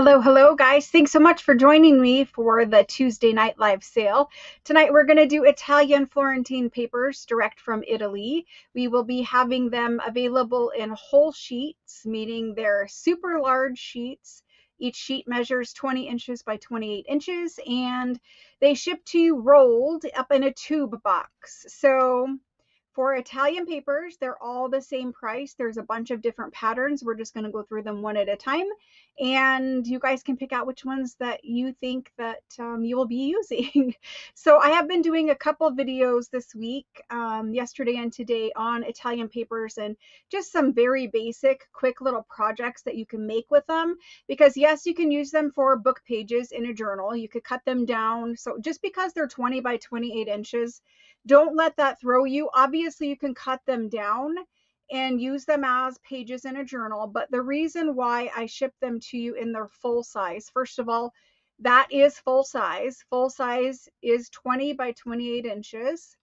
Hello, guys. Thanks so much for joining me for the Tuesday night live sale. Tonight, we're going to do Italian Florentine papers direct from Italy. We will be having them available in whole sheets, meaning they're super large sheets. Each sheet measures 20 inches by 28 inches, and they ship to you rolled up in a tube box. So for Italian papers, they're all the same price. There's a bunch of different patterns. We're just going to go through them one at a time, and you guys can pick out which ones that you think that you will be using. So I have been doing a couple of videos this week, yesterday and today, on Italian papers and just some very basic, quick little projects that you can make with them. Because yes, you can use them for book pages in a journal. You could cut them down. So just because they're 20 by 28 inches, don't let that throw you. Obviously, you can cut them down and use them as pages in a journal. But the reason why I ship them to you in their full size, first of all, that is full size. Full size is 20 by 28 inches.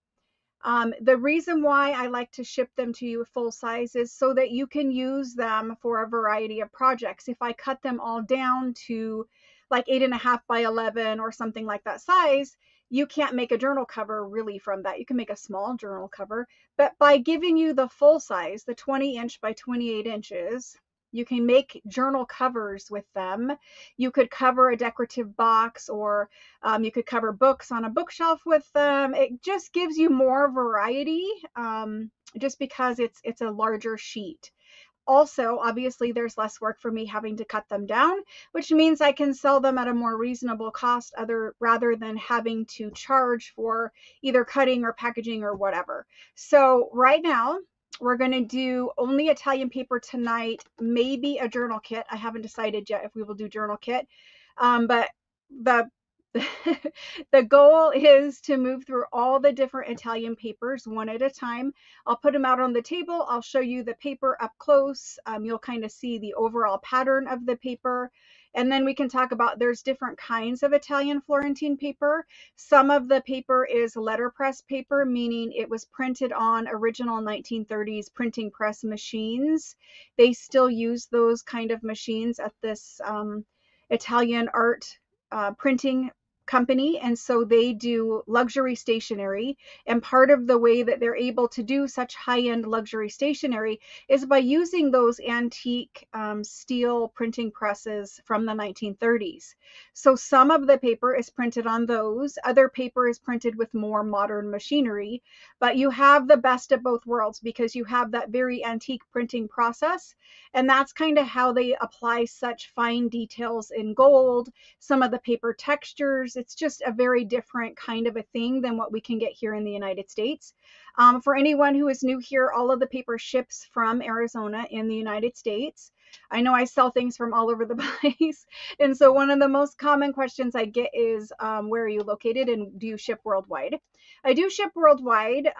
The reason why I like to ship them to you full size is so that you can use them for a variety of projects. If I cut them all down to like 8.5 by 11 or something like that size, you can't make a journal cover really from that. You can make a small journal cover, but by giving you the full size, the 20 inch by 28 inches, you can make journal covers with them. You could cover a decorative box, or you could cover books on a bookshelf with them. It just gives you more variety, just because it's a larger sheet. Also, obviously, there's less work for me having to cut them down, which means I can sell them at a more reasonable cost rather than having to charge for either cutting or packaging or whatever. So right now, we're going to do only Italian paper tonight, maybe a journal kit. I haven't decided yet if we will do journal kit, but the the goal is to move through all the different Italian papers one at a time. I'll put them out on the table. I'll show you the paper up close. You'll kind of see the overall pattern of the paper. And then we can talk about, there's different kinds of Italian Florentine paper. Some of the paper is letterpress paper, meaning it was printed on original 1930s printing press machines. They still use those kind of machines at this Italian art printing company, and so they do luxury stationery. And part of the way that they're able to do such high-end luxury stationery is by using those antique steel printing presses from the 1930s. So some of the paper is printed on those, other paper is printed with more modern machinery, but you have the best of both worlds because you have that very antique printing process, and that's kind of how they apply such fine details in gold, some of the paper textures. It's just a very different kind of a thing than what we can get here in the United States. For anyone who is new here, all of the paper ships from Arizona in the United States. I know I sell things from all over the place. And so one of the most common questions I get is, where are you located and do you ship worldwide? I do ship worldwide.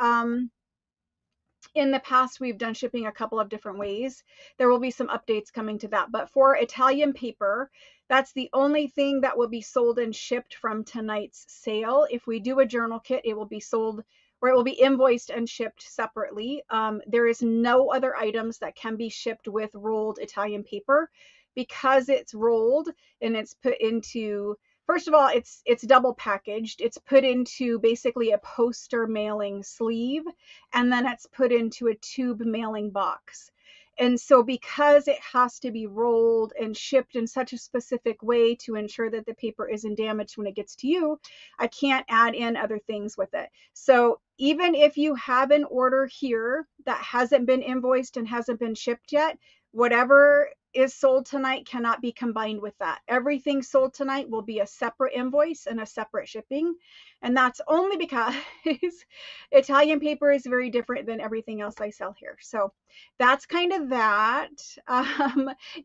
In the past, we've done shipping a couple of different ways. There will be some updates coming to that. But for Italian paper, that's the only thing that will be sold and shipped from tonight's sale. If we do a journal kit, it will be sold, or it will be invoiced and shipped separately. There is no other items that can be shipped with rolled Italian paper because it's rolled and it's put into, first of all, it's double packaged. It's put into basically a poster mailing sleeve, and then it's put into a tube mailing box. And so because it has to be rolled and shipped in such a specific way to ensure that the paper isn't damaged when it gets to you, I can't add in other things with it. So even if you have an order here that hasn't been invoiced and hasn't been shipped yet, whatever is sold tonight cannot be combined with that. Everything sold tonight will be a separate invoice and a separate shipping. And that's only because Italian paper is very different than everything else I sell here. So that's kind of that.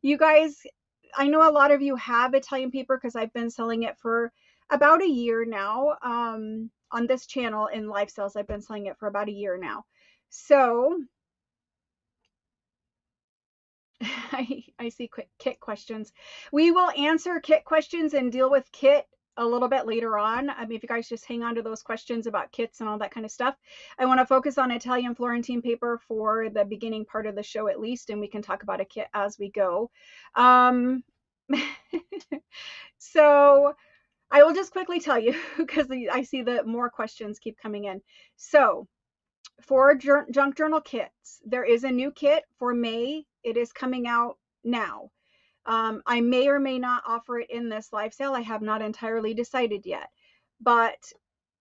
You guys, I know a lot of you have Italian paper because I've been selling it for about a year now. On this channel in live sales, I've been selling it for about a year now. So I see kit questions. We will answer kit questions and deal with kit a little bit later on. I mean, if you guys just hang on to those questions about kits and all that kind of stuff. I want to focus on Italian Florentine paper for the beginning part of the show at least, and we can talk about a kit as we go. So I will just quickly tell you because I see that more questions keep coming in. So for junk journal kits, there is a new kit for May. It is coming out now. I may or may not offer it in this live sale. I have not entirely decided yet. But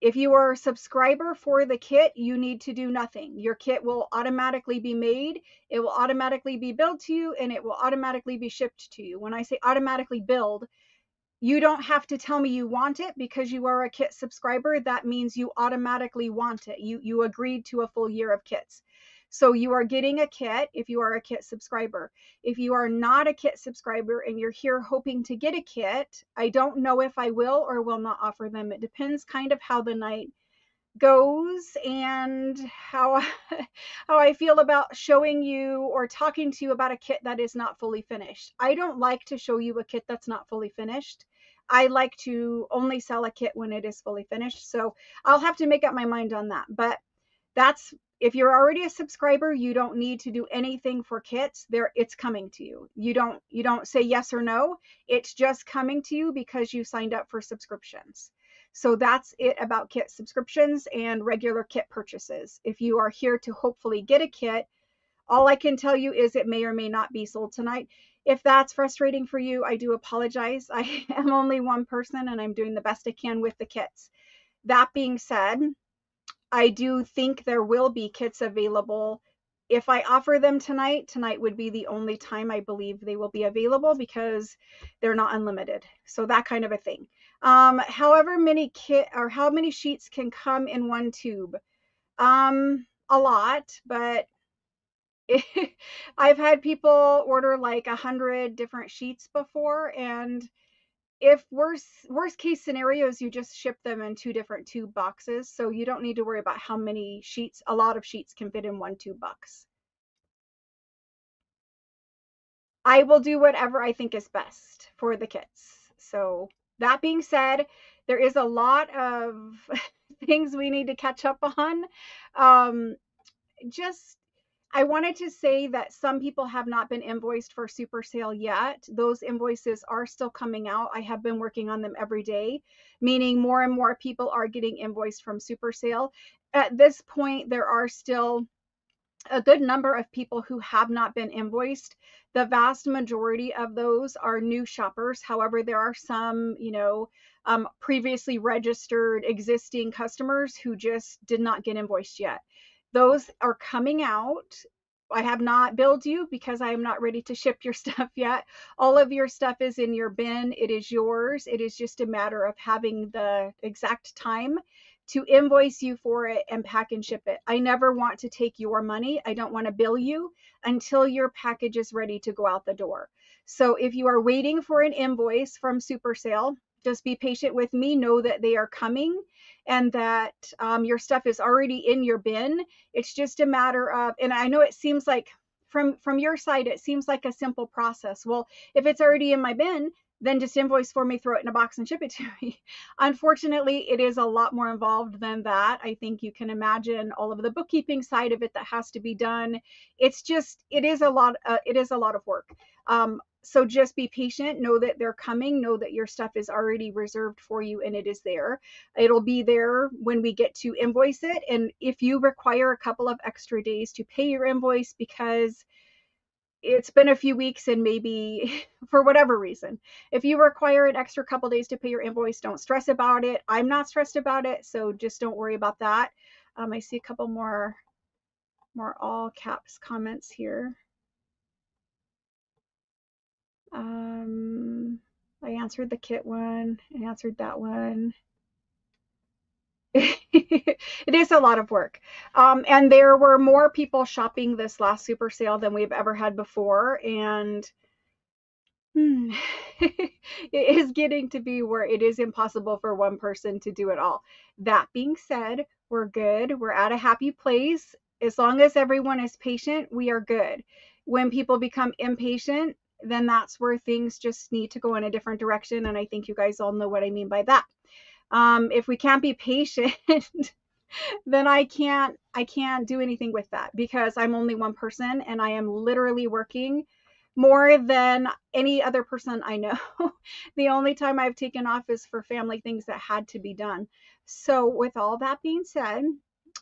if you are a subscriber for the kit, you need to do nothing. Your kit will automatically be made, it will automatically be billed to you, and it will automatically be shipped to you. When I say automatically billed, you don't have to tell me you want it because you are a kit subscriber. That means you automatically want it. You agreed to a full year of kits. So you are getting a kit if you are a kit subscriber. If you are not a kit subscriber and you're here hoping to get a kit, I don't know if I will or will not offer them. It depends kind of how the night goes and how how I feel about showing you or talking to you about a kit that is not fully finished. I don't like to show you a kit that's not fully finished. I like to only sell a kit when it is fully finished. So I'll have to make up my mind on that. But that's, if you're already a subscriber, you don't need to do anything for kits. There, it's coming to you. You don't say yes or no. It's just coming to you because you signed up for subscriptions. So that's it about kit subscriptions and regular kit purchases. If you are here to hopefully get a kit, all I can tell you is it may or may not be sold tonight. If that's frustrating for you, I do apologize. I am only one person and I'm doing the best I can with the kits. That being said, I do think there will be kits available. If I offer them tonight, tonight would be the only time I believe they will be available because they're not unlimited. So that kind of a thing. However many how many sheets can come in one tube? A lot, but I've had people order like 100 different sheets before, and if worst case scenarios, you just ship them in 2 different tube boxes, so you don't need to worry about how many sheets. A lot of sheets can fit in 1 tube box. I will do whatever I think is best for the kits. So that being said, there is a lot of things we need to catch up on. Just I wanted to say that some people have not been invoiced for super sale yet. Those invoices are still coming out. I have been working on them every day, meaning more and more people are getting invoiced from super sale. At this point, there are still a good number of people who have not been invoiced. The vast majority of those are new shoppers. However, there are some, previously registered existing customers who just did not get invoiced yet. Those are coming out. I have not billed you because I am not ready to ship your stuff yet. All of your stuff is in your bin. It is yours. It is just a matter of having the exact time to invoice you for it and pack and ship it. I never want to take your money. I don't want to bill you until your package is ready to go out the door. So if you are waiting for an invoice from Super Sale, just be patient with me. Know that they are coming and that your stuff is already in your bin. It's just a matter of, and I know it seems like from your side, it seems like a simple process. Well, if it's already in my bin, then just invoice for me, throw it in a box and ship it to me. Unfortunately, it is a lot more involved than that. I think you can imagine all of the bookkeeping side of it that has to be done. It's just, it is a lot of work. So just be patient, know that they're coming, know that your stuff is already reserved for you and it is there. It'll be there when we get to invoice it. And if you require a couple of extra days to pay your invoice because it's been a few weeks and maybe for whatever reason, if you require an extra couple days to pay your invoice, don't stress about it. I'm not stressed about it, so just don't worry about that. I see a couple more all caps comments here. I answered the kit one. I answered that one. It is a lot of work. And there were more people shopping this last super sale than we've ever had before. And it is getting to be where it is impossible for one person to do it all. That being said, we're good. We're at a happy place. As long as everyone is patient, we are good. When people become impatient, then that's where things just need to go in a different direction. And I think you guys all know what I mean by that. If we can't be patient, then I can't do anything with that because I'm only one person and I am literally working more than any other person I know. The only time I've taken off is for family things that had to be done. So with all that being said,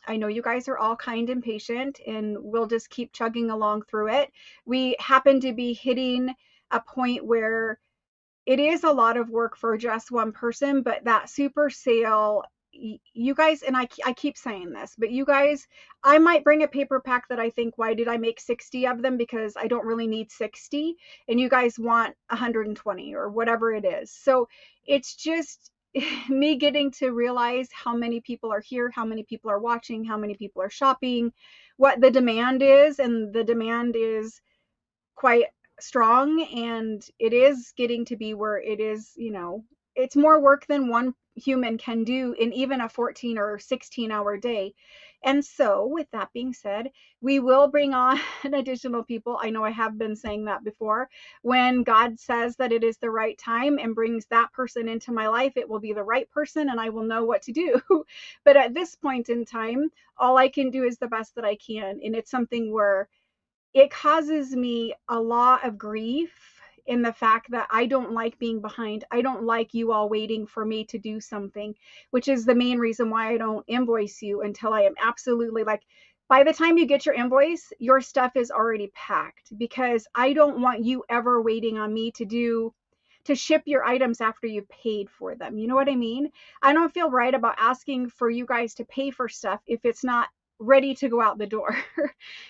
I know you guys are all kind and patient, and we'll just keep chugging along through it. We happen to be hitting a point where it is a lot of work for just one person, but that super sale, you guys, and I keep saying this, but you guys, I might bring a paper pack that I think, why did I make 60 of them? Because I don't really need 60, and you guys want 120 or whatever it is. So it's just me getting to realize how many people are here, how many people are watching, how many people are shopping, what the demand is, and the demand is quite strong, and it is getting to be where it is, it's more work than one human can do in even a 14 or 16-hour day. And so with that being said, we will bring on additional people. I know I have been saying that before. When God says that it is the right time and brings that person into my life, it will be the right person and I will know what to do. But at this point in time, all I can do is the best that I can, and it's something where it causes me a lot of grief in the fact that I don't like being behind. I don't like you all waiting for me to do something, which is the main reason why I don't invoice you until I am absolutely like, by the time you get your invoice, your stuff is already packed, because I don't want you ever waiting on me to ship your items after you've paid for them. You know what I mean? I don't feel right about asking for you guys to pay for stuff if it's not ready to go out the door.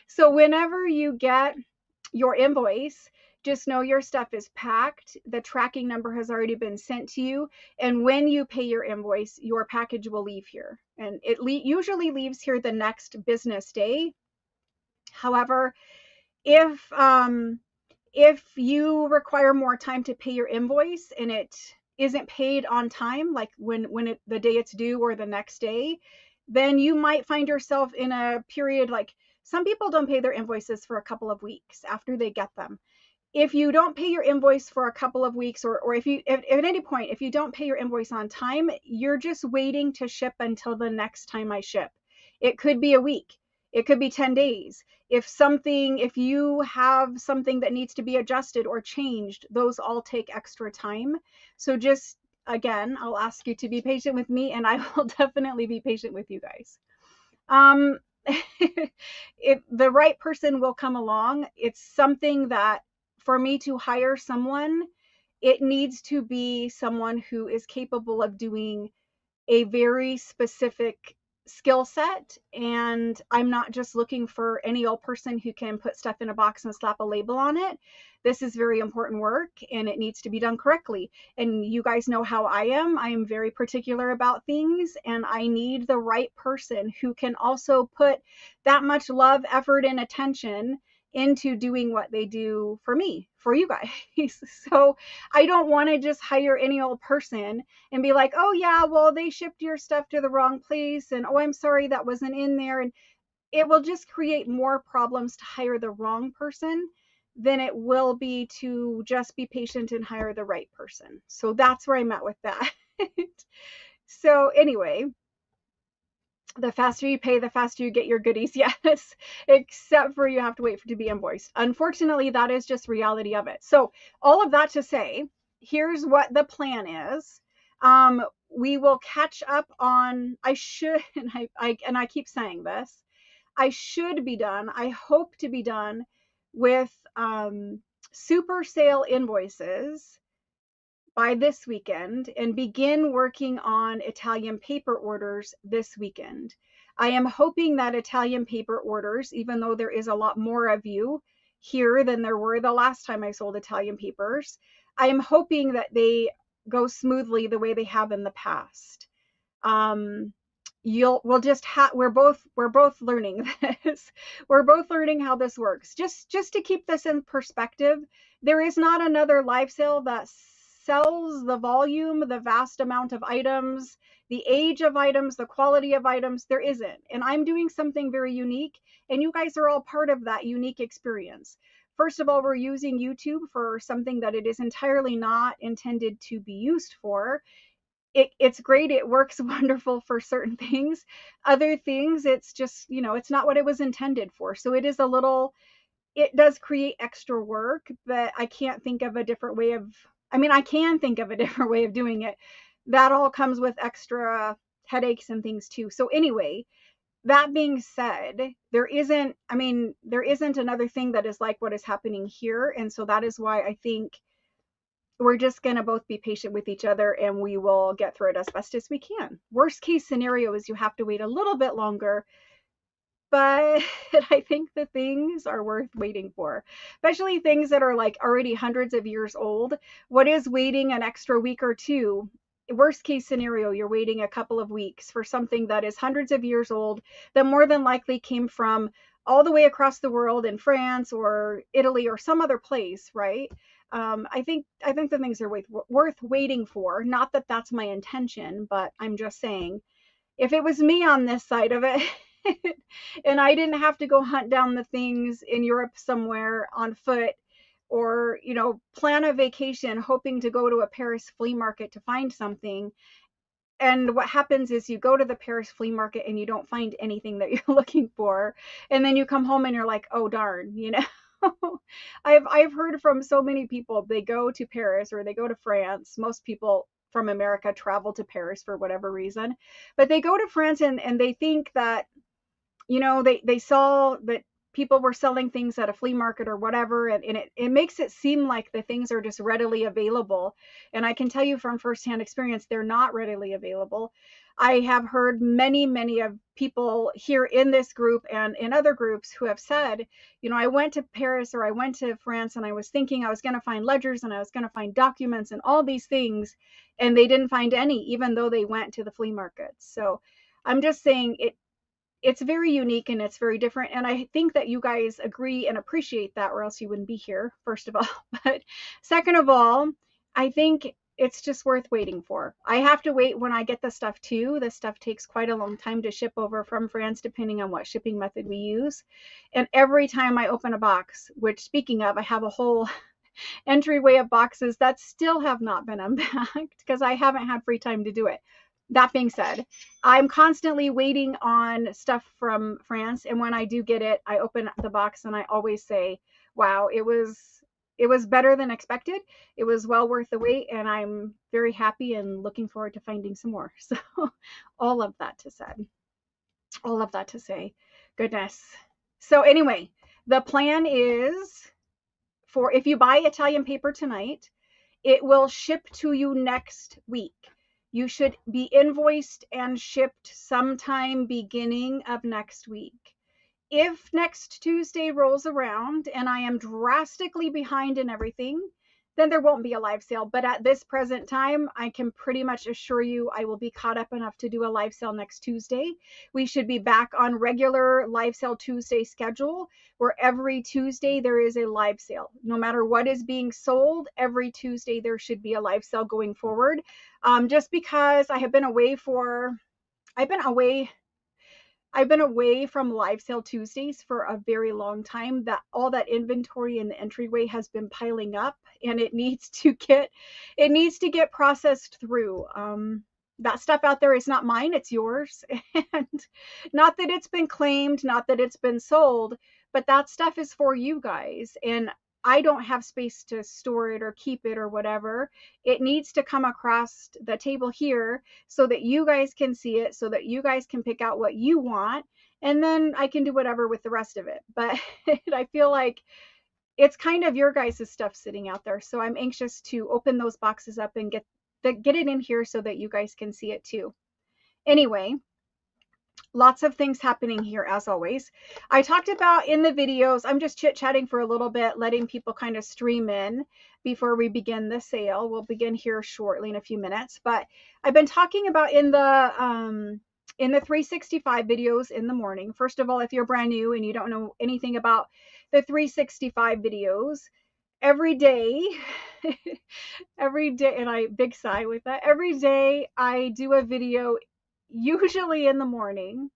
So whenever you get your invoice, just know your stuff is packed. The tracking number has already been sent to you. And when you pay your invoice, your package will leave here. And it usually leaves here the next business day. However, if you require more time to pay your invoice and it isn't paid on time, like the day it's due or the next day, then you might find yourself in a period, like some people don't pay their invoices for a couple of weeks after they get them. If you don't pay your invoice for a couple of weeks, or if at any point, if you don't pay your invoice on time, you're just waiting to ship until the next time I ship. It could be a week. It could be 10 days. If you have something that needs to be adjusted or changed, those all take extra time. So just, again, I'll ask you to be patient with me, and I will definitely be patient with you guys. If the right person will come along, it's something that for me to hire someone, it needs to be someone who is capable of doing a very specific skill set. And I'm not just looking for any old person who can put stuff in a box and slap a label on it. This is very important work and it needs to be done correctly. And you guys know how I am. I am very particular about things, and I need the right person who can also put that much love, effort, and attention into doing what they do for me, for you guys. So I don't want to just hire any old person and be like, oh yeah, well, they shipped your stuff to the wrong place, and oh, I'm sorry that wasn't in there. And it will just create more problems to hire the wrong person than it will be to just be patient and hire the right person. So that's where I'm at with that. So anyway, the faster you pay, the faster you get your goodies. Yes, except for you have to wait for it to be invoiced. Unfortunately, that is just reality of it. So all of that to say, here's what the plan is. We will catch up on, I should, and I keep saying this, I should be done, I hope to be done with super sale invoices by this weekend and begin working on Italian paper orders this weekend. I am hoping that Italian paper orders, even though there is a lot more of you here than there were the last time I sold Italian papers, I am hoping that they go smoothly the way they have in the past. We're both learning this. We're both learning how this works. Just to keep this in perspective, there is not another live sale that sells the volume, the vast amount of items, the age of items, the quality of items. There isn't. And I'm doing something very unique, and you guys are all part of that unique experience. First of all, we're using YouTube for something that it is entirely not intended to be used for. It's great. It works wonderful for certain things. Other things, it's just, it's not what it was intended for. So it is a little it does create extra work, but I can't think of a different way of, I mean, I can think of a different way of doing it. That all comes with extra headaches and things too. So anyway, that being said, there isn't, I mean, there isn't another thing that is like what is happening here. And so that is why I think we're just going to both be patient with each other and we will get through it as best as we can. Worst case scenario is you have to wait a little bit longer, but I think the things are worth waiting for, especially things that are like already hundreds of years old. What is waiting an extra week or two? Worst case scenario, you're waiting a couple of weeks for something that is hundreds of years old, that more than likely came from all the way across the world in France or Italy or some other place, right? I think the things are worth waiting for. Not that that's my intention, but I'm just saying, if it was me on this side of it and I didn't have to go hunt down the things in Europe somewhere on foot, or, you know, plan a vacation hoping to go to a Paris flea market to find something, and what happens is you go to the Paris flea market and you don't find anything that you're looking for, and then you come home and you're like, oh darn, you know. I've heard from so many people, they go to Paris or they go to France. Most people from America travel to Paris for whatever reason, but they go to France and they think that, you know, they saw that people were selling things at a flea market or whatever, and it makes it seem like the things are just readily available. And I can tell you from firsthand experience, they're not readily available. I have heard many of people here in this group and in other groups who have said, you know, I went to Paris or I went to France and I was thinking I was going to find ledgers and I was going to find documents and all these things, and they didn't find any, even though they went to the flea markets. So I'm just saying, it's very unique and it's very different. And I think that you guys agree and appreciate that, or else you wouldn't be here, first of all. But second of all, I think it's just worth waiting for. I have to wait when I get the stuff too. The stuff takes quite a long time to ship over from France, depending on what shipping method we use. And every time I open a box, which, speaking of, I have a whole entryway of boxes that still have not been unpacked because I haven't had free time to do it. That being said, I'm constantly waiting on stuff from France, and when I do get it, I open the box and I always say, wow, it was better than expected. It was well worth the wait, and I'm very happy and looking forward to finding some more. So all of that to say, goodness. So anyway, the plan is, for if you buy Italian paper tonight, it will ship to you next week. You should be invoiced and shipped sometime beginning of next week. If next Tuesday rolls around and I am drastically behind in everything, then there won't be a live sale. But at this present time, I can pretty much assure you I will be caught up enough to do a live sale next Tuesday. We should be back on regular live sale Tuesday schedule, where every Tuesday there is a live sale. No matter what is being sold, every Tuesday there should be a live sale going forward. Just because I've been away from live sale Tuesdays for a very long time, that all that inventory in the entryway has been piling up, and it needs to get processed through. That stuff out there is not mine, it's yours. And not that it's been claimed, not that it's been sold, but that stuff is for you guys. And I don't have space to store it or keep it or whatever. It needs to come across the table here so that you guys can see it, so that you guys can pick out what you want, and then I can do whatever with the rest of it. But I feel like it's kind of your guys' stuff sitting out there. So I'm anxious to open those boxes up and get it in here so that you guys can see it too. Anyway, lots of things happening here as always. I talked about in the videos, I'm just chit-chatting for a little bit, letting people kind of stream in before we begin the sale. We'll begin here shortly in a few minutes, but I've been talking about in the 365 videos in the morning. First of all, if you're brand new and you don't know anything about the 365 videos, every day, and I big sigh with that, every day I do a video, usually in the morning.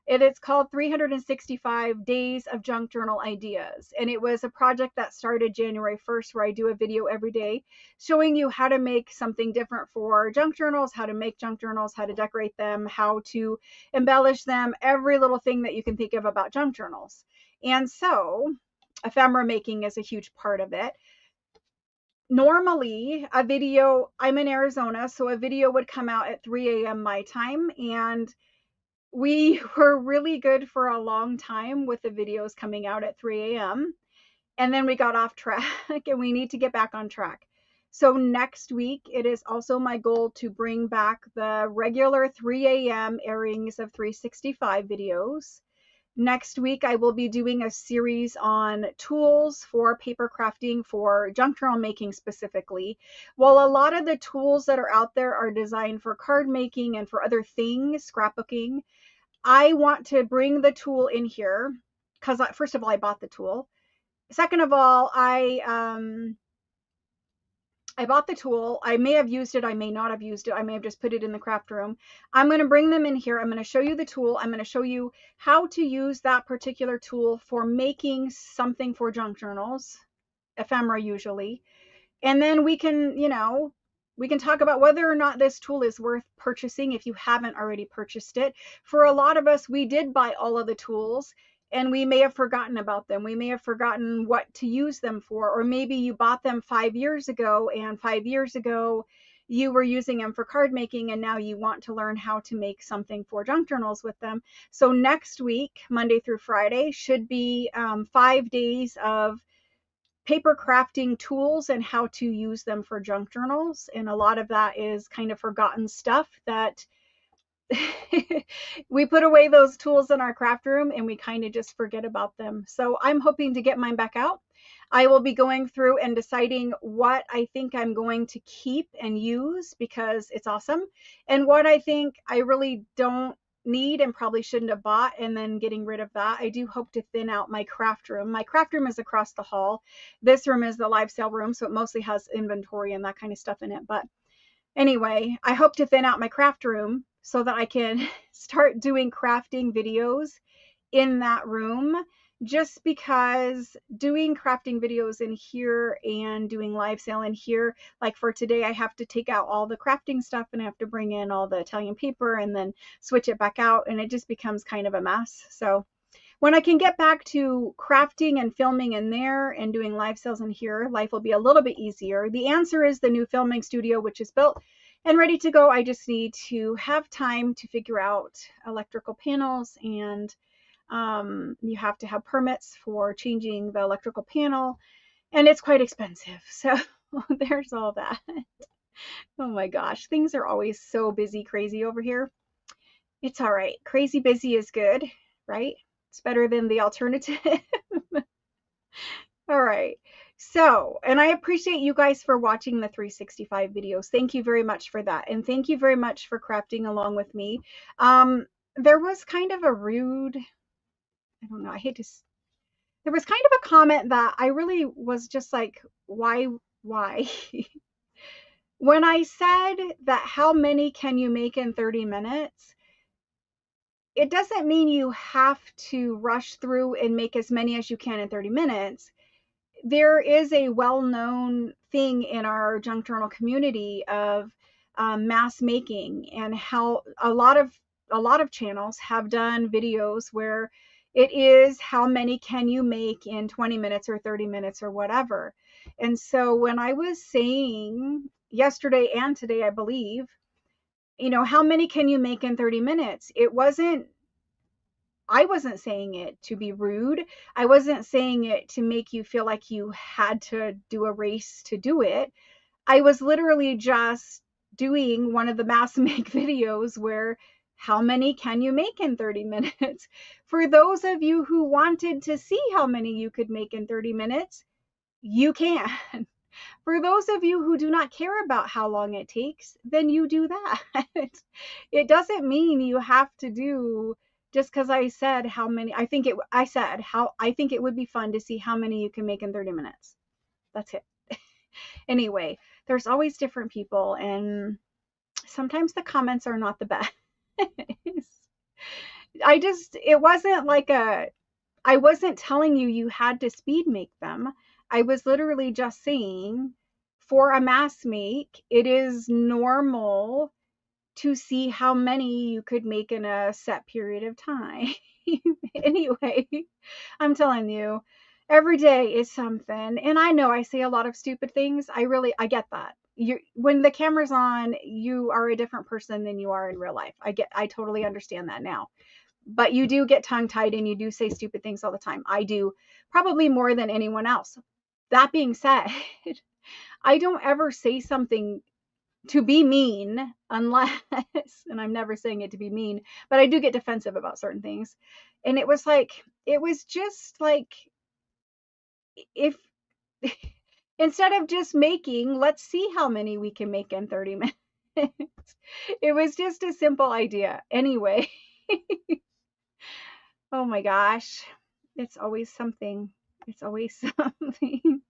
It's called 365 Days of Junk Journal Ideas. And it was a project that started January 1st, where I do a video every day showing you how to make something different for junk journals, how to make junk journals, how to decorate them, how to embellish them, every little thing that you can think of about junk journals. And so ephemera making is a huge part of it. Normally a video, I'm in Arizona, so a video would come out at 3 a.m. my time, and we were really good for a long time with the videos coming out at 3 a.m. And then we got off track and we need to get back on track. So next week, it is also my goal to bring back the regular 3 a.m. airings of 365 videos. Next week, I will be doing a series on tools for paper crafting, for junk journal making specifically. While a lot of the tools that are out there are designed for card making and for other things, scrapbooking, I want to bring the tool in here because, first of all, I bought the tool. Second of all, I bought the tool. I may have used it. I may not have used it. I may have just put it in the craft room. I'm going to bring them in here. I'm going to show you the tool. I'm going to show you how to use that particular tool for making something for junk journals, ephemera usually. And then we can, we can talk about whether or not this tool is worth purchasing if you haven't already purchased it. For a lot of us, we did buy all of the tools and we may have forgotten about them. We may have forgotten what to use them for, or maybe you bought them 5 years ago, and 5 years ago you were using them for card making, and now you want to learn how to make something for junk journals with them. So next week, Monday through Friday, should be 5 days of paper crafting tools and how to use them for junk journals. And a lot of that is kind of forgotten stuff that we put away those tools in our craft room and we kind of just forget about them. So I'm hoping to get mine back out. I will be going through and deciding what I think I'm going to keep and use because it's awesome, and what I think I really don't need and probably shouldn't have bought, and then getting rid of that. I do hope to thin out my craft room. My craft room is across the hall. This room is the live sale room, so it mostly has inventory and that kind of stuff in it. But anyway, I hope to thin out my craft room so that I can start doing crafting videos in that room, just because doing crafting videos in here and doing live sale in here, like for today, I have to take out all the crafting stuff and I have to bring in all the Italian paper and then switch it back out, and it just becomes kind of a mess. So when I can get back to crafting and filming in there and doing live sales in here, life will be a little bit easier. The answer is the new filming studio, which is built and ready to go. I just need to have time to figure out electrical panels, and you have to have permits for changing the electrical panel, and it's quite expensive. So there's all that. Oh my gosh, things are always so busy, crazy over here. It's all right. Crazy busy is good, right? It's better than the alternative. All right. So, and I appreciate you guys for watching the 365 videos. Thank you very much for that. And thank you very much for crafting along with me. There was kind of a rude, I don't know, there was kind of a comment that I really was just like, why? When I said that how many can you make in 30 minutes, it doesn't mean you have to rush through and make as many as you can in 30 minutes. There is a well-known thing in our junk journal community of mass making, and how a lot of channels have done videos where it is how many can you make in 20 minutes or 30 minutes or whatever. And so when I was saying yesterday and today, I believe, how many can you make in 30 minutes? I wasn't saying it to be rude. I wasn't saying it to make you feel like you had to do a race to do it. I was literally just doing one of the mass make videos where how many can you make in 30 minutes? For those of you who wanted to see how many you could make in 30 minutes, you can. For those of you who do not care about how long it takes, then you do that. It doesn't mean you have to do, just because I said how many, I think it would be fun to see how many you can make in 30 minutes. That's it. Anyway, there's always different people, and sometimes the comments are not the best. It wasn't like I wasn't telling you had to speed make them. I was literally just saying, for a mass make, it is normal to see how many you could make in a set period of time. Anyway, I'm telling you, every day is something. And I know I say a lot of stupid things. I get that. When the camera's on, you are a different person than you are in real life. I totally understand that now. But you do get tongue tied and you do say stupid things all the time. I do, probably more than anyone else. That being said, I don't ever say something to be mean unless, and I'm never saying it to be mean, but I do get defensive about certain things. And it was just like, if instead of just making, let's see how many we can make in 30 minutes. It was just a simple idea. Anyway, oh my gosh, it's always something. It's always something.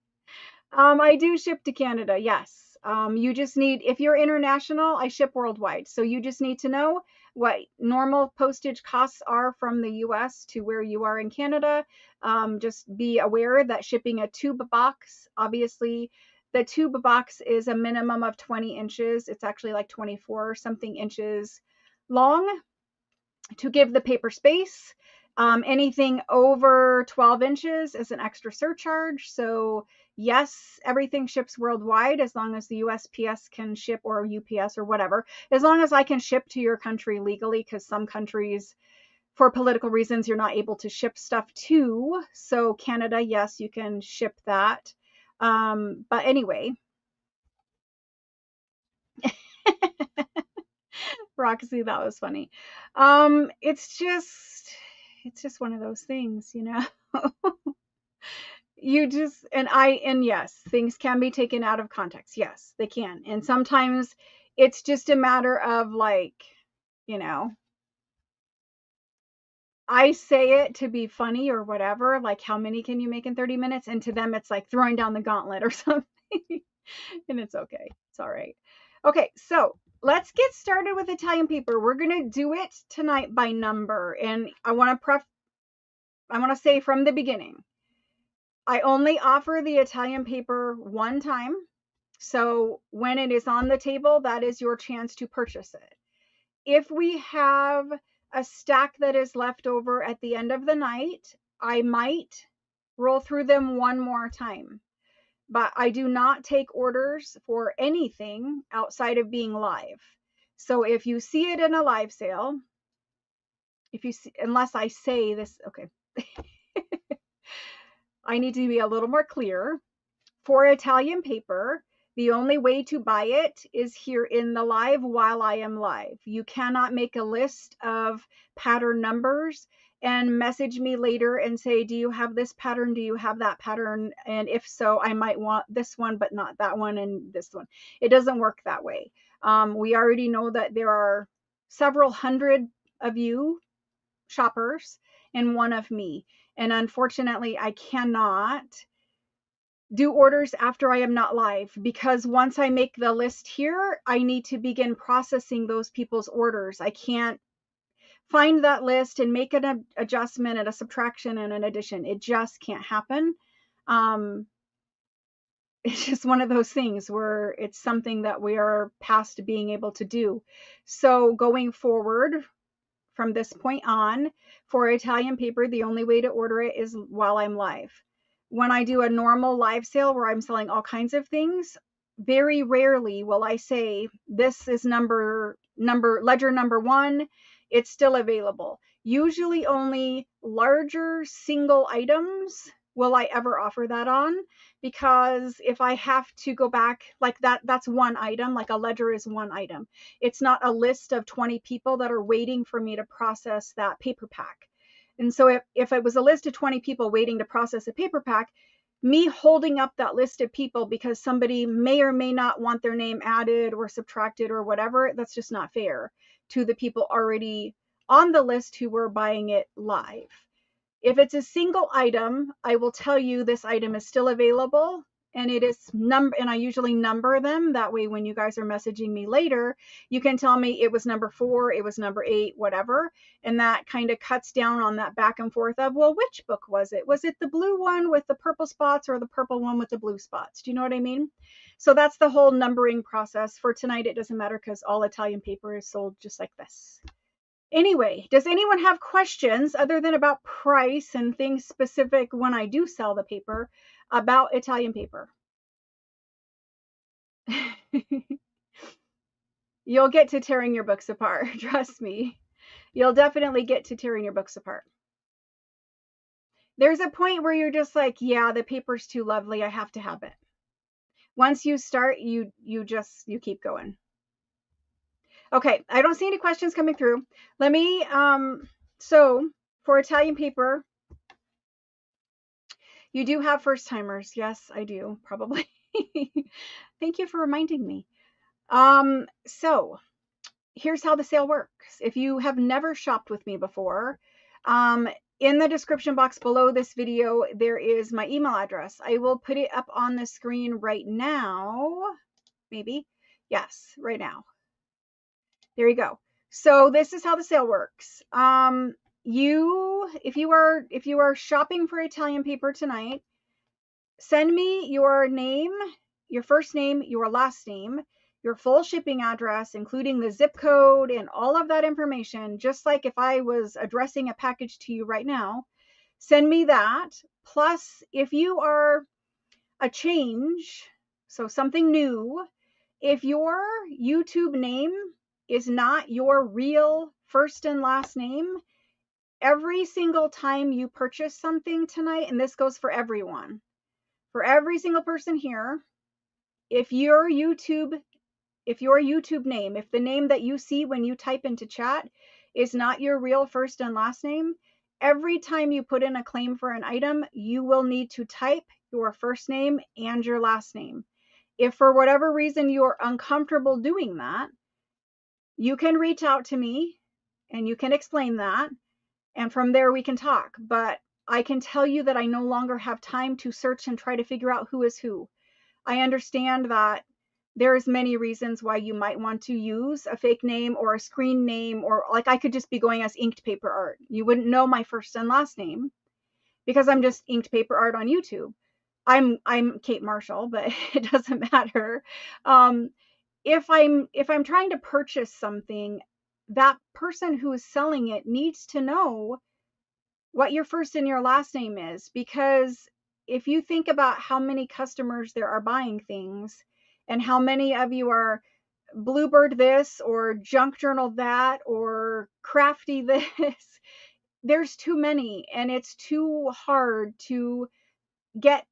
I do ship to Canada, yes. You just need, if you're international, I ship worldwide. So you just need to know what normal postage costs are from the US to where you are in Canada. Just be aware that shipping a tube box, obviously, the tube box is a minimum of 20 inches. It's actually like 24 something inches long to give the paper space. Anything over 12 inches is an extra surcharge. So yes, everything ships worldwide as long as the USPS can ship, or UPS or whatever, as long as I can ship to your country legally, because some countries, for political reasons, you're not able to ship stuff to. So Canada, yes, you can ship that. But anyway, Roxy, that was funny. It's just one of those things, you know. You just, and yes, things can be taken out of context. Yes, they can. And sometimes it's just a matter of like, you know, I say it to be funny or whatever, like how many can you make in 30 minutes? And to them it's like throwing down the gauntlet or something. And it's okay. It's all right. Okay, so let's get started with Italian paper. We're gonna do it tonight by number. And I want to say from the beginning, I only offer the Italian paper one time. So when it is on the table, that is your chance to purchase it. If we have a stack that is left over at the end of the night, I might roll through them one more time. But I do not take orders for anything outside of being live. So if you see it in a live sale, if you see, unless I say this, okay, I need to be a little more clear. For Italian paper, the only way to buy it is here in the live while I am live. You cannot make a list of pattern numbers and message me later and say, do you have this pattern? Do you have that pattern? And if so, I might want this one, but not that one and this one. It doesn't work that way. We already know that there are several hundred of you shoppers and one of me. And unfortunately, I cannot do orders after I am not live, because once I make the list here, I need to begin processing those people's orders. I can't find that list and make an adjustment and a subtraction and an addition. It just can't happen. It's just one of those things where it's something that we are past being able to do. So going forward, from this point on, for Italian paper, the only way to order it is while I'm live. When I do a normal live sale where I'm selling all kinds of things, very rarely will I say, this is ledger number 1, it's still available. Usually only larger single items will I ever offer that on, because if I have to go back, like that's one item, like a ledger is one item. It's not a list of 20 people that are waiting for me to process that paper pack. And so if it was a list of 20 people waiting to process a paper pack, me holding up that list of people because somebody may or may not want their name added or subtracted or whatever, that's just not fair to the people already on the list who were buying it live. If it's a single item, I will tell you this item is still available, and it is and I usually number them. That way, when you guys are messaging me later, you can tell me it was number 4, it was number 8, whatever. And that kind of cuts down on that back and forth of, well, which book was it? Was it the blue one with the purple spots or the purple one with the blue spots? Do you know what I mean? So that's the whole numbering process. For tonight, it doesn't matter because all Italian paper is sold just like this. Anyway, does anyone have questions other than about price and things specific when I do sell the paper about Italian paper? You'll get to tearing your books apart. Trust me. You'll definitely get to tearing your books apart. There's a point where you're just like, yeah, the paper's too lovely. I have to have it. Once you start, you keep going. Okay, I don't see any questions coming through. Let me, so for Italian paper, you do have first timers. Yes, I do, probably. Thank you for reminding me. So here's how the sale works. If you have never shopped with me before, in the description box below this video, there is my email address. I will put it up on the screen right now. Maybe. Yes, right now. There you go. So this is how the sale works. If you are shopping for Italian paper tonight, send me your name, your first name, your last name, your full shipping address, including the zip code and all of that information, just like if I was addressing a package to you right now. Send me that. Plus, if you are a change, so something new, if your YouTube name is not your real first and last name, every single time you purchase something tonight, and this goes for everyone, for every single person here, if your YouTube name, if the name that you see when you type into chat is not your real first and last name, every time you put in a claim for an item, you will need to type your first name and your last name. If for whatever reason you're uncomfortable doing that, you can reach out to me and you can explain that. And from there we can talk. But I can tell you that I no longer have time to search and try to figure out who is who. I understand that there's many reasons why you might want to use a fake name or a screen name, or like I could just be going as inked paper art. You wouldn't know my first and last name because I'm just inked paper art on YouTube. I'm Kate Marshall, but it doesn't matter. If I'm trying to purchase something, that person who is selling it needs to know what your first and your last name is, because if you think about how many customers there are buying things and how many of you are Bluebird this or Junk Journal that or Crafty this, there's too many, and it's too hard to get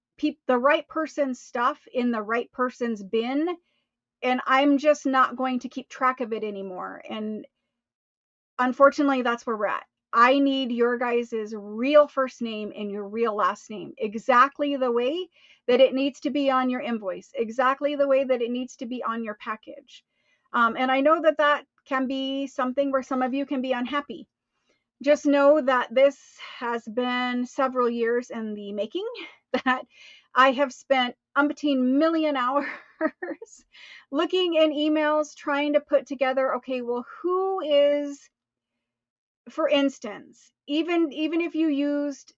the right person's stuff in the right person's bin, and I'm just not going to keep track of it anymore. And unfortunately, that's where we're at. I need your guys' real first name and your real last name, exactly the way that it needs to be on your invoice, exactly the way that it needs to be on your package. And I know that that can be something where some of you can be unhappy. Just know that this has been several years in the making, that I have spent umpteen million hours looking in emails, trying to put together, okay, well, who is, for instance, even if you used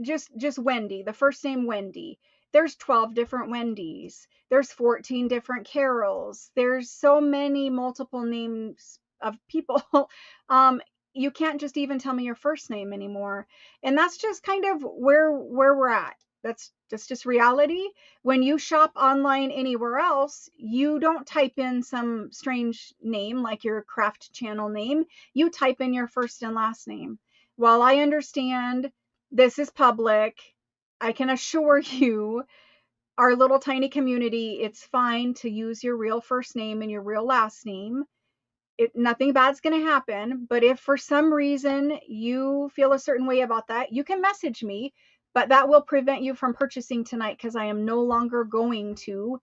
just Wendy, the first name Wendy, there's 12 different Wendy's, there's 14 different Carols, there's so many multiple names of people. You can't just even tell me your first name anymore. And that's just kind of where we're at. That's just reality. When you shop online anywhere else, you don't type in some strange name like your craft channel name. You type in your first and last name. While I understand this is public, I can assure you, our little tiny community, it's fine to use your real first name and your real last name. Nothing bad's going to happen. But if for some reason you feel a certain way about that, you can message me, but that will prevent you from purchasing tonight, because I am no longer going to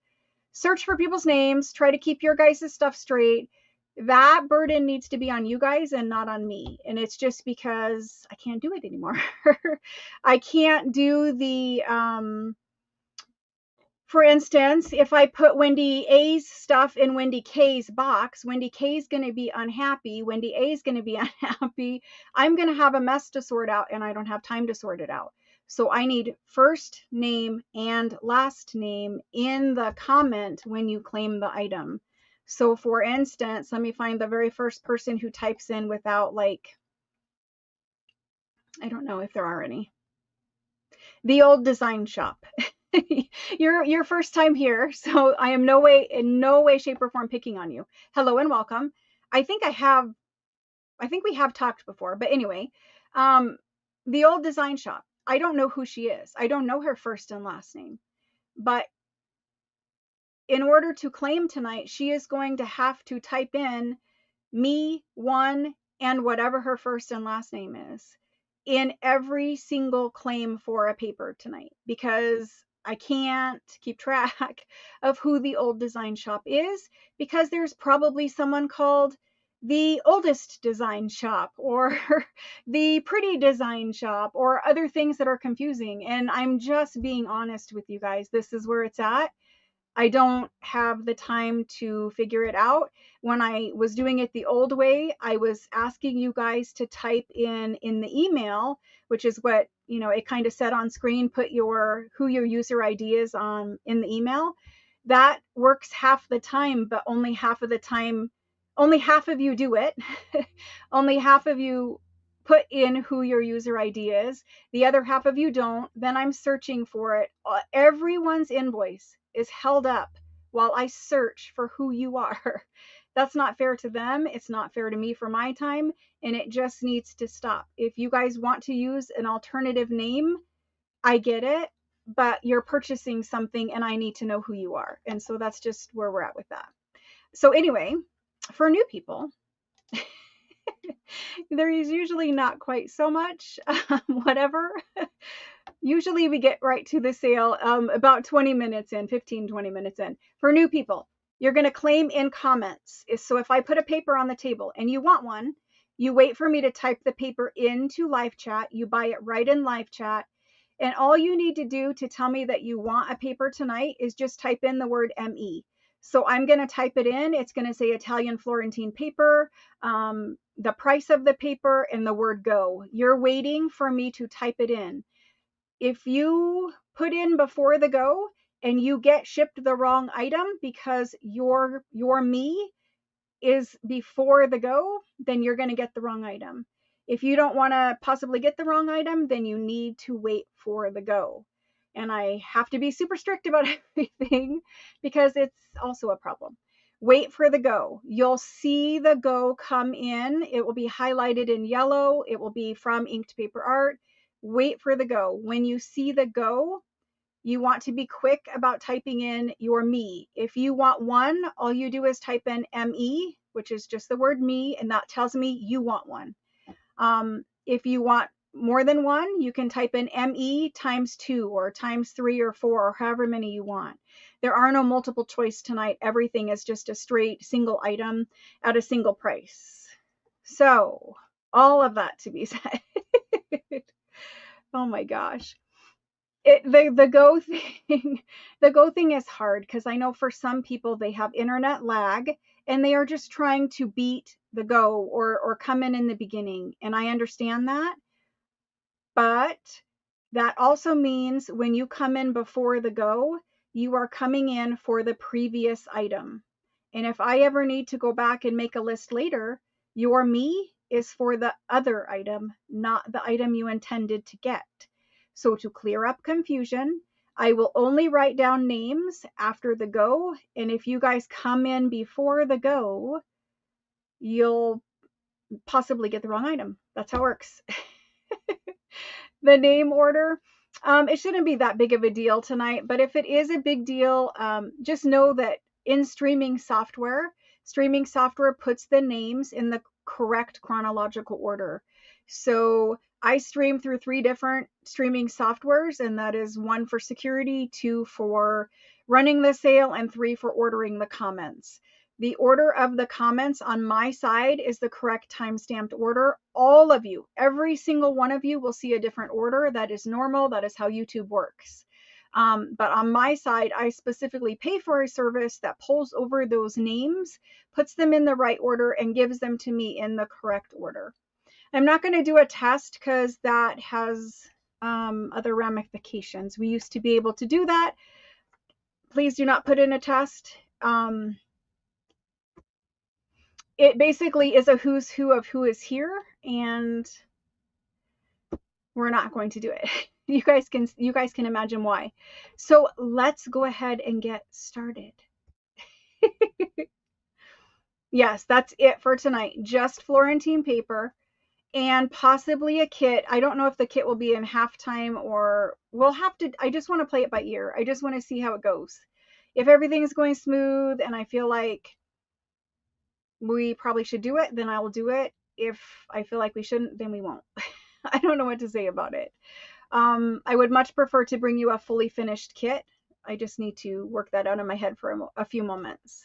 search for people's names, try to keep your guys' stuff straight. That burden needs to be on you guys and not on me. And it's just because I can't do it anymore. I can't do the, for instance, if I put Wendy A's stuff in Wendy K's box, Wendy K's going to be unhappy. Wendy A's going to be unhappy. I'm going to have a mess to sort out, and I don't have time to sort it out. So I need first name and last name in the comment when you claim the item. So for instance, let me find the very first person who types in without, like, I don't know if there are any. The Old Design Shop. Your first time here, so I am in no way, shape, or form picking on you. Hello and welcome. I think we have talked before, but anyway, the Old Design Shop. I don't know who she is. I don't know her first and last name, but in order to claim tonight, she is going to have to type in me, one, and whatever her first and last name is in every single claim for a paper tonight, because I can't keep track of who the Old Design Shop is, because there's probably someone called the Oldest Design Shop or the Pretty Design Shop or other things that are confusing. And I'm just being honest with you guys. This is where it's at. I don't have the time to figure it out. When I was doing it the old way, I was asking you guys to type in the email, which is what, it kind of said on screen, put who your user ID is in the email. That works half the time, but only half of the time, only half of you do it. Only half of you put in who your user ID is. The other half of you don't. Then I'm searching for it. Everyone's invoice is held up while I search for who you are. That's not fair to them. It's not fair to me for my time, and it just needs to stop. If you guys want to use an alternative name, I get it, but you're purchasing something and I need to know who you are. And so that's just where we're at with that. So anyway, for new people, there is usually not quite so much, whatever. Usually we get right to the sale about 20 minutes in, 15, 20 minutes in. For new people, you're going to claim in comments. So if I put a paper on the table and you want one, you wait for me to type the paper into live chat. You buy it right in live chat. And all you need to do to tell me that you want a paper tonight is just type in the word ME. So I'm going to type it in. It's going to say Italian Florentine paper, the price of the paper, and the word go. You're waiting for me to type it in. If you put in before the go and you get shipped the wrong item because your me is before the go, then you're going to get the wrong item. If you don't want to possibly get the wrong item, then you need to wait for the go. And I have to be super strict about everything because it's also a problem. Wait for the go. You'll see the go come in. It will be highlighted in yellow. It will be from Inked Paper Art. Wait for the go. When you see the go, you want to be quick about typing in your me. If you want one, all you do is type in ME, which is just the word me, and that tells me you want one. If you want more than one, you can type in ME times 2 or times 3 or 4 or however many you want. There are no multiple choice tonight. Everything is just a straight single item at a single price. So all of that to be said. Oh my gosh. The go thing is hard because I know for some people they have internet lag and they are just trying to beat the go or come in the beginning, and I understand that. But that also means when you come in before the go, you are coming in for the previous item. And if I ever need to go back and make a list later, your me is for the other item, not the item you intended to get. So to clear up confusion, I will only write down names after the go. And if you guys come in before the go, you'll possibly get the wrong item. That's how it works. The name order, it shouldn't be that big of a deal tonight, but if it is a big deal, just know that in streaming software puts the names in the correct chronological order. So I stream through 3 different streaming softwares, and that is 1 for security, 2 for running the sale, and 3 for ordering the comments. The order of the comments on my side is the correct time-stamped order. All of you, every single one of you will see a different order. That is normal. That is how YouTube works. But on my side, I specifically pay for a service that pulls over those names, puts them in the right order, and gives them to me in the correct order. I'm not going to do a test because that has other ramifications. We used to be able to do that. Please do not put in a test. it basically is a who's who of who is here, and we're not going to do it. You guys can imagine why. So let's go ahead and get started. Yes, that's it for tonight. Just Florentine paper and possibly a kit. I don't know if the kit will be in halftime, or we'll have to, I just want to play it by ear. I just want to see how it goes. If everything is going smooth and I feel like we probably should do it, then I will do it. If I feel like we shouldn't, then we won't. I don't know what to say about it. I would much prefer to bring you a fully finished kit. I just need to work that out in my head for a few moments.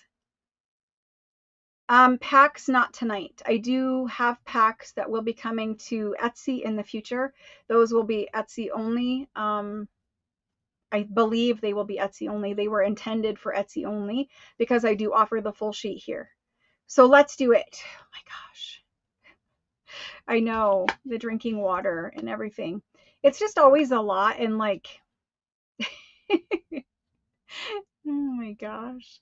Packs not tonight. I do have packs that will be coming to Etsy in the future. Those will be Etsy only. I believe they will be Etsy only. They were intended for Etsy only because I do offer the full sheet here. So let's do it. Oh my gosh. I know, the drinking water and everything. It's just always a lot, and like, oh my gosh.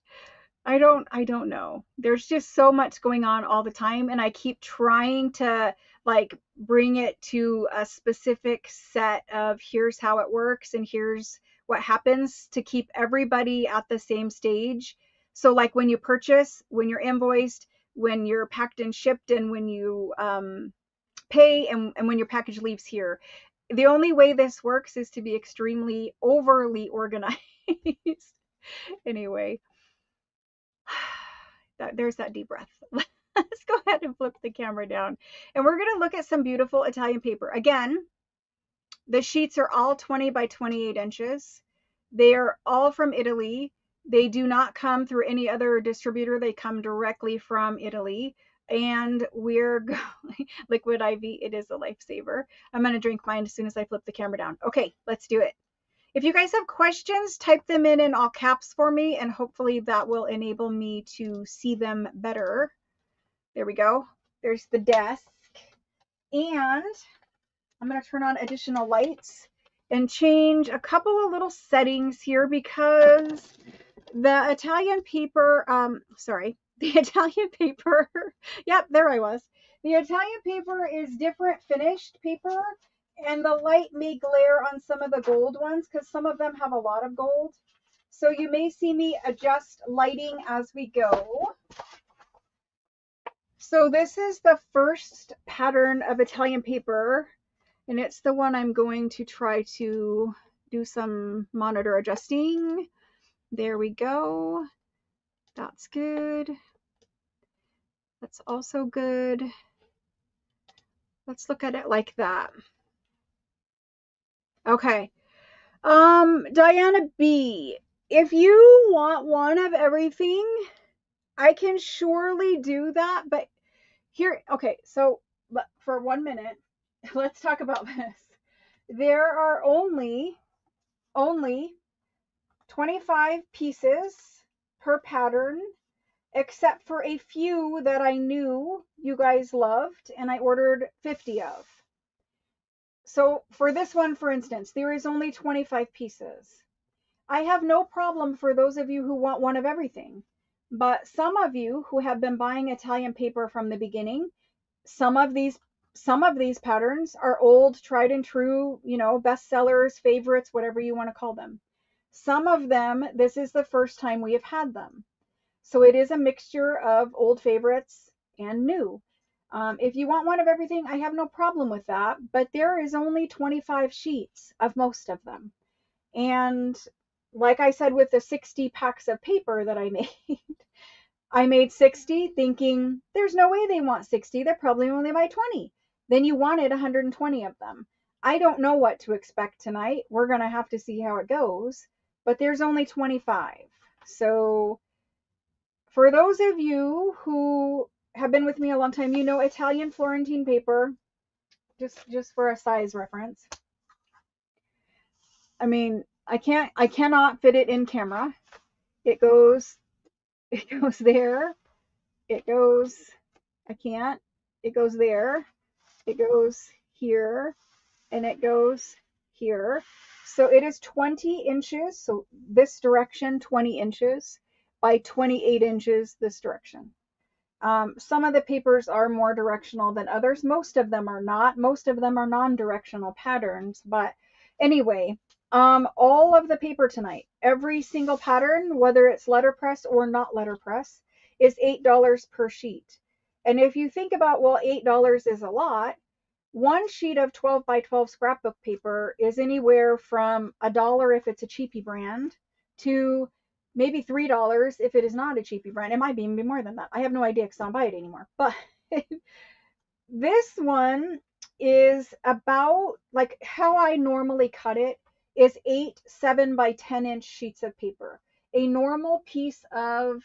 I don't know. There's just so much going on all the time, and I keep trying to like bring it to a specific set of here's how it works and here's what happens to keep everybody at the same stage. So like when you purchase, when you're invoiced, when you're packed and shipped, and when you pay, and when your package leaves here. The only way this works is to be extremely overly organized. Anyway, there's that deep breath. Let's go ahead and flip the camera down. And we're going to look at some beautiful Italian paper. Again, the sheets are all 20 by 28 inches. They are all from Italy. They do not come through any other distributor. They come directly from Italy. And we're going, Liquid IV, it is a lifesaver. I'm going to drink mine as soon as I flip the camera down. Okay, let's do it. If you guys have questions, type them in all caps for me, and hopefully that will enable me to see them better. There we go. There's the desk. And I'm going to turn on additional lights and change a couple of little settings here because the Italian paper, the Italian paper, yep, there I was. The Italian paper is different finished paper, and the light may glare on some of the gold ones because some of them have a lot of gold. So you may see me adjust lighting as we go. So this is the first pattern of Italian paper, and it's the one I'm going to try to do some monitor adjusting. There we go. That's good. That's also good. Let's look at it like that. Okay. Diana B, if you want one of everything, I can surely do that, but here, okay, so for 1 minute, let's talk about this. There are only 25 pieces per pattern, except for a few that I knew you guys loved and I ordered 50 of. So for this one, for instance, there is only 25 pieces. I have no problem for those of you who want one of everything, but some of you who have been buying Italian paper from the beginning, some of these patterns are old, tried and true, you know, bestsellers, favorites, whatever you want to call them. Some of them, this is the first time we have had them. So it is a mixture of old favorites and new. If you want one of everything, I have no problem with that, but there is only 25 sheets of most of them. And like I said, with the 60 packs of paper that I made, I made 60 thinking there's no way they want 60. They're probably only buy 20. Then you wanted 120 of them. I don't know what to expect tonight. We're going to have to see how it goes, but there's only 25. So for those of you who have been with me a long time, you know Italian Florentine paper, just for a size reference. I mean, I cannot fit it in camera. It goes there. It goes, I can't. It goes there. It goes here, and it goes here. So it is 20 inches. So this direction, 20 inches by 28 inches this direction. Some of the papers are more directional than others. Most of them are not. Most of them are non-directional patterns. But anyway, all of the paper tonight, every single pattern, whether it's letterpress or not letterpress, is $8 per sheet. And if you think about, well, $8 is a lot, one sheet of 12 by 12 scrapbook paper is anywhere from $1 if it's a cheapy brand to maybe $3 if it is not a cheapy brand. It might be even more than that. I have no idea because I don't buy it anymore. But this one is about like how I normally cut it is 8 7 by 10-inch sheets of paper. A normal piece of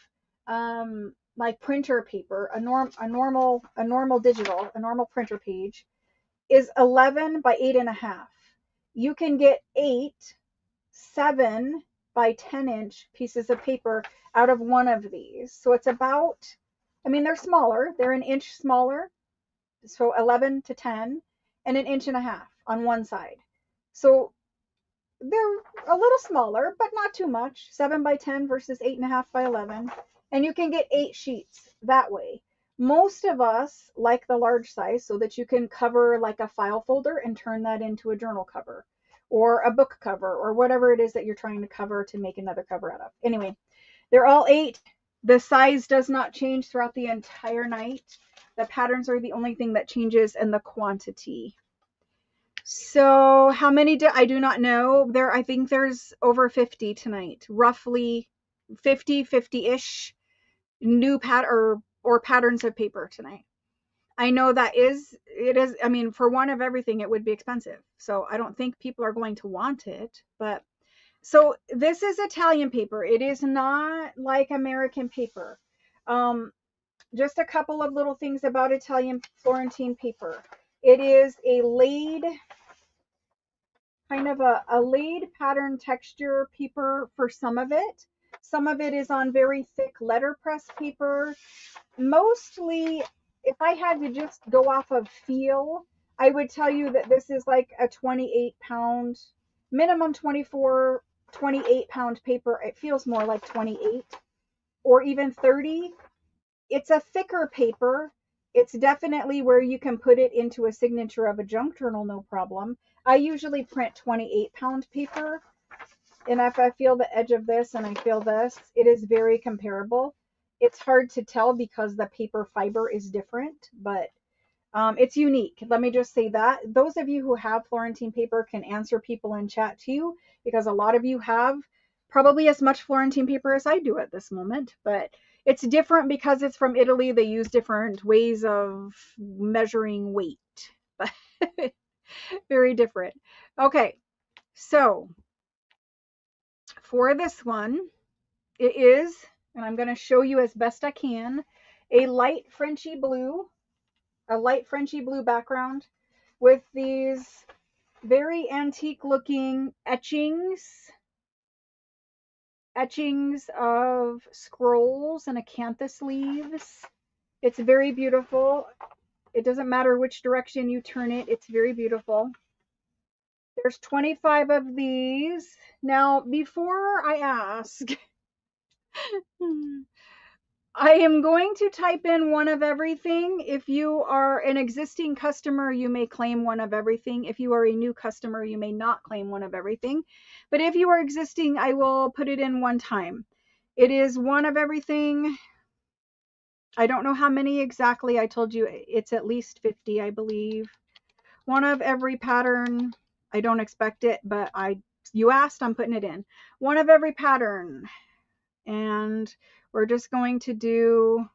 like printer paper, a normal digital, a normal printer page is 11 by 8.5. You can get 8 7 by 10-inch pieces of paper out of one of these. So it's about, I mean, they're smaller, they're an inch smaller, so 11 to 10, and an inch and a half on one side. So they're a little smaller, but not too much. 7 by 10 versus 8.5 by 11. And you can get 8 sheets that way. Most of us like the large size so that you can cover like a file folder and turn that into a journal cover or a book cover or whatever it is that you're trying to cover to make another cover out of. Anyway, they're all 8. The size does not change throughout the entire night. The patterns are the only thing that changes, and the quantity. So how many I do not know. I think there's over 50 tonight, roughly 50-ish new or patterns of paper tonight. I know it is, I mean, for one of everything, it would be expensive. So I don't think people are going to want it, but so this is Italian paper. It is not like American paper. Just a couple of little things about Italian Florentine paper. It is a laid, kind of a laid pattern texture paper for some of it. Some of it is on very thick letterpress paper. Mostly, if I had to just go off of feel, I would tell you that this is like a 28-pound, minimum 24, 28-pound paper. It feels more like 28 or even 30. It's a thicker paper. It's definitely where you can put it into a signature of a junk journal, no problem. I usually print 28-pound paper. And if I feel the edge of this and I feel this, it is very comparable. It's hard to tell because the paper fiber is different, but it's unique. Let me just say that. Those of you who have Florentine paper can answer people in chat too, because a lot of you have probably as much Florentine paper as I do at this moment, but it's different because it's from Italy. They use different ways of measuring weight, but very different. Okay, so for this one, it is, and I'm going to show you as best I can, a light Frenchy blue background with these very antique looking etchings of scrolls and acanthus leaves. It's very beautiful. It doesn't matter which direction you turn it, it's very beautiful. There's 25 of these. Now, before I ask, I am going to type in one of everything. If you are an existing customer, you may claim one of everything. If you are a new customer, you may not claim one of everything. But if you are existing, I will put it in one time. It is one of everything. I don't know how many exactly. I told you it's at least 50, I believe. One of every pattern. I don't expect it, but you asked, I'm putting it in. One of every pattern. And we're just going to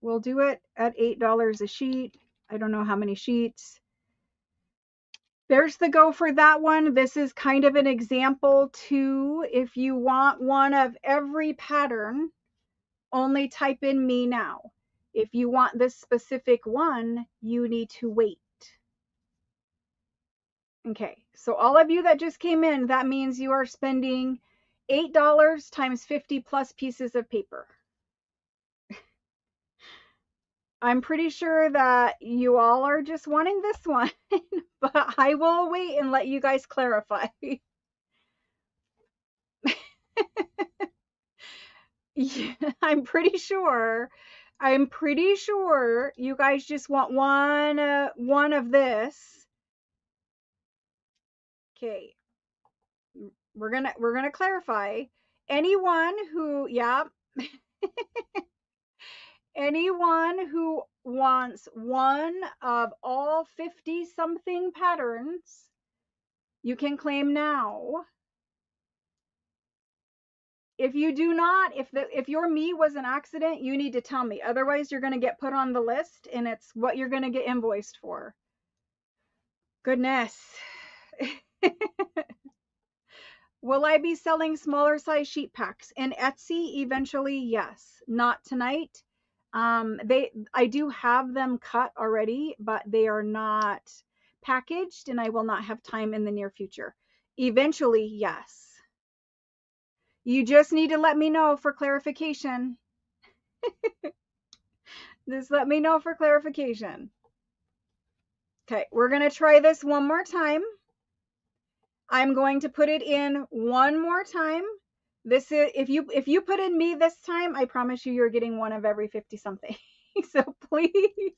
we'll do it at $8 a sheet. I don't know how many sheets. There's the go for that one. This is kind of an example too. If you want one of every pattern, only type in me now. If you want this specific one, you need to wait. Okay, so all of you that just came in, that means you are spending $8 times 50 plus pieces of paper. I'm pretty sure that you all are just wanting this one, but I will wait and let you guys clarify. Yeah, I'm pretty sure I'm pretty sure you guys just want one of this. Okay, we're gonna clarify. Anyone who, yeah, anyone who wants one of all 50 something patterns, you can claim now. If you do not, if your me was an accident, you need to tell me. Otherwise, you're going to get put on the list, and it's what you're going to get invoiced for. Goodness. Will I be selling smaller size sheet packs in Etsy eventually? Yes. Not tonight. I do have them cut already, but they are not packaged, and I will not have time in the near future. Eventually, yes. You just need to let me know for clarification. Just let me know for clarification. Okay, we're going to try this one more time. I'm going to put it in one more time. This is if you put in me this time, I promise you you're getting one of every 50 something. So please,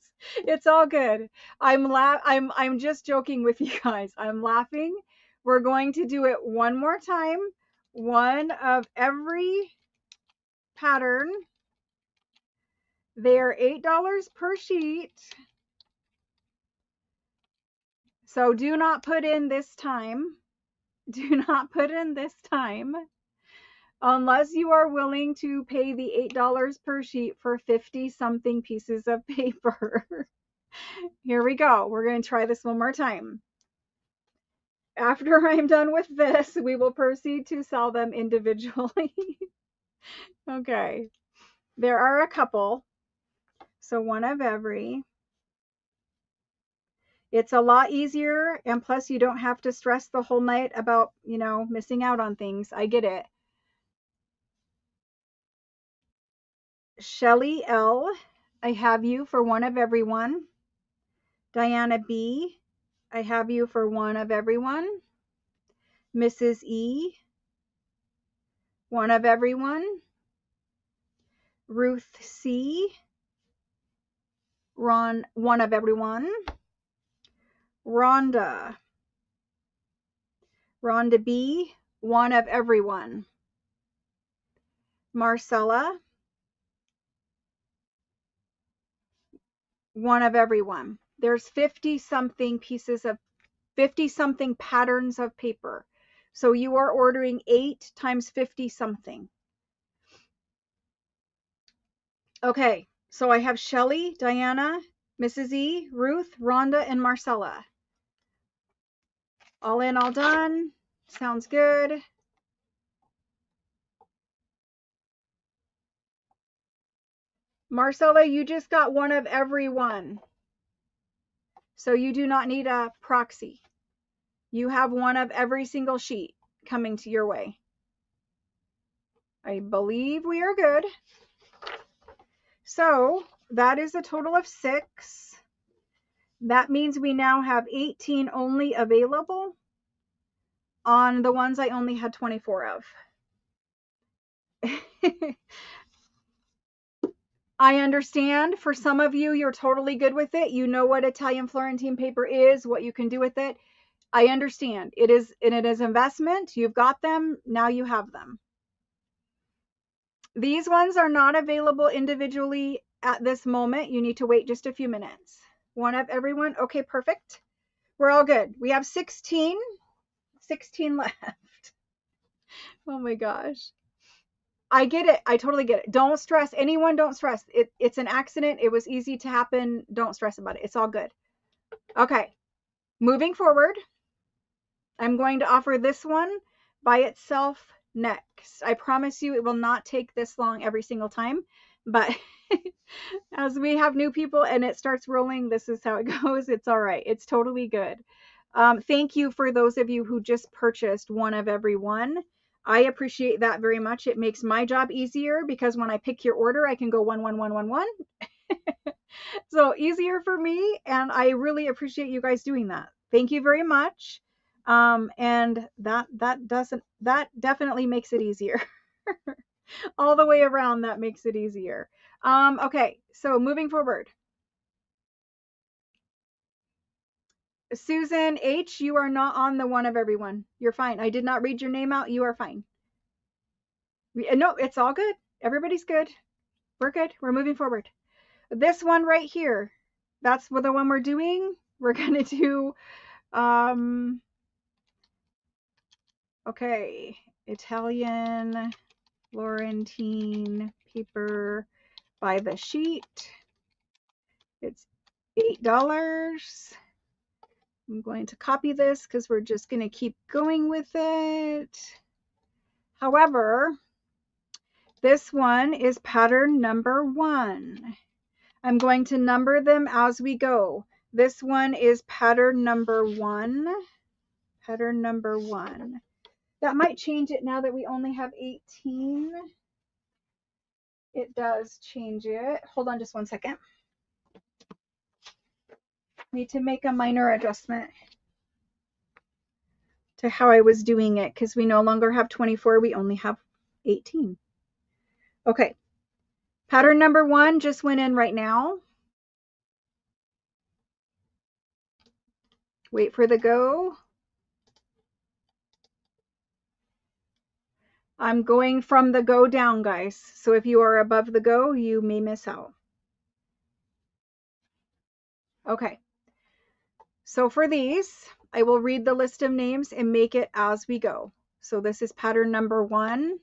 it's all good. I'm just joking with you guys. I'm laughing. We're going to do it one more time. One of every pattern. They're $8 per sheet. So do not put in this time. Do not put in this time unless you are willing to pay the $8 per sheet for 50 something pieces of paper. Here we go. We're going to try this one more time. After I'm done with this, we will proceed to sell them individually. Okay. There are a couple. So one of every. It's a lot easier, and plus you don't have to stress the whole night about, missing out on things. I get it. Shelly L, I have you for one of everyone. Diana B, I have you for one of everyone. Mrs. E, one of everyone. Ruth C, Ron, one of everyone. Rhonda B, one of everyone. Marcella, one of everyone. There's 50 something patterns of paper. So you are ordering 8 times 50 something. Okay, so I have Shelly, Diana, Mrs. E, Ruth, Rhonda, and Marcella. All in, all done. Sounds good. Marcella, you just got one of every one. So you do not need a proxy. You have one of every single sheet coming to your way. I believe we are good. So that is a total of 6. That means we now have 18 only available on the ones I only had 24 of. I understand for some of you, you're totally good with it. You know what Italian Florentine paper is, what you can do with it. I understand. It is investment. You've got them. Now you have them. These ones are not available individually at this moment. You need to wait just a few minutes. One of everyone. Okay, perfect. We're all good. We have 16 left. Oh my gosh. I get it. I totally get it. Don't stress. Anyone, don't stress. It's an accident. It was easy to happen. Don't stress about it. It's all good. Okay. Moving forward, I'm going to offer this one by itself next. I promise you it will not take this long every single time, but as we have new people and it starts rolling, this is how it goes. It's all right. It's totally good. Thank you for those of you who just purchased one of every one. I appreciate that very much. It makes my job easier because when I pick your order, I can go 1, 1, 1, 1, 1. So easier for me, and I really appreciate you guys doing that. Thank you very much. And that definitely makes it easier. All the way around, that makes it easier. Okay, so moving forward. Susan H., you are not on the one of everyone. You're fine. I did not read your name out. You are fine. No, it's all good. Everybody's good. We're good. We're moving forward. This one right here, that's the one we're doing. We're going to do, okay, Italian Florentine paper by the sheet. It's $8. I'm going to copy this because we're just going to keep going with it. However, this one is pattern number 1. I'm going to number them as we go. This one is pattern number 1. Pattern number 1. That might change it now that we only have 18. It does change it. Hold on just one second. Need to make a minor adjustment to how I was doing it because we no longer have 24, we only have 18. Okay, pattern number 1 just went in right now. Wait for the go. I'm going from the go down, guys. So if you are above the go, you may miss out. Okay. So for these, I will read the list of names and make it as we go. So this is pattern number 1.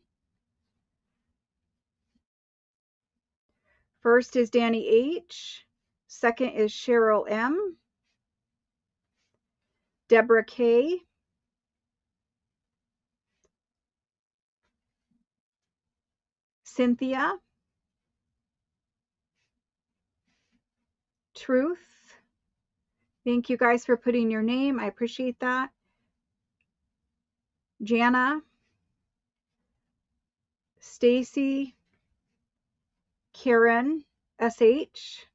First is Danny H. Second is Cheryl M. Deborah K. Cynthia. Truth. Thank you guys for putting your name. I appreciate that. Jana. Stacy. Karen. SH.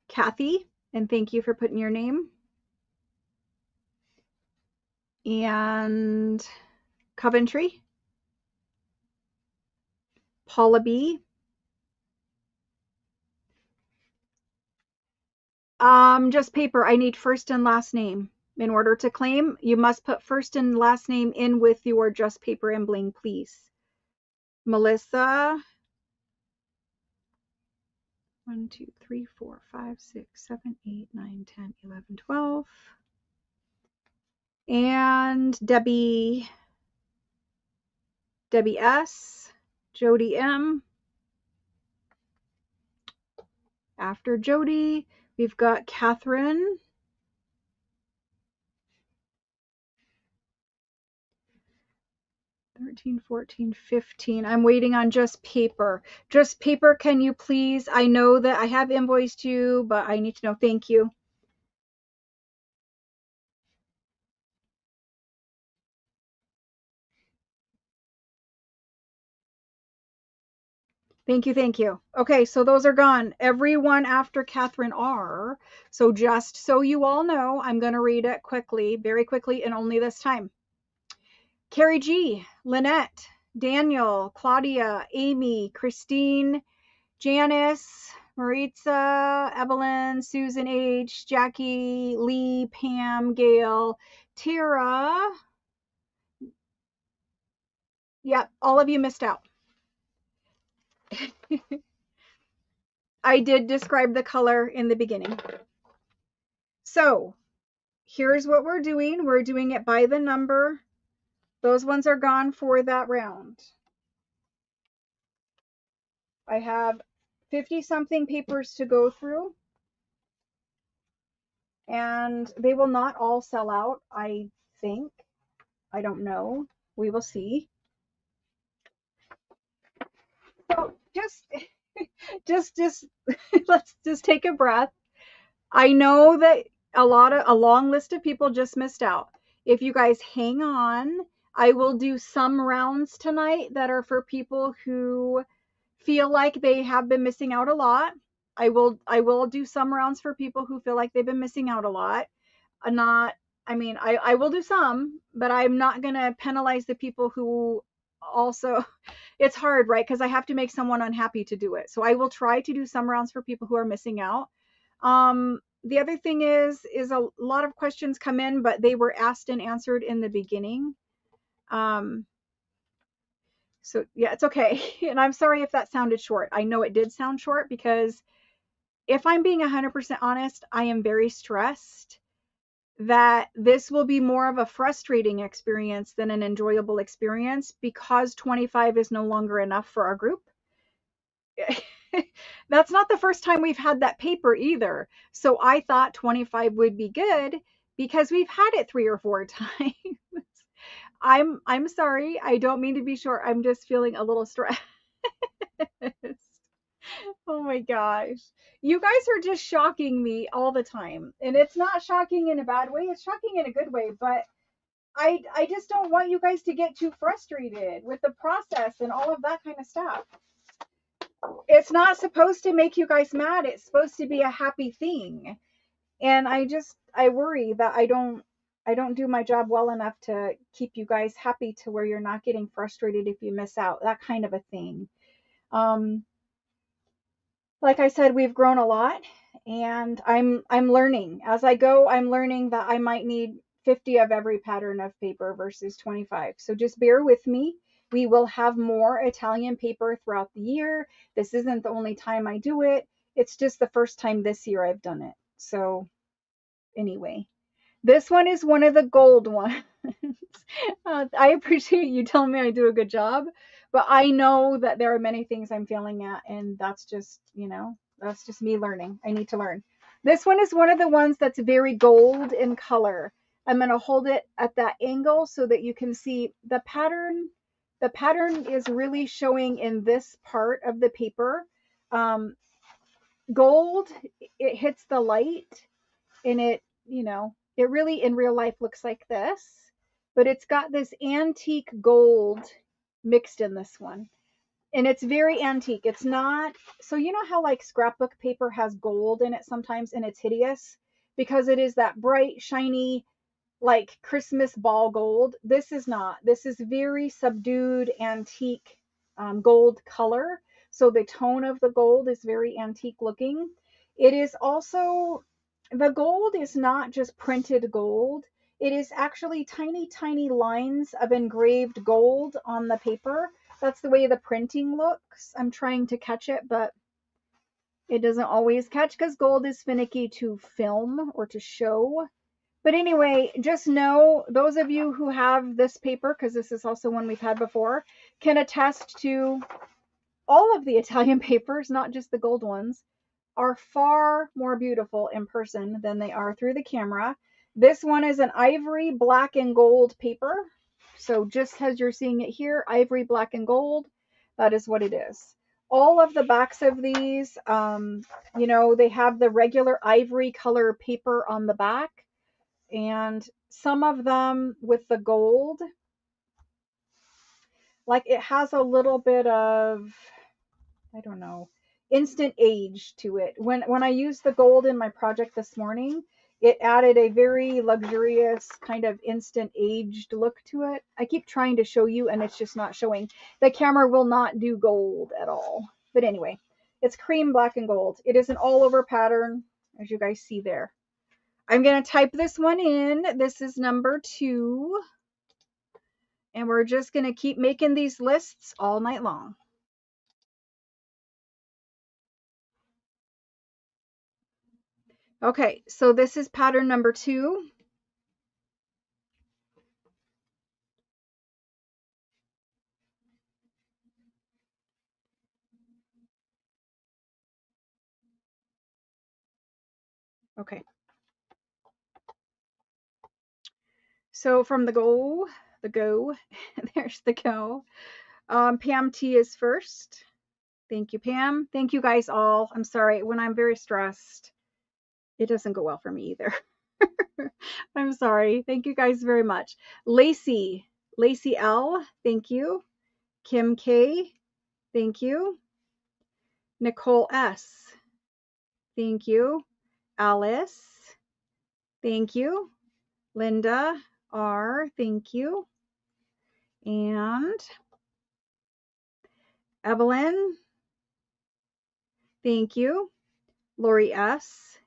Kathy, and thank you for putting your name. And Coventry. Paula B. Just paper. I need first and last name. In order to claim, you must put first and last name in with your just paper and bling, please. Melissa. 1, 2, 3, 4, 5, 6, 7, 8, 9, 10, 11, 12. And Debbie S. Jody M. After Jody, we've got Catherine. 13, 14, 15. I'm waiting on just paper. Just paper, can you please? I know that I have invoiced you, but I need to know. Thank you. Thank you, thank you. Okay, so those are gone. Everyone after Catherine R. So just so you all know, I'm going to read it quickly, very quickly, and only this time. Carrie G, Lynette, Daniel, Claudia, Amy, Christine, Janice, Maritza, Evelyn, Susan H, Jackie, Lee, Pam, Gail, Tara. Yep, all of you missed out. I did describe the color in the beginning. So here's what we're doing. We're doing it by the number. Those ones are gone for that round. I have 50 something papers to go through, and they will not all sell out, I think. I don't know. We will see. So just let's just take a breath. I know that a long list of people just missed out. If you guys hang on, I will do some rounds tonight that are for people who feel like they have been missing out a lot. I will do some rounds for people who feel like they've been missing out a lot. Not I mean, I will do some, but I'm not going to penalize the people who also, it's hard, right? Because I have to make someone unhappy to do it. So I will try to do some rounds for people who are missing out. The other thing is a lot of questions come in, but they were asked and answered in the beginning. Um, so yeah, it's okay. And I'm sorry if that sounded short. I know it did sound short because if I'm being 100% honest, I am very stressed that this will be more of a frustrating experience than an enjoyable experience because 25 is no longer enough for our group. That's not the first time we've had that paper either. So I thought 25 would be good because we've had it 3 or 4 times. I'm sorry. I don't mean to be short. I'm just feeling a little stressed. Oh my gosh. You guys are just shocking me all the time. And it's not shocking in a bad way, it's shocking in a good way, but I just don't want you guys to get too frustrated with the process and all of that kind of stuff. It's not supposed to make you guys mad. It's supposed to be a happy thing. And I worry that I don't do my job well enough to keep you guys happy to where you're not getting frustrated if you miss out, that kind of a thing. Um, like I said, we've grown a lot and I'm learning. As I go, I'm learning that I might need 50 of every pattern of paper versus 25. So just bear with me. We will have more Italian paper throughout the year. This isn't the only time I do it. It's just the first time this year I've done it. So anyway, this one is one of the gold ones. I appreciate you telling me I do a good job, but I know that there are many things I'm failing at, and that's just me learning. I need to learn. This one is one of the ones that's very gold in color. I'm going to hold it at that angle so that you can see the pattern. The pattern is really showing in this part of the paper. Um, Gold, it hits the light and it really in real life looks like this, but it's got this antique gold mixed in this one. And it's very antique. It's not, so you know how like scrapbook paper has gold in it sometimes and it's hideous because it is that bright, shiny, like Christmas ball gold. This is not. This is very subdued, antique gold color. So the tone of the gold is very antique looking. It is also, the gold is not just printed gold. It is actually tiny, tiny lines of engraved gold on the paper. That's the way the printing looks. I'm trying to catch it, but it doesn't always catch because gold is finicky to film or to show. But anyway, just know those of you who have this paper, because this is also one we've had before, can attest to all of the Italian papers, not just the gold ones, are far more beautiful in person than they are through the camera. This one is an ivory black and gold paper. So just as you're seeing it here, ivory black and gold, that is what it is. All of the backs of these, they have the regular ivory color paper on the back, and some of them with the gold, like it has a little bit of, I don't know, instant age to it. When I used the gold in my project this morning, it added a very luxurious kind of instant aged look to it. I keep trying to show you and it's just not showing. The camera will not do gold at all. But anyway, it's cream black and gold. It is an all over pattern, as you guys see there. I'm going to type this one in. This is number 2. And we're just going to keep making these lists all night long. Okay, so this is pattern number 2. Okay. So from the go, there's the go. Pam T is first. Thank you, Pam. Thank you guys all. I'm sorry, when I'm very stressed, it doesn't go well for me either. I'm sorry. Thank you guys very much. Lacey L, thank you. Kim K, thank you. Nicole S, thank you. Alice, thank you. Linda R, thank you. And Evelyn, thank you. Lori S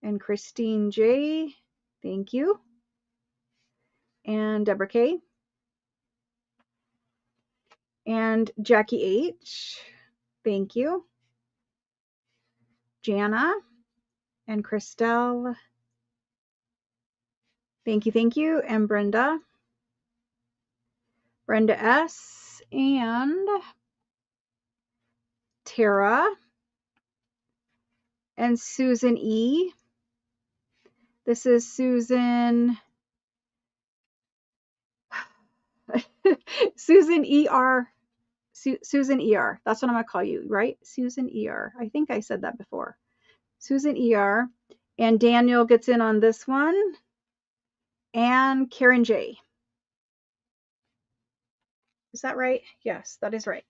and Christine J, thank you. And Deborah K. And Jackie H, thank you. Jana and Christelle, thank you. And Brenda S and Tara and Susan E. This is Susan Susan ER. Susan ER. That's what I'm going to call you, right? Susan ER. I think I said that before. Susan ER. And Daniel gets in on this one. And Karen J. Is that right? Yes, that is right.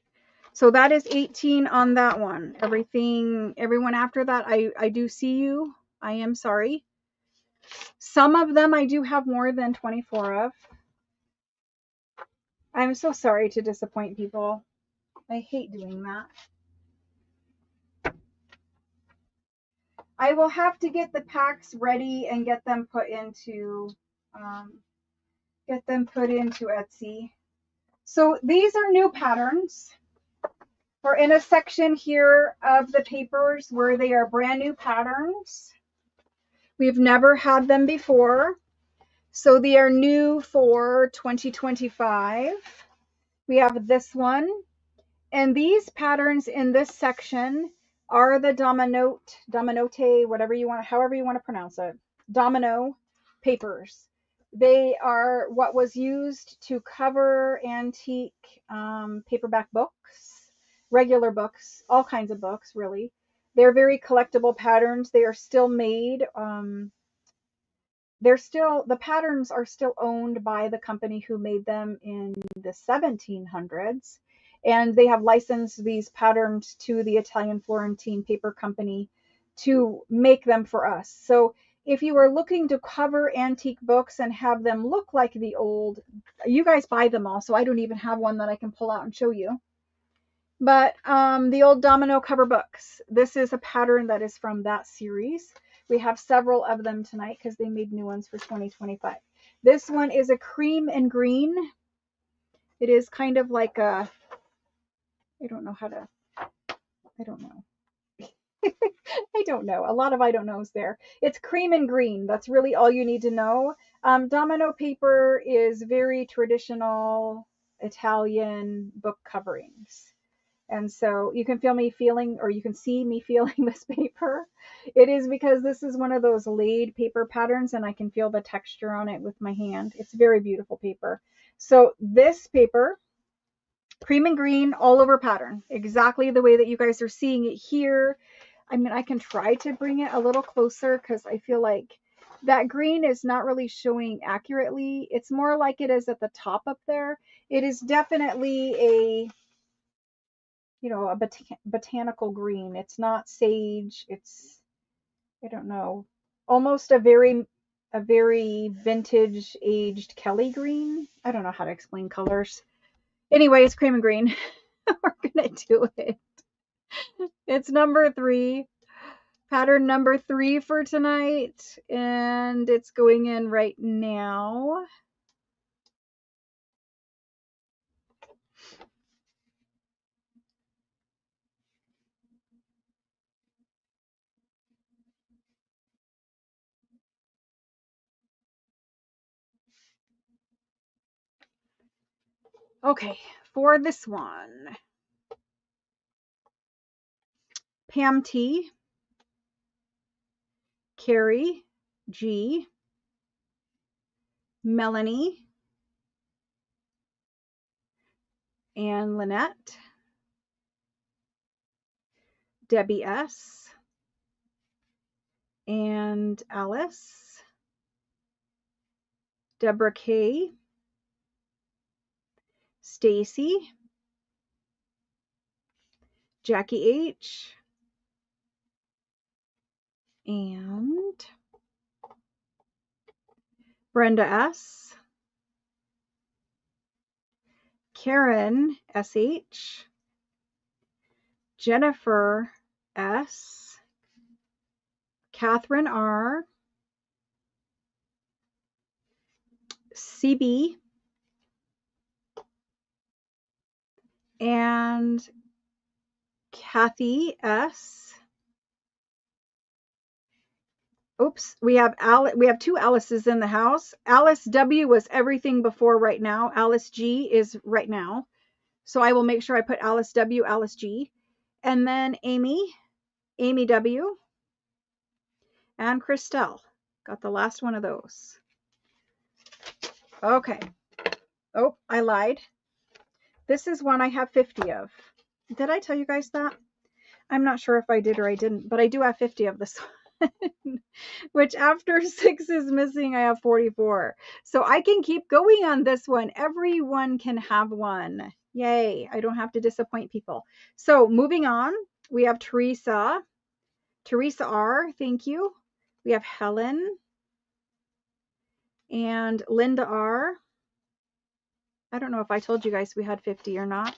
So that is 18 on that one. Everyone after that, I do see you. I am sorry. Some of them I do have more than 24 of. I'm so sorry to disappoint people. I hate doing that. I will have to get the packs ready and get them put into Etsy. So these are new patterns. We're in a section here of the papers where they are brand new patterns. We've never had them before. So they are new for 2025. We have this one. And these patterns in this section are the dominote, whatever you want, however you want to pronounce it, domino papers. They are what was used to cover antique paperback books, regular books, all kinds of books, really. They're very collectible patterns. They are still made. The patterns are still owned by the company who made them in the 1700s, and they have licensed these patterns to the Italian Florentine paper company to make them for us. So if you are looking to cover antique books and have them look like the old, you guys buy them all, so I don't even have one that I can pull out and show you. But the old domino cover books, this is a pattern that is from that series. We have several of them tonight because they made new ones for 2025. This one is a cream and green. It is kind of like a, I don't know. I don't know. A lot of I don't knows there. It's cream and green. That's really all you need to know. Domino paper is very traditional Italian book coverings. And so you can feel me feeling, or you can see me feeling this paper. It is because this is one of those laid paper patterns and I can feel the texture on it with my hand. It's very beautiful paper. So this paper, cream and green, all over pattern, exactly the way that you guys are seeing it here. I mean, I can try to bring it a little closer because I feel like that green is not really showing accurately. It's more like it is at the top up there. It is definitely a botanical green. It's not sage. It's, I don't know, almost a very vintage aged Kelly green. I don't know how to explain colors. Anyway, it's cream and green. We're gonna do it. It's number 3, pattern number 3 for tonight, and it's going in right now. Okay, for this one, Pam T, Carrie G, Melanie, and Lynette, Debbie S, and Alice, Deborah K, Stacy, Jackie H, and Brenda S. Karen SH. Jennifer S. Catherine R. CB. And Kathy S. Oops, we have two Alice's in the house. Alice W was everything before right now. Alice G is right now. So I will make sure I put Alice W, Alice G. And then Amy W, and Christelle. Got the last one of those. Okay. Oh, I lied. This is one I have 50 of. Did I tell you guys that? I'm not sure if I did or I didn't, but I do have 50 of this one. Which after 6 is missing, I have 44. So I can keep going on this one. Everyone can have one. Yay. I don't have to disappoint people. So moving on, we have Teresa R. Thank you. We have Helen and Linda R. I don't know if I told you guys we had 50 or not.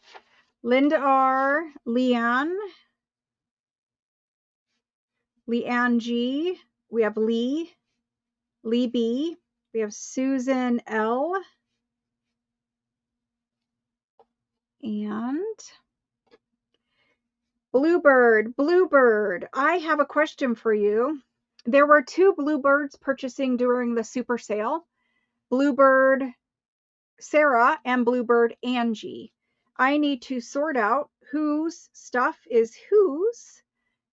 Linda R. Leanne G. We have Lee B. We have Susan L. And Bluebird. I have a question for you. There were 2 Bluebirds purchasing during the super sale. Bluebird Sarah and Bluebird Angie. I need to sort out whose stuff is whose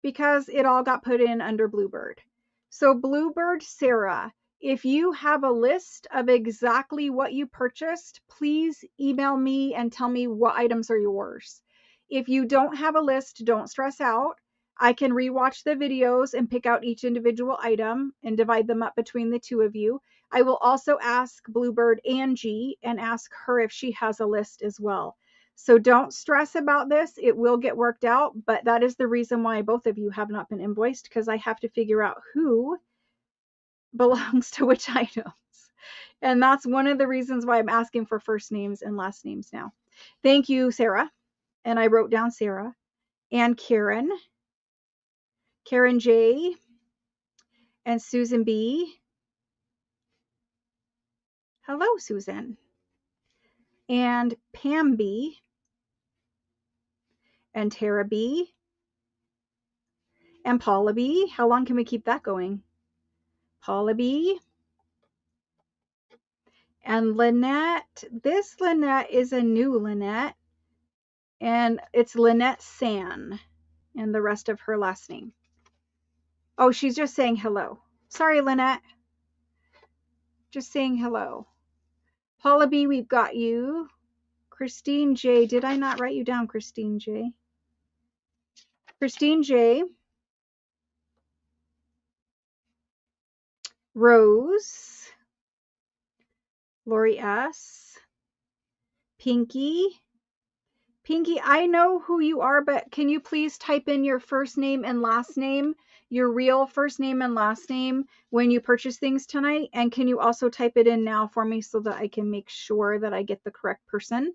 because it all got put in under Bluebird. So Bluebird Sarah, if you have a list of exactly what you purchased, please email me and tell me what items are yours. If you don't have a list, don't stress out. I can rewatch the videos and pick out each individual item and divide them up between the 2 of you. I will also ask Bluebird Angie and ask her if she has a list as well. So don't stress about this. It will get worked out, but that is the reason why both of you have not been invoiced, because I have to figure out who belongs to which items. And that's one of the reasons why I'm asking for first names and last names now. Thank you, Sarah. And I wrote down Sarah and Karen J, and Susan B. Hello, Susan. And Pam B. And Tara B. And Paula B. How long can we keep that going? Paula B. And Lynette. This Lynette is a new Lynette. And it's Lynette San. And the rest of her last name. Oh, she's just saying hello. Sorry, Lynette. Just saying hello. Paula B, we've got you. Christine J. Did I not write you down, Christine J? Christine J. Rose. Lori S. Pinky. Pinky, I know who you are, but can you please type in your first name and last name, your real first name and last name when you purchase things tonight? And can you also type it in now for me so that I can make sure that I get the correct person?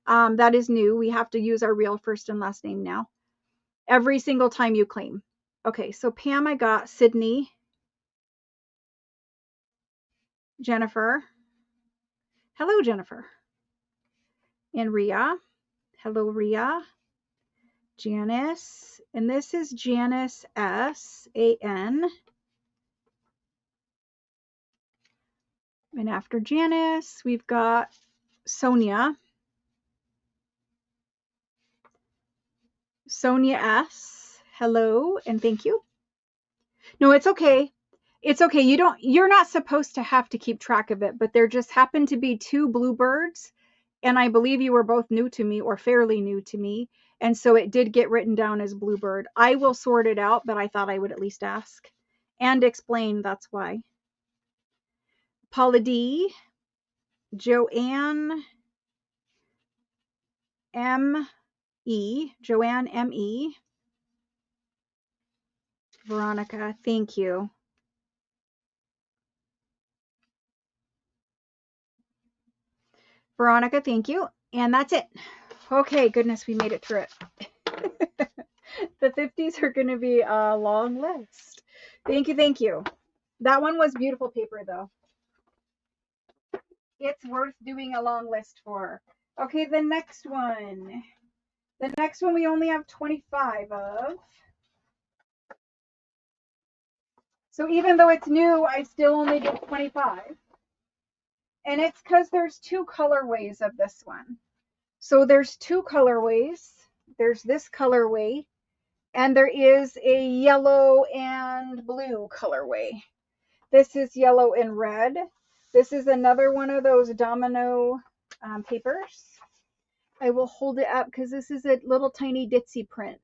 That is new. We have to use our real first and last name now. Every single time you claim. Okay, so Pam, I got Sydney. Jennifer. Hello, Jennifer. And Ria. Hello, Ria. Janice. And this is Janice S-A-N. And after Janice, we've got Sonia. Sonia S. Hello and thank you. No, it's okay. It's okay. You're not supposed to have to keep track of it, but there just happened to be 2 Bluebirds, and I believe you were both new to me or fairly new to me, and so it did get written down as Bluebird. I will sort it out, but I thought I would at least ask and explain that's why. Paula D, Joanne M.E., Joanne M.E., Veronica, thank you. Veronica, thank you. And that's it. Okay, goodness, we made it through it. The 50s are going to be a long list. Thank you, thank you. That one was beautiful paper, though. It's worth doing a long list for. Okay, the next one. The next one we only have 25 of. So even though it's new, I still only did 25. And it's because there's two colorways of this one. So there's two colorways. There's this colorway, and there is a yellow and blue colorway. This is yellow and red. This is another one of those domino papers. I will hold it up because this is a little tiny ditzy print.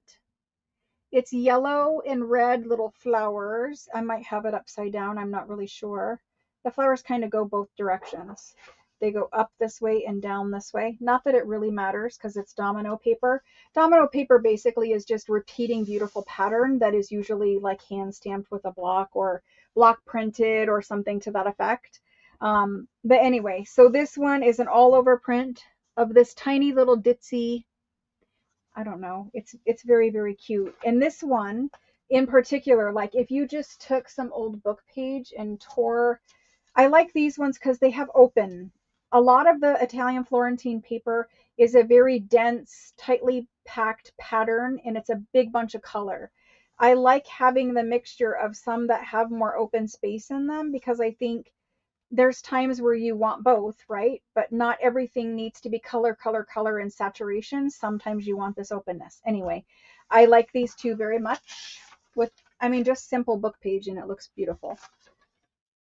It's yellow and red little flowers. I might have it upside down. I'm not really sure. The flowers kind of go both directions. They go up this way and down this way. Not that it really matters because it's domino paper. Domino paper basically is just repeating beautiful pattern that is usually like hand stamped with a block or block printed or something to that effect. But anyway, so this one is an all over print of this tiny little ditzy, I don't know. It's very, very cute. And this one in particular, like if you just took some old book page and tore, I like these ones because they have open. A lot of the Italian Florentine paper is a very dense, tightly packed pattern, and it's a big bunch of color. I like having the mixture of some that have more open space in them because I think there's times where you want both, right? But not everything needs to be color, color, color, and saturation. Sometimes you want this openness. Anyway, I like these two very much with, I mean, just simple book page, and it looks beautiful.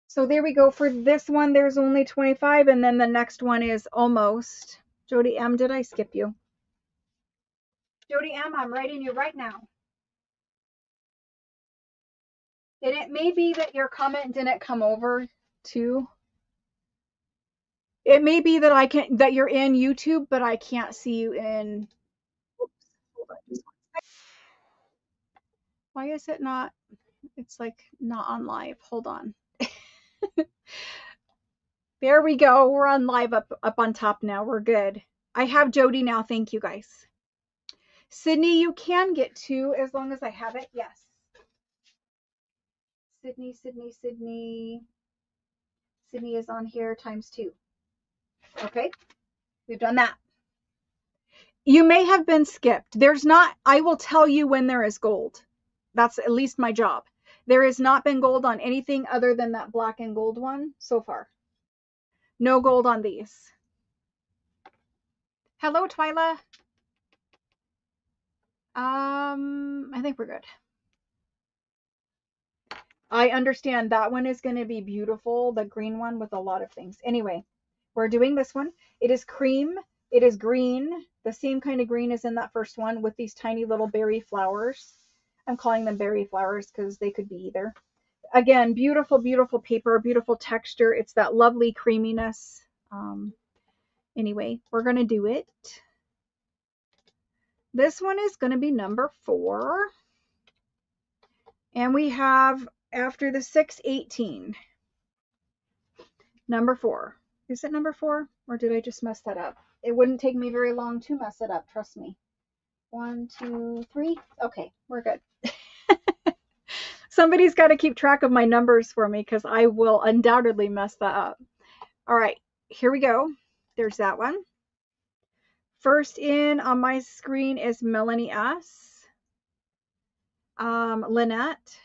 So there we go. For this one, there's only 25, and then the next one is almost. Jody M, did I skip you? Jody M, I'm writing you right now. And it may be that your comment didn't come over too. It may be that that you're in YouTube, but I can't see you in. Oops, hold on just one second. Why is it not? It's like not on live. Hold on. There we go. We're on live up on top now. We're good. I have Jody now. Thank you guys. Sydney, you can get two as long as I have it. Yes. Sydney, Sydney, Sydney. Sydney is on here times 2. Okay. We've done that. You may have been skipped. There's not, I will tell you when there is gold. That's at least my job. There has not been gold on anything other than that black and gold one so far. No gold on these. Hello, Twyla. I think we're good. I understand that one is going to be beautiful, the green one with a lot of things. Anyway, we're doing this one. It is cream. It is green. The same kind of green as in that first one with these tiny little berry flowers. I'm calling them berry flowers because they could be either. Again, beautiful, beautiful paper, beautiful texture. It's that lovely creaminess. Anyway, we're going to do it. This one is going to be number 4. And we have, after the 618, number 4. Is it number 4? Or did I just mess that up? It wouldn't take me very long to mess it up. Trust me. 1, 2, 3. Okay, we're good. Somebody's got to keep track of my numbers for me because I will undoubtedly mess that up. All right, here we go. There's that one. First in on my screen is Melanie S. Lynette.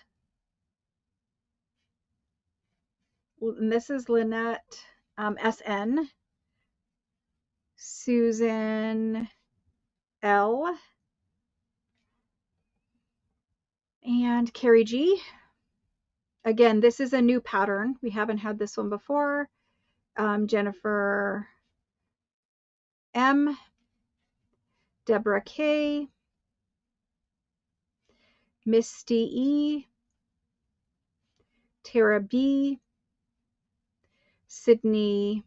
And this is Lynette SN. Susan L. And Carrie G. Again, this is a new pattern. We haven't had this one before. Jennifer M. Deborah K. Misty E. Tara B. Sydney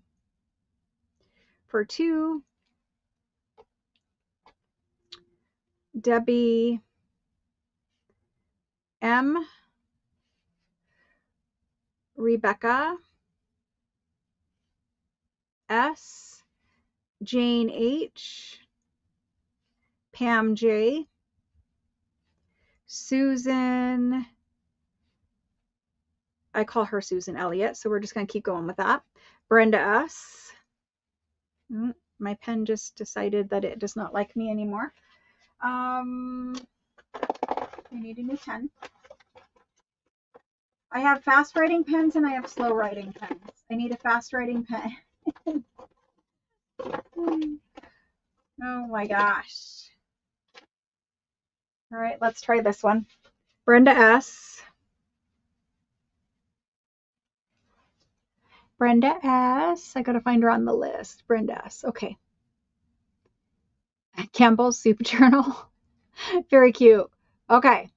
for 2. Debbie M. Rebecca S. Jane H, Pam J, Susan, I call her Susan Elliott, so we're just going to keep going with that. Brenda S. My pen just decided that it does not like me anymore. I need a new pen. I have fast writing pens and I have slow writing pens. I need a fast writing pen. Oh my gosh. All right, let's try this one. Brenda S. Brenda S. I gotta find her on the list. Brenda S. Okay. Campbell's Soup Journal. Very cute. Okay.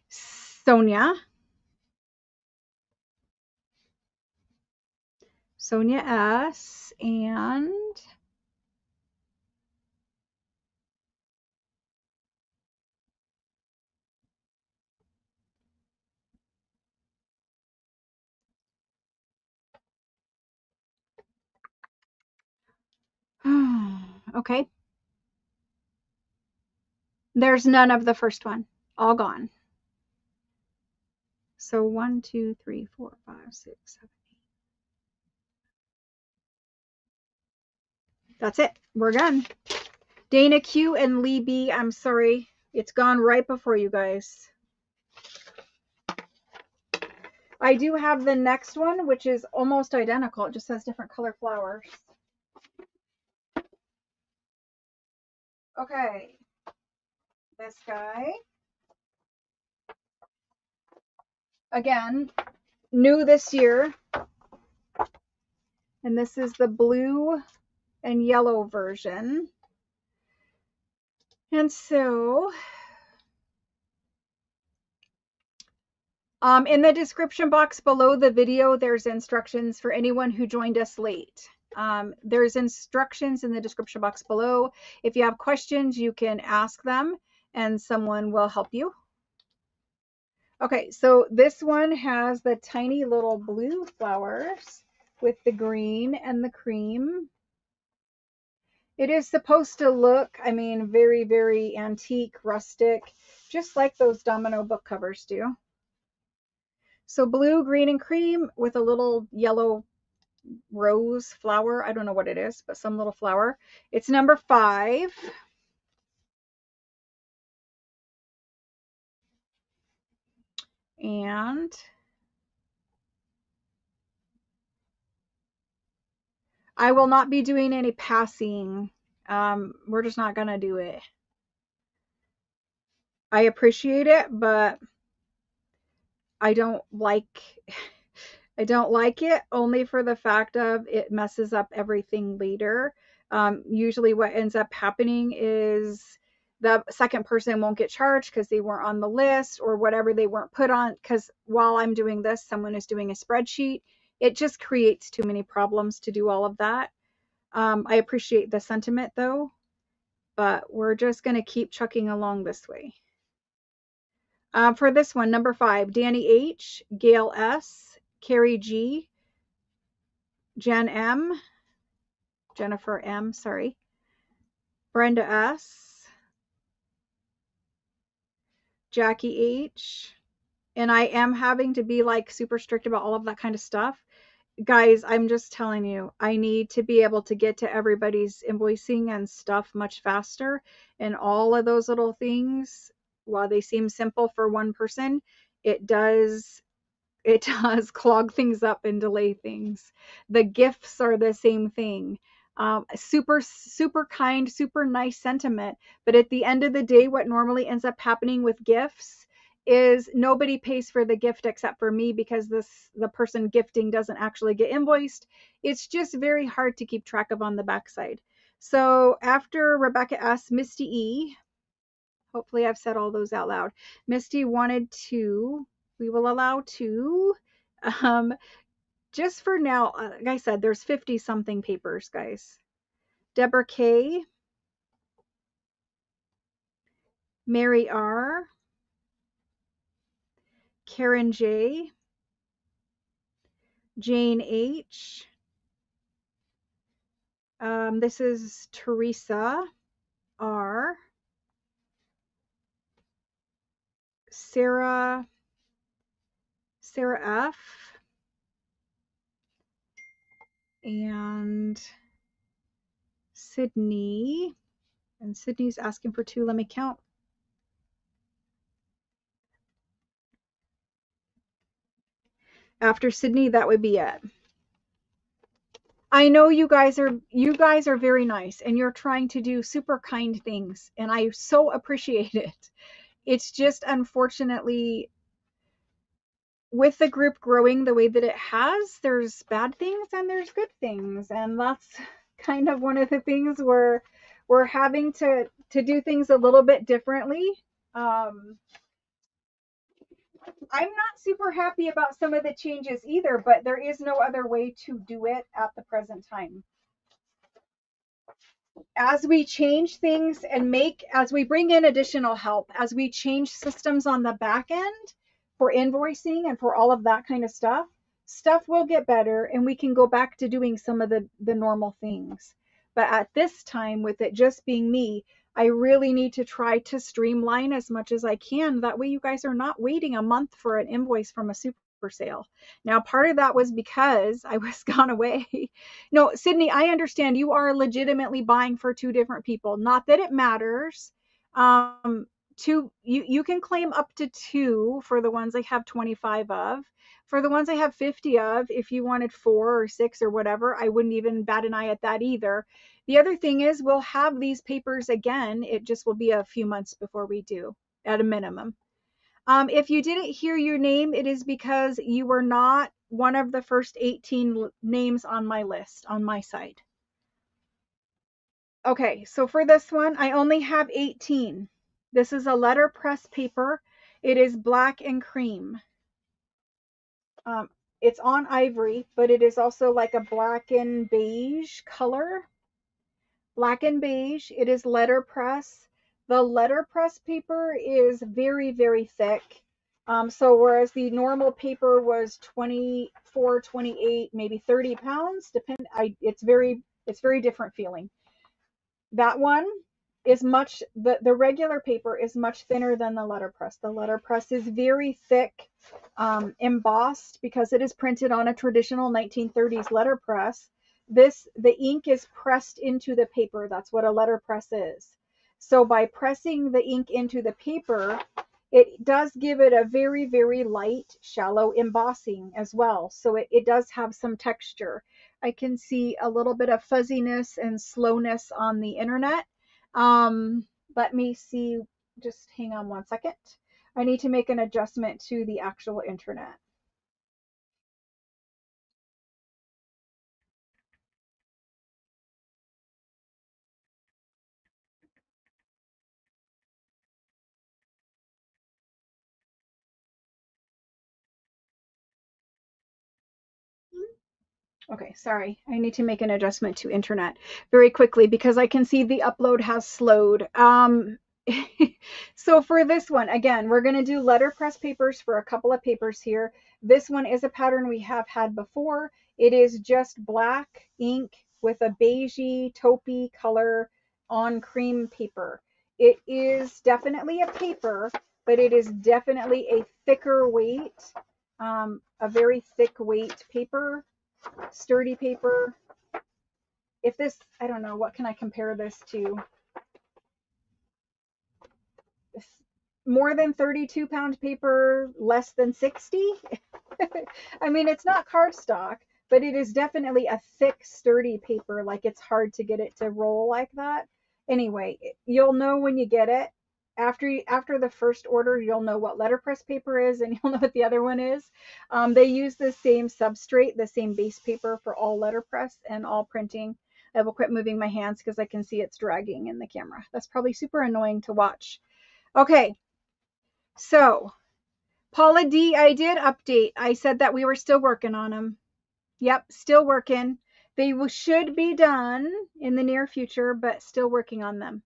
Sonia. Sonia S. And okay. There's none of the first one. All gone. So 1, 2, 3, 4, 5, 6, 7, 8. That's it. We're done. Dana Q and Lee B. I'm sorry. It's gone right before you guys. I do have the next one, which is almost identical. It just has different color flowers. Okay. This guy. Again, new this year. And this is the blue and yellow version. And so in the description box below the video, there's instructions for anyone who joined us late. There's instructions in the description box below. If you have questions, you can ask them and someone will help you. Okay, so this one has the tiny little blue flowers with the green and the cream. It is supposed to look, I mean, very, very antique, rustic, just like those domino book covers do. So blue, green, and cream with a little yellow rose flower. I don't know what it is, but some little flower. It's number 5. And I will not be doing any passing. We're just not going to do it. I appreciate it, but I don't like it only for the fact of it messes up everything later. Usually what ends up happening is the second person won't get charged because they weren't on the list or whatever, they weren't put on, because while I'm doing this, someone is doing a spreadsheet. It just creates too many problems to do all of that. I appreciate the sentiment though, but we're just going to keep chucking along this way. For this one, number 5, Danny H, Gail S, Carrie G, Jen M, Jennifer M, sorry, Brenda S, Jackie H, and I am having to be like super strict about all of that kind of stuff. Guys, I'm just telling you, I need to be able to get to everybody's invoicing and stuff much faster, and all of those little things, while they seem simple for one person, it does clog things up and delay things. The gifts are the same thing. Super, super kind, super nice sentiment. But at the end of the day, what normally ends up happening with gifts is nobody pays for the gift except for me, because the person gifting doesn't actually get invoiced. It's just very hard to keep track of on the backside. So after Rebecca S, Misty E, hopefully I've said all those out loud. Misty wanted to, we will allow 2. Just for now, like I said, there's 50 something papers, guys. Deborah K, Mary R, Karen J, Jane H, This is Teresa R, Sarah F, and Sydney. And Sydney's asking for 2. Let me count. After Sydney, that would be it. I know you guys are very nice, and you're trying to do super kind things, and I so appreciate it. It's just unfortunately, with the group growing the way that it has, there's bad things and there's good things, and that's kind of one of the things where we're having to do things a little bit differently. um I'm not super happy about some of the changes either, but there is no other way to do it at the present time. As we change things and as we bring in additional help, as we change systems on the back end for invoicing and for all of that kind of stuff will get better and we can go back to doing some of the normal things. But at this time, with it just being me, I really need to try to streamline as much as I can. That way you guys are not waiting a month for an invoice from a super sale. Now, part of that was because I was gone away. No, Sydney, I understand you are legitimately buying for 2 different people. Not that it matters. You can claim up to 2 for the ones I have 25 of. For the ones I have 50 of, if you wanted 4 or 6 or whatever, I wouldn't even bat an eye at that either. The other thing is we'll have these papers again. It just will be a few months before we do, at a minimum. If you didn't hear your name, it is because you were not one of the first 18 names on my list on my side. Okay, so for this one, I only have 18. This is a letterpress paper. It is black and cream. It's on ivory, but it is also like a black and beige color. Black and beige. It is letterpress. The letterpress paper is very, very thick. So whereas the normal paper was 24, 28, maybe 30 pounds, it's very different feeling. That one is the regular paper is much thinner than the letterpress. The letterpress is very thick, embossed because it is printed on a traditional 1930s letterpress. The ink is pressed into the paper. That's what a letterpress is. So by pressing the ink into the paper, it does give it a very, very light, shallow embossing as well. So it does have some texture. I can see a little bit of fuzziness and slowness on the internet. Let me see, just hang on one second. I need to make an adjustment to the actual internet. Okay, sorry. I need to make an adjustment to internet very quickly because I can see the upload has slowed. So for this one, again, we're going to do letterpress papers for a couple of papers here. This one is a pattern we have had before. It is just black ink with a beigey taupey color on cream paper. It is definitely a paper, but it is definitely a thicker weight, a very thick weight paper, sturdy paper. If this, I don't know, what can I compare this to? More than 32-pound paper, less than 60. I mean, it's not cardstock, but it is definitely a thick, sturdy paper. Like it's hard to get it to roll like that. Anyway, you'll know when you get it. After the first order, you'll know what letterpress paper is, and you'll know what the other one is. They use the same substrate, the same base paper for all letterpress and all printing. I will quit moving my hands because I can see it's dragging in the camera. That's probably super annoying to watch. Okay, so Paula D, I did update. I said that we were still working on them. Yep, still working. They should be done in the near future, but still working on them.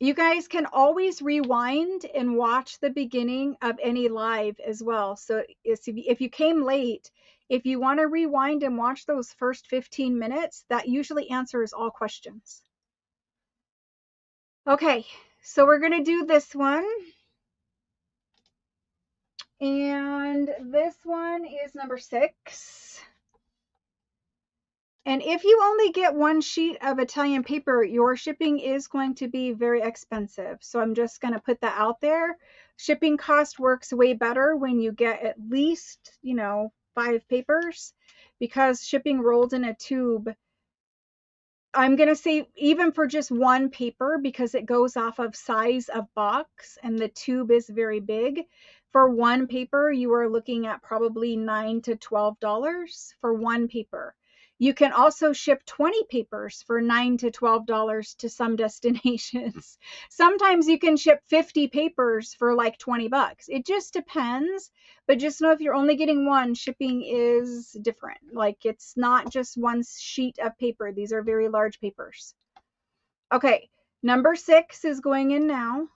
You guys can always rewind and watch the beginning of any live as well. So if you came late, If you want to rewind and watch those first 15 minutes, that usually answers all questions. Okay, so we're going to do this one. And this one is number 6. And if you only get one sheet of Italian paper, your shipping is going to be very expensive. So I'm just going to put that out there. Shipping cost works way better when you get at least, 5 papers, because shipping rolled in a tube, I'm going to say even for just one paper, because it goes off of size of box and the tube is very big. For one paper, you are looking at probably $9 to $12 for one paper. You can also ship 20 papers for $9 to $12 to some destinations. Sometimes you can ship 50 papers for like $20. It just depends. But just know if you're only getting one, shipping is different. Like, it's not just one sheet of paper. These are very large papers. Okay, number 6 is going in now.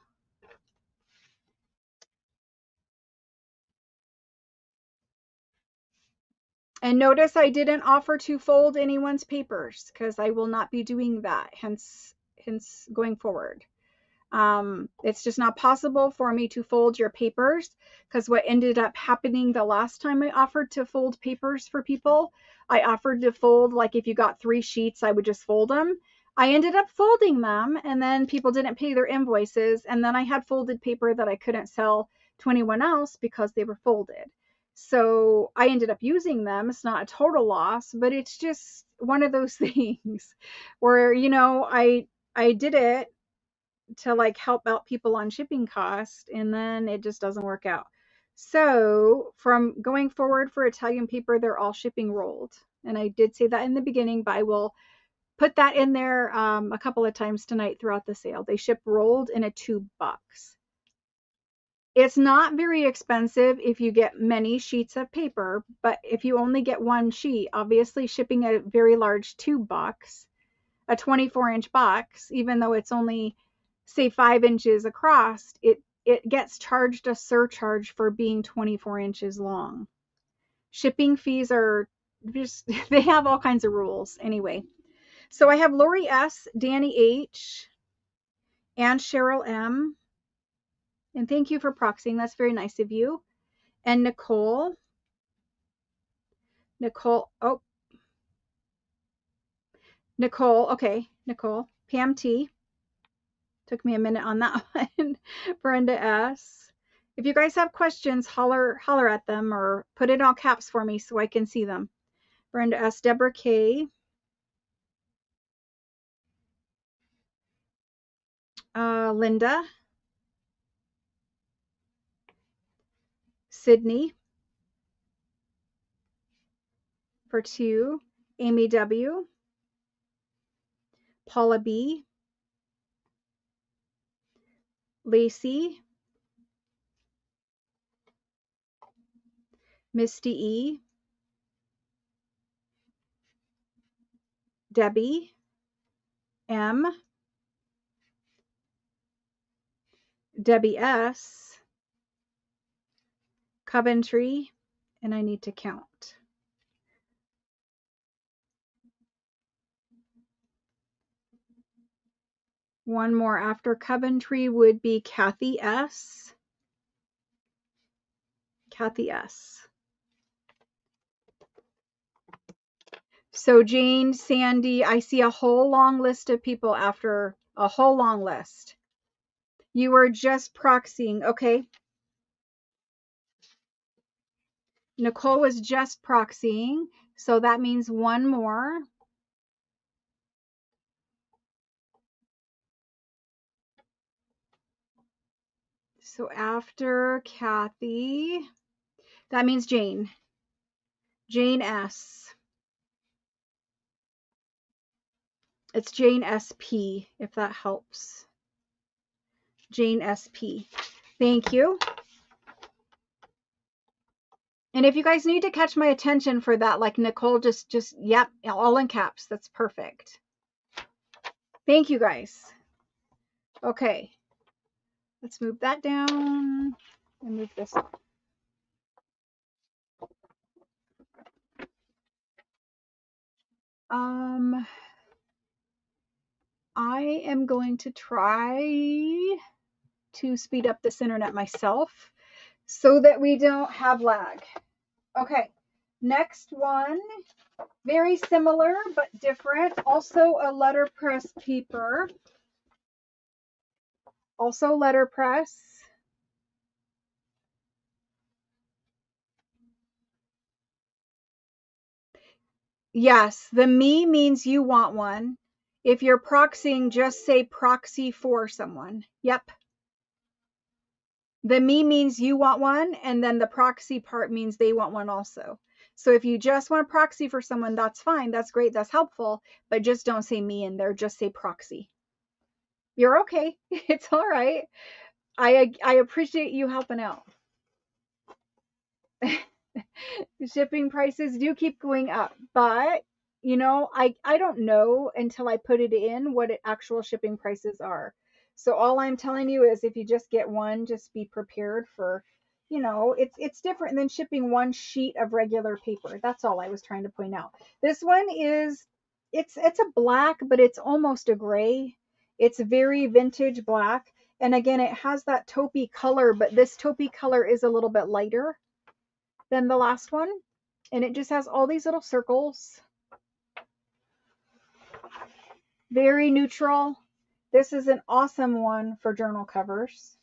And notice I didn't offer to fold anyone's papers because I will not be doing that, hence going forward. It's just not possible for me to fold your papers, because what ended up happening the last time I offered to fold papers for people, I offered to fold, like if you got 3 sheets, I would just fold them. I ended up folding them, and then people didn't pay their invoices, and then I had folded paper that I couldn't sell to anyone else because they were folded. So I ended up using them. It's not a total loss, but it's just one of those things where, I did it to like help out people on shipping cost, and then it just doesn't work out. So from going forward for Italian paper, they're all shipping rolled. And I did say that in the beginning, but I will put that in there a couple of times tonight throughout the sale. They ship rolled in a tube box. It's not very expensive if you get many sheets of paper, but if you only get one sheet, obviously shipping a very large tube box, a 24-inch box, even though it's only, say, 5 inches across, it gets charged a surcharge for being 24 inches long. Shipping fees are just, they have all kinds of rules anyway. So I have Lori S., Danny H., and Cheryl M., and thank you for proxying. That's very nice of you. And Nicole, oh, Nicole, okay, Nicole, Pam T. Took me a minute on that one. Brenda S. If you guys have questions, holler at them or put it in all caps for me so I can see them. Brenda S. Deborah K. Linda. Sydney. For 2. Amy W. Paula B. Lacey. Misty E. Debbie M. Debbie S. Coventry, and I need to count. One more after Coventry would be Kathy S. Kathy S. So Jane, Sandy, I see a whole long list of people after a whole long list. You were just proxying, okay? Nicole was just proxying, so that means one more. So after Kathy, that means Jane. Jane S. It's Jane SP, if that helps. Jane SP. Thank you. And if you guys need to catch my attention for that, like Nicole, just yep, all in caps. That's perfect. Thank you guys. Okay. Let's move that down and move this up. I am going to try to speed up this internet myself so that we don't have lag. Okay, next one, very similar but different. Also a letterpress paper. Also letterpress. Yes, the me means you want one. If you're proxying, just say proxy for someone. Yep. The me means you want one, and then the proxy part means they want one also. So if you just want a proxy for someone, that's fine. That's great. That's helpful. But just don't say me in there. Just say proxy. You're okay. It's all right. I appreciate you helping out. Shipping prices do keep going up, but you know, I don't know until I put it in what actual shipping prices are. So all I'm telling you is if you just get one, just be prepared for, you know, it's different than shipping one sheet of regular paper. That's all I was trying to point out. This one is it's a black, but it's almost a gray. It's very vintage black. And again, it has that taupey color, but this taupey color is a little bit lighter than the last one. And it just has all these little circles. Very neutral. This is an awesome one for journal covers.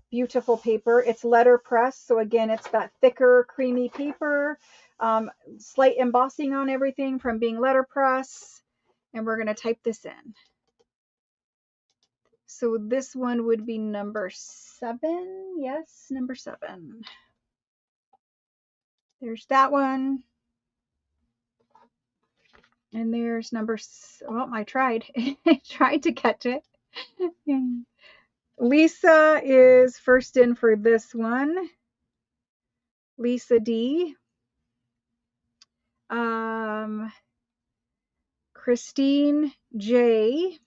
Beautiful paper. It's letterpress. So again, it's that thicker, creamy paper. Slight embossing on everything from being letterpress. And we're going to type this in. So this one would be number 7. Yes, number 7. There's that one. And there's number, well, I tried. I tried to catch it. Lisa is first in for this one. Lisa D. Christine J.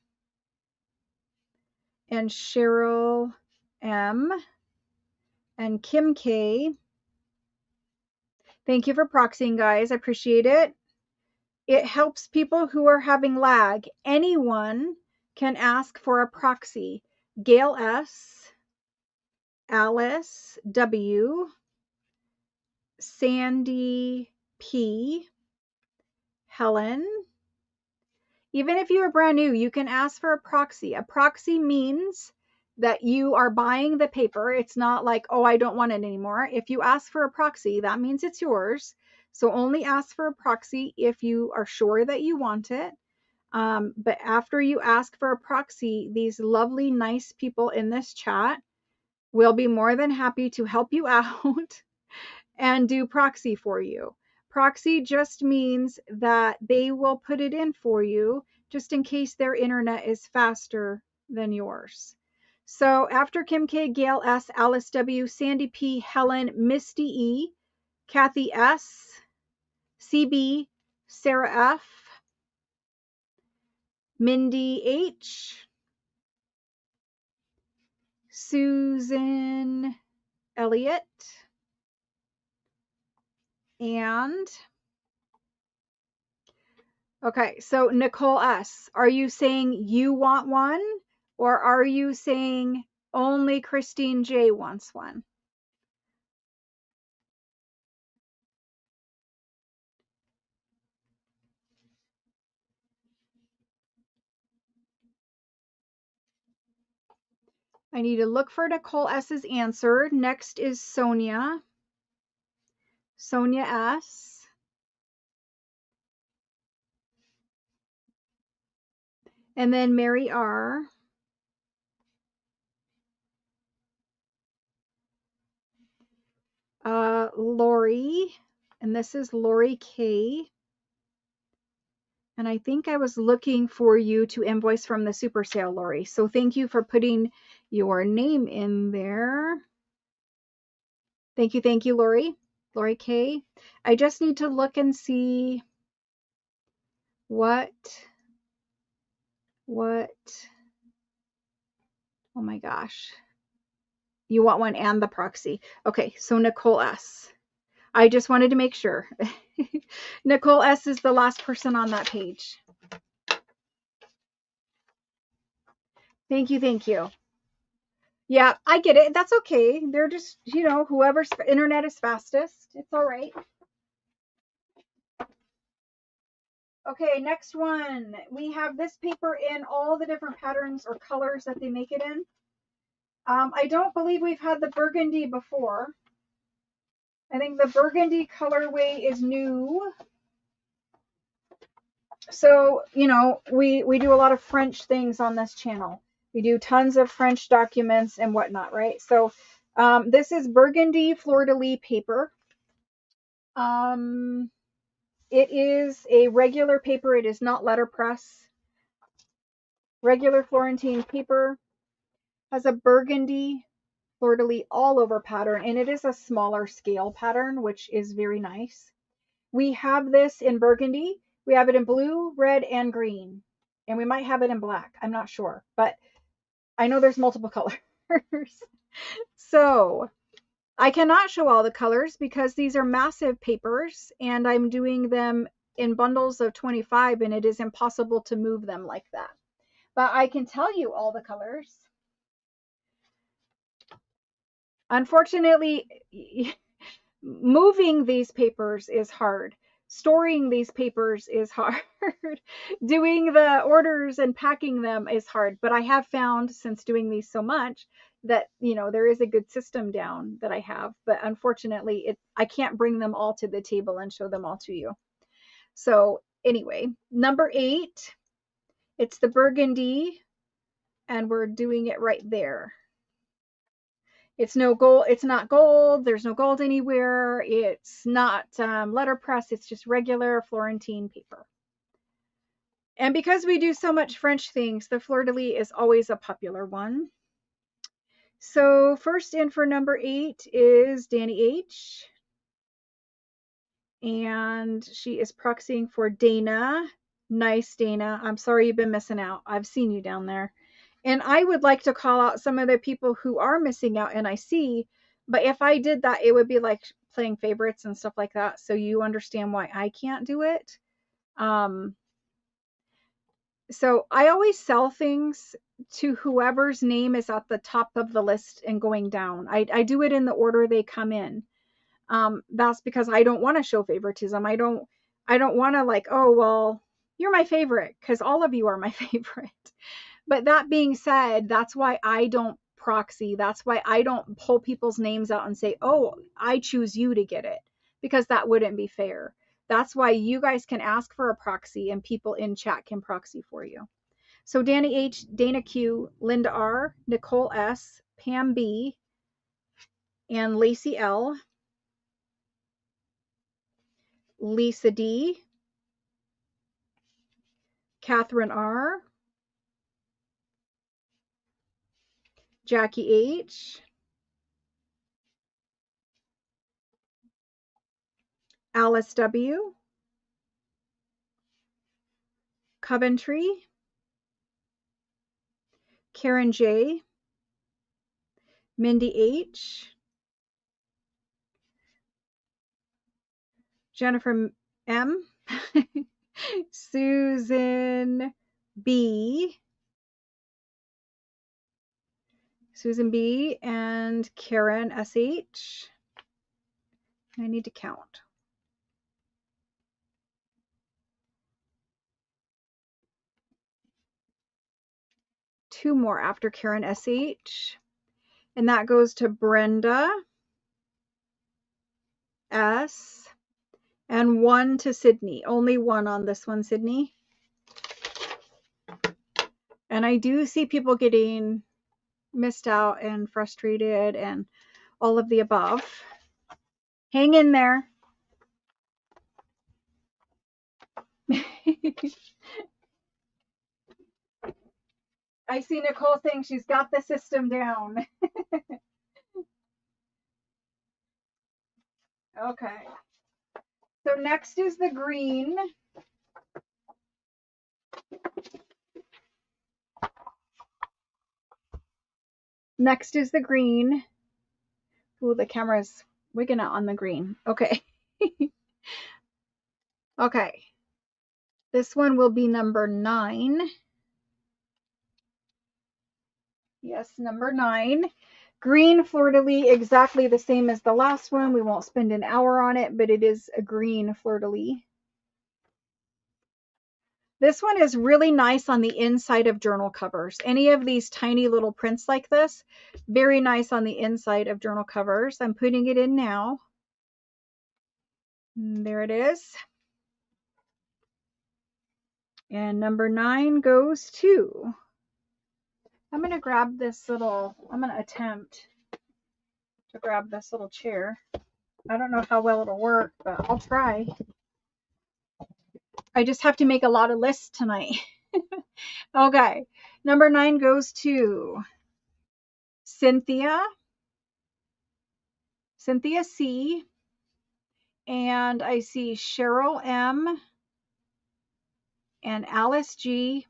And Cheryl M. And Kim K. Thank you for proxying, guys. I appreciate it. It helps people who are having lag. Anyone can ask for a proxy. Gail S. Alice W. Sandy P. Helen. Even if you are brand new, you can ask for a proxy. A proxy means that you are buying the paper. It's not like, oh, I don't want it anymore. If you ask for a proxy, that means it's yours. So only ask for a proxy if you are sure that you want it. But after you ask for a proxy, these lovely, nice people in this chat will be more than happy to help you out and do proxy for you. Proxy just means that they will put it in for you just in case their internet is faster than yours. So after Kim K, Gail S, Alice W, Sandy P, Helen, Misty E, Kathy S, CB, Sarah F, Mindy H, Susan Elliott, and okay, so Nicole S., are you saying you want one, or are you saying only Christine J. wants one? I need to look for Nicole S.'s answer. Next is Sonia. Sonia S. And then Mary R. Lori. And this is Lori K. And I think I was looking for you to invoice from the super sale, Lori. So thank you for putting your name in there. Thank you, Lori. Lori K. I just need to look and see what, oh my gosh. You want one and the proxy. Okay, so Nicole S. I just wanted to make sure. Nicole S. is the last person on that page. Thank you, thank you. Yeah, I get it. That's okay. They're just, whoever's internet is fastest. It's all right. Okay, next one. We have this paper in all the different patterns or colors that they make it in. I don't believe we've had the burgundy before. I think the burgundy colorway is new. So, we do a lot of French things on this channel. We do tons of French documents and whatnot, right? So, this is burgundy fleur-de-lis paper. It is a regular paper. It is not letterpress. Regular Florentine paper has a burgundy fleur-de-lis all over pattern, and it is a smaller scale pattern, which is very nice. We have this in burgundy. We have it in blue, red, and green. And we might have it in black. I'm not sure, but I know there's multiple colors. So I cannot show all the colors because these are massive papers and I'm doing them in bundles of 25 and it is impossible to move them like that. But I can tell you all the colors. Unfortunately, moving these papers is hard. Storing these papers is hard. Doing the orders and packing them is hard. But I have found, since doing these so much, that there is a good system down that I have. But unfortunately, I can't bring them all to the table and show them all to you. So anyway, number 8, it's the burgundy, and we're doing it right there. It's no gold. It's not gold. There's no gold anywhere. It's not letterpress. It's just regular Florentine paper. And because we do so much French things, the fleur-de-lis is always a popular one. So first in for number 8 is Danny H. And she is proxying for Dana. Nice, Dana. I'm sorry you've been missing out. I've seen you down there. And I would like to call out some of the people who are missing out, and I see, but if I did that, it would be like playing favorites and stuff like that. So you understand why I can't do it. So I always sell things to whoever's name is at the top of the list and going down. I do it in the order they come in. That's because I don't want to show favoritism. I don't want to like, oh, well, you're my favorite, because all of you are my favorite. But that being said, that's why I don't proxy. That's why I don't pull people's names out and say, oh, I choose you to get it, because that wouldn't be fair. That's why you guys can ask for a proxy and people in chat can proxy for you. So Danny H, Dana Q, Linda R, Nicole S, Pam B, and Lacey L, Lisa D, Catherine R, Jackie H, Alice W, Coventry, Karen J, Mindy H, Jennifer M, Susan B, and Karen SH. I need to count. Two more after Karen SH. And that goes to Brenda S. And one to Sydney. Only one on this one, Sydney. And I do see people getting missed out and frustrated and all of the above. Hang in there. I see Nicole saying she's got the system down. Okay. So next is the green. Next is the green. Ooh, the camera's wigging out on the green. Okay. Okay. This one will be number 9. Yes, number 9. Green fleur-de-lis, exactly the same as the last one. We won't spend an hour on it, but it is a green fleur-de-lis. This one is really nice on the inside of journal covers. Any of these tiny little prints like this, very nice on the inside of journal covers. I'm putting it in now. And there it is. And number 9 goes to, I'm going to grab this little, I'm going to attempt to grab this little chair. I don't know how well it'll work, but I'll try. I just have to make a lot of lists tonight. Okay, number 9 goes to Cynthia C, and I see Cheryl M, and Alice G,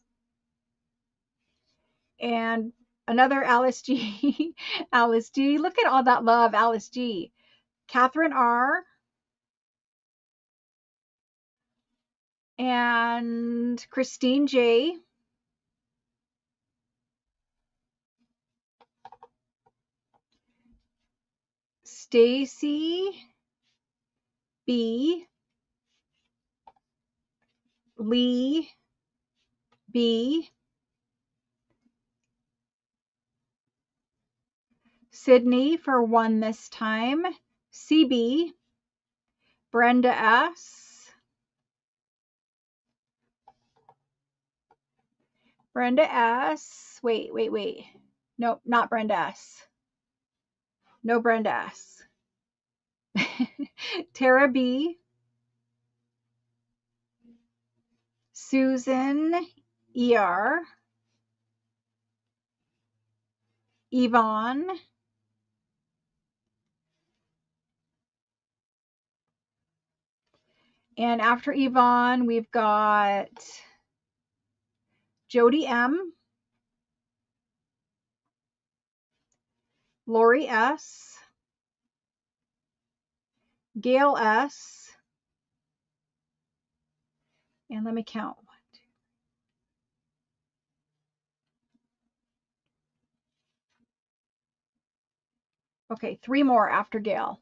and another Alice G, Alice G. Look at all that love, Alice G. Catherine R, and Christine J, Stacy B, Lee B, Sydney for 1 this time, CB, Brenda S, wait, nope, not Brenda S, no Brenda S, Tara B, Susan ER, Yvonne, and after Yvonne, we've got Jody M, Lori S, Gail S, and let me count. Okay, 3 more after Gail.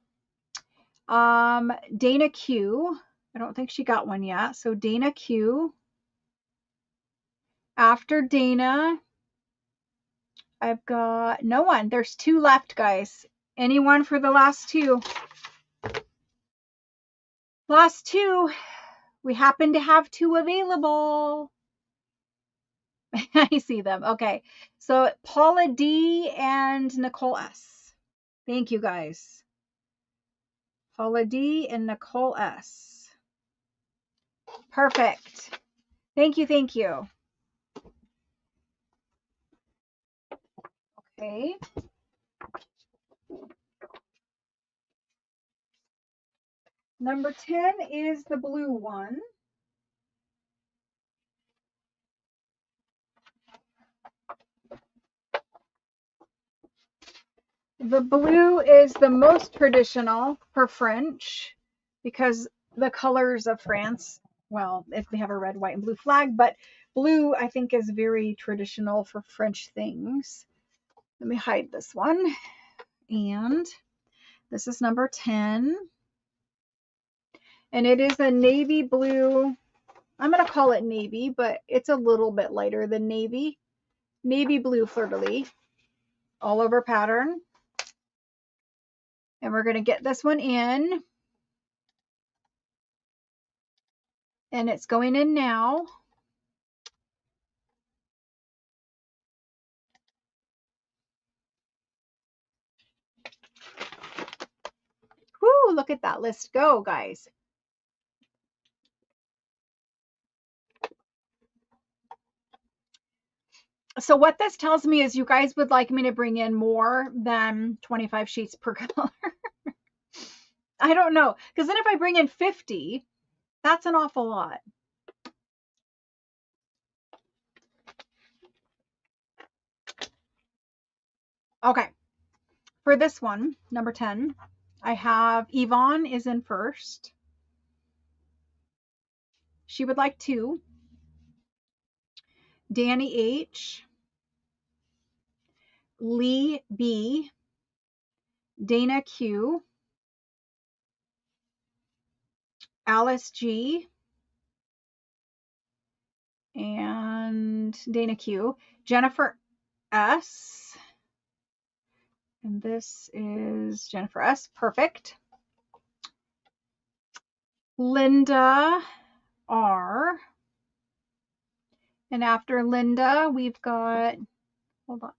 Dana Q. I don't think she got one yet. So Dana Q. After Dana, I've got no one. There's 2 left, guys. Anyone for the last 2? Last 2. We happen to have 2 available. I see them. Okay. So Paula D and Nicole S. Thank you, guys. Paula D and Nicole S. Perfect. Thank you. Thank you. Okay. Number 10 is the blue one. The blue is the most traditional for French because the colors of France, well, if they have a red, white, and blue flag, but blue I think is very traditional for French things. Let me hide this one. And this is number 10. And it is a navy blue. I'm going to call it navy, but it's a little bit lighter than navy. Navy blue fleur-de-lis all over pattern. And we're going to get this one in. And it's going in now. Whoo, look at that list go, guys. So what this tells me is you guys would like me to bring in more than 25 sheets per color. I don't know, because then if I bring in 50, that's an awful lot. Okay, for this one, number 10, I have Yvonne is in first. She would like 2. Danny H, Lee B, Dana Q, Alice G, and Dana Q, Jennifer S, and this is Jennifer S. Perfect. Linda R. And after Linda, we've got, hold on,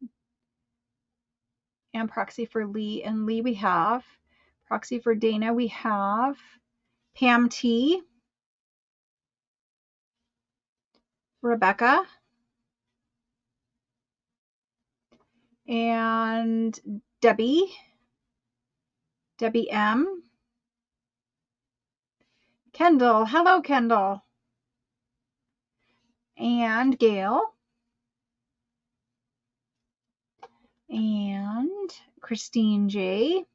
and proxy for Lee. And Lee we have. Proxy for Dana we have. Pam T. Rebecca. And Debbie. Debbie M. Kendall. Hello, Kendall. And Gail. And Christine J.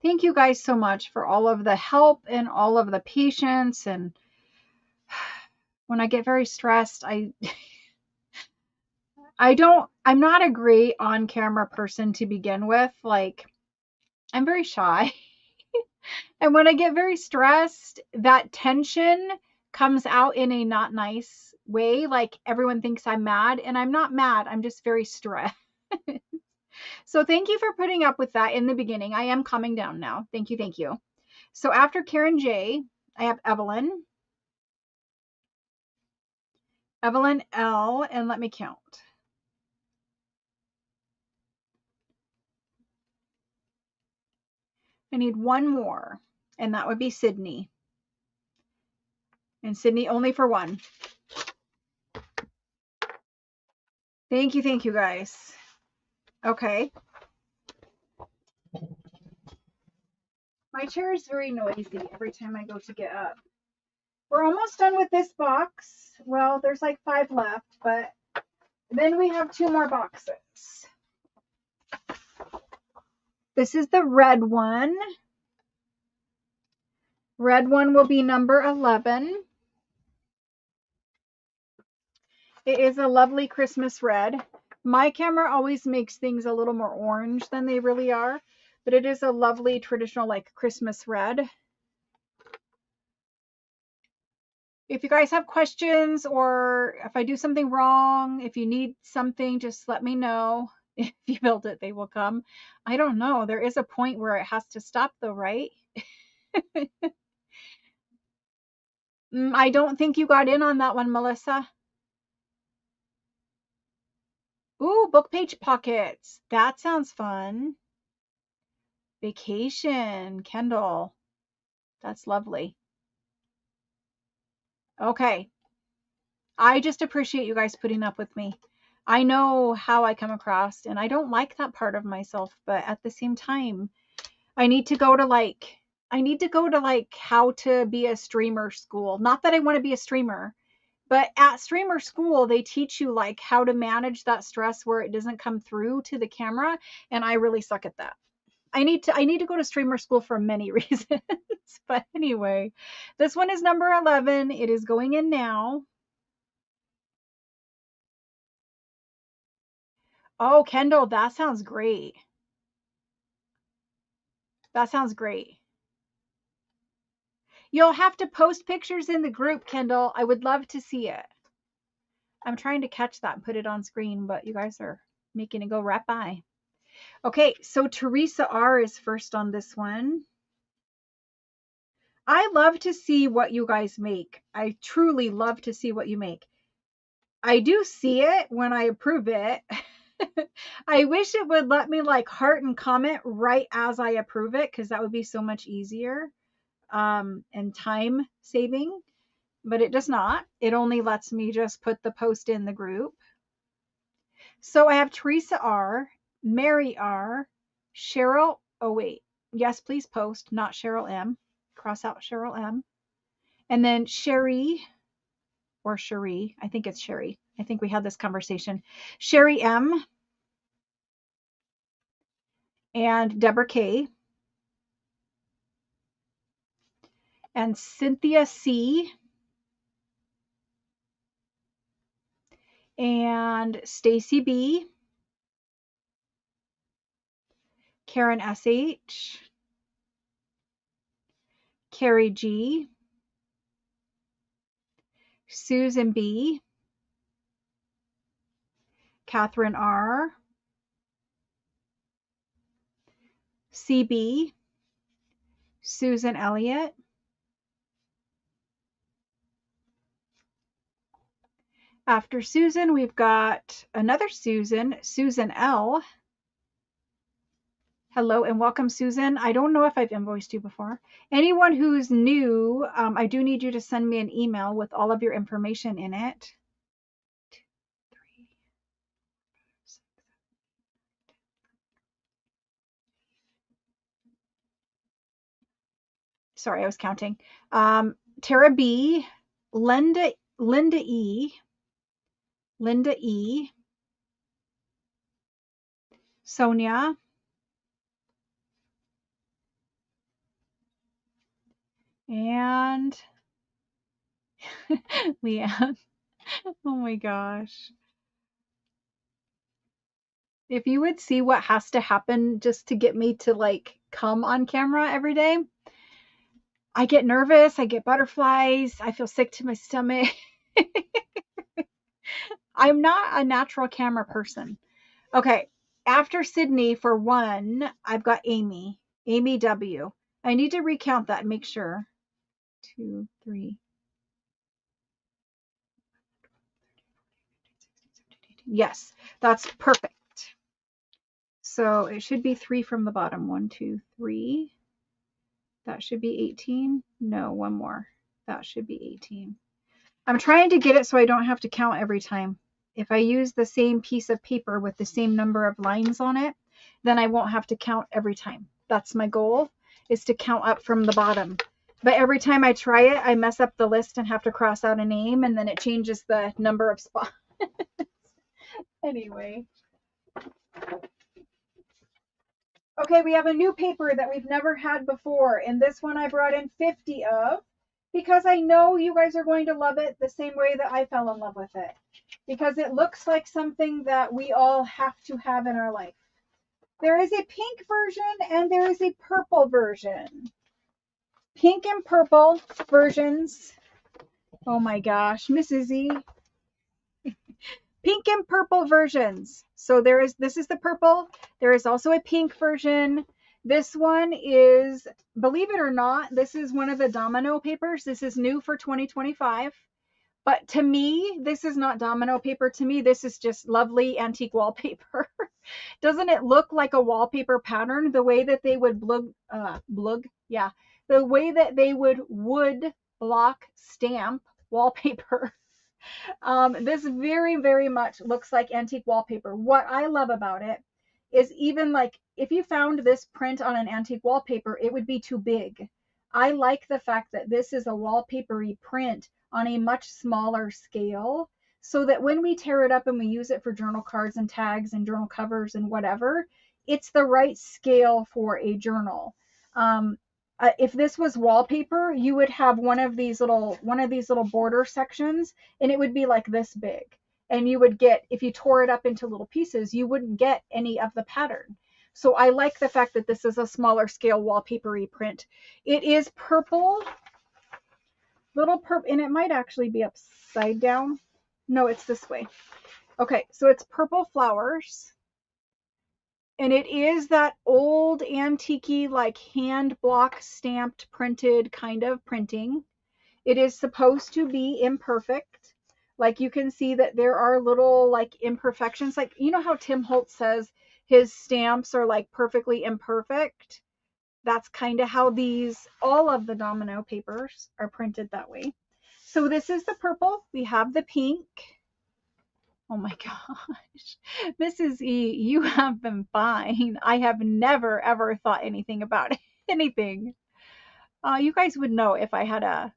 Thank you guys so much for all of the help and all of the patience. And when I get very stressed, I'm not a great on camera person to begin with. Like, I'm very shy. And when I get very stressed, that tension comes out in a not nice way. Like, everyone thinks I'm mad, and I'm not mad. I'm just very stressed. So thank you for putting up with that in the beginning. I am calming down now. Thank you. Thank you. So after Karen J, I have Evelyn. Evelyn L, and let me count. I need one more, and that would be Sydney. And Sydney only for one. Thank you guys. Okay. My chair is very noisy every time I go to get up. We're almost done with this box. Well, there's like 5 left, but then we have 2 more boxes. This is the red one. Red one will be number 11. It is a lovely Christmas red. My camera always makes things a little more orange than they really are, but it is a lovely traditional like Christmas red. If you guys have questions or if I do something wrong, if you need something, just let me know. If you build it, they will come. I don't know. There is a point where it has to stop though, right? I don't think you got in on that one, Melissa. Ooh, book page pockets. That sounds fun. Vacation, Kendall. That's lovely. Okay. I just appreciate you guys putting up with me. I know how I come across, and I don't like that part of myself, but at the same time, I need to go to like how to be a streamer school. Not that I want to be a streamer, but at streamer school, they teach you like how to manage that stress where it doesn't come through to the camera, and I really suck at that. I need to go to streamer school for many reasons. But anyway, this one is number 11. It is going in now. Oh, Kendall, that sounds great. That sounds great. You'll have to post pictures in the group, Kendall. I would love to see it. I'm trying to catch that and put it on screen, but you guys are making it go right by. Okay, so Teresa R is first on this one. I love to see what you guys make. I truly love to see what you make. I do see it when I approve it. I wish it would let me like heart and comment right as I approve it, because that would be so much easier and time saving, but it does not. It only lets me just put the post in the group. So I have Teresa R, Mary R, Cheryl, oh wait, yes, please post, not Cheryl M. Cross out Cheryl M. And then Sherry, or Cherie, I think it's Sherry. I think we had this conversation. Sherry M. And Deborah K. and Cynthia C. and Stacy B. Karen S.H. Carrie G. Susan B. Catherine R. CB. Susan Elliott. After Susan, we've got another Susan, Susan L. Hello and welcome, Susan. I don't know if I've invoiced you before. Anyone who's new, I do need you to send me an email with all of your information in it. Sorry, I was counting. Tara B, Linda E, Sonia, and Leanne. Oh my gosh. If you would see what has to happen just to get me to like come on camera every day, I get nervous, I get butterflies, I feel sick to my stomach. I'm not a natural camera person. Okay, after Sydney for one, I've got Amy W. I need to recount that and make sure. 2, 3. Yes, that's perfect. So it should be 3 from the bottom. 1, 2, 3. That should be 18. No, one more. That should be 18. I'm trying to get it so I don't have to count every time. If I use the same piece of paper with the same number of lines on it, then I won't have to count every time. That's my goal, is to count up from the bottom. But every time I try it, I mess up the list and have to cross out a name, and then it changes the number of spots. Anyway. Okay, we have a new paper that we've never had before, and this one I brought in 50 of because I know you guys are going to love it the same way that I fell in love with it, because it looks like something that we all have to have in our life. There is a pink version and there is a purple version. Pink and purple versions. Oh my gosh, Mrs. E. Pink and purple versions. So this is the purple. There is also a pink version. This one is, believe it or not, this is one of the domino papers. This is new for 2025. But to me, this is not domino paper. To me, this is just lovely antique wallpaper. Doesn't it look like a wallpaper pattern? The way that they would the way that they would block stamp wallpaper. This very, very much looks like antique wallpaper. What I love about it is, even like if you found this print on an antique wallpaper, it would be too big. I like the fact that this is a wallpapery print on a much smaller scale, so that when we tear it up and we use it for journal cards and tags and journal covers and whatever, it's the right scale for a journal. If this was wallpaper, you would have one of these little border sections, and it would be like this big. And you would get, if you tore it up into little pieces, you wouldn't get any of the pattern. So I like the fact that this is a smaller scale wallpapery print. It is purple, little purple, and it might actually be upside down. No, it's this way. Okay, so it's purple flowers. And it is that old antique-y, like hand block stamped printed kind of printing. It is supposed to be imperfect. Like you can see that there are little like imperfections. Like, you know how Tim Holtz says his stamps are like perfectly imperfect? That's kind of how all of the domino papers are printed that way. So this is the purple. We have the pink. Oh my gosh. Mrs. E, you have been fine. I have never, ever thought anything about anything. You guys would know if I had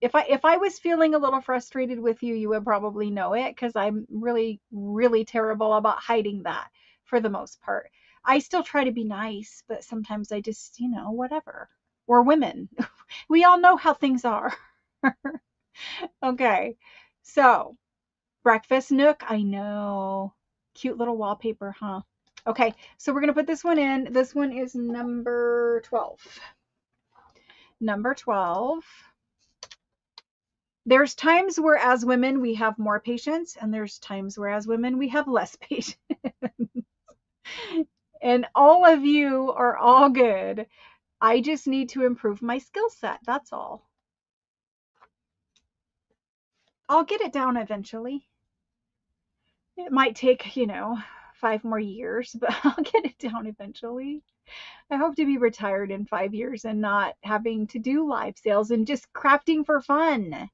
if I was feeling a little frustrated with you, you would probably know it, because I'm really, really terrible about hiding that for the most part. I still try to be nice, but sometimes I just, whatever. or women. We all know how things are. Okay, so breakfast nook. I know. Cute little wallpaper, huh? Okay, so we're going to put this one in. This one is number 12. Number 12. There's times where as women we have more patience, and there's times where as women we have less patience. And all of you are all good. I just need to improve my skill set. That's all. I'll get it down eventually. It might take, 5 more years, but I'll get it down eventually. I hope to be retired in 5 years and not having to do live sales and just crafting for fun.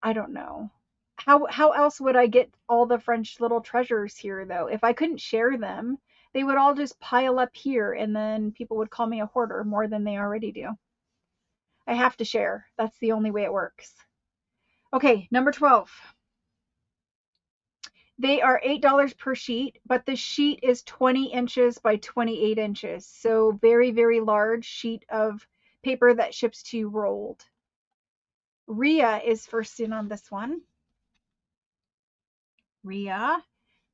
I don't know. How else would I get all the French little treasures here though? If I couldn't share them, they would all just pile up here and then people would call me a hoarder more than they already do. I have to share. That's the only way it works. Okay, number 12. They are $8 per sheet, but the sheet is 20 inches by 28 inches. So very, very large sheet of paper that ships to you rolled. Rhea is first in on this one. Rhea.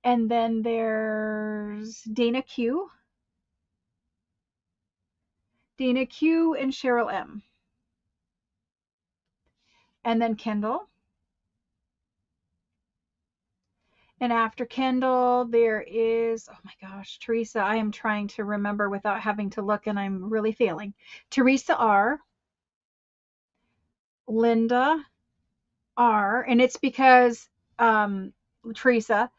And then there's Dana Q. Dana Q and Cheryl M. And then Kendall. And after Kendall, there is, oh my gosh, Teresa. I am trying to remember without having to look, and I'm really failing. Teresa R. Linda R. And it's because, Teresa,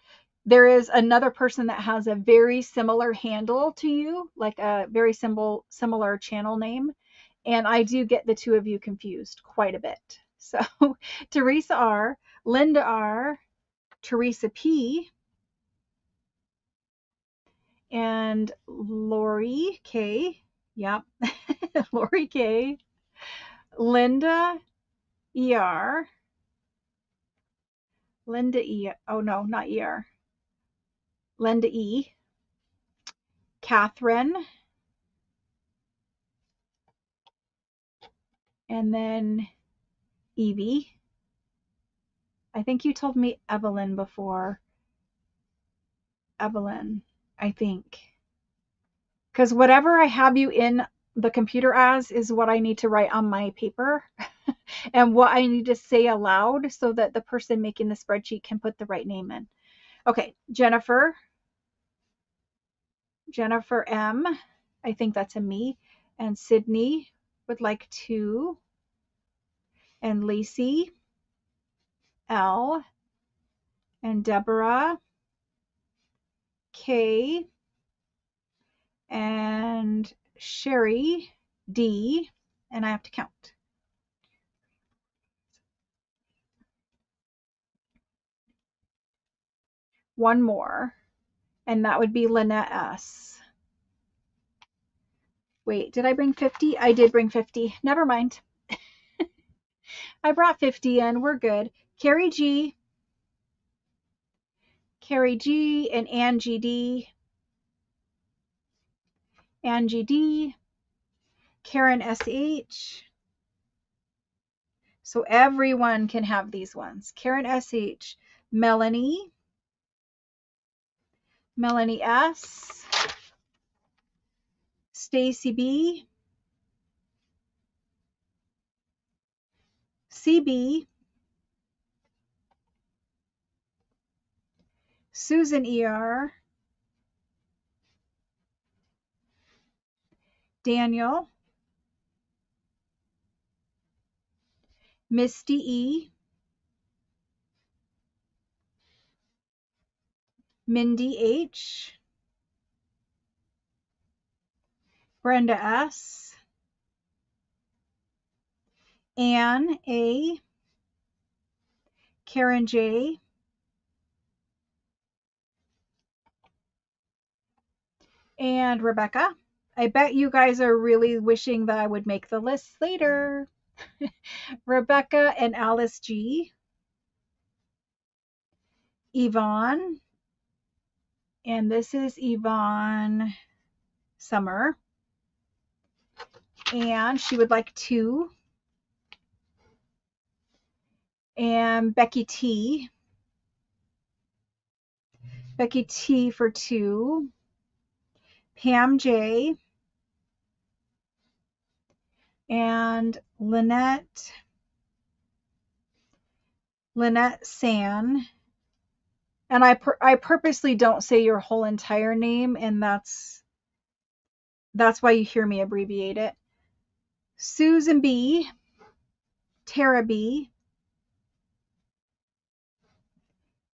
there is another person that has a very similar handle to you, like a very similar channel name. And I do get the two of you confused quite a bit. So Teresa R., Linda R., Teresa P., and Lori K. Yep. Lori K. Linda ER. Linda E. Oh, no, not ER. Linda E. Catherine. And then Evie. I think you told me Evelyn before. Evelyn, I think. Because whatever I have you in the computer as is what I need to write on my paper and what I need to say aloud so that the person making the spreadsheet can put the right name in. Okay, Jennifer M. I think that's a me. And Sydney would like to. And Lacey L. And Deborah K. And Sherry D. And I have to count. One more, and that would be Lynette S. Wait, did I bring 50? I did bring 50. Never mind. I brought 50 in. We're good. Carrie G. Carrie G and Angie D. Angie D. Karen SH. So everyone can have these ones. Karen SH. Melanie. Melanie S. Stacy B. CB. Susan ER. Daniel. Misty E. Mindy H. Brenda S. Anne A. Karen J. And Rebecca. I bet you guys are really wishing that I would make the list later. Rebecca and Alice G. Yvonne. And this is Yvonne Summer. and she would like 2. And Becky T. Becky T for 2. Pam J. And Lynette San. And I purposely don't say your whole entire name, and that's why you hear me abbreviate it. Susan B. Tara B.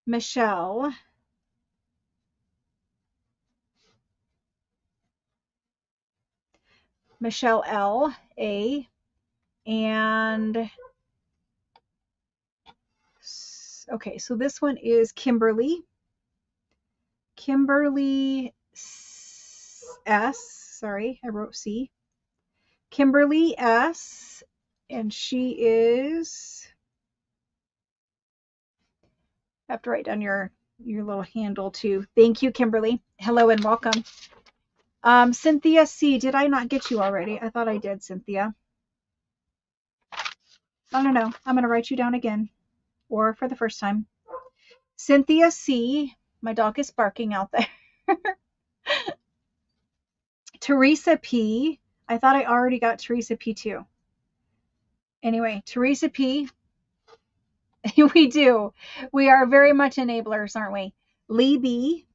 Michelle. Michelle L. A. And okay, so this one is Kimberly. Kimberly S. Sorry, I wrote C. Kimberly S. And she is, I have to write down your little handle too. Thank you, Kimberly. Hello and welcome. Cynthia C. Did I not get you already? I thought I did, Cynthia. I don't know. I'm going to write you down again, or for the first time. Cynthia C. My dog is barking out there. Teresa P. I thought I already got Teresa P too. Anyway, Teresa P. We do. We are very much enablers, aren't we? Lee B.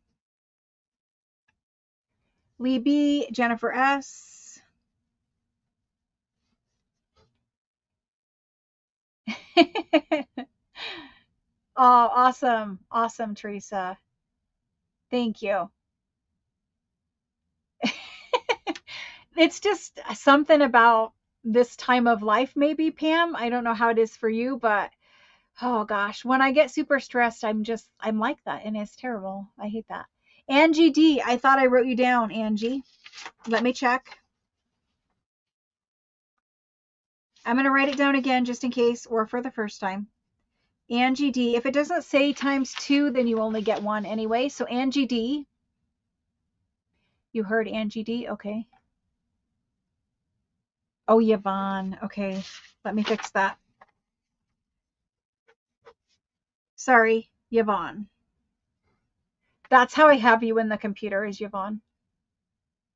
Lee B. Jennifer S. Oh, awesome. Awesome, Teresa. Thank you. It's just something about this time of life, maybe, Pam. I don't know how it is for you, but oh gosh, when I get super stressed, I'm like that, and it's terrible. I hate that. Angie D. I thought I wrote you down, Angie. Let me check. I'm going to write it down again just in case, or for the first time. Angie D. If it doesn't say ×2, then you only get 1 anyway. So Angie D. You heard Angie D. Okay. Oh, Yvonne. Okay. Let me fix that. Sorry, Yvonne. That's how I have you in the computer, is Yvonne.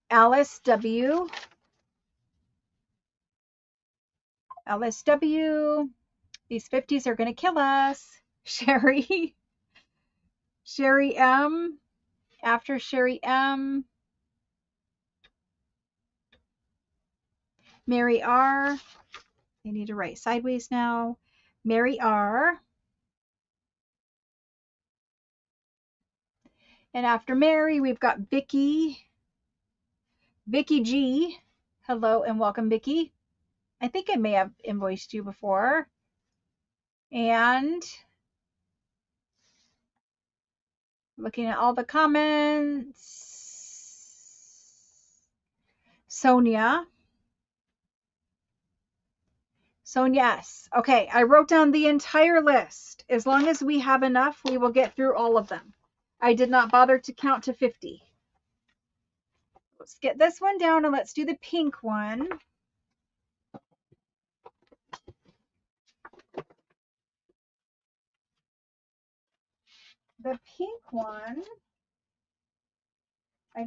Alice W. Alice W. These 50s are going to kill us. Sherry. Sherry M. After Sherry M. Mary R. I need to write sideways now. Mary R. And after Mary, we've got Vicky. Vicky G. Hello and welcome, Vicky. I think I may have invoiced you before. And looking at all the comments. Sonia. Sonia S. Okay, I wrote down the entire list. As long as we have enough, we will get through all of them. I did not bother to count to 50. Let's get this one down and let's do the pink one. The pink one, I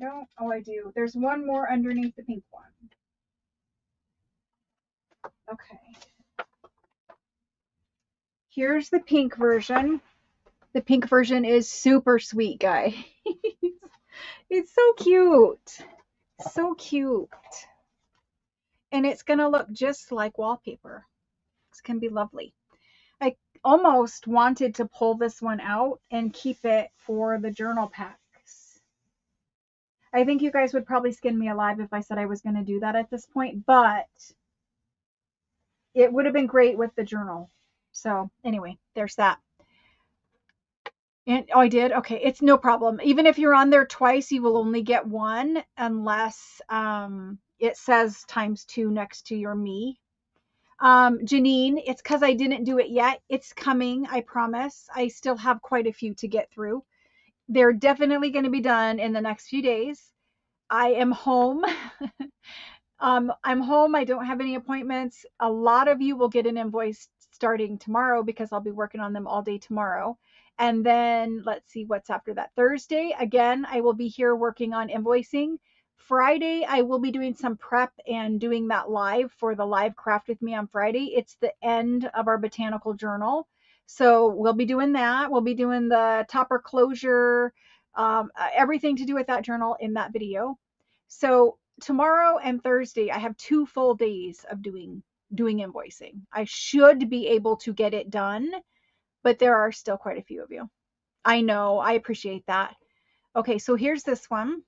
do. There's one more underneath the pink one. Okay. Here's the pink version. The pink version is super sweet, guy. It's so cute. So cute. And it's going to look just like wallpaper. It's going to be lovely. I almost wanted to pull this one out and keep it for the journal packs. I think you guys would probably skin me alive if I said I was going to do that at this point, but it would have been great with the journal. So anyway, there's that. And oh, I did? Okay, it's no problem. Even if you're on there twice, you will only get 1 unless it says ×2 next to your me. Janine, it's because I didn't do it yet. It's coming, I promise. I still have quite a few to get through. They're definitely going to be done in the next few days. I am home. I'm home. I don't have any appointments. A lot of you will get an invoice starting tomorrow because I'll be working on them all day tomorrow. And then let's see what's after that. Thursday, again, I will be here working on invoicing. Friday, I will be doing some prep and doing that live for the live craft with me on Friday. It's the end of our botanical journal. So we'll be doing that. We'll be doing the topper closure, everything to do with that journal in that video. So tomorrow and Thursday, I have 2 full days of doing invoicing. I should be able to get it done, but there are still quite a few of you. I know, I appreciate that. Okay, so here's this one.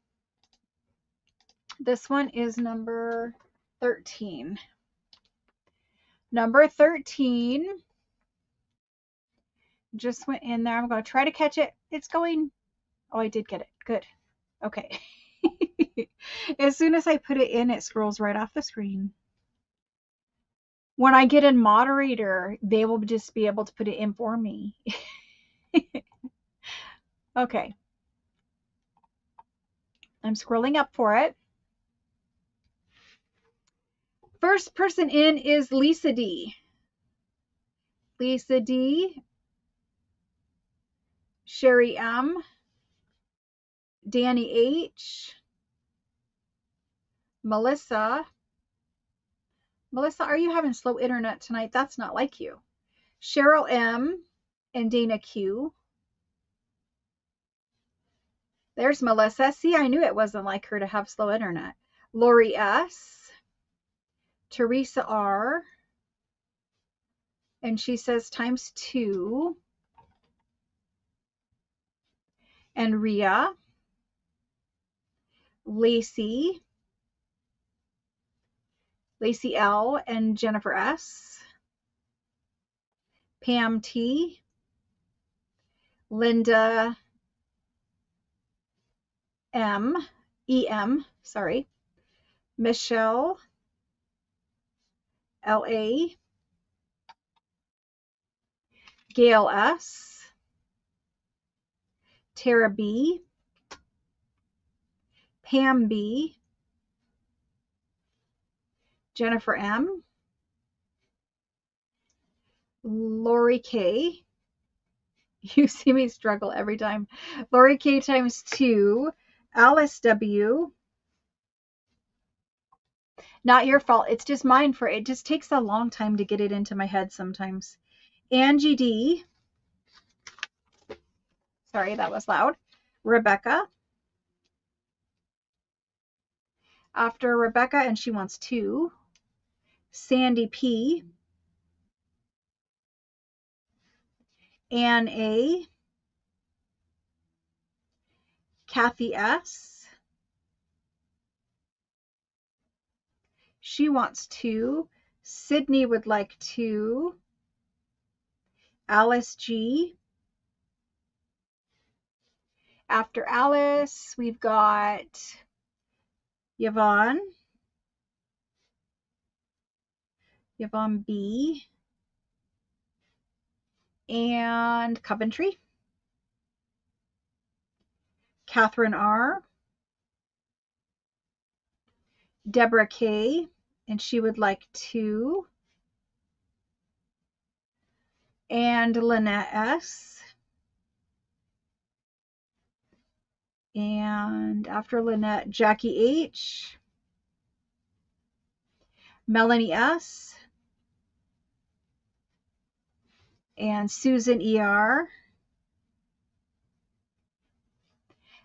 This one is number 13. Number 13 just went in there. I'm going to try to catch it. It's going. Oh, I did get it. Good. Okay. As soon as I put it in, it scrolls right off the screen. When I get in moderator, they will just be able to put it in for me. Okay. I'm scrolling up for it. First person in is Lisa D. Lisa D, Sherry M, Danny H, Melissa. Melissa, are you having slow internet tonight? That's not like you. Cheryl M and Dana Q. There's Melissa. See, I knew it wasn't like her to have slow internet. Lori S, Teresa R, and she says ×2. And Ria, Lacey L, and Jennifer S, Pam T, Linda EM, sorry, Michelle LA, Gail S, Tara B, Pam B, Jennifer M, Lori K. You see me struggle every time. Lori K ×2, Alice W. Not your fault. It's just mine. It just takes a long time to get it into my head sometimes. Angie D. Sorry, that was loud. Rebecca. After Rebecca, and she wants 2. Sandy P. Ann A. Kathy S. She wants 2. Sydney would like 2. Alice G. After Alice, we've got Yvonne B, and Coventry. Catherine R, Deborah K, and she would like 2. And Lynette S. And after Lynette, Jackie H, Melanie S, and Susan ER.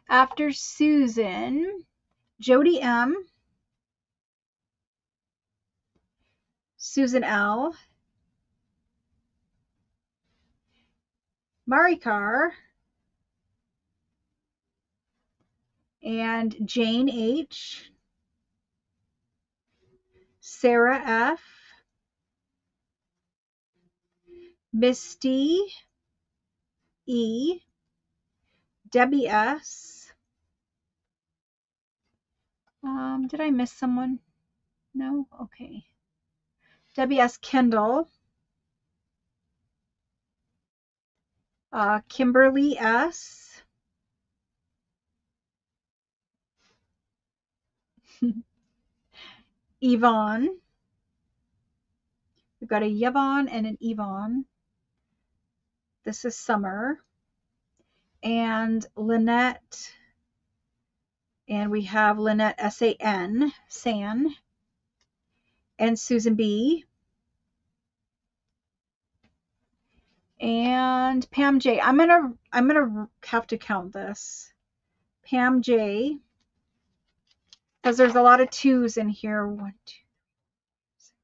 After Susan, Jody M, Susan L, Marikar, and Jane H, Sarah F, Misty E, Debbie S. Did I miss someone? No? Okay. Debbie S. Kendall, Kimberly S, Yvonne. We've got a Yvonne and an Yvonne. This is Summer. And Lynette. And we have Lynette S-A-N, San. And Susan B. And Pam J. I'm gonna have to count this. Pam J. Because there's a lot of twos in here. 1, 2, 6,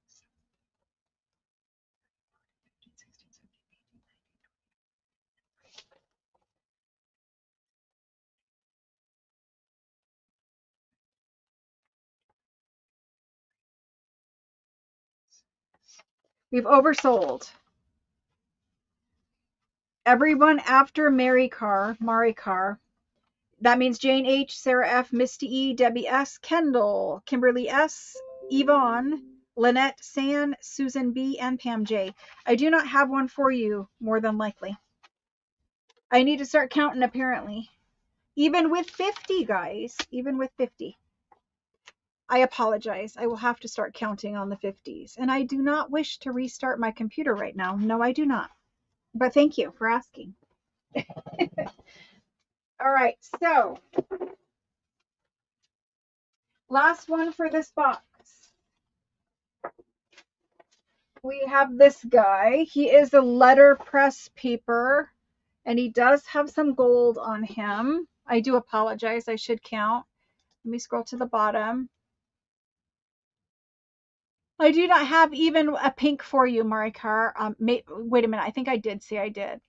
16, 17, 18, 19. We've oversold. Everyone after Marikar. That means Jane H, Sarah F, Misty E, Debbie S, Kendall, Kimberly S, Yvonne, Lynette San, Susan B, and Pam J. I do not have one for you, more than likely. I need to start counting, apparently. Even with 50, guys. Even with 50. I apologize. I will have to start counting on the 50s. And I do not wish to restart my computer right now. No, I do not. But thank you for asking. All right, so last one for this box. We have this guy. He is a letterpress paper, and he does have some gold on him. I do apologize. I should count. Let me scroll to the bottom. I do not have even a pink for you, Marikar. Wait a minute. I think I did say I did.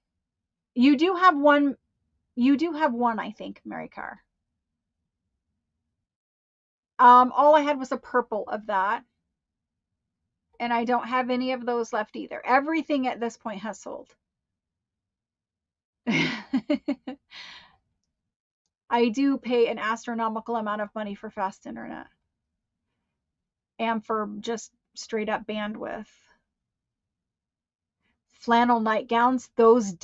You do have one. You do have one, I think, Marikar. All I had was a purple of that. And I don't have any of those left either. Everything at this point has sold. I do pay an astronomical amount of money for fast internet. And for just straight up bandwidth. Flannel nightgowns, those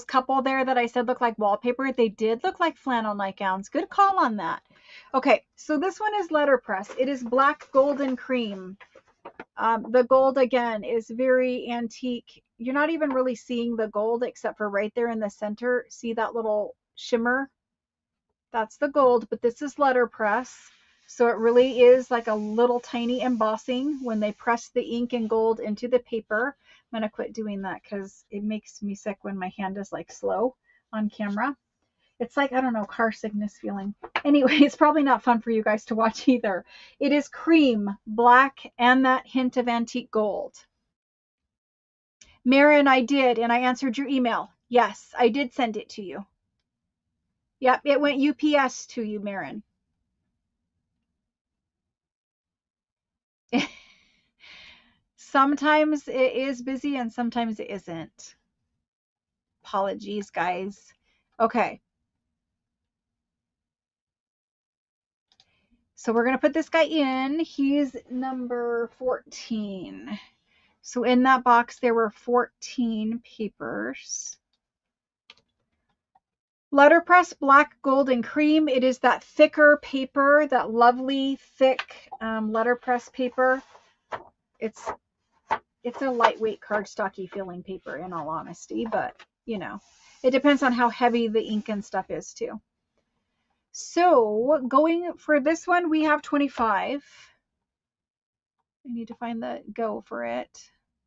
couple there that I said look like wallpaper, they did look like flannel nightgowns. Good call on that. Okay, so this one is letterpress. It is black golden cream. The gold again is very antique. You're not even really seeing the gold except for right there in the center. See that little shimmer? That's the gold, but this is letterpress. So it really is like a little tiny embossing when they press the ink and gold into the paper. I'm going to quit doing that because it makes me sick when my hand is like slow on camera. It's like, I don't know, car sickness feeling. Anyway, it's probably not fun for you guys to watch either. It is cream, black, and that hint of antique gold. Marin, I did, and I answered your email. Yes, I did send it to you. Yep, it went UPS to you, Marin. Sometimes it is busy and sometimes it isn't. Apologies, guys. Okay. So we're going to put this guy in. He's number 14. So in that box, there were 14 papers. Letterpress black, gold, and cream. It is that thicker paper, that lovely, thick letterpress paper. It's a lightweight cardstocky feeling paper, in all honesty, but you know, it depends on how heavy the ink and stuff is too. So going for this one, we have 25. I need to find the go for it.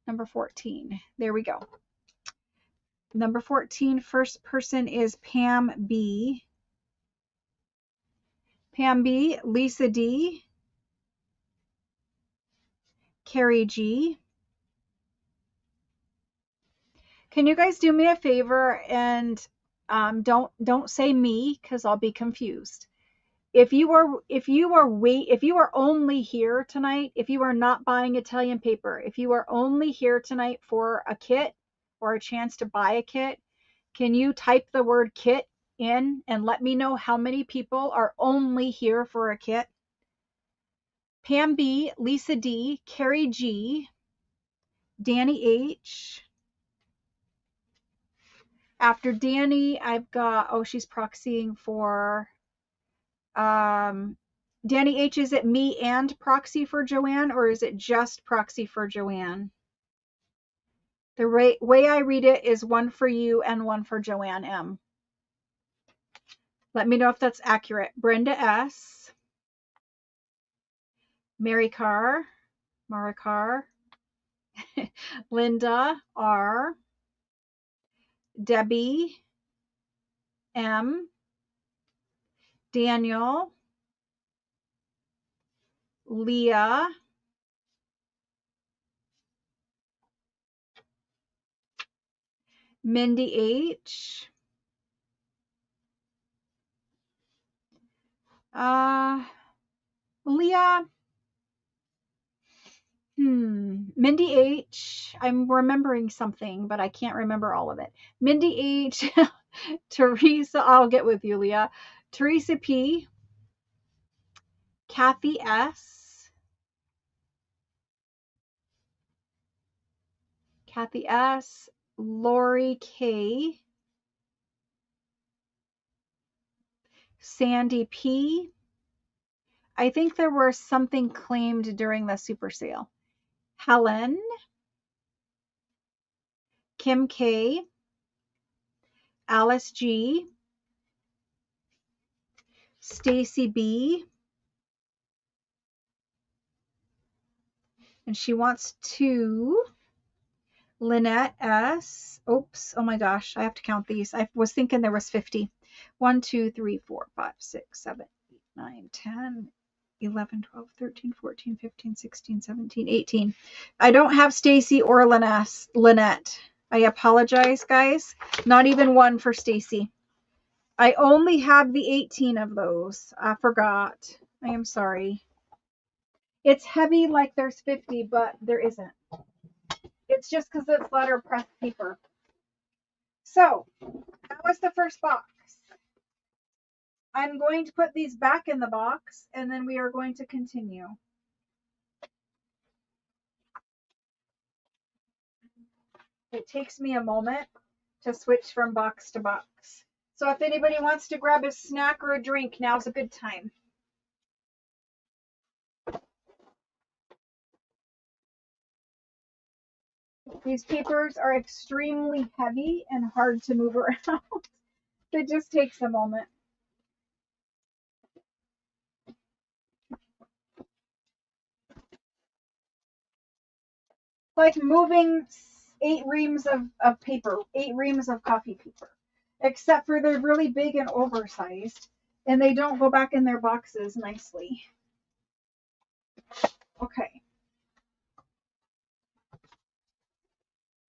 Number 14. There we go. Number 14, first person is Pam B. Pam B, Lisa D, Carrie G. Can you guys do me a favor and don't say me because I'll be confused. If you are only here tonight, if you are not buying Italian paper, if you are only here tonight for a kit or a chance to buy a kit, can you type the word kit in and let me know how many people are only here for a kit? Pam B, Lisa D, Carrie G, Danny H. After Danny, I've got, oh, she's proxying for Danny H, is it me and proxy for Joanne, or is it just proxy for Joanne? The way I read it is one for you and one for Joanne M. Let me know if that's accurate. Brenda S, Mary Carr, Mara Carr, Linda R, Debbie M, Daniel, Leah, Mindy H, Leah, Mindy H, I'm remembering something, but I can't remember all of it. Mindy H, Teresa, I'll get with you, Leah. Teresa P, Kathy S, Lori K, Sandy P. I think there was something claimed during the super sale. Helen, Kim K, Alice G, Stacy B, and she wants 2. Lynette S. Oops, oh my gosh, I have to count these. I was thinking there was 50. 1, 2, 3, 4, 5, 6, 7, 8, 9, 10, 11, 12, 13, 14, 15, 16, 17, 18. I don't have Stacy or Lynette. I apologize, guys. Not even one for Stacy. I only have the 18 of those. I forgot. I am sorry. It's heavy like there's 50, but there isn't. It's just because it's letterpress paper. So, that was the first box. I'm going to put these back in the box, and then we are going to continue. It takes me a moment to switch from box to box. So if anybody wants to grab a snack or a drink, now's a good time. These papers are extremely heavy and hard to move around. It just takes a moment. Like moving 8 reams of paper, 8 reams of coffee paper, except for they're really big and oversized, and they don't go back in their boxes nicely. Okay.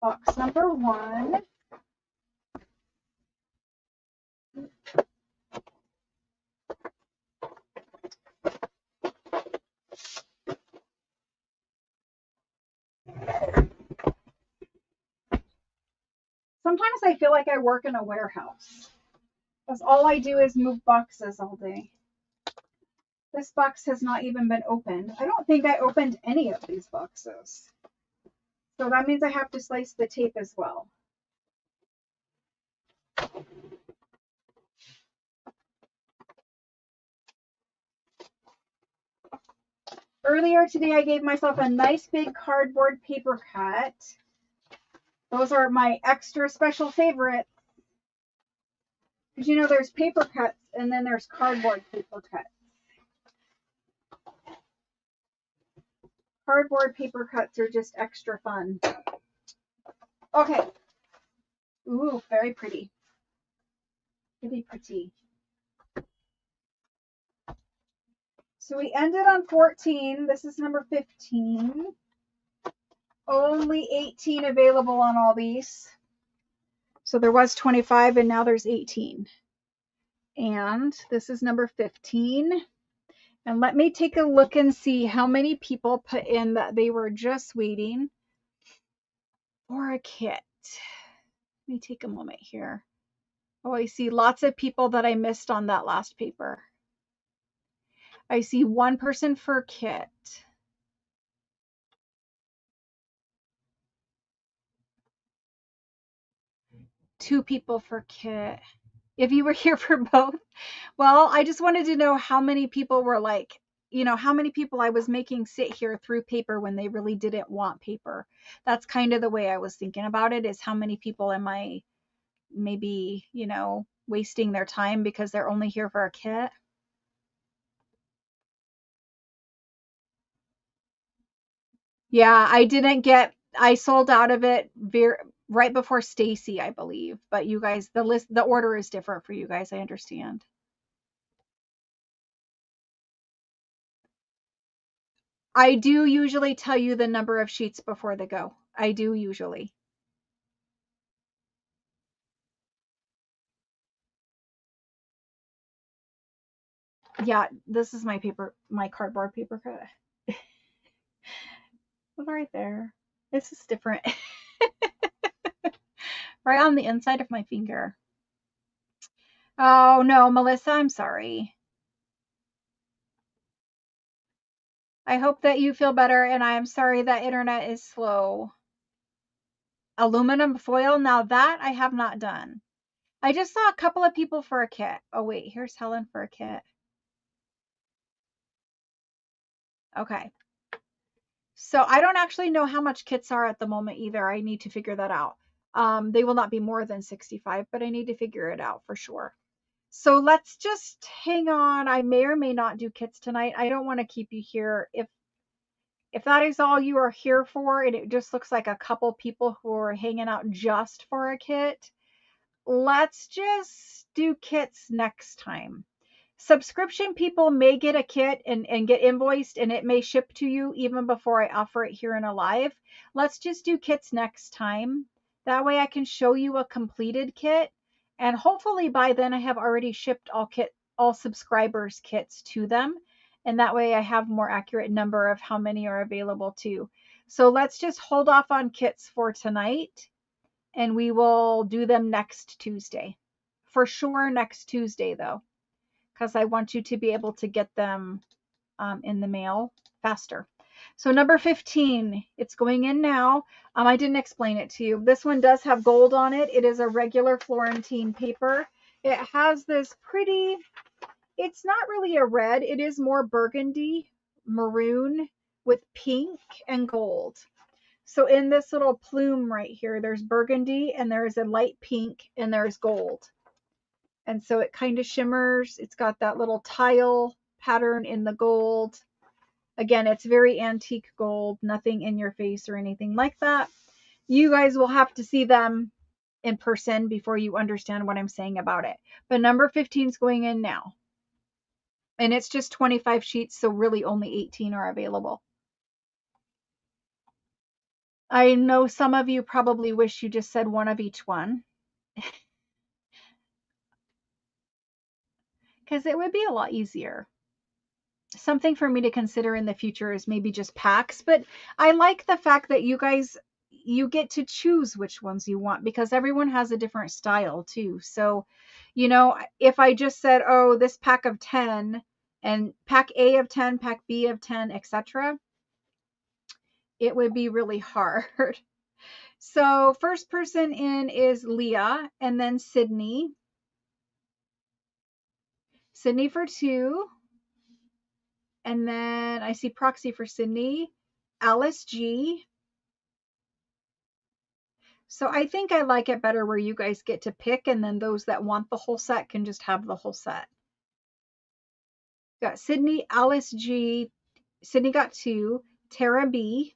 Box number 1. Sometimes I feel like I work in a warehouse, because all I do is move boxes all day. This box has not even been opened. I don't think I opened any of these boxes. So that means I have to slice the tape as well. Earlier today, I gave myself a nice big cardboard paper cut. Those are my extra special favorites. Because you know, there's paper cuts and then there's cardboard paper cuts. Cardboard paper cuts are just extra fun. Okay. Ooh, very pretty. Pretty pretty. So we ended on 14. This is number 15. Only 18 available on all these. So there was 25 and now there's 18. And this is number 15. And let me take a look and see how many people put in that they were just waiting for a kit. Let me take a moment here. Oh, I see lots of people that I missed on that last paper. I see 1 person for kit. 2 people for kit. If you were here for both, well, I just wanted to know how many people were like you know, how many people I was making sit here through paper when they really didn't want paper. That's kind of the way I was thinking about it, is how many people am I maybe, you know, wasting their time because they're only here for a kit. Yeah, I sold out of it right before Stacy, I believe. But you guys, the order is different for you guys. I understand. I do usually tell you the number of sheets before they go. I do usually. Yeah, this is my paper, my cardboard paper cut. Right there. This is different. Right on the inside of my finger. Oh no, Melissa, I'm sorry. I hope that you feel better, and I'm sorry that internet is slow. Aluminum foil, now that I have not done. I just saw a couple of people for a kit. Oh wait, here's Helen for a kit. Okay. So I don't actually know how much kits are at the moment either. I need to figure that out. They will not be more than 65, but I need to figure it out for sure. So let's just hang on. I may or may not do kits tonight. I don't want to keep you here. If that is all you are here for, and it just looks like a couple people who are hanging out just for a kit, let's just do kits next time. Subscription people may get a kit and get invoiced, and it may ship to you even before I offer it here in a live. Let's just do kits next time. That way I can show you a completed kit, and hopefully by then I have already shipped all subscribers kits to them, and that way I have more accurate number of how many are available too. So let's just hold off on kits for tonight, and we will do them next Tuesday. For sure next Tuesday though, because I want you to be able to get them in the mail faster. So number 15, it's going in now. I didn't explain it to you. This one does have gold on it. It is a regular Florentine paper. It has this pretty, it's not really a red. It is more burgundy, maroon with pink and gold. So in this little plume right here, there's burgundy and there's a light pink and there's gold. And so it kind of shimmers. It's got that little tile pattern in the gold. Again, it's very antique gold, nothing in your face or anything like that. You guys will have to see them in person before you understand what I'm saying about it. But number 15 is going in now. And it's just 25 sheets, so really only 18 are available. I know some of you probably wish you just said one of each one, because it would be a lot easier. Something for me to consider in the future is maybe just packs, but I like the fact that you get to choose which ones you want, because everyone has a different style too. So, you know, if I just said, oh, this pack of 10 and pack A of 10, pack B of 10, etc., it would be really hard. So first person in is Leah, and then Sydney. Sydney for 2. And then I see proxy for Sydney. Alice G. So I think I like it better where you guys get to pick, and then those that want the whole set can just have the whole set. Got Sydney, Alice G. Sydney got 2. Tara B.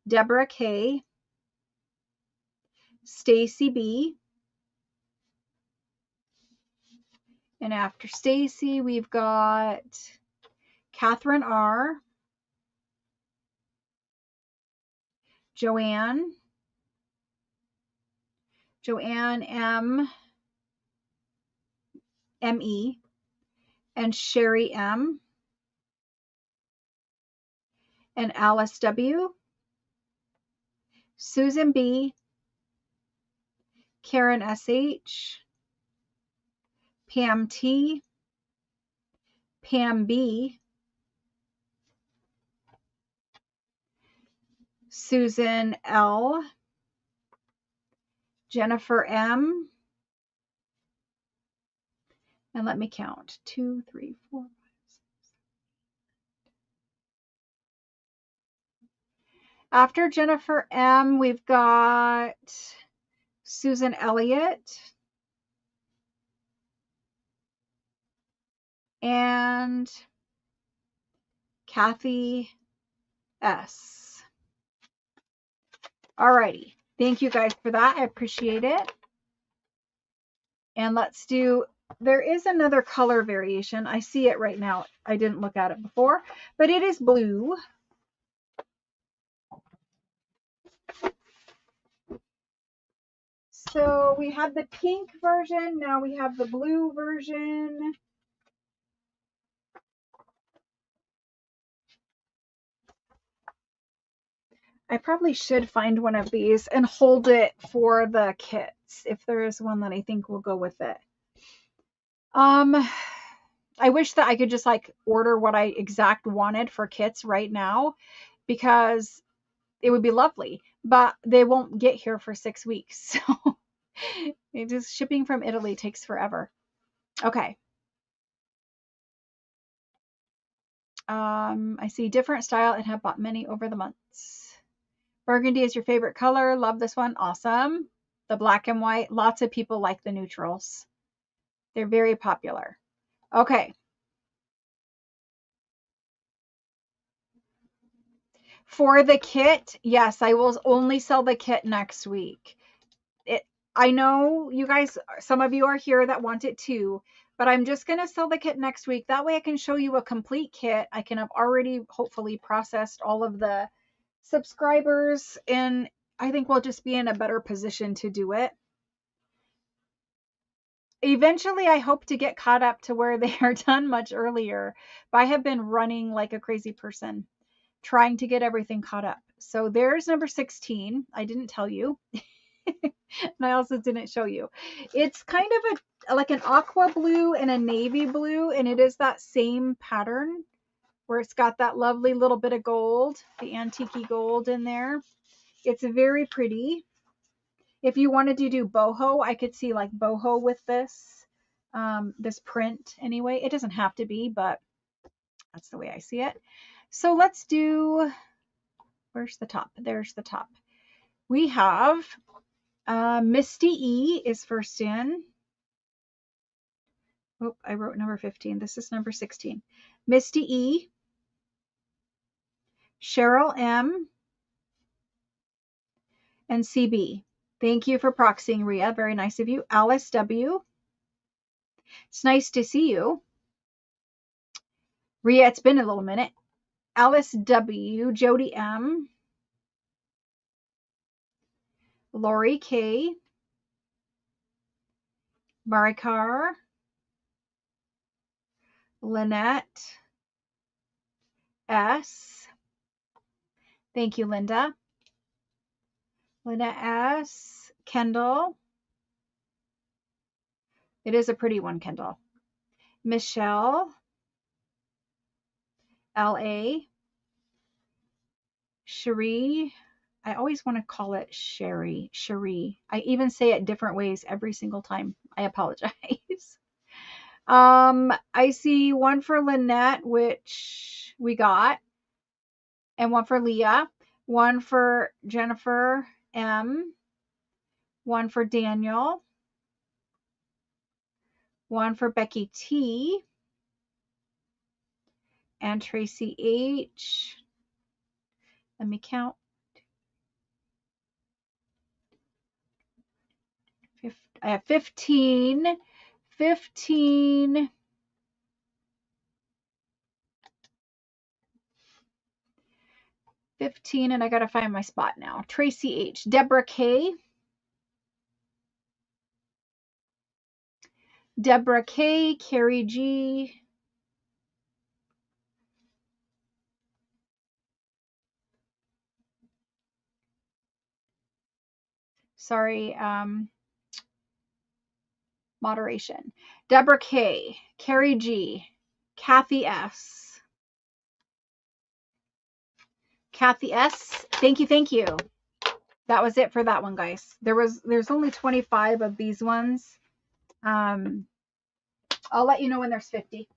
Deborah K. Stacy B. And after Stacy, we've got Catherine R. Joanne. Joanne M. M.E. and Sherry M. and Alice W. Susan B. Karen S.H. Pam T. Pam B. Susan L. Jennifer M. And let me count. 2, 3, 4, 5, 6, After Jennifer M, we've got Susan Elliott and Kathy S. Alrighty. Thank you guys for that. I appreciate it. And let's do, there is another color variation. I see it right now. I didn't look at it before, but it is blue. So we have the pink version. Now we have the blue version. I probably should find one of these and hold it for the kits if there is one that I think will go with it. I wish that I could just like order what I exact wanted for kits right now, because it would be lovely, but they won't get here for 6 weeks. So it just, shipping from Italy takes forever. Okay. I see different style and have bought many over the months. Burgundy is your favorite color. Love this one. Awesome. The black and white. Lots of people like the neutrals. They're very popular. Okay. For the kit, yes, I will only sell the kit next week. I know you guys, some of you are here that want it too, but I'm just going to sell the kit next week. That way I can show you a complete kit. I can have already hopefully processed all of the subscribers, and I think we'll just be in a better position to do it. Eventually, I hope to get caught up to where they are done much earlier, but I have been running like a crazy person trying to get everything caught up. So there's number 16. I didn't tell you. And I also didn't show you. It's kind of like an aqua blue and a navy blue, and it is that same pattern where it's got that lovely little bit of gold, the antique gold in there. It's very pretty. If you wanted to do boho, I could see like boho with this, this print anyway. It doesn't have to be, but that's the way I see it. So let's do, where's the top? There's the top. We have Misty E is first in. Oh, I wrote number 15. This is number 16. Misty E, Cheryl M, and CB. Thank you for proxying, Rhea. Very nice of you. Alice W. It's nice to see you. Rhea, it's been a little minute. Alice W, Jody M, Lori K, Marikar, Lynette S. Thank you, Linda. Lynette S, Kendall. It is a pretty one, Kendall. Michelle L.A., Cherie. I always want to call it Cherie. I even say it different ways every single time. I apologize. I see one for Lynette, which we got, and one for Leah, one for Jennifer M, one for Daniel, one for Becky T, and Tracy H. Let me count. I have 15, and I got to find my spot now. Tracy H, Deborah K, Carrie G, sorry, moderation. Deborah K, Carrie G, Kathy S. Kathy S, thank you. That was it for that one, guys. There's only 25 of these ones. I'll let you know when there's 50.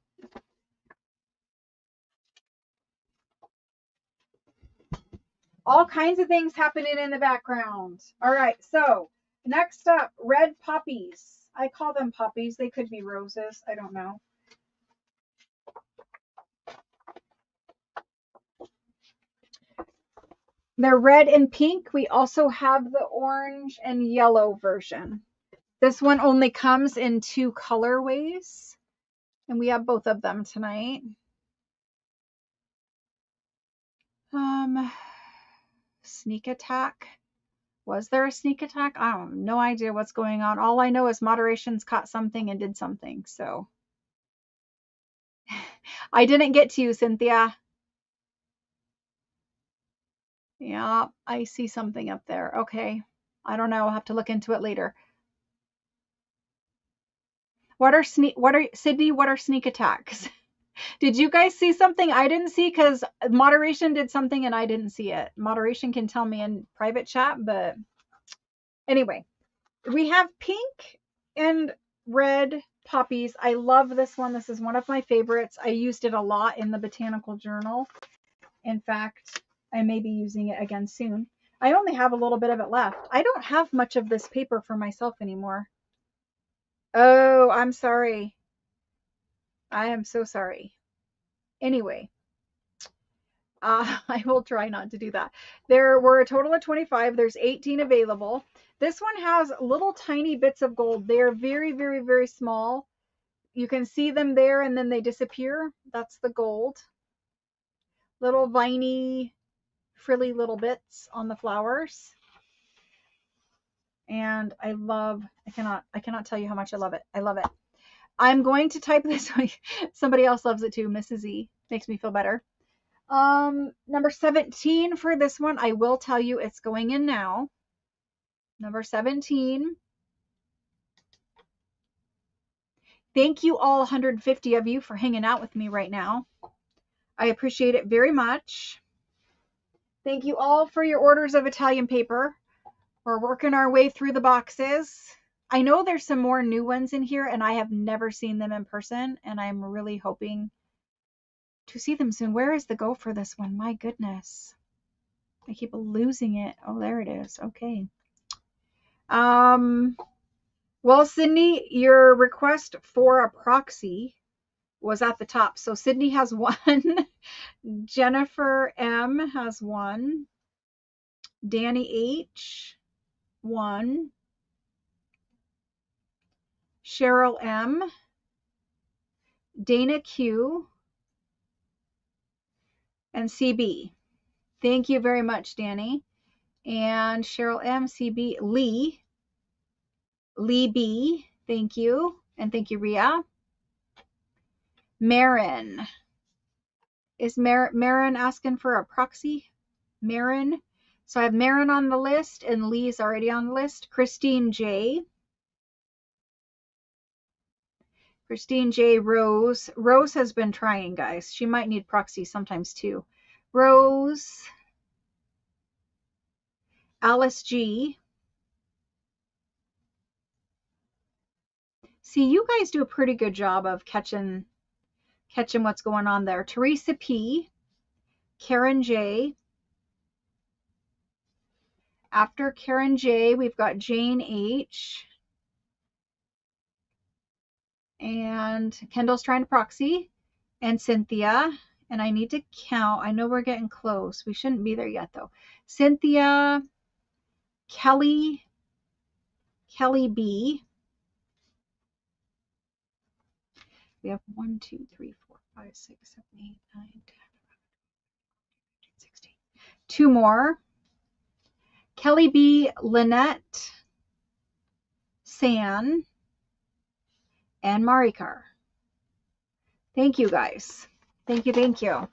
All kinds of things happening in the background. All right, so next up, red poppies. I call them poppies. They could be roses. I don't know. They're red and pink. We also have the orange and yellow version. This one only comes in 2 colorways, and we have both of them tonight. Sneak attack. Was there a sneak attack? I don't have no idea what's going on. All I know is moderations caught something and did something. So I didn't get to you, Cynthia. Yeah, I see something up there. Okay. I don't know. I'll have to look into it later. Sydney, what are sneak attacks? Did you guys see something I didn't see? Because moderation did something and I didn't see it. Moderation can tell me in private chat, but anyway, we have pink and red poppies. I love this one. This is one of my favorites. I used it a lot in the botanical journal. In fact, I may be using it again soon. I only have a little bit of it left. I don't have much of this paper for myself anymore. Oh, I'm sorry. I am so sorry. Anyway, I will try not to do that. There were a total of 25. There's 18 available. This one has little tiny bits of gold. They are very, very, very small. You can see them there and then they disappear. That's the gold. Little viney, frilly little bits on the flowers. And I cannot tell you how much I love it. I love it. I'm going to type this. Somebody else loves it too. Mrs. E. Makes me feel better. Number 17 for this one. I will tell you it's going in now. Number 17. Thank you all 150 of you for hanging out with me right now. I appreciate it very much. Thank you all for your orders of Italian paper. We're working our way through the boxes. I know there's some more new ones in here and I have never seen them in person and I'm really hoping to see them soon. Where is the go for this one? My goodness. I keep losing it. Oh, there it is. Okay. Well, Sydney, your request for a proxy was at the top. So Sydney has one. Jennifer M has one. Danny H, one. Cheryl M. Dana Q. And CB. Thank you very much, Danny. And Cheryl M, CB, Lee B, thank you. And thank you, Ria. Marin. Is Marin asking for a proxy? Marin. So I have Marin on the list and Lee's already on the list. Christine J. Christine J. Rose. Rose has been trying, guys. She might need proxy sometimes too. Rose. Alice G. See, you guys do a pretty good job of catching what's going on there. Teresa P. Karen J. After Karen J, we've got Jane H. And Kendall's trying to proxy. And Cynthia. And I need to count. I know we're getting close. We shouldn't be there yet, though. Cynthia. Kelly B. We have 1, 2, 3, 4, 5, 6, 7, 8, 9, 10, 11, 16. 2 more. Kelly B, Lynette, San, and Marikar. Thank you, guys. Thank you, thank you.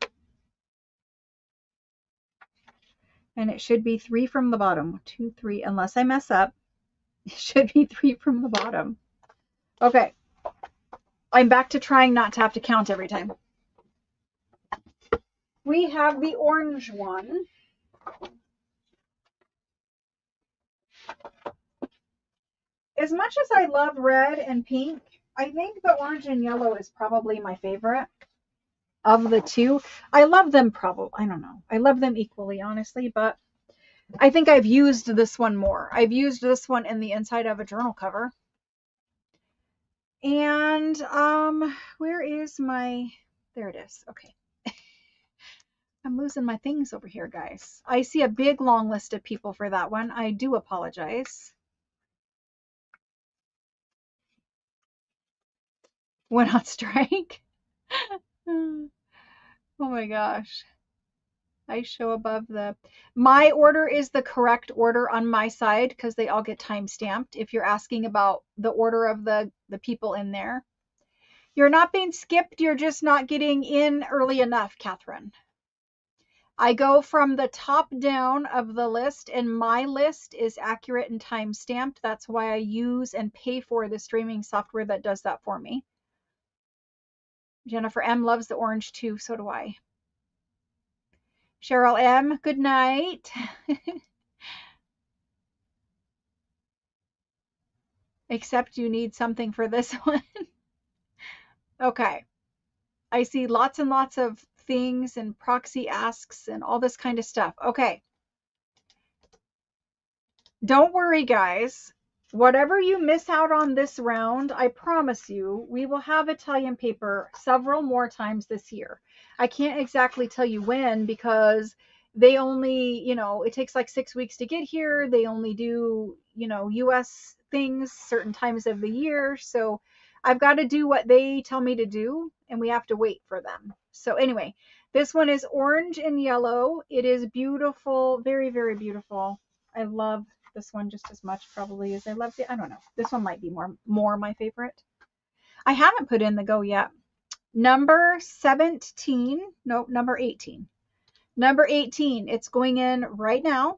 And it should be 3 from the bottom. 2, 3, unless I mess up. It should be 3 from the bottom. Okay. I'm back to trying not to have to count every time. We have the orange one. As much as I love red and pink, I think the orange and yellow is probably my favorite. of the two. I love them probably, I don't know. I love them equally, honestly, but I think I've used this one more. I've used this one in the inside of a journal cover. And where is my, there it is. Okay. I'm losing my things over here, guys. I see a big long list of people for that one. I do apologize. Went on strike. Oh my gosh. I show above the, my order is the correct order on my side because they all get time stamped. If you're asking about the order of the people in there, you're not being skipped. You're just not getting in early enough, Catherine. I go from the top down of the list, and my list is accurate and time stamped. That's why I use and pay for the streaming software that does that for me. Jennifer M loves the orange too. So do I. Cheryl M, good night. Except you need something for this one. Okay. I see lots and lots of things and proxy asks and all this kind of stuff. Okay. Don't worry, guys. Whatever you miss out on this round, I promise you, we will have Italian paper several more times this year. I can't exactly tell you when because they only, it takes like 6 weeks to get here. They only do, US things certain times of the year. So I've got to do what they tell me to do, and we have to wait for them. So anyway, this one is orange and yellow. It is beautiful, very, very beautiful. I love this one just as much probably as I love it. I don't know. This one might be more my favorite. I haven't put in the go yet. Number 17. Nope, number 18. Number 18. It's going in right now.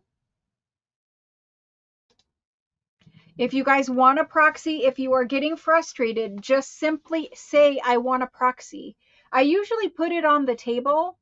If you guys want a proxy, if you are getting frustrated, just simply say, I want a proxy. I usually put it on the table,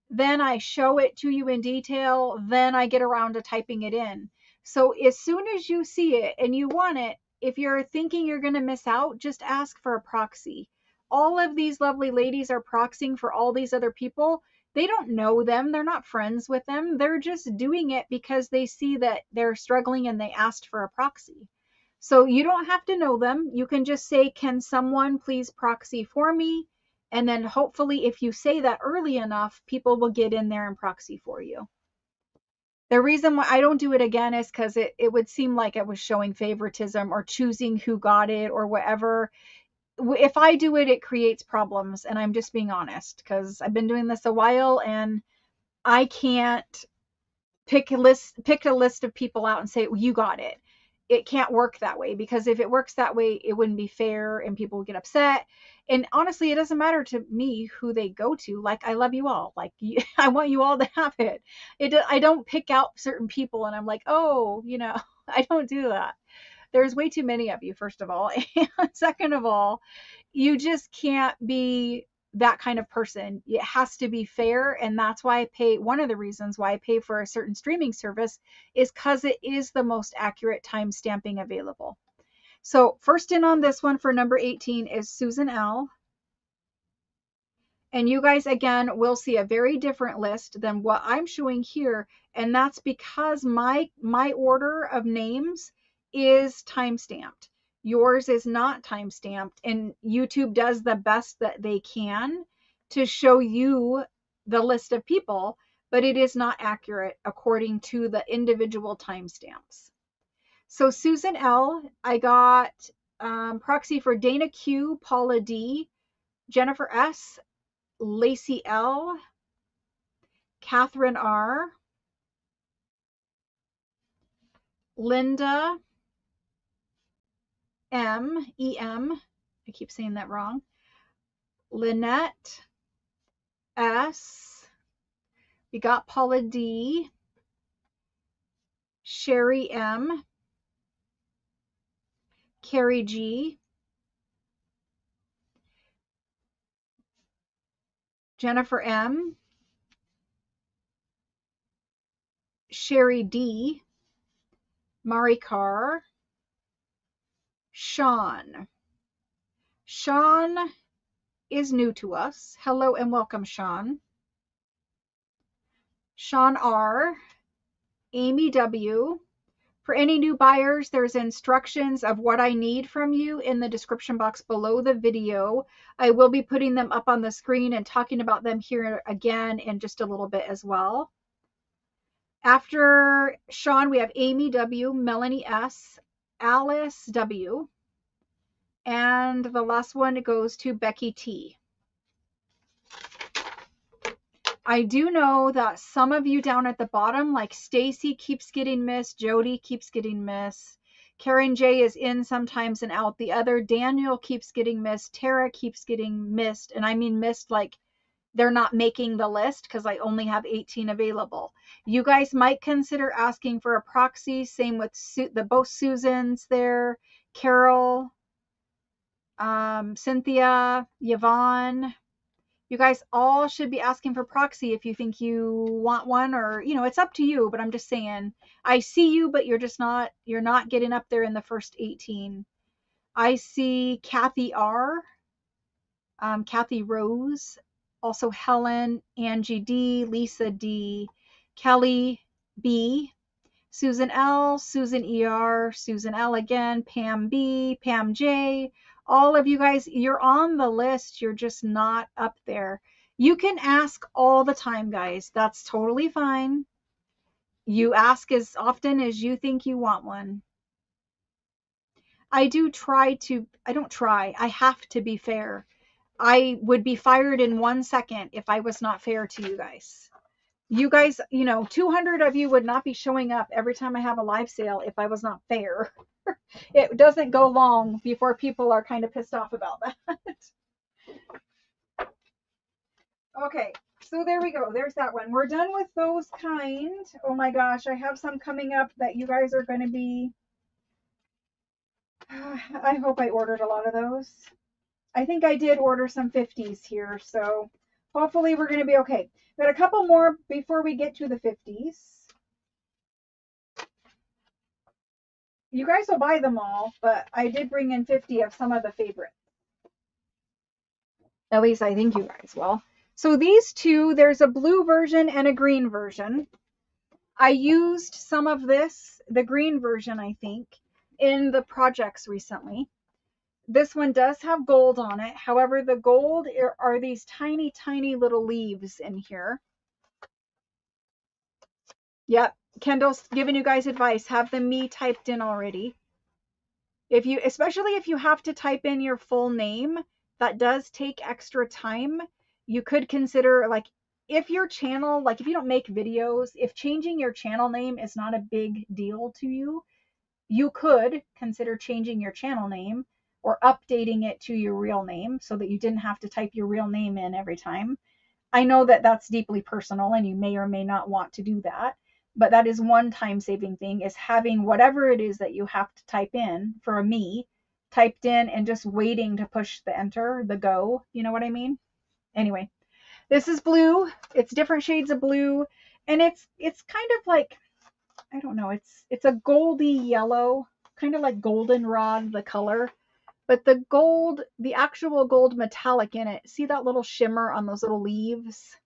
then I show it to you in detail, then I get around to typing it in. So as soon as you see it and you want it, if you're thinking you're going to miss out, just ask for a proxy. All of these lovely ladies are proxying for all these other people. They don't know them. They're not friends with them. They're just doing it because they see that they're struggling and they asked for a proxy. So you don't have to know them. You can just say, can someone please proxy for me? And then hopefully if you say that early enough, people will get in there and proxy for you. The reason why I don't do it again is because it would seem like it was showing favoritism or choosing who got it or whatever. If I do it, it creates problems. And I'm just being honest because I've been doing this a while and I can't pick a list of people out and say, well, you got it. It can't work that way because if it works that way, it wouldn't be fair and people would get upset. And honestly, it doesn't matter to me who they go to. Like, I love you all. Like, I want you all to have it. I don't pick out certain people and I'm like, oh, I don't do that. There's way too many of you, first of all. And second of all, you just can't be that kind of person. It has to be fair. And that's why I pay. One of the reasons why I pay for a certain streaming service is because it is the most accurate time stamping available. So first in on this one for number 18 is Susan L. And you guys, again, will see a very different list than what I'm showing here. And that's because my order of names is time stamped. Yours is not time stamped. And YouTube does the best that they can to show you the list of people, but it is not accurate according to the individual timestamps. So Susan L, I got proxy for Dana Q, Paula D, Jennifer S, Lacey L, Catherine R, Linda M, E-M, I keep saying that wrong, Lynette S, we got Paula D, Sherry M, Carrie G, Jennifer M, Sherry D, Mari Carr, Sean is new to us. Hello and welcome, Sean. Sean R, Amy W. For any new buyers, there's instructions of what I need from you in the description box below the video. I will be putting them up on the screen and talking about them here again in just a little bit as well. After Sean, we have Amy W, Melanie S, Alice W, and the last one goes to Becky T. I do know that some of you down at the bottom, like Stacy keeps getting missed, Jody keeps getting missed, Karen J is in sometimes and out the other, Daniel keeps getting missed, Tara keeps getting missed, and I mean missed like they're not making the list because I only have 18 available. You guys might consider asking for a proxy, same with both Susans there, Carol, Cynthia, Yvonne. You guys all should be asking for proxy if you think you want one, or, you know, it's up to you, but I'm just saying, I see you, but you're not getting up there in the first 18. I see Kathy R, Kathy Rose, also Helen, Angie D, Lisa D, Kelly B, Susan L, Susan ER, Susan L again, Pam B, Pam J. All of you guys, you're on the list. You're just not up there. You can ask all the time, guys. That's totally fine. You ask as often as you think you want one. I don't try. I have to be fair. I would be fired in 1 second if I was not fair to you guys. You guys, 200 of you would not be showing up every time I have a live sale if I was not fair. It doesn't go long before people are kind of pissed off about that. Okay, so there we go. There's that one. We're done with those kind. Oh my gosh, I have some coming up that you guys are going to be... I hope I ordered a lot of those. I think I did order some 50s here, so hopefully we're going to be okay. Got a couple more before we get to the 50s. You guys will buy them all, but I did bring in 50 of some of the favorites. At least I think you guys will. So these two, there's a blue version and a green version. I used some of this, the green version, I think, in the projects recently. This one does have gold on it. However, the gold are these tiny, tiny little leaves in here. Yep, Kendall's giving you guys advice. Have the me typed in already. Especially if you have to type in your full name, that does take extra time. You could consider, like, if your channel, like if you don't make videos, if changing your channel name is not a big deal to you, you could consider changing your channel name or updating it to your real name so that you didn't have to type your real name in every time. I know that that's deeply personal and you may or may not want to do that, but that is one time-saving thing, is having whatever it is that you have to type in for a me typed in and just waiting to push the enter, the go. You know what I mean? Anyway, this is blue. It's different shades of blue, and it's kind of like, I don't know, it's a goldy yellow, kind of like goldenrod, the color. But the gold, the actual gold metallic in it, see that little shimmer on those little leaves?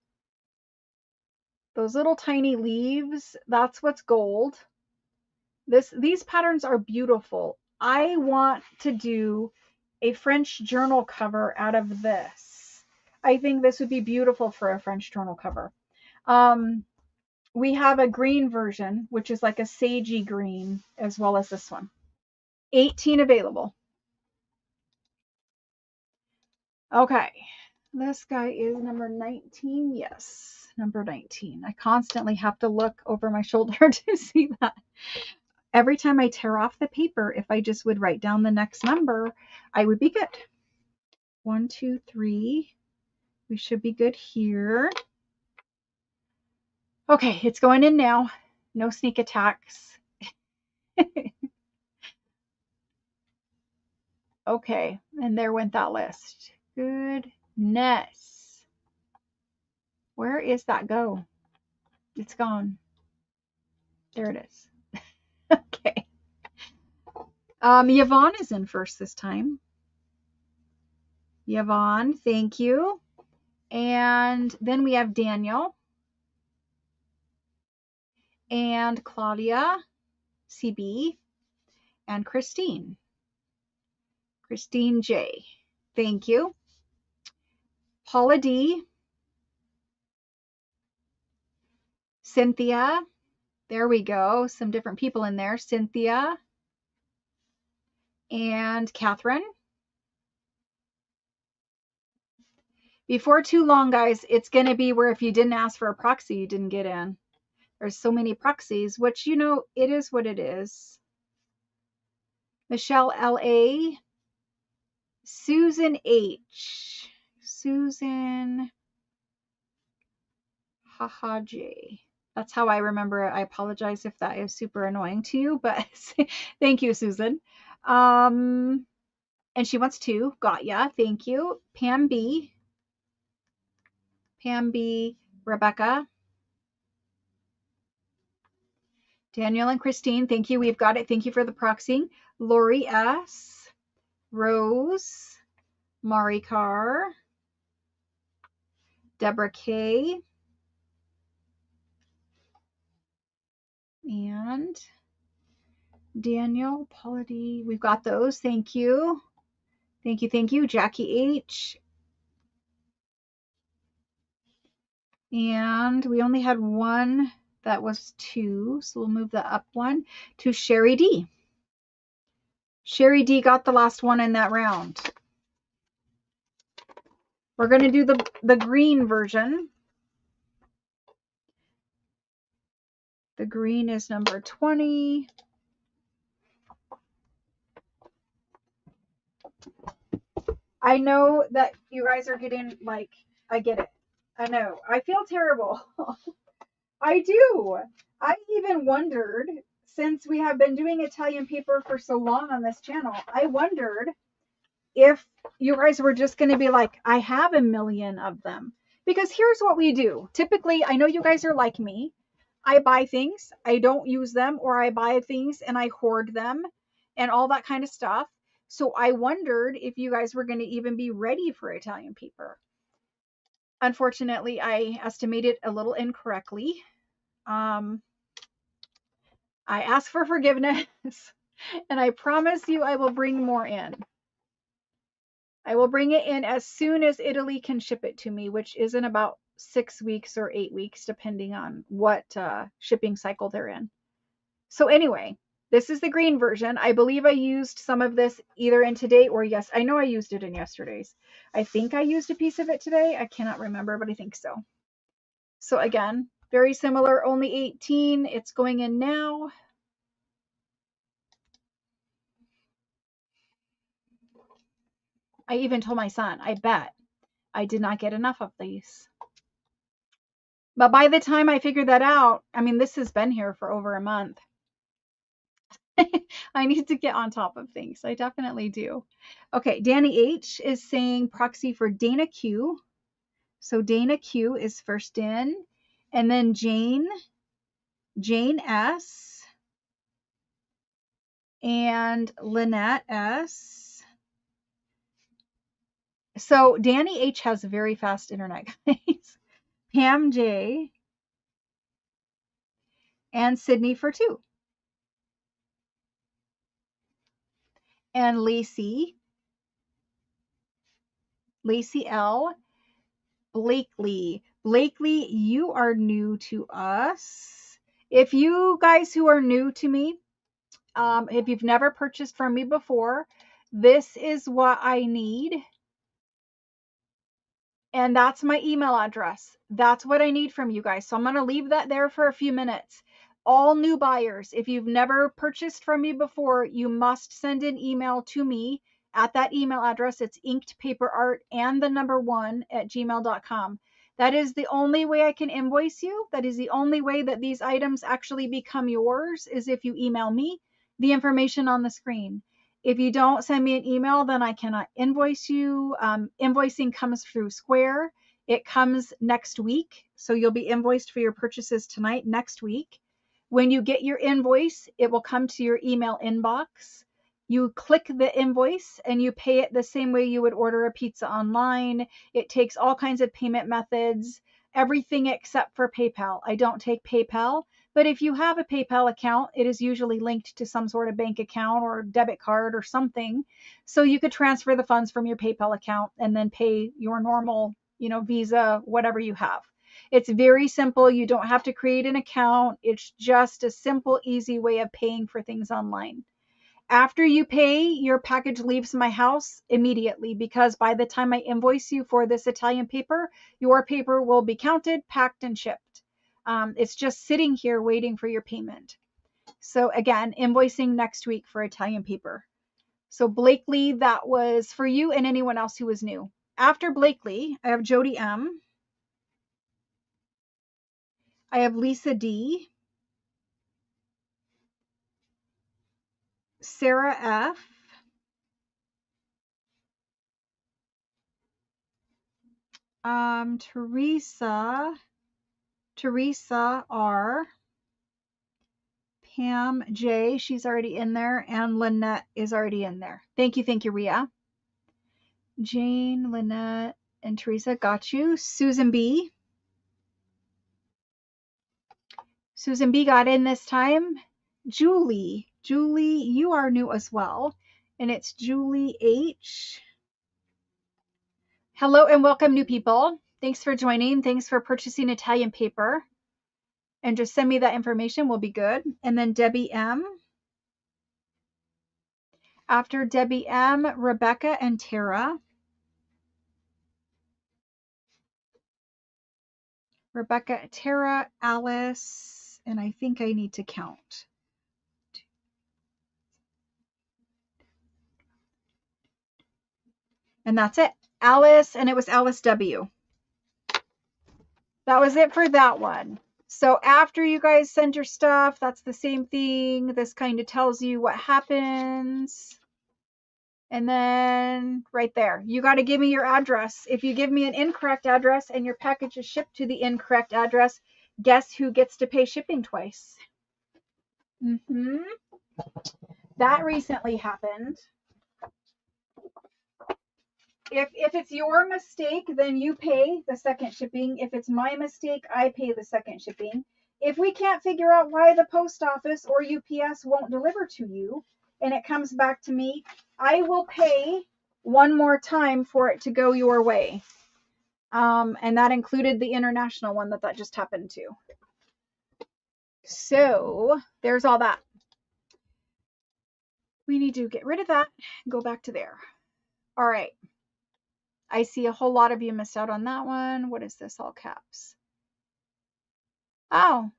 Those little tiny leaves, that's what's gold. These patterns are beautiful. I want to do a French journal cover out of this. I think this would be beautiful for a French journal cover. We have a green version, which is like a sagey green, as well as this one. 18 available. Okay, this guy is number 19. Yes, number 19. I constantly have to look over my shoulder to see that. Every time I tear off the paper, if I just would write down the next number, I would be good. 1, 2, 3. We should be good here. Okay, it's going in now. No sneak attacks. Okay, and there went that list. Goodness. Where is that go? It's gone. There it is. Okay. Yvonne is in first this time. Yvonne, thank you. And then we have Daniel and Claudia, CB, and Christine J. Thank you. Paula D, Cynthia, there we go. Some different people in there. Cynthia and Catherine. Before too long, guys, it's going to be where if you didn't ask for a proxy, you didn't get in. There's so many proxies, which, you know, it is what it is. Michelle L.A., Susan H., Susan Haha J. That's how I remember it. I apologize if that is super annoying to you, but thank you, Susan. And she wants to. Got ya. Thank you. Pam B., Rebecca, Daniel and Christine, thank you. We've got it. Thank you for the proxying. Lori S., Rose, Mari Carr, Deborah K., and Daniel, Paula D. We've got those. Thank you. Thank you. Thank you. Jackie H. And we only had one that was 2, so we'll move the up one to Sherry D. Sherry D got the last one in that round. We're going to do the green version. The green is number 20. I know that you guys are getting, like, I get it. I know. I feel terrible. I do. I even wondered, since we have been doing Italian paper for so long on this channel, I wondered if you guys were just going to be like, I have a million of them. Because here's what we do. Typically, I know you guys are like me. I buy things, I don't use them, or I buy things and I hoard them and all that kind of stuff. So I wondered if you guys were going to even be ready for Italian paper. Unfortunately, I estimated a little incorrectly. I ask for forgiveness, and I promise you I will bring more in. I will bring it in as soon as Italy can ship it to me, which is in about 6 weeks or 8 weeks, depending on what shipping cycle they're in. So anyway, this is the green version. I believe I used some of this either in today or yes. I know I used it in yesterday's. I think I used a piece of it today. I cannot remember, but I think so. So again, very similar, only 18. It's going in now. I even told my son, I bet I did not get enough of these. But by the time I figured that out, I mean, this has been here for over a month. I need to get on top of things. I definitely do. Okay, Danny H is saying proxy for Dana Q. So Dana Q is first in. And then Jane S. and Lynette S. So Danny H has very fast internet, guys. Pam J. and Sydney for 2. And Lacey L. Blakely, you are new to us. If you guys who are new to me, if you've never purchased from me before, this is what I need. And that's my email address. That's what I need from you guys. So I'm going to leave that there for a few minutes. All new buyers, if you've never purchased from me before, you must send an email to me at that email address. It's inkedpaperart and the number 1 at gmail.com. That is the only way I can invoice you. That is the only way that these items actually become yours, is if you email me the information on the screen. If you don't send me an email, then I cannot invoice you. Invoicing comes through Square. It comes next week. So you'll be invoiced for your purchases tonight, next week. When you get your invoice, it will come to your email inbox. You click the invoice and you pay it the same way you would order a pizza online. It takes all kinds of payment methods, everything except for PayPal. I don't take PayPal, but if you have a PayPal account, it is usually linked to some sort of bank account or debit card or something. So you could transfer the funds from your PayPal account and then pay your normal, Visa, whatever you have. It's very simple. You don't have to create an account. It's just a simple, easy way of paying for things online. After you pay, your package leaves my house immediately, because by the time I invoice you for this Italian paper, your paper will be counted, packed, and shipped. It's just sitting here waiting for your payment. So again, invoicing next week for Italian paper. So Blakely, that was for you and anyone else who was new. After Blakely, I have Jody M. I have Lisa D. Sarah F. Teresa R. Pam J, she's already in there, and Lynette is already in there. Thank you, Ria. Jane, Lynette, and Teresa, got you. Susan B. Susan B got in this time. Julie, you are new as well, and it's Julie H. Hello and welcome, new people. Thanks for joining. Thanks for purchasing Italian paper. And just send me that information, will be good. And then Debbie M. After Debbie M, Rebecca and Tara. Rebecca, Tara, Alice, and I think I need to count. And that's it. Alice, and it was Alice W. That was it for that one. So after you guys send your stuff, that's the same thing. This kind of tells you what happens. And then right there, you got to give me your address. If you give me an incorrect address and your package is shipped to the incorrect address, guess who gets to pay shipping twice? That recently happened. If it's your mistake, then you pay the second shipping. If it's my mistake, I pay the second shipping. If we can't figure out why the post office or UPS won't deliver to you and it comes back to me, I will pay one more time for it to go your way. And that included the international one that just happened to. So there's all that. We need to get rid of that and go back to there. All right. I see a whole lot of you missed out on that one. What is this, all caps? Oh,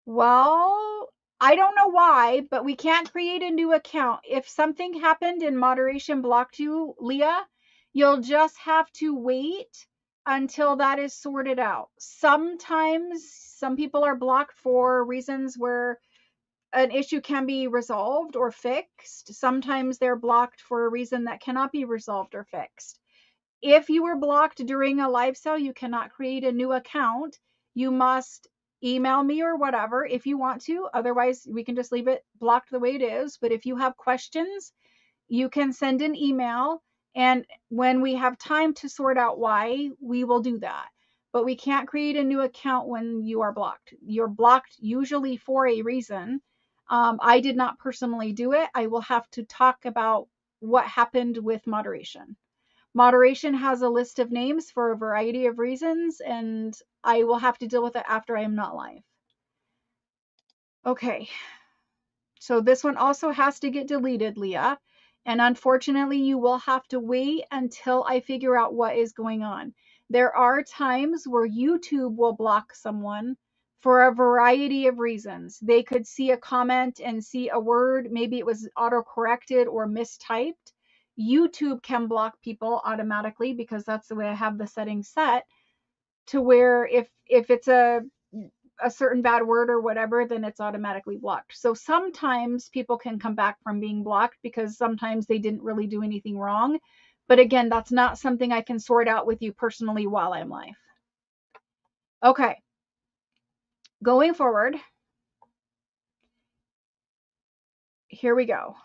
well, I don't know why, but we can't create a new account. If something happened and moderation blocked you, Leah, you'll just have to wait until that is sorted out. Sometimes some people are blocked for reasons where an issue can be resolved or fixed. Sometimes they're blocked for a reason that cannot be resolved or fixed. If you were blocked during a live sale, you cannot create a new account. You must email me or whatever if you want to. Otherwise, we can just leave it blocked the way it is. But if you have questions, you can send an email. And when we have time to sort out why, we will do that. But we can't create a new account when you are blocked. You're blocked usually for a reason. I did not personally do it. I will have to talk about what happened with moderation. Moderation has a list of names for a variety of reasons, and I will have to deal with it after I am not live. Okay, so this one also has to get deleted, Leah, and unfortunately you will have to wait until I figure out what is going on. There are times where YouTube will block someone for a variety of reasons. They could see a comment and see a word, maybe it was auto-corrected or mistyped. YouTube can block people automatically because that's the way I have the settings set, to where if it's a certain bad word or whatever, then it's automatically blocked. So sometimes people can come back from being blocked because sometimes they didn't really do anything wrong. But again, that's not something I can sort out with you personally while I'm live. Okay. Going forward, here we go.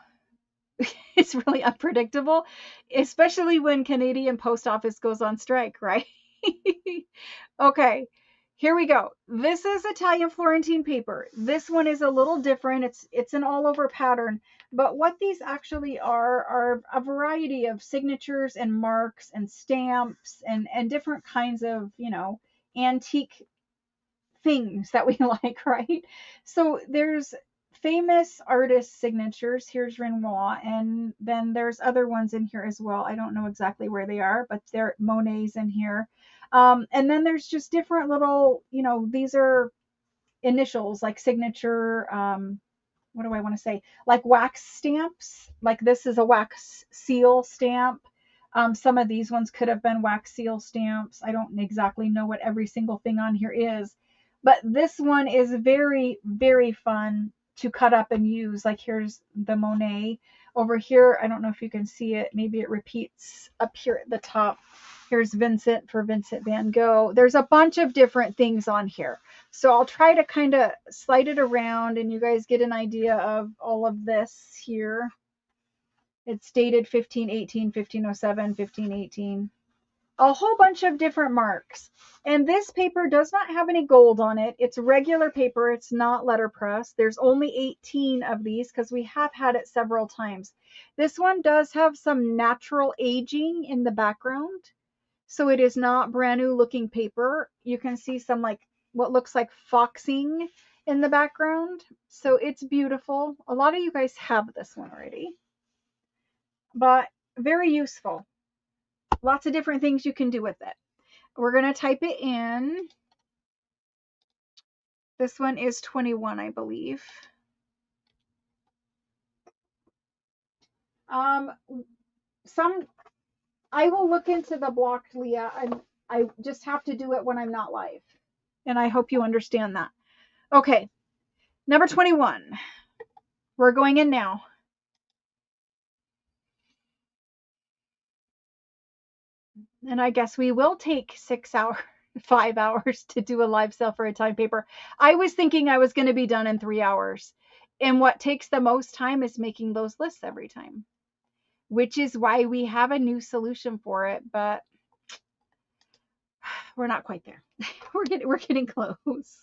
It's really unpredictable, especially when Canadian Post Office goes on strike, right? Okay, here we go. This is Italian Florentine paper. This one is a little different. It's an all over pattern, but what these actually are a variety of signatures and marks and stamps and different kinds of, antique things that we like, right? So there's famous artist signatures. Here's Renoir, and then there's other ones in here as well. I don't know exactly where they are, but they're Monet's in here. And then there's just different little, these are initials like signature. What do I want to say? Like wax stamps. Like this is a wax seal stamp. Some of these ones could have been wax seal stamps. I don't exactly know what every single thing on here is, but this one is very, very fun to cut up and use. Like here's the Monet over here. I don't know if you can see it. Maybe it repeats up here at the top. Here's Vincent for Vincent van Gogh. There's a bunch of different things on here. So I'll try to kind of slide it around and you guys get an idea of all of this here. It's dated 1518, 1507, 1518. A whole bunch of different marks. And this paper does not have any gold on it. It's regular paper. It's not letterpress. There's only 18 of these because we have had it several times. This one does have some natural aging in the background. So it is not brand new looking paper. You can see some like what looks like foxing in the background. So it's beautiful. A lot of you guys have this one already, but very useful. Lots of different things you can do with it. We're going to type it in. This one is 21, I believe. I will look into the block, Leah. I just have to do it when I'm not live. And I hope you understand that. Okay. Number 21. We're going in now. And I guess we will take 6 hours, 5 hours to do a live sale for a time paper. I was thinking I was going to be done in 3 hours. And what takes the most time is making those lists every time, which is why we have a new solution for it, but we're not quite there. We're getting close.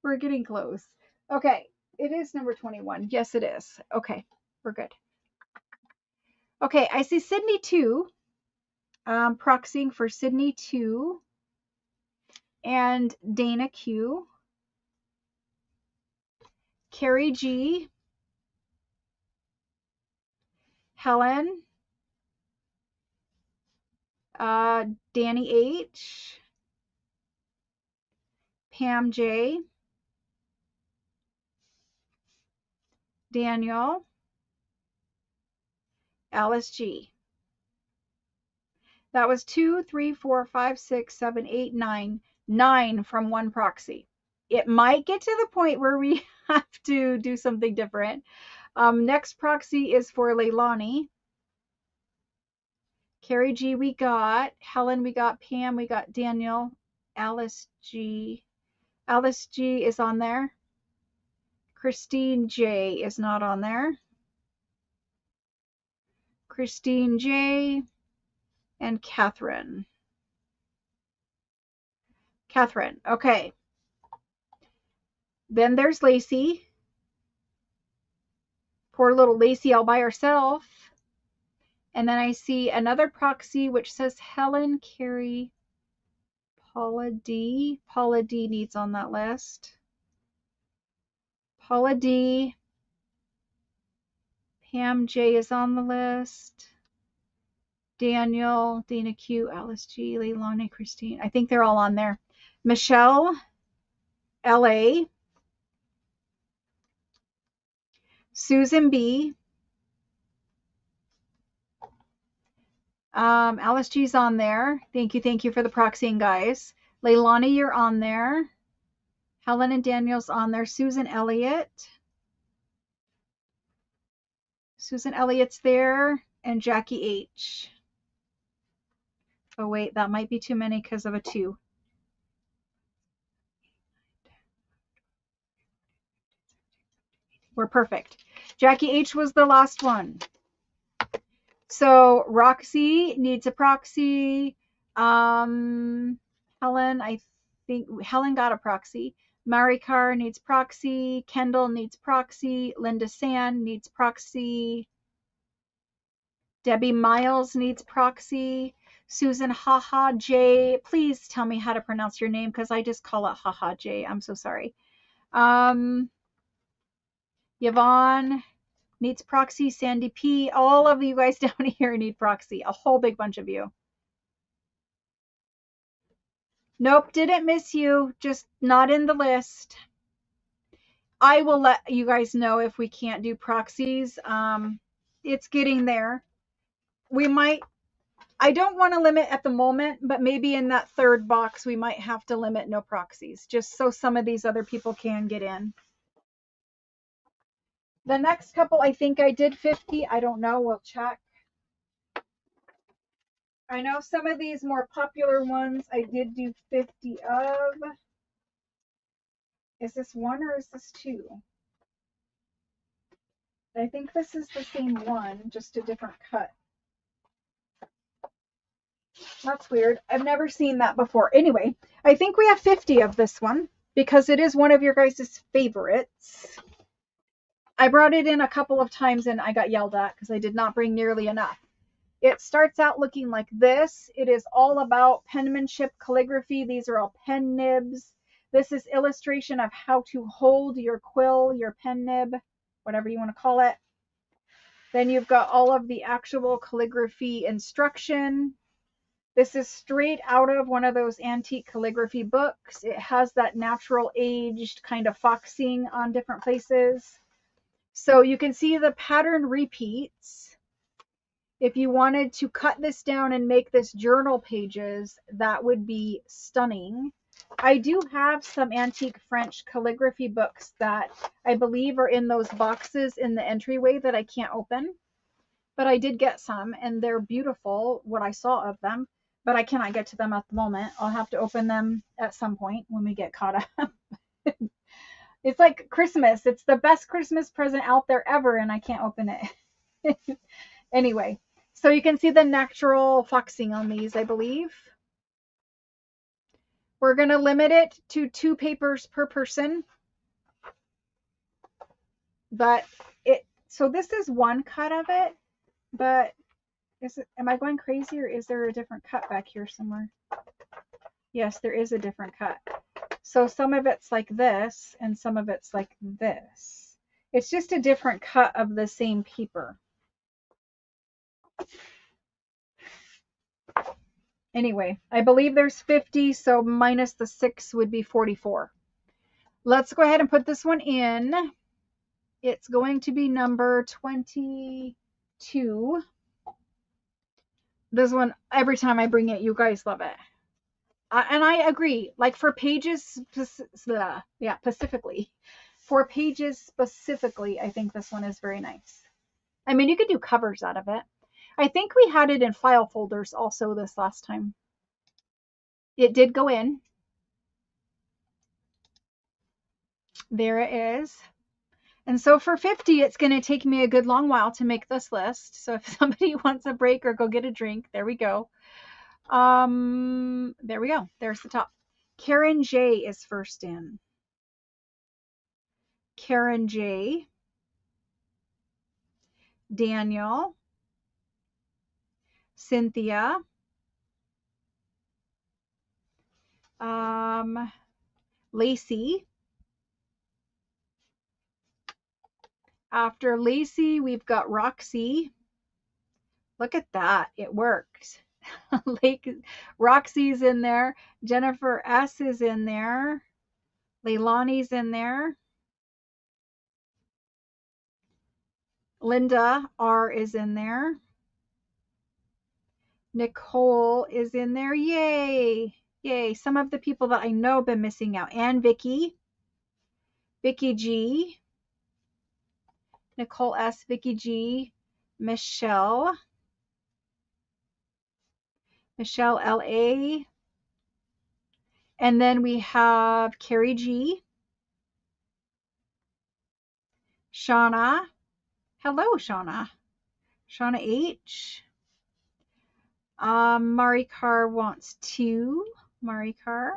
We're getting close. Okay, it is number 21. Yes, it is. Okay, we're good. Okay, I see Sydney 2. Proxying for Sydney 2 and Dana Q. Carrie G. Helen. Danny H. Pam J. Daniel. Alice G. That was 2, 3, 4, 5, 6, 7, 8, 9. 9 from one proxy. It might get to the point where we have to do something different. Next proxy is for Leilani. Carrie G we got. Helen we got. Pam we got. Daniel. Alice G. Alice G is on there. Christine J is not on there. Christine J and Catherine. Catherine, okay. Then there's Lacey. Poor little Lacey all by herself. And then I see another proxy which says Helen, Carrie, Paula D. Paula D needs on that list. Paula D. Pam J is on the list. Daniel, Dana Q, Alice G, Leilani, Christine. I think they're all on there. Michelle, LA. Susan B. Alice G's on there. Thank you for the proxying, guys. Leilani, you're on there. Helen and Daniel's on there. Susan Elliott. Susan Elliott's there. And Jackie H. Oh, wait, that might be too many because of a 2. We're perfect. Jackie H was the last one. So Roxy needs a proxy. Helen, I think Helen got a proxy. Marikar needs proxy. Kendall needs proxy. Linda Sand needs proxy. Debbie Miles needs proxy. Susan Haha J. Please tell me how to pronounce your name because I just call it Haha J. I'm so sorry. Yvonne needs proxy. Sandy P. All of you guys down here need proxy. A whole big bunch of you. Nope, didn't miss you. Just not in the list. I will let you guys know if we can't do proxies. It's getting there. We might, I don't want to limit at the moment, but maybe in that third box, we might have to limit no proxies, just so some of these other people can get in. The next couple, I think I did 50. I don't know. We'll check. I know some of these more popular ones I did do 50 of. Is this one or is this two? I think this is the same one, just a different cut. That's weird. I've never seen that before. Anyway, I think we have 50 of this one because it is one of your guys' favorites. I brought it in a couple of times and I got yelled at because I did not bring nearly enough. It starts out looking like this. It is all about penmanship, calligraphy. These are all pen nibs. This is illustration of how to hold your quill, your pen nib, whatever you want to call it. Then you've got all of the actual calligraphy instruction. This is straight out of one of those antique calligraphy books. It has that natural aged kind of foxing on different places. So you can see the pattern repeats. If you wanted to cut this down and make this journal pages, that would be stunning. I do have some antique French calligraphy books that I believe are in those boxes in the entryway that I can't open. But I did get some and they're beautiful, what I saw of them. But I cannot get to them at the moment. I'll have to open them at some point when we get caught up. It's like Christmas. It's the best Christmas present out there ever, and I can't open it. Anyway, so you can see the natural foxing on these, I believe. We're going to limit it to 2 papers per person. But so this is one cut of it, but am I going crazy or is there a different cut back here somewhere? Yes, there is a different cut. So some of it's like this and some of it's like this. It's just a different cut of the same paper. Anyway, I believe there's 50, so minus the 6 would be 44. Let's go ahead and put this one in. It's going to be number 22. This one, every time I bring it, you guys love it. And I agree, like for pages, specifically, I think this one is very nice. I mean, you could do covers out of it. I think we had it in file folders also this last time. It did go in. There it is. And so for 50, it's going to take me a good long while to make this list. So if somebody wants a break or go get a drink, there we go. There we go. There's the top. Karen J is first in. Karen J. Daniel. Cynthia. Lacey. After Lacey, we've got Roxy. Look at that. It worked. Roxy's in there. Jennifer S is in there. Leilani's in there. Linda R is in there. Nicole is in there. Yay. Yay. Some of the people that I know have been missing out. And Vicky. Vicky G. Nicole S. Vicky G. Michelle. Michelle L.A. And then we have Carrie G. Shauna. Hello, Shauna. Shauna H. Mari Carr wants 2. Mari Carr.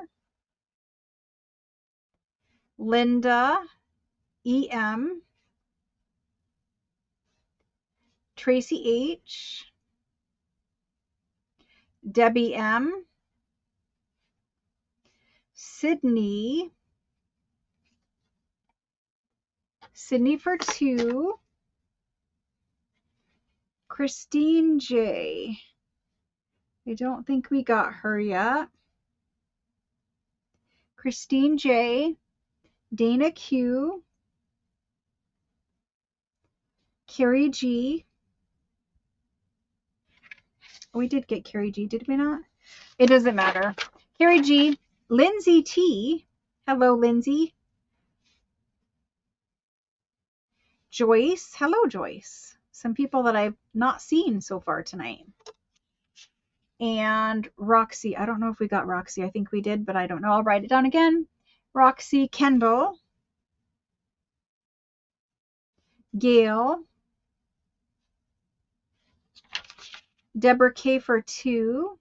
Linda EM. Tracy H. Debbie M. Sydney. Sydney for 2. Christine J. I don't think we got her yet. Christine J. Dana Q. Carrie G. We did get Carrie G, did we not? It doesn't matter. Carrie G. Lindsay T. Hello, Lindsay. Joyce. Hello, Joyce. Some people that I've not seen so far tonight. And Roxy. I don't know if we got Roxy. I think we did, but I don't know. I'll write it down again. Roxy Kendall. Gail. Deborah K for 2.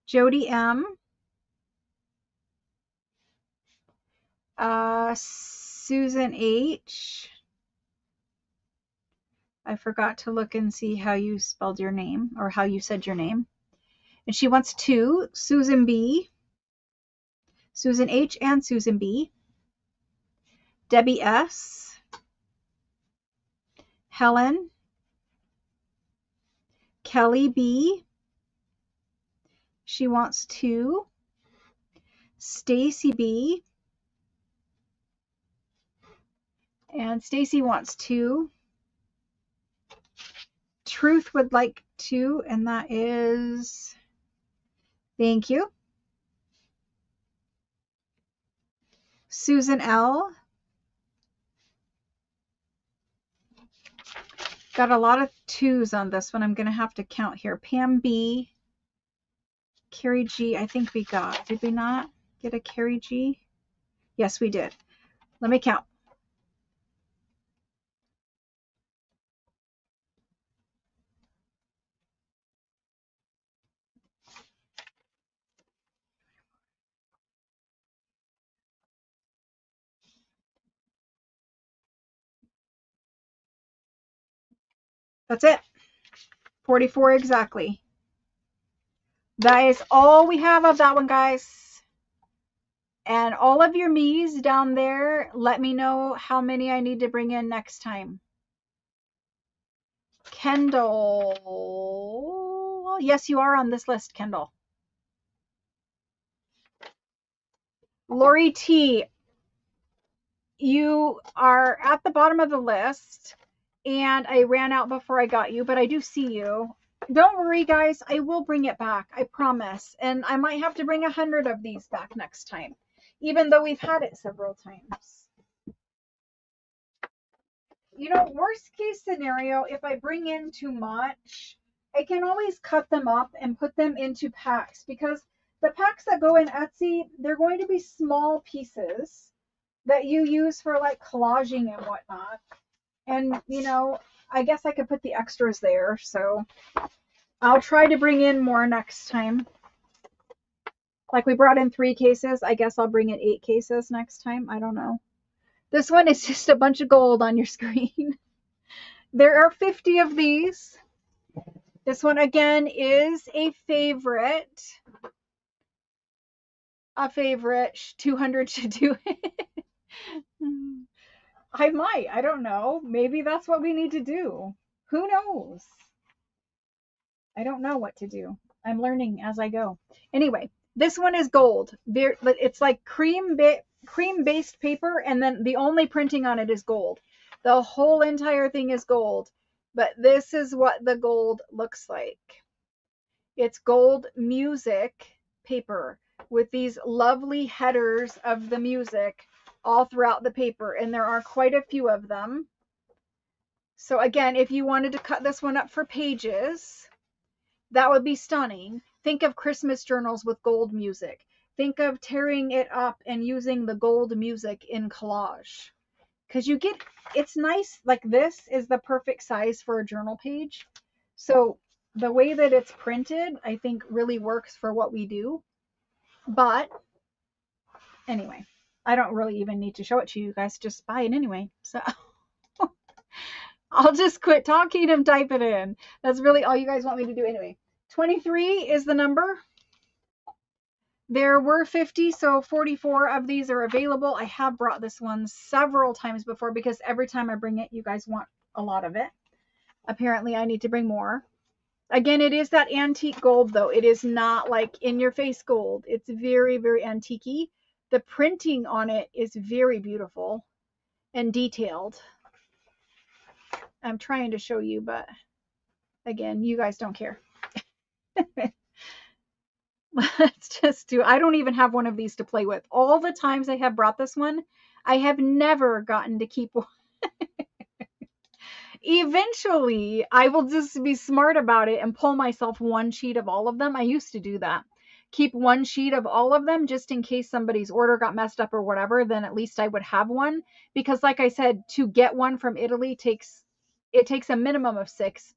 Jody M. Susan H. I forgot to look and see how you spelled your name or how you said your name. And she wants 2. Susan B. Susan H and Susan B. Debbie S. Helen. Kelly B. She wants 2. Stacy B. And Stacy wants 2. Truth would like 2, and that is, thank you. Susan L. Got a lot of 2s on this one. I'm going to have to count here. Pam B. Carrie G. I think we got. Did we not get a Carrie G? Yes, we did. Let me count. That's it. 44 exactly. That is all we have of that one, guys. And all of your me's down there, let me know how many I need to bring in next time. Kendall. Yes, you are on this list, Kendall. Lori T. You are at the bottom of the list, and I ran out before I got you, but I do see you. Don't worry, guys. I will bring it back. I promise. And I might have to bring 100 of these back next time, even though we've had it several times. You know, worst case scenario, if I bring in too much, I can always cut them up and put them into packs, because the packs that go in Etsy, they're going to be small pieces that you use for like collaging and whatnot. And, you know, I guess I could put the extras there. So I'll try to bring in more next time. Like we brought in 3 cases. I guess I'll bring in 8 cases next time. I don't know. This one is just a bunch of gold on your screen. There are 50 of these. This one, again, is a favorite. A favorite. 200 should do it. I might. I don't know. Maybe that's what we need to do. Who knows? I don't know what to do. I'm learning as I go. Anyway, this one is gold. It's like cream-based paper, and then the only printing on it is gold. The whole entire thing is gold. But this is what the gold looks like. It's gold music paper with these lovely headers of the music all throughout the paper, and there are quite a few of them. So again, if you wanted to cut this one up for pages, that would be stunning. Think of Christmas journals with gold music. think of tearing it up and using the gold music in collage. Because you get, it's nice, like this is the perfect size for a journal page. So the way that it's printed, I think really works for what we do. But anyway, I don't really even need to show it to you guys, just buy it anyway. So I'll just quit talking and type it in. That's really all you guys want me to do anyway. 23 is the number. There were 50, so 44 of these are available. I have brought this one several times before because every time I bring it, you guys want a lot of it. Apparently, I need to bring more. Again, it is that antique gold, though. It is not like in-your-face gold. It's very, very antique-y. The printing on it is very beautiful and detailed. I'm trying to show you, but again, you guys don't care. Let's just do, I don't even have one of these to play with. All the times I have brought this one, I have never gotten to keep one. Eventually, I will just be smart about it and pull myself one sheet of all of them. I used to do that. Keep one sheet of all of them just in case somebody's order got messed up or whatever, then at least I would have one. Because like I said, to get one from Italy takes a minimum of 6,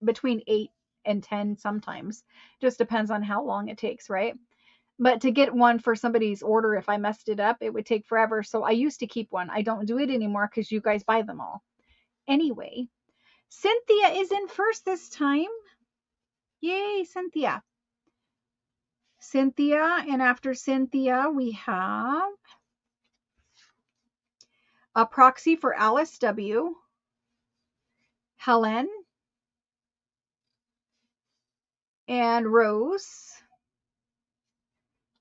between 8 and 10 sometimes. Just depends on how long it takes, right? But to get one for somebody's order, if I messed it up, it would take forever. So I used to keep one. I don't do it anymore because you guys buy them all. Anyway, Cynthia is in first this time. Yay, Cynthia. Cynthia, and after Cynthia, we have a proxy for Alice W., Helen, and Rose,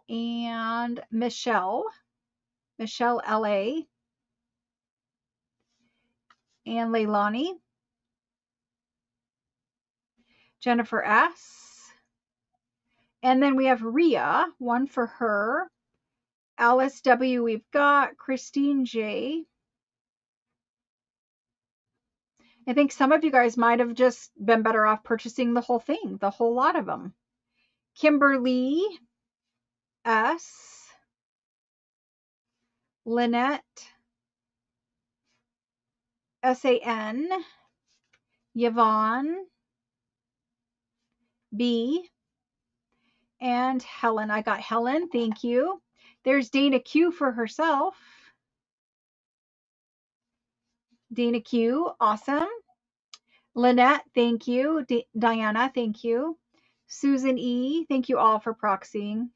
and Michelle L.A., and Leilani, Jennifer S., and then we have Rhea, one for her, Alice W. we've got, Christine J. I think some of you guys might have just been better off purchasing the whole thing, the whole lot of them. Kimberly S., Lynette S.A.N., Yvonne B., and Helen. I got Helen, thank you. There's Dana Q for herself. Dana Q, awesome. Lynette, thank you. Diana, thank you. Susan E., thank you all for proxying.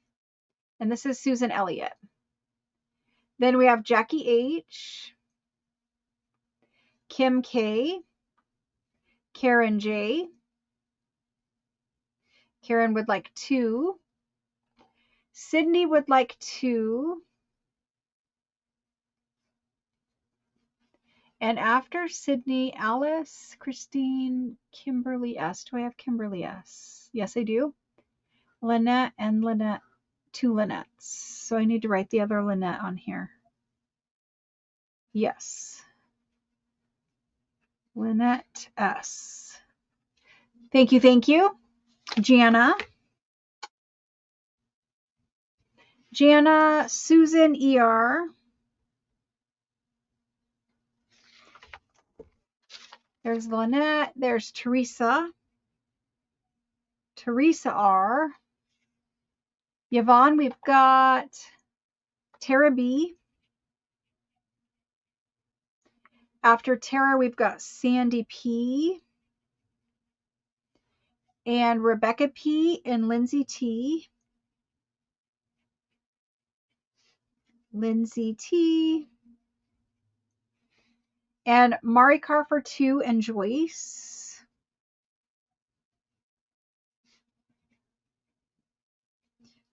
And this is Susan Elliott. Then we have Jackie H., Kim K., Karen J. Karen would like 2. Sydney would like 2. And after Sydney, Alice, Christine, Kimberly S. Do I have Kimberly S.? Yes, I do. Lynette and Lynette, 2 Lynettes. So I need to write the other Lynette on here. Yes. Lynette S. Thank you, thank you. Jana, Susan ER. There's Lynette. There's Teresa R. Yvonne, we've got Tara B. After Tara, we've got Sandy P. And Rebecca P. and Lindsay T. Lindsay T. And Mari Carfer 2 and Joyce.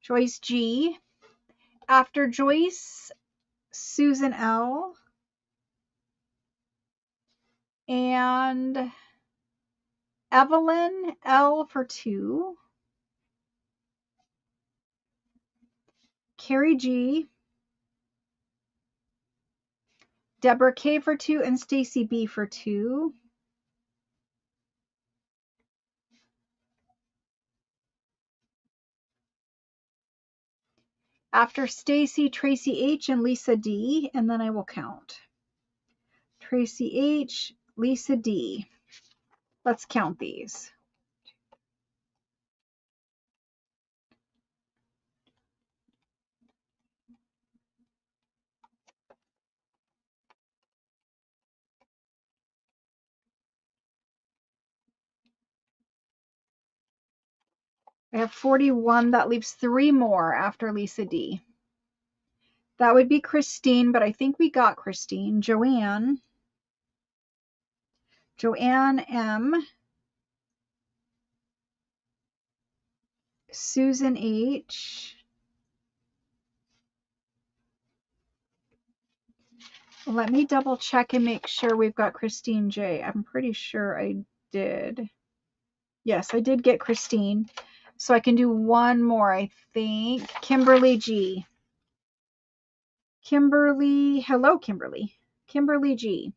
Joyce G. After Joyce, Susan L. And Evelyn L for 2. Carrie G. Deborah K for 2 and Stacy B for 2. After Stacy, Tracy H, and Lisa D, and then I will count. Tracy H, Lisa D. Let's count these. I have 41. That leaves 3 more after Lisa D. That would be Christine, but I think we got Christine. Joanne M. Susan H. Let me double check and make sure we've got Christine J. I'm pretty sure I did. Yes, I did get Christine. So I can do one more, I think. Kimberly G. Kimberly, hello, Kimberly. Kimberly G.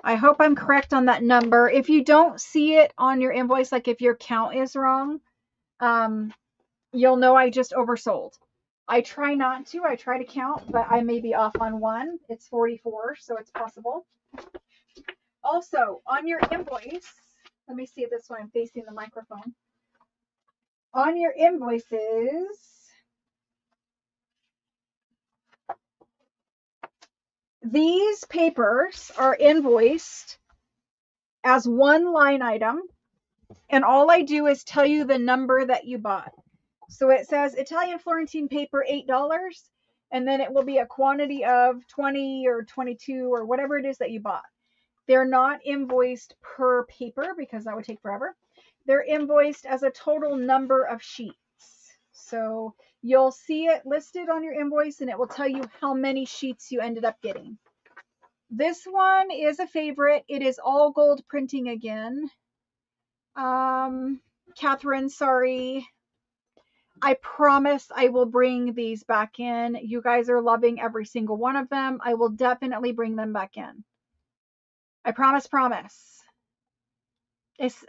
I hope I'm correct on that number. If you don't see it on your invoice, like if your count is wrong, you'll know I just oversold. I try not to. I try to count, but I may be off on one. It's 44, so it's possible. Also, on your invoice, let me see this one. I'm facing the microphone. On your invoices, these papers are invoiced as one line item, and all I do is tell you the number that you bought. So it says Italian Florentine paper, $8, and then it will be a quantity of 20 or 22 or whatever it is that you bought. They're not invoiced per paper because that would take forever. They're invoiced as a total number of sheets. So you'll see it listed on your invoice and it will tell you how many sheets you ended up getting. This one is a favorite. It is all gold printing again. Catherine, sorry. I promise I will bring these back in. You guys are loving every single one of them. I will definitely bring them back in. I promise.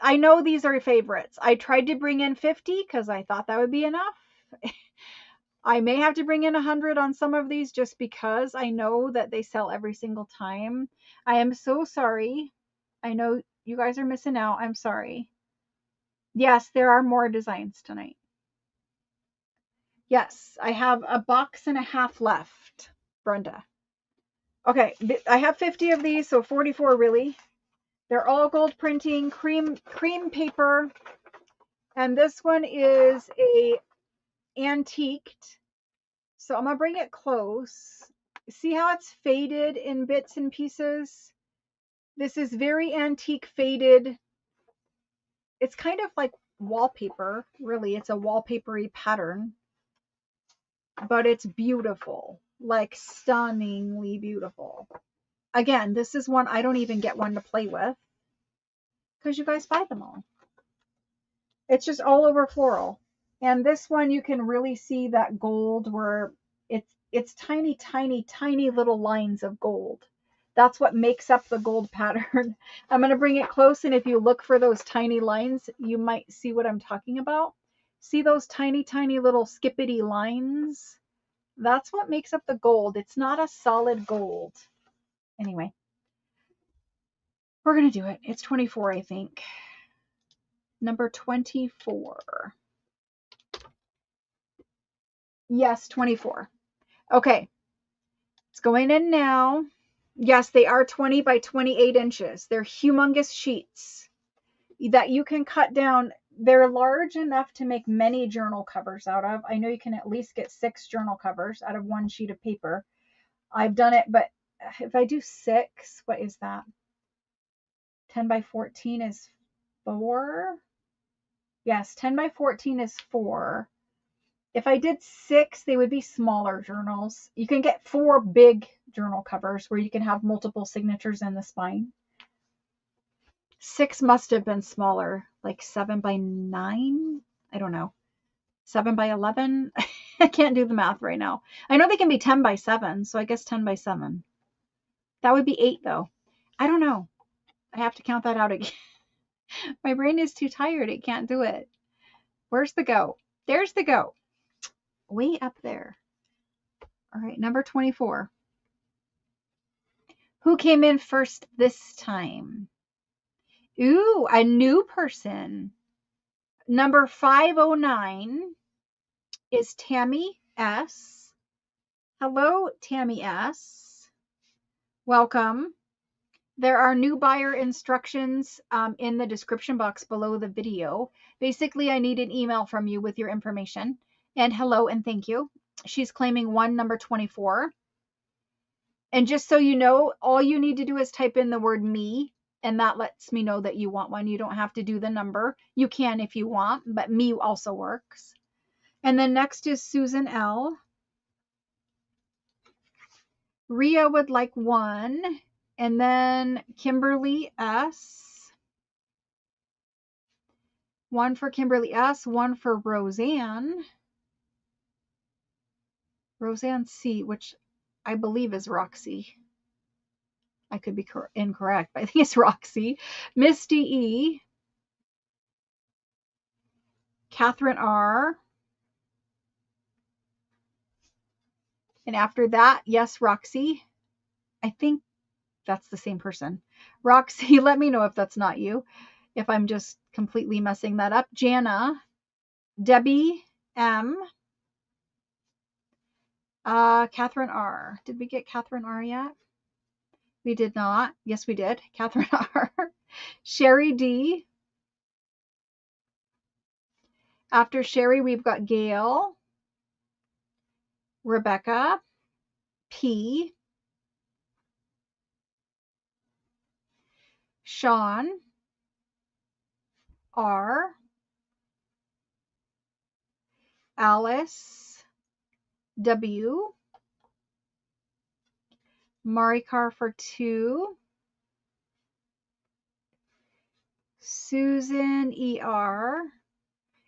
I know these are favorites. I tried to bring in 50 because I thought that would be enough. I may have to bring in 100 on some of these just because I know that they sell every single time. I am so sorry. I know you guys are missing out. I'm sorry. Yes, there are more designs tonight. Yes, I have a box and a half left, Brenda. Okay, I have 50 of these, so 44 really. They're all gold printing, cream paper, and this one is a antiqued. So I'm gonna bring it close. See how it's faded in bits and pieces? This is very antique faded. It's kind of like wallpaper, really. It's a wallpapery pattern, but it's beautiful, like stunningly beautiful. Again, this is one I don't even get one to play with because you guys buy them all. It's just all over floral. And this one you can really see that gold where it's tiny, tiny, tiny little lines of gold. That's what makes up the gold pattern. I'm going to bring it close, and if you look for those tiny lines, you might see what I'm talking about. See those tiny, tiny little skippity lines? That's what makes up the gold. It's not a solid gold. Anyway, we're going to do it. It's 24, I think. Number 24. Yes, 24. Okay. It's going in now. Yes, they are 20 by 28 inches. They're humongous sheets that you can cut down. They're large enough to make many journal covers out of. I know you can at least get 6 journal covers out of one sheet of paper. I've done it, but if I do 6, what is that? 10 by 14 is 4. Yes, 10 by 14 is 4. If I did 6, they would be smaller journals. You can get 4 big journal covers where you can have multiple signatures in the spine. 6 must have been smaller, like 7 by 9. I don't know. 7 by 11. I can't do the math right now. I know they can be 10 by 7, so I guess 10 by 7. That would be 8 though. I don't know. I have to count that out again. My brain is too tired. It can't do it. Where's the go? There's the go. way up there. All right, number 24. Who came in first this time? Ooh, a new person. Number 509 is Tammy S. Hello, Tammy S. Welcome. There are new buyer instructions in the description box below the video. Basically, I need an email from you with your information. And hello and thank you. She's claiming one, number 24. And just so you know, all you need to do is type in the word me, and that lets me know that you want one. You don't have to do the number. You can if you want, but me also works. And then next is Susan L. Ria would like one. And then Kimberly S. One for Kimberly S. One for Roseanne. Roseanne C., which I believe is Roxy. I could be incorrect, but I think it's Roxy. Misty E. Catherine R. And after that, yes, Roxy. I think that's the same person. Roxy, let me know if that's not you, if I'm just completely messing that up. Jana, Debbie M, Catherine R. Did we get Catherine R yet? We did not. Yes, we did. Catherine R. Sherry D. After Sherry, we've got Gail, Rebecca P, Sean R, Alice W, Marikar for 2, Susan ER.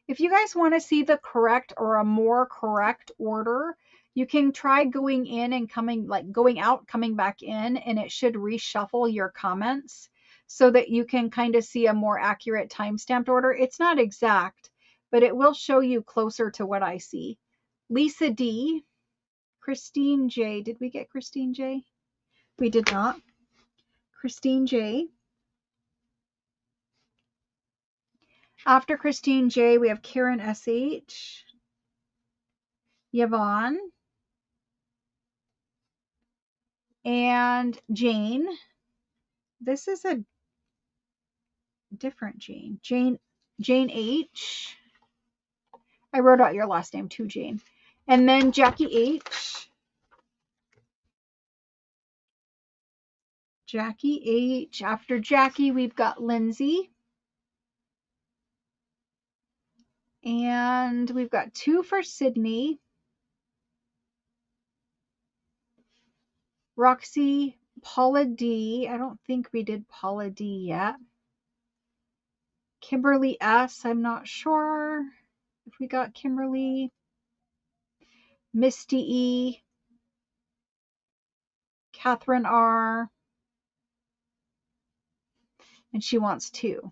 If you guys want to see the correct or a more correct order, you can try going in and coming, like going out, coming back in, and it should reshuffle your comments so that you can kind of see a more accurate time-stamped order. It's not exact, but it will show you closer to what I see. Lisa D, Christine J. Did we get Christine J? We did not. Christine J. After Christine J, we have Karen SH, Yvonne, and Jane. This is a different Jane. Jane H. I wrote out your last name too, Jane. And then Jackie H. Jackie H. After Jackie, we've got Lindsay. And we've got 2 for Sydney. Roxy, Paula D. I don't think we did Paula D yet. Kimberly S. I'm not sure if we got Kimberly. Misty E. Catherine R. And she wants 2.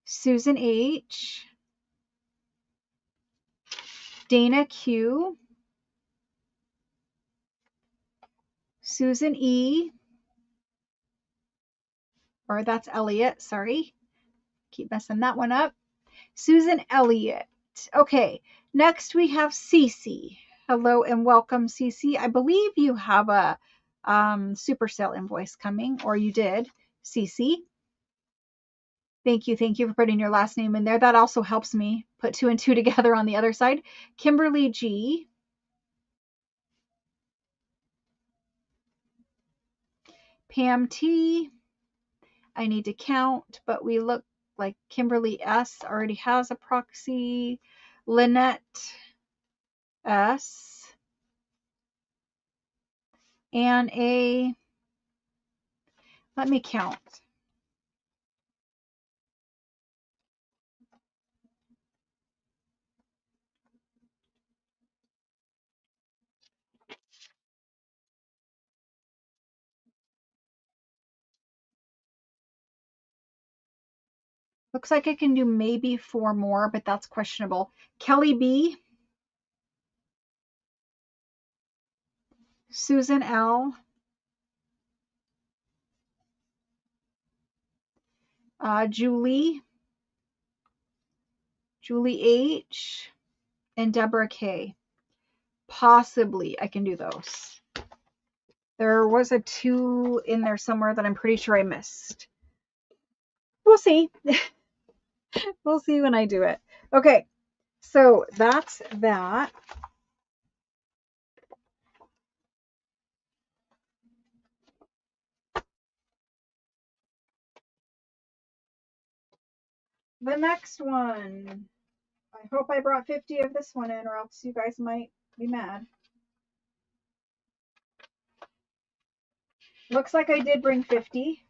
Susan H. Dana Q. Susan E. Or that's Elliot, sorry. Keep messing that one up. Susan Elliott. Okay, next we have Cece. Hello and welcome, Cece. I believe you have a Supercell invoice coming, or you did, Cece. Thank you for putting your last name in there. That also helps me put 2 and 2 together on the other side. Kimberly G. Pam T. I need to count, but we look like Kimberly S. already has a proxy. Lynette S. Ann A. Let me count. Looks like I can do maybe 4 more, but that's questionable. Kelly B. Susan L, Julie H, and Deborah K. Possibly I can do those. There was a 2 in there somewhere that I'm pretty sure I missed. We'll see. We'll see when I do it. Okay, so that's that. The next one. I hope I brought 50 of this one in, or else you guys might be mad. Looks like I did bring 50.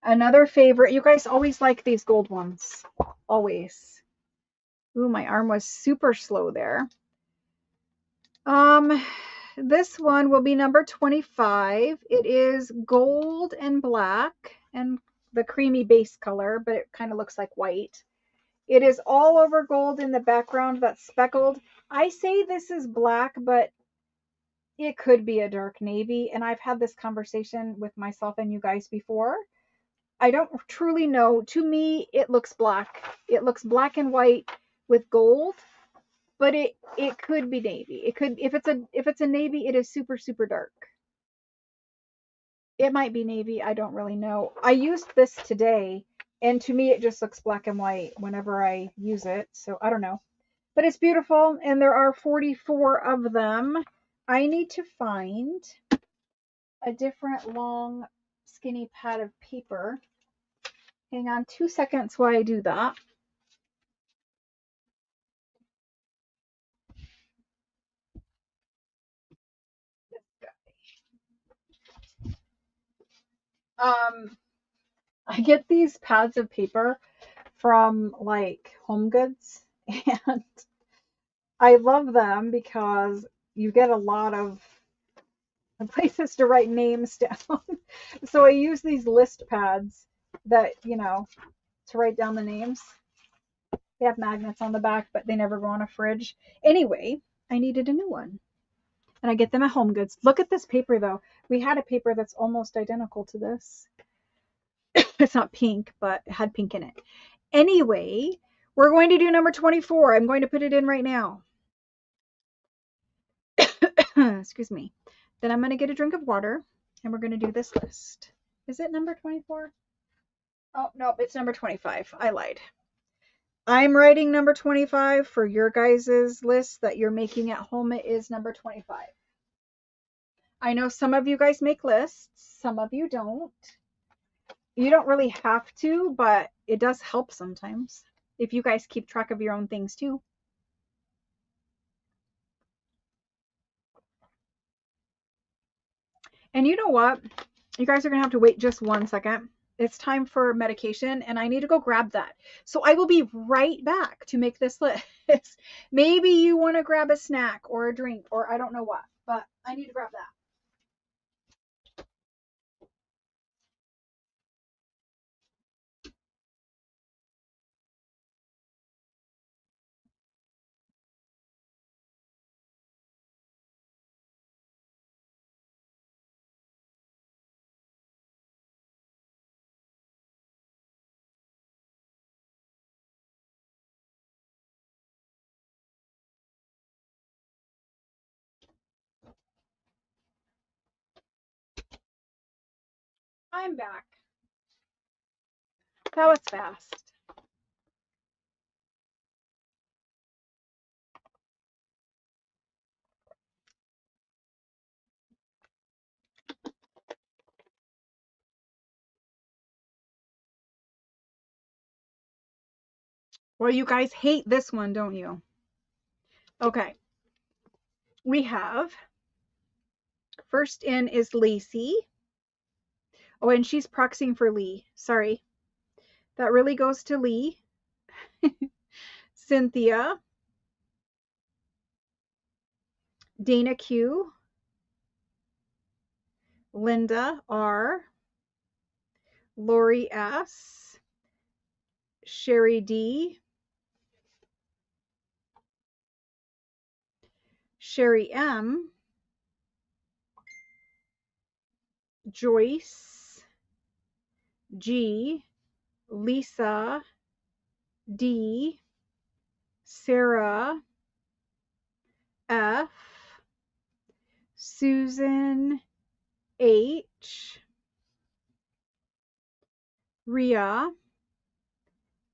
Another favorite. You guys always like these gold ones. Always. Ooh, my arm was super slow there. This one will be number 25. It is gold and black and the creamy base color, but it kind of looks like white. It is all over gold in the background that's speckled. I say this is black, but it could be a dark navy. And I've had this conversation with myself and you guys before. I don't truly know. To me, it looks black. It looks black and white with gold, but it could be navy. It could, if it's a navy, it is super, super dark. It might be navy. I don't really know. I used this today, and to me, it just looks black and white whenever I use it. So I don't know. But it's beautiful, and there are 44 of them. I need to find a different long, skinny pad of paper. Hang on 2 seconds while I do that. I get these pads of paper from like Home Goods, and I love them because you get a lot of places to write names down. So I use these list pads that, to write down the names. They have magnets on the back, but they never go on a fridge. Anyway, I needed a new one. And I get them at Home Goods. Look at this paper though. We had a paper that's almost identical to this. It's not pink, but it had pink in it. Anyway, we're going to do number 24. I'm going to put it in right now. Excuse me. Then I'm going to get a drink of water and we're going to do this list. Is it number 24? Oh, no, it's number 25. I lied. I'm writing number 25 for your guys' list that you're making at home. It is number 25. I know some of you guys make lists, some of you don't. You don't really have to, but it does help sometimes if you guys keep track of your own things too. And you know what? You guys are going to have to wait just 1 second. It's time for medication and I need to go grab that. So I will be right back to make this list. Maybe you want to grab a snack or a drink or I don't know what, but I need to grab that. I'm back. That was fast. Well, you guys hate this one, don't you? Okay. We have first in is Lacey. Oh, and she's proxying for Lee. Sorry. That really goes to Lee. Cynthia. Dana Q. Linda R. Lori S. Sherry D. Sherry M, Joyce G, Lisa D, Sarah F, Susan H, Ria,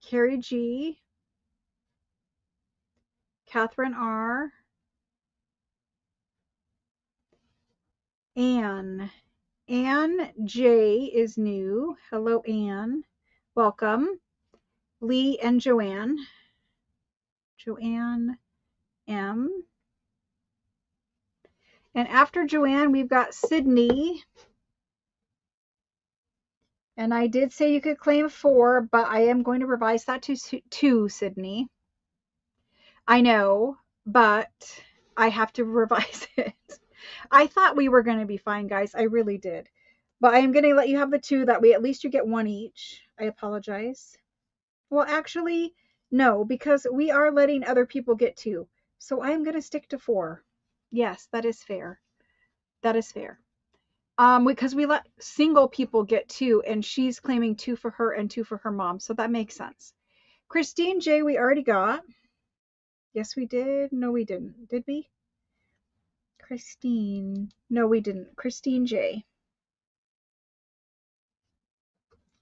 Carrie G, Catherine R, Anne. Anne J is new. Hello, Anne. Welcome. Lee and Joanne. Joanne M. And after Joanne, we've got Sydney. And I did say you could claim 4, but I am going to revise that to 2, Sydney. I know, but I have to revise it. I thought we were going to be fine, guys. I really did. But I am going to let you have the 2. That way, at least you get 1 each. I apologize. Well, actually, no, because we are letting other people get 2. So I'm going to stick to 4. Yes, that is fair. That is fair. Because we let single people get 2, and she's claiming 2 for her and 2 for her mom. So that makes sense. Christine J, we already got. Yes, we did. No, we didn't. Did we? Christine. No, we didn't. Christine J.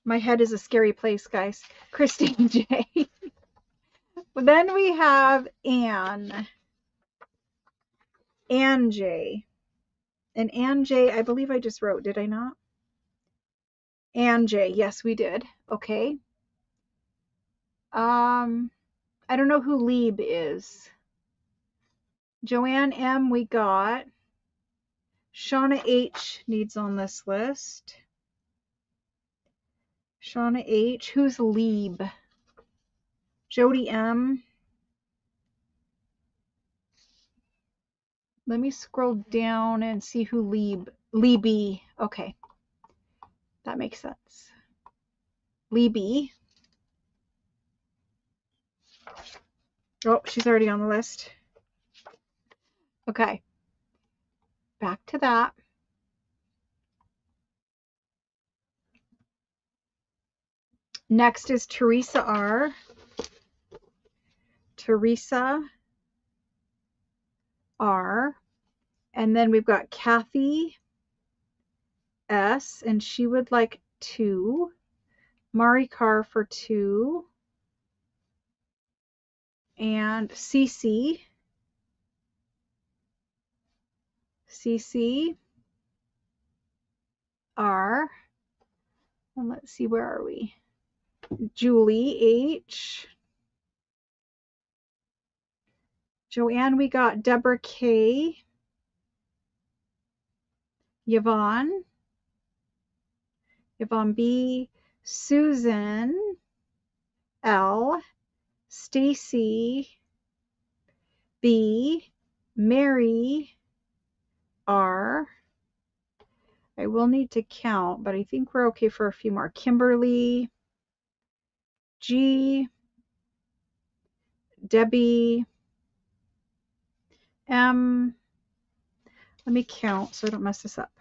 My head is a scary place, guys. Christine J. Then we have Anne. Anne J. And Anne J, I believe I just wrote, did I not? Anne J. Yes, we did. Okay. I don't know who Lieb is. Joanne M, we got. Shauna H needs on this list. Shauna H. Who's Lieb? Jody M. Let me scroll down and see who Lieby. Okay. That makes sense. Lieby. Oh, she's already on the list. Okay. Back to that. Next is Teresa R. Teresa R. And then we've got Kathy S. And she would like 2. Mari Carr for 2. And Cece. Cece R. And let's see, where are we? Julie H. Joanne, we got Deborah K. Yvonne. Yvonne B. Susan L. Stacy B. Mary R. I will need to count, but I think we're okay for a few more. Kimberly G. Debbie M. Let me count so I don't mess this up.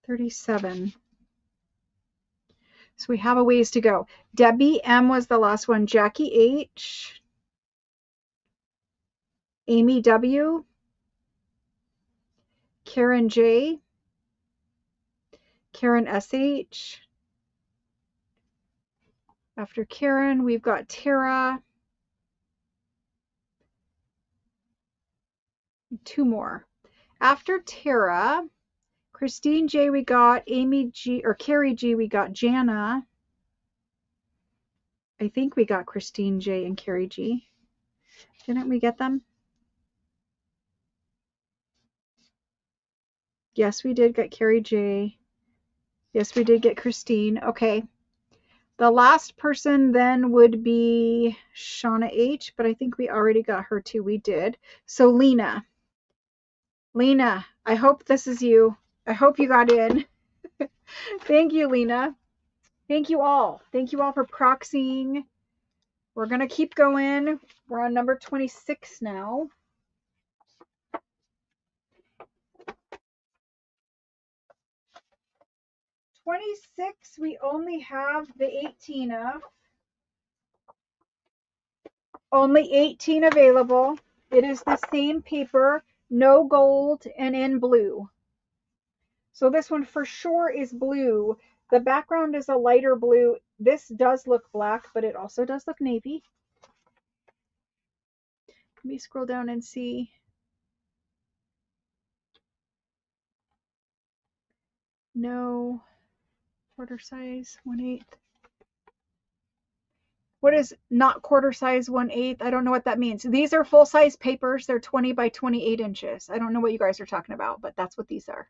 $37. So we have a ways to go. Debbie M was the last one. Jackie H. Amy W. Karen J. Karen S.H. After Karen, we've got Tara. 2 more. After Tara, Christine J, we got Amy G, or Carrie G, we got Jana. I think we got Christine J and Carrie G. Didn't we get them? Yes, we did get Carrie J. Yes, we did get Christine. Okay. The last person then would be Shauna H, but I think we already got her too. We did. So Lena. Lena, I hope this is you. I hope you got in. Thank you, Lena. Thank you all. Thank you all for proxying. We're going to keep going. We're on number 26 now. 26, we only have the 18 of. Only 18 available. It is the same paper, no gold, and in blue. So this one for sure is blue. The background is a lighter blue. This does look black, but it also does look navy. Let me scroll down and see. No, quarter size, 1/8. What is not quarter size, 1/8? I don't know what that means. These are full size papers. They're 20 by 28 inches. I don't know what you guys are talking about, but that's what these are.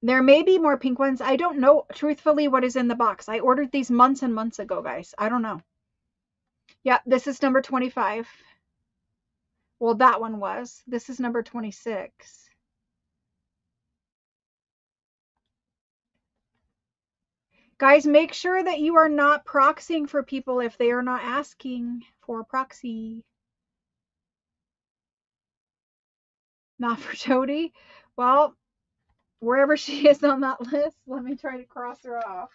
There may be more pink ones. I don't know, truthfully, what is in the box. I ordered these months and months ago, guys. I don't know. Yeah, this is number 25. Well, that one was. This is number 26. Guys, make sure that you are not proxying for people if they are not asking for a proxy. Not for Jody? Well, wherever she is on that list, let me try to cross her off.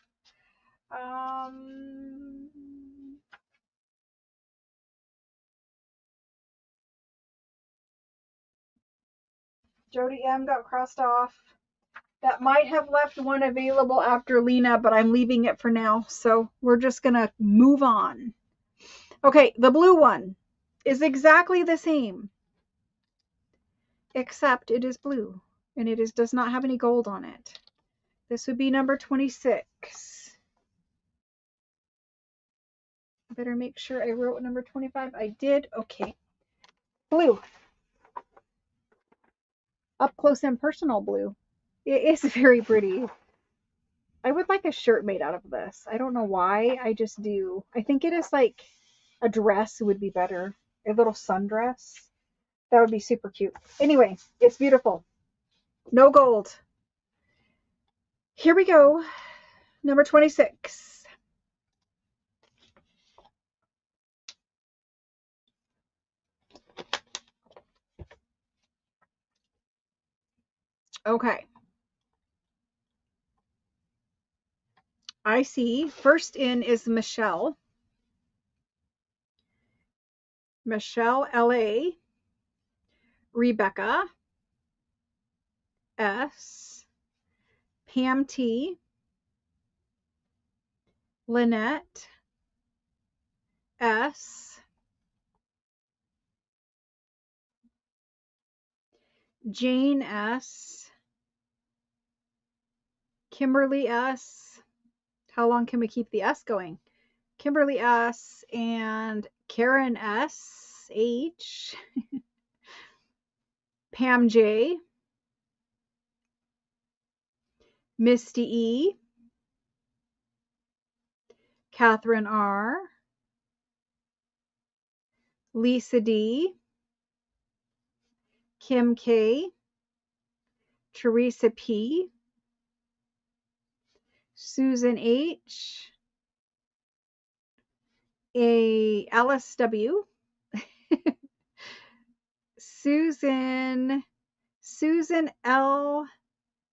Jody M got crossed off. That might have left one available after Lena, but I'm leaving it for now. So we're just going to move on. Okay, the blue one is exactly the same, except it is blue and it does not have any gold on it. This would be number 26. I better make sure I wrote number 25. I did. Okay. Blue. Up close and personal blue. It is very pretty. I would like a shirt made out of this. I don't know why. I just do. I think it is like a dress would be better. A little sundress. That would be super cute. Anyway, it's beautiful. No gold. Here we go. Number 26. Okay. I see. First in is Michelle. Michelle LA. Rebecca S. Pam T. Lynette S. Jane S. Kimberly S. How long can we keep the S going? Kimberly S. and Karen S. H. Pam J. Misty E. Catherine R. Lisa D. Kim K. Teresa P. Susan H. Alice W. Susan L.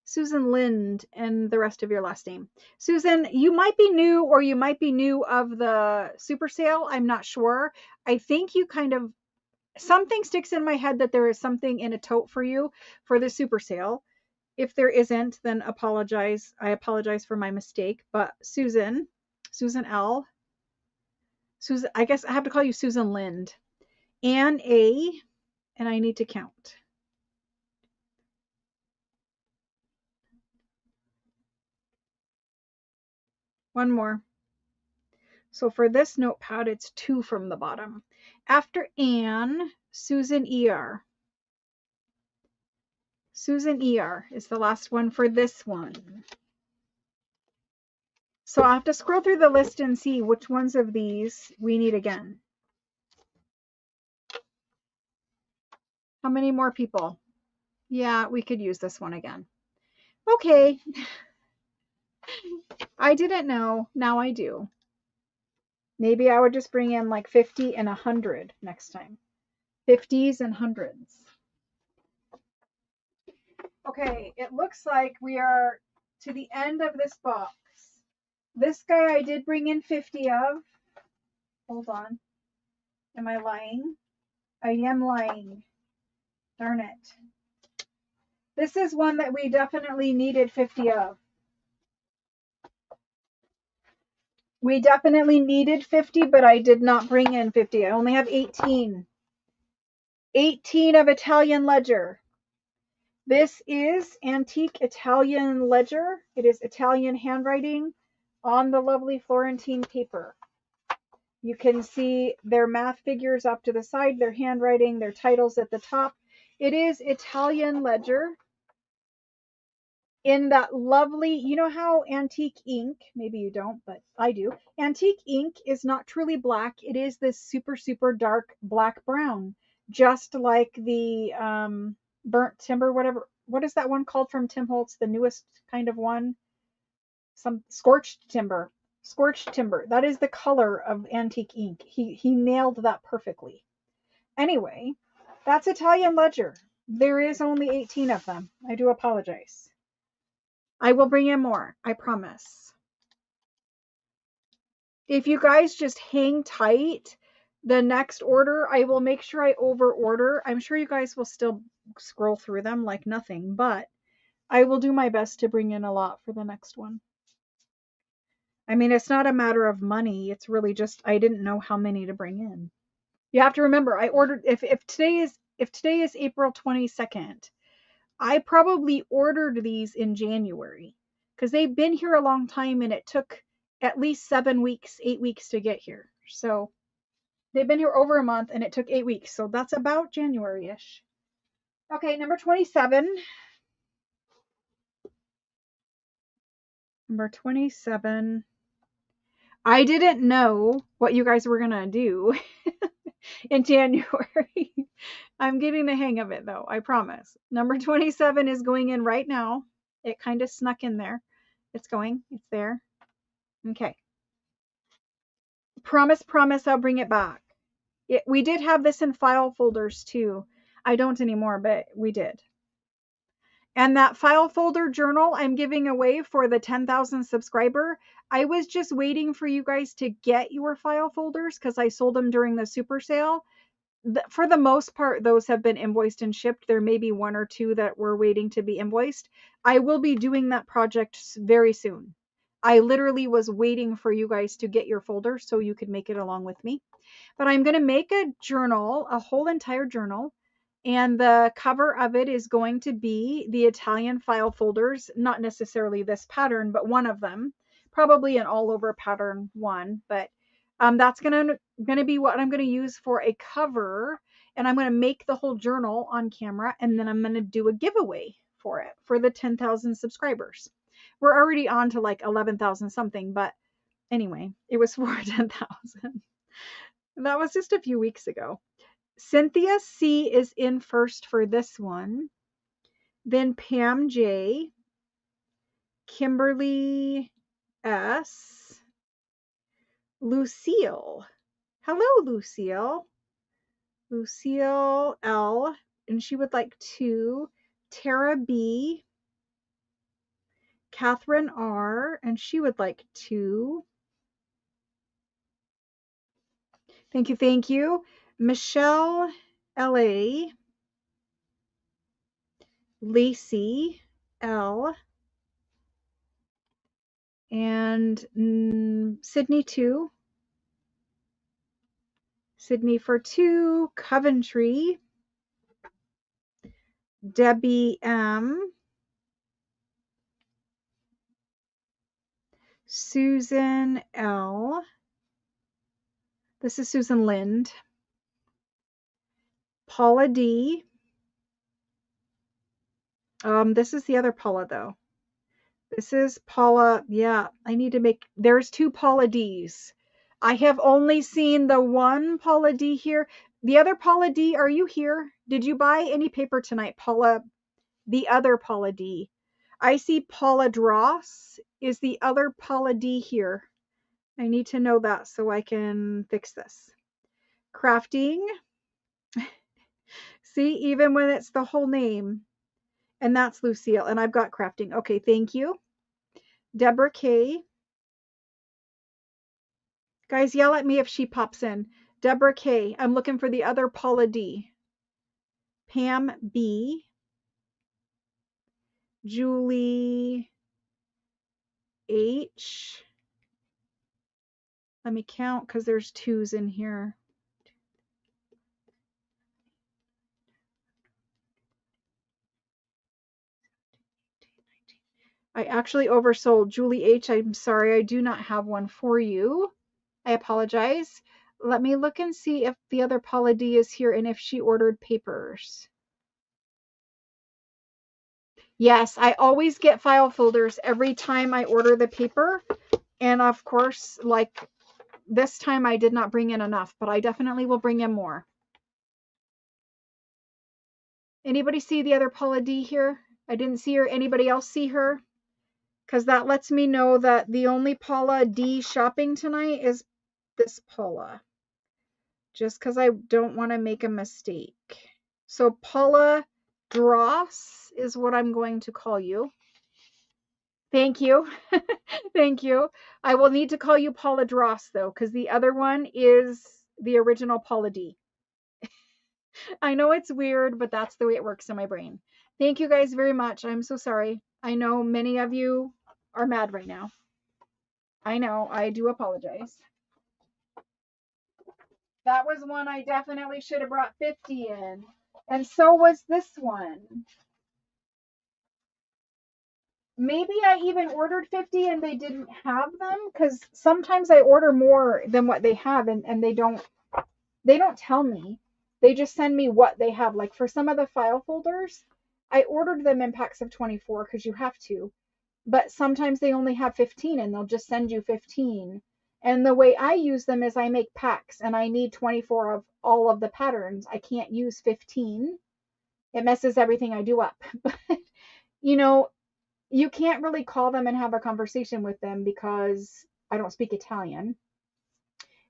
Susan Lind, and the rest of your last name. Susan, you might be new or you might be new of the super sale. I'm not sure. I think you kind of, something sticks in my head that there is something in a tote for you for the super sale. If there isn't, then apologize. I apologize for my mistake. But Susan L. Susan, I guess I have to call you Susan Lind. Ann A. And I need to count. One more. So for this notepad, it's 2 from the bottom. After Anne, Susan ER. Susan ER is the last one for this one. So I'll have to scroll through the list and see which ones of these we need again. How many more people? Yeah, we could use this one again. Okay. I didn't know. Now I do. Maybe I would just bring in like 50 and 100 next time. 50s and 100s. Okay, it looks like we are to the end of this box. This guy I did bring in 50 of. Hold on. Am I lying? I am lying. Darn it. This is one that we definitely needed 50 of. We definitely needed 50, but I did not bring in 50. I only have 18. 18 of Italian ledger. This is antique Italian ledger. It is Italian handwriting on the lovely Florentine paper. You can see their math figures up to the side, their handwriting, their titles at the top. It is Italian ledger in that lovely, you know how antique ink, maybe you don't, but I do. Antique ink is not truly black. It is this super, super dark black brown, just like the burnt timber, whatever. What is that one called from Tim Holtz? The newest kind of one? Some scorched timber. Scorched timber. That is the color of antique ink. He nailed that perfectly. Anyway, that's Italian ledger. There is only 18 of them. I do apologize. I will bring in more, I promise. If you guys just hang tight, the next order, I will make sure I over order. I'm sure you guys will still scroll through them like nothing, but I will do my best to bring in a lot for the next one. I mean, it's not a matter of money. It's really just I didn't know how many to bring in. You have to remember, I ordered if today is April 22nd, I probably ordered these in January because they've been here a long time and it took at least 7 weeks, 8 weeks to get here. So they've been here over a month and it took 8 weeks. So that's about January-ish. Okay, number 27. Number 27. I didn't know what you guys were going to do in January. I'm getting the hang of it though, I promise. Number 27 is going in right now. It kind of snuck in there. It's going, it's there. Okay. Promise, promise I'll bring it back. We did have this in file folders too. I don't anymore, but we did. And that file folder journal I'm giving away for the 10,000 subscriber. I was just waiting for you guys to get your file folders because I sold them during the super sale. For the most part, those have been invoiced and shipped. There may be one or two that were waiting to be invoiced. I will be doing that project very soon. I literally was waiting for you guys to get your folder so you could make it along with me. But I'm going to make a journal, a whole entire journal. And the cover of it is going to be the Italian file folders, not necessarily this pattern, but one of them, probably an all over pattern one. But that's going to be what I'm going to use for a cover. And I'm going to make the whole journal on camera. And then I'm going to do a giveaway for it for the 10,000 subscribers. We're already on to like 11,000 something. But anyway, it was for 10,000. That was just a few weeks ago. Cynthia C is in first for this one. Then Pam J, Kimberly S, Lucille. Hello, Lucille. Lucille L, and she would like 2. Tara B, Catherine R, and she would like 2. Thank you, thank you. Michelle L.A., Lacey L, and Sydney 2. Sydney for 2. Coventry. Debbie M. Susan L. This is Susan Lind. Paula D. This is the other Paula though. This is Paula. Yeah, I need to make, there's 2 Paula D's. I have only seen the one Paula D here. The other Paula D, are you here? Did you buy any paper tonight, Paula? The other Paula D. I see Paula Dross. Is the other Paula D here? I need to know that so I can fix this. Crafting. See, even when it's the whole name. And that's Lucille. And I've got crafting. Okay, thank you. Deborah K. Guys, yell at me if she pops in. Deborah K. I'm looking for the other Paula D. Pam B. Julie H. Let me count because there's 2s in here. I actually oversold. Julie H, I'm sorry, I do not have one for you. I apologize. Let me look and see if the other Paula D is here and if she ordered papers. Yes, I always get file folders every time I order the paper. And of course, like this time I did not bring in enough, but I definitely will bring in more. Anybody see the other Paula D here? I didn't see her. Anybody else see her? Because that lets me know that the only Paula D shopping tonight is this Paula. Just because I don't want to make a mistake. So Paula Dross is what I'm going to call you. Thank you. Thank you. I will need to call you Paula Dross though, because the other one is the original Paula D. I know it's weird, but that's the way it works in my brain. Thank you guys very much. I'm so sorry. I know many of you are mad right now. I know. I do apologize. That was one I definitely should have brought 50 in. And so was this one. Maybe I even ordered 50 and they didn't have them, because sometimes I order more than what they have and they don't tell me. They just send me what they have. Like for some of the file folders, I ordered them in packs of 24 because you have to. But sometimes they only have 15 and they'll just send you 15. And the way I use them is I make packs and I need 24 of all of the patterns. I can't use 15. It messes everything I do up. But, you know, you can't really call them and have a conversation with them because I don't speak Italian.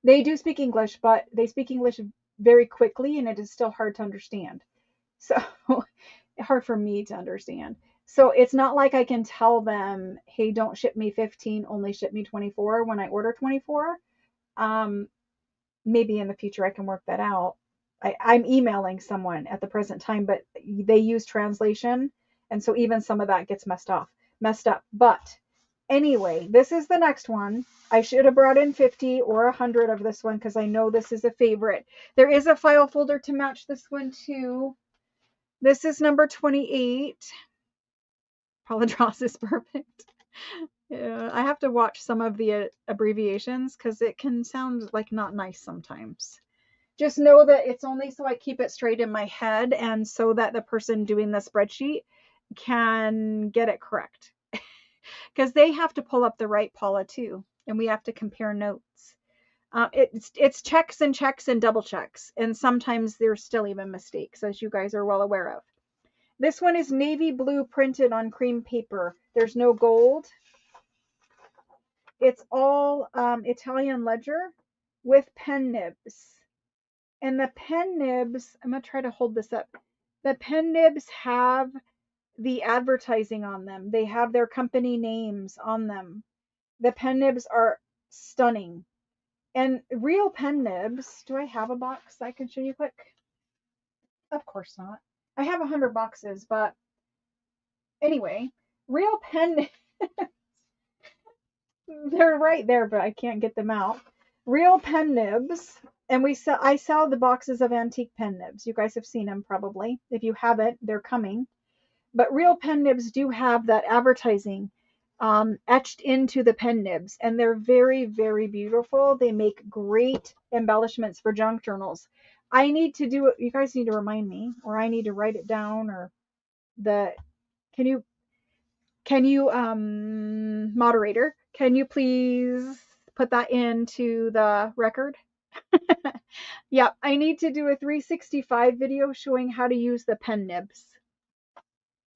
They do speak English, but they speak English very quickly and it is still hard to understand. So hard for me to understand. So it's not like I can tell them, hey, don't ship me 15, only ship me 24 when I order 24. Maybe in the future I can work that out. I'm emailing someone at the present time, but they use translation. And so even some of that gets messed up. But anyway, this is the next one. I should have brought in 50 or 100 of this one because I know this is a favorite. There is a file folder to match this one too. This is number 28. Paula Dross is perfect. Yeah, I have to watch some of the abbreviations because it can sound like not nice sometimes. Just know that it's only so I keep it straight in my head and so that the person doing the spreadsheet can get it correct. Because they have to pull up the right Paula too, and we have to compare notes. It's checks and double checks, and sometimes there's still even mistakes, as you guys are well aware of. This one is navy blue printed on cream paper. There's no gold. It's all Italian ledger with pen nibs. And the pen nibs, I'm going to try to hold this up. The pen nibs have the advertising on them. They have their company names on them. The pen nibs are stunning. And real pen nibs, do I have a box I can show you quick? Of course not. I have 100 boxes, but anyway, real pen they're right there, but I can't get them out. Real pen nibs, and I sell the boxes of antique pen nibs. You guys have seen them probably. If you haven't, they're coming. But real pen nibs do have that advertising etched into the pen nibs, and they're very, very beautiful. They make great embellishments for junk journals. I need to do it. You guys need to remind me, or I need to write it down, or can you moderator, can you please put that into the record? Yep, I need to do a 365 video showing how to use the pen nibs.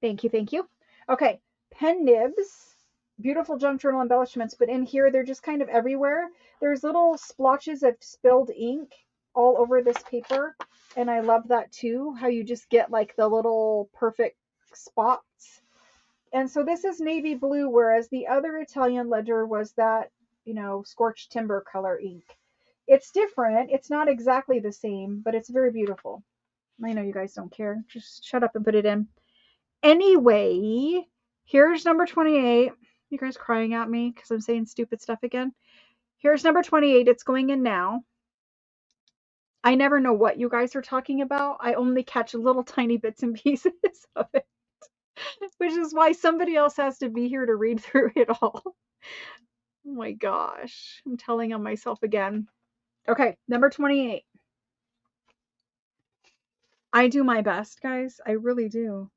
Thank you, thank you. Okay, pen nibs, beautiful junk journal embellishments, but in here they're just kind of everywhere. There's little splotches of spilled ink all over this paper, and I love that too, how you just get like the little perfect spots. And so this is navy blue, whereas the other Italian ledger was that, scorched timber color ink. It's different. It's not exactly the same, but it's very beautiful. I know you guys don't care. Just shut up and put it in. Anyway, here's number 28. You guys crying at me because I'm saying stupid stuff again. Here's number 28. It's going in now. I never know what you guys are talking about. I only catch little tiny bits and pieces of it, which is why somebody else has to be here to read through it all. Oh my gosh. I'm telling on myself again. Okay, number 28. I do my best, guys. I really do.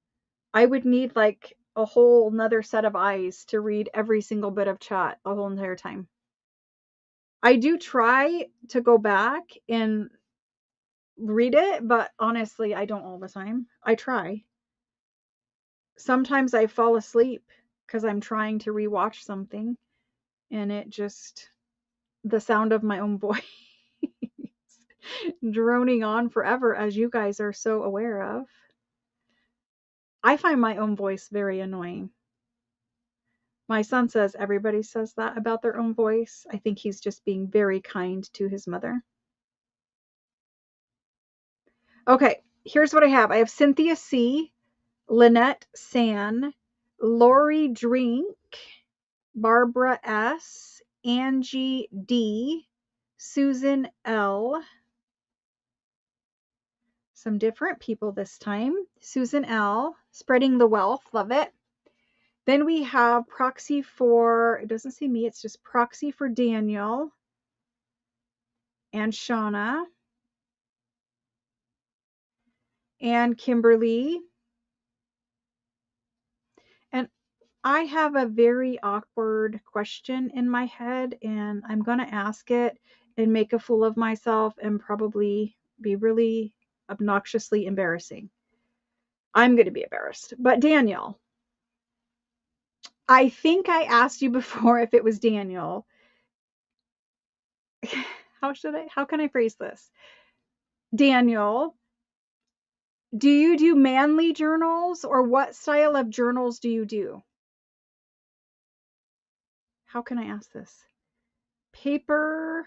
I would need like a whole nother set of eyes to read every single bit of chat the whole entire time. I do try to go back and read it, but honestly, I don't all the time. I try. Sometimes I fall asleep because I'm trying to rewatch something and the sound of my own voice droning on forever, as you guys are so aware of. I find my own voice very annoying. My son says everybody says that about their own voice. I think he's just being very kind to his mother. Okay, here's what I have. I have Cynthia C., Lynette San, Lori Drink, Barbara S., Angie D., Susan L. Some different people this time. Susan L., Spreading the Wealth, love it. Then we have proxy for, it doesn't say me, it's just proxy for Daniel and Shauna and Kimberly. And I have a very awkward question in my head, and I'm going to ask it and make a fool of myself and probably be really obnoxiously embarrassing. I'm going to be embarrassed. But Daniel, I think I asked you before if it was Daniel. How can I phrase this? Daniel, do you do manly journals, or what style of journals do you do? How can I ask this? Paper.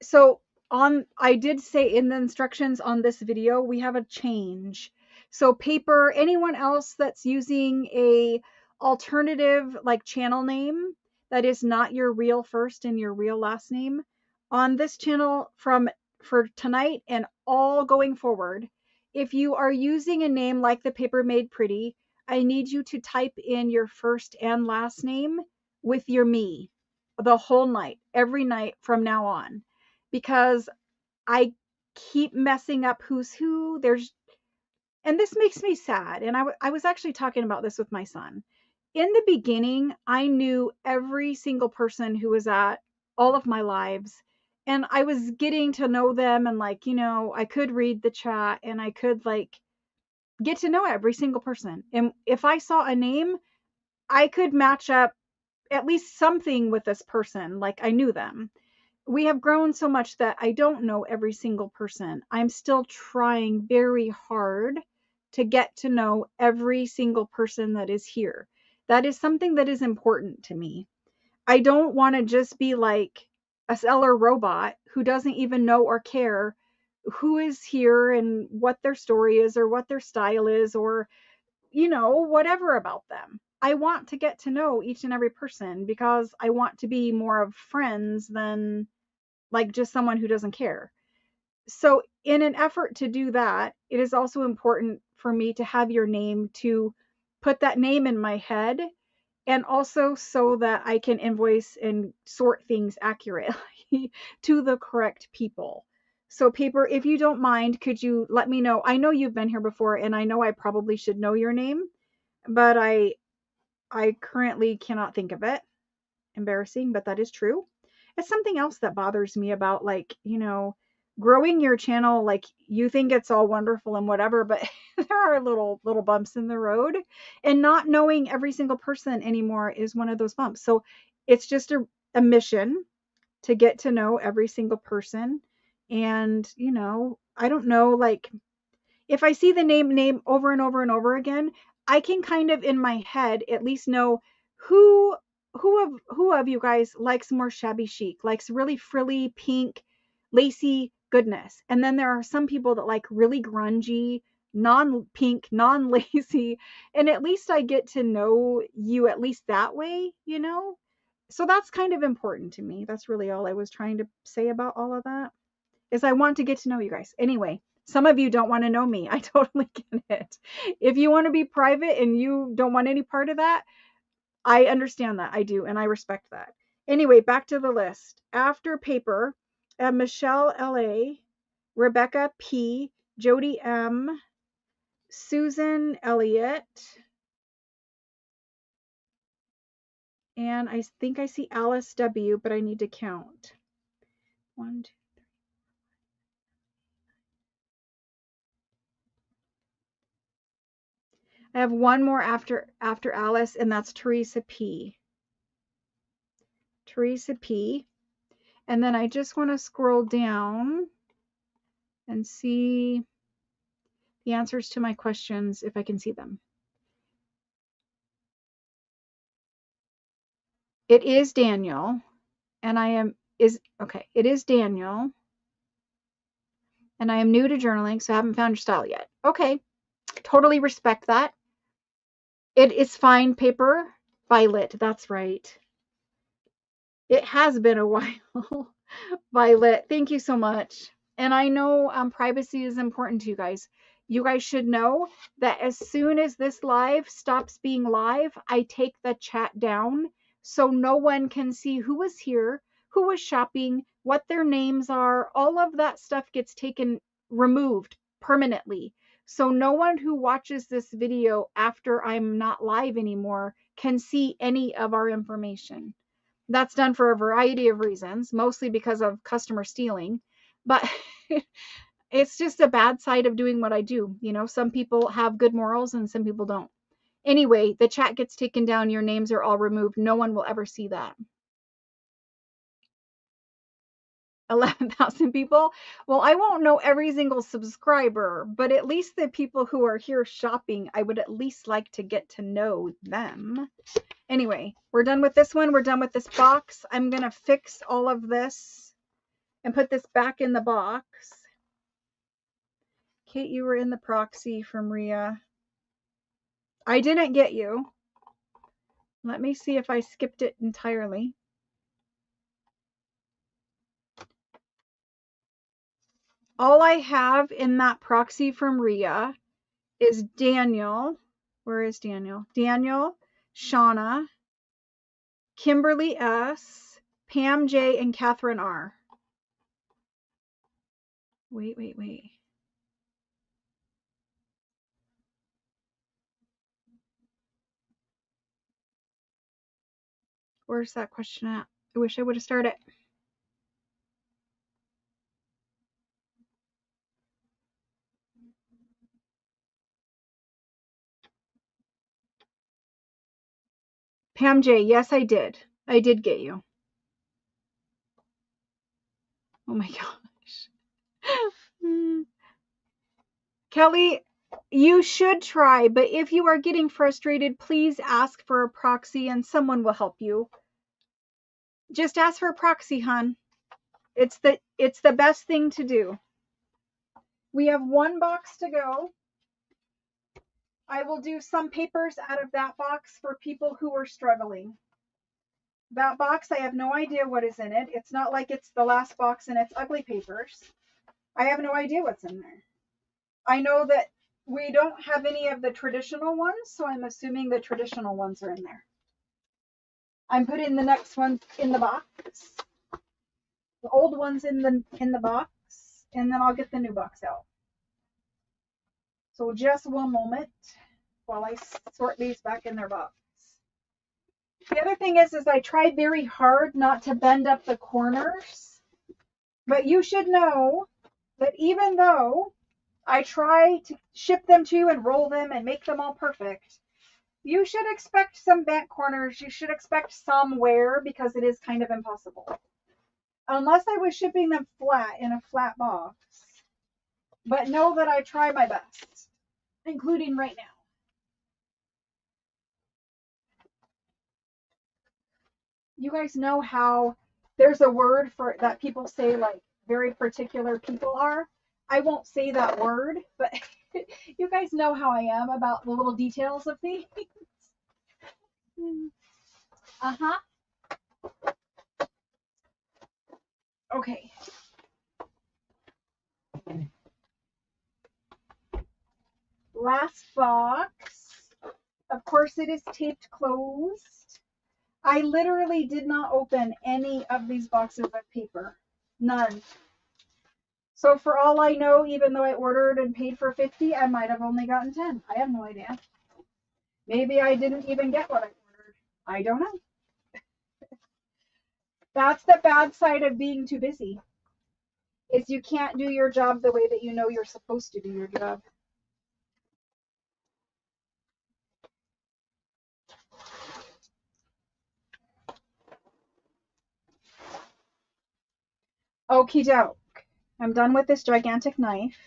So I did say in the instructions on this video, we have a change. So paper, anyone else that's using a alternative like channel name that is not your real first and your real last name, on this channel for tonight and all going forward, if you are using a name like the Paper Made Pretty, I need you to type in your first and last name with your me the whole night, every night from now on, because I keep messing up who's who. And this makes me sad. And I was actually talking about this with my son. In the beginning, I knew every single person who was at all of my lives, and I was getting to know them, and I could read the chat and I could get to know every single person. And if I saw a name, I could match up at least something with this person, like I knew them. We have grown so much that I don't know every single person. I'm still trying very hard to get to know every single person that is here. That is something that is important to me. I don't want to just be like a seller robot who doesn't even know or care who is here and what their story is or what their style is or whatever about them. I want to get to know each and every person because I want to be more of friends than like just someone who doesn't care. So in an effort to do that, it is also important for me to have your name, to put that name in my head, and also so that I can invoice and sort things accurately to the correct people. So Paper, if you don't mind, could you let me know? I know you've been here before and I know I probably should know your name, but I currently cannot think of it. Embarrassing, but that is true. it's something else that bothers me about, like, you know, growing your channel. Like, you think it's all wonderful and whatever, but there are little bumps in the road, and not knowing every single person anymore is one of those bumps. So it's just a mission to get to know every single person. And, you know, I don't know, like, if I see the name over and over and over again, I can kind of in my head at least know who who of you guys likes more shabby chic, likes really frilly, pink, lacy goodness. And then there are some people that like really grungy, non-pink, non-lacy, and at least I get to know you at least that way, you know? So that's kind of important to me. That's really all I was trying to say about all of that, is I want to get to know you guys. Anyway, some of you don't want to know me. I totally get it. If you want to be private and you don't want any part of that, I understand that. I do, and I respect that. Anyway, back to the list. After paper, Michelle L.A., Rebecca P., Jody M., Susan Elliott, and I think I see Alice W., but I need to count. 1, 2. I have one more after Alice, and that's Teresa P. Teresa P. And then I just want to scroll down and see the answers to my questions if I can see them. It is Daniel, and it is Daniel, and I am new to journaling, so I haven't found your style yet. Okay, totally respect that. It is fine paper, Violet. That's right. It has been a while. Violet, thank you so much. And I know privacy is important to you guys. You guys should know that as soon as this live stops being live, I take the chat down so no one can see who was here, who was shopping, what their names are. All of that stuff gets removed permanently. So no one who watches this video after I'm not live anymore can see any of our information. That's done for a variety of reasons, mostly because of customer stealing, but it's just a bad side of doing what I do. You know, some people have good morals and some people don't. Anyway, the chat gets taken down. Your names are all removed. No one will ever see that. 11,000 people. Well, I won't know every single subscriber, but at least the people who are here shopping, I would at least like to get to know them. Anyway, we're done with this one. We're done with this box. I'm going to fix all of this and put this back in the box. Kate, you were in the proxy from Ria. I didn't get you. Let me see if I skipped it entirely. All I have in that proxy from Ria is Daniel. Where is Daniel? Daniel, Shauna, Kimberly S., Pam J., and Catherine R. Wait. Where's that question at? I wish I would have started. Pam J., yes, I did. I did get you. Oh my gosh. Kelly, you should try, but if you are getting frustrated, please ask for a proxy and someone will help you. Just ask for a proxy, hon. It's the best thing to do. We have one box to go. I will do some papers out of that box for people who are struggling. That box, I have no idea what is in it. It's not like it's the last box and it's ugly papers. I have no idea what's in there. I know that we don't have any of the traditional ones, so I'm assuming the traditional ones are in there. I'm putting the next one in the box. The old one's in the box, and then I'll get the new box out. So just one moment while I sort these back in their box. The other thing is I try very hard not to bend up the corners, but you should know that even though I try to ship them to you and roll them and make them all perfect, you should expect some bent corners. You should expect some wear because it is kind of impossible. Unless I was shipping them flat in a flat box. But know that I try my best, including right now. You guys know how there's a word for that people say, like very particular people are. I won't say that word, but you guys know how I am about the little details of things. Uh-huh. Okay. Last box. Of course, it is taped closed. I literally did not open any of these boxes of paper. None. So for all I know, even though I ordered and paid for 50, I might have only gotten 10. I have no idea. Maybe I didn't even get what I ordered. I don't know. That's the bad side of being too busy. Is you can't do your job the way that you know you're supposed to do your job. Okie doke. I'm done with this gigantic knife.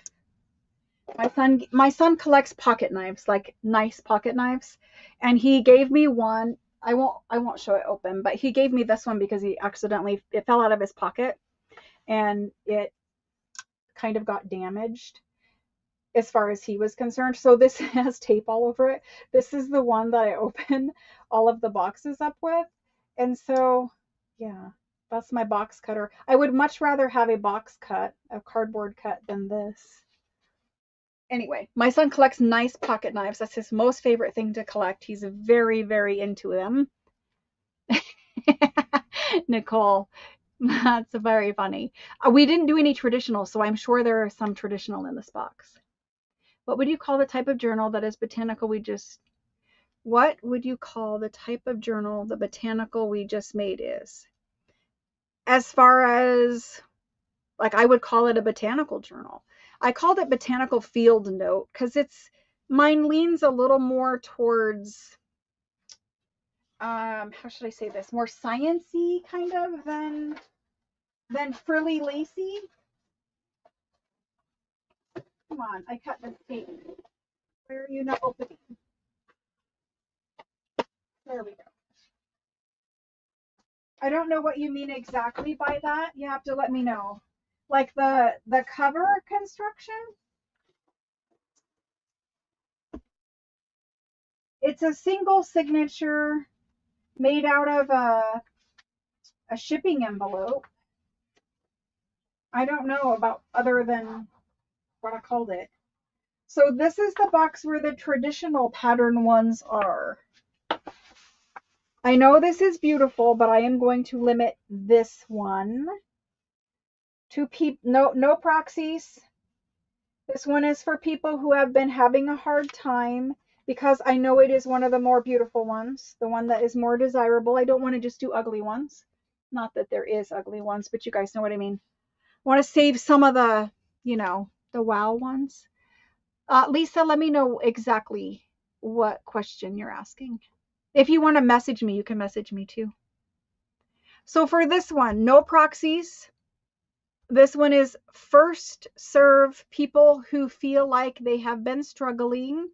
My son collects pocket knives, like nice pocket knives, and he gave me one. I won't show it open, but he gave me this one because it fell out of his pocket and it kind of got damaged as far as he was concerned. So this has tape all over it. This is the one that I open all of the boxes up with. And so, yeah, that's my box cutter. I would much rather have a box cut, a cardboard cut, than this. Anyway, my son collects nice pocket knives. That's his most favorite thing to collect. He's very, very into them. Nicole, that's very funny. We didn't do any traditional, so I'm sure there are some traditional in this box. What would you call the type of journal that is botanical what would you call the type of journal the botanical we just made is? As far as, like, I would call it a botanical journal. I called it botanical field note because mine leans a little more towards, how should I say this? More science-y kind of than frilly lacy. Come on, I cut this tape. Where are you not opening? There we go. I don't know what you mean exactly by that. You have to let me know. Like the cover construction? It's a single signature made out of a shipping envelope. I don't know about other than what I called it. So this is the box where the traditional pattern ones are. I know this is beautiful, but I am going to limit this one to no proxies. This one is for people who have been having a hard time because I know it is one of the more beautiful ones, the one that is more desirable. I don't want to just do ugly ones. Not that there is ugly ones, but you guys know what I mean. I want to save some of the, the wow ones. Lisa, let me know exactly what question you're asking. If you want to message me, you can message me too. So for this one, no proxies. This one is first serve people who feel like they have been struggling.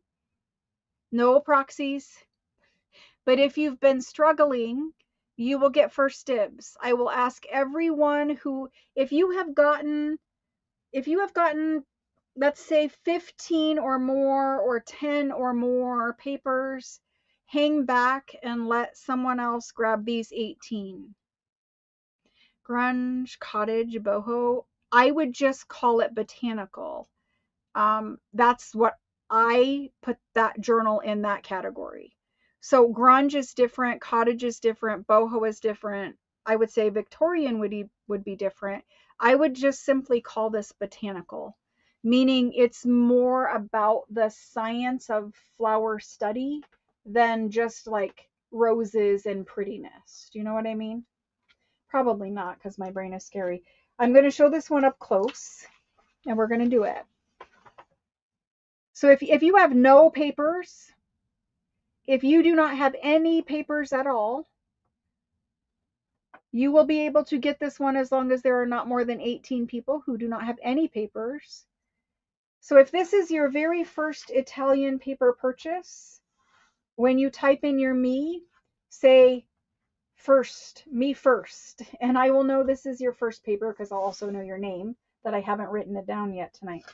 No proxies. But if you've been struggling, you will get first dibs. I will ask everyone who, if you have gotten, let's say 15 or more or 10 or more papers, hang back and let someone else grab these 18. Grunge, cottage, boho. I would just call it botanical. That's what I put that journal in that category. So grunge is different, cottage is different, boho is different. I would say Victorian would be different. I would just simply call this botanical, meaning it's more about the science of flower study than just like roses and prettiness. Do you know what I mean? Probably not, because my brain is scary. I'm going to show this one up close, and we're going to do it. So if you have no papers, if you do not have any papers at all, you will be able to get this one as long as there are not more than 18 people who do not have any papers. So if this is your very first Italian paper purchase, when you type in your me, say first, me first, and I will know this is your first paper because I'll also know your name, that I haven't written it down yet tonight.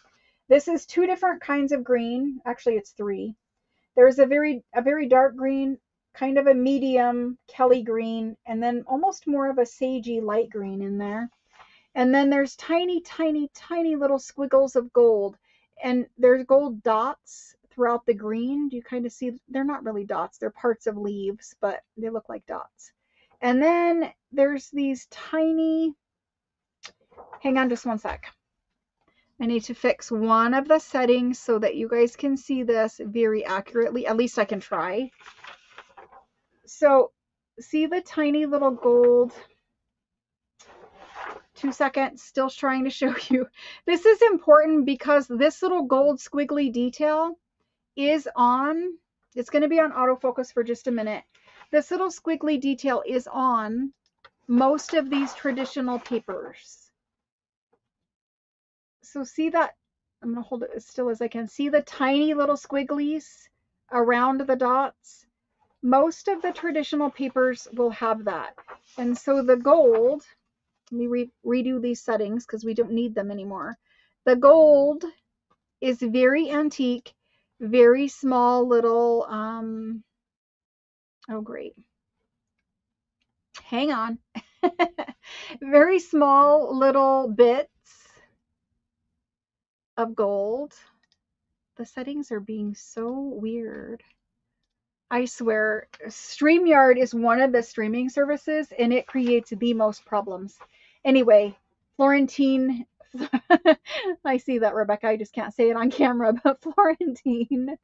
This is 2 different kinds of green. Actually, it's 3. There's a very dark green, kind of a medium Kelly green, and then almost more of a sagey light green in there. And then there's tiny, tiny, tiny little squiggles of gold. And there's gold dots throughout the green. Do you kind of see? They're not really dots. They're parts of leaves, but they look like dots. And then there's these tiny, hang on just one sec. I need to fix one of the settings so that you guys can see this very accurately. At least I can try. So see the tiny little gold. 2 seconds, still trying to show you. This is important because this little gold squiggly detail is on, it's going to be on autofocus for just a minute. This little squiggly detail is on most of these traditional papers. So see that, I'm going to hold it as still as I can. See the tiny little squigglies around the dots? Most of the traditional papers will have that. And so the gold, let me redo these settings because we don't need them anymore. The gold is very antique, very small little, oh great. Hang on. Very small little bits of gold. The settings are being so weird. I swear, StreamYard is one of the streaming services and it creates the most problems. Anyway, Florentine, I see that, Rebecca. I just can't say it on camera, but Florentine.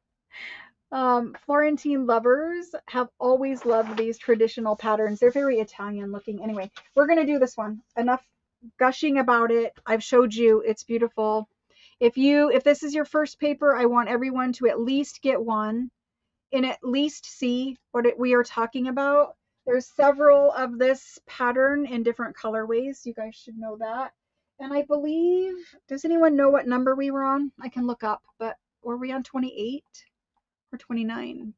Florentine lovers have always loved these traditional patterns. They're very Italian looking. Anyway, we're going to do this one. Enough gushing about it. I've showed you. It's beautiful. If this is your first paper, I want everyone to at least get one and at least see what we are talking about. There's several of this pattern in different colorways. You guys should know that. And I believe, does anyone know what number we were on? I can look up, but were we on 28 or 29?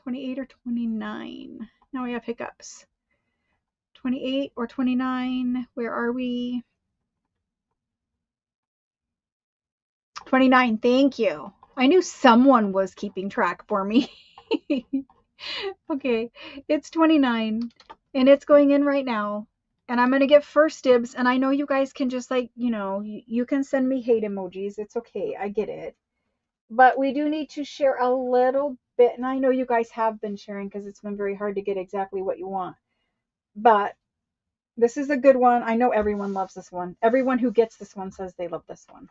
28 or 29? Now we have hiccups. 28 or 29? Where are we? 29, thank you. I knew someone was keeping track for me. Okay, it's 29 and it's going in right now. And I'm going to get first dibs. And I know you guys can just you can send me hate emojis. It's okay. I get it. But we do need to share a little bit. And I know you guys have been sharing because it's been very hard to get exactly what you want. But this is a good one. I know everyone loves this one. Everyone who gets this one says they love this one.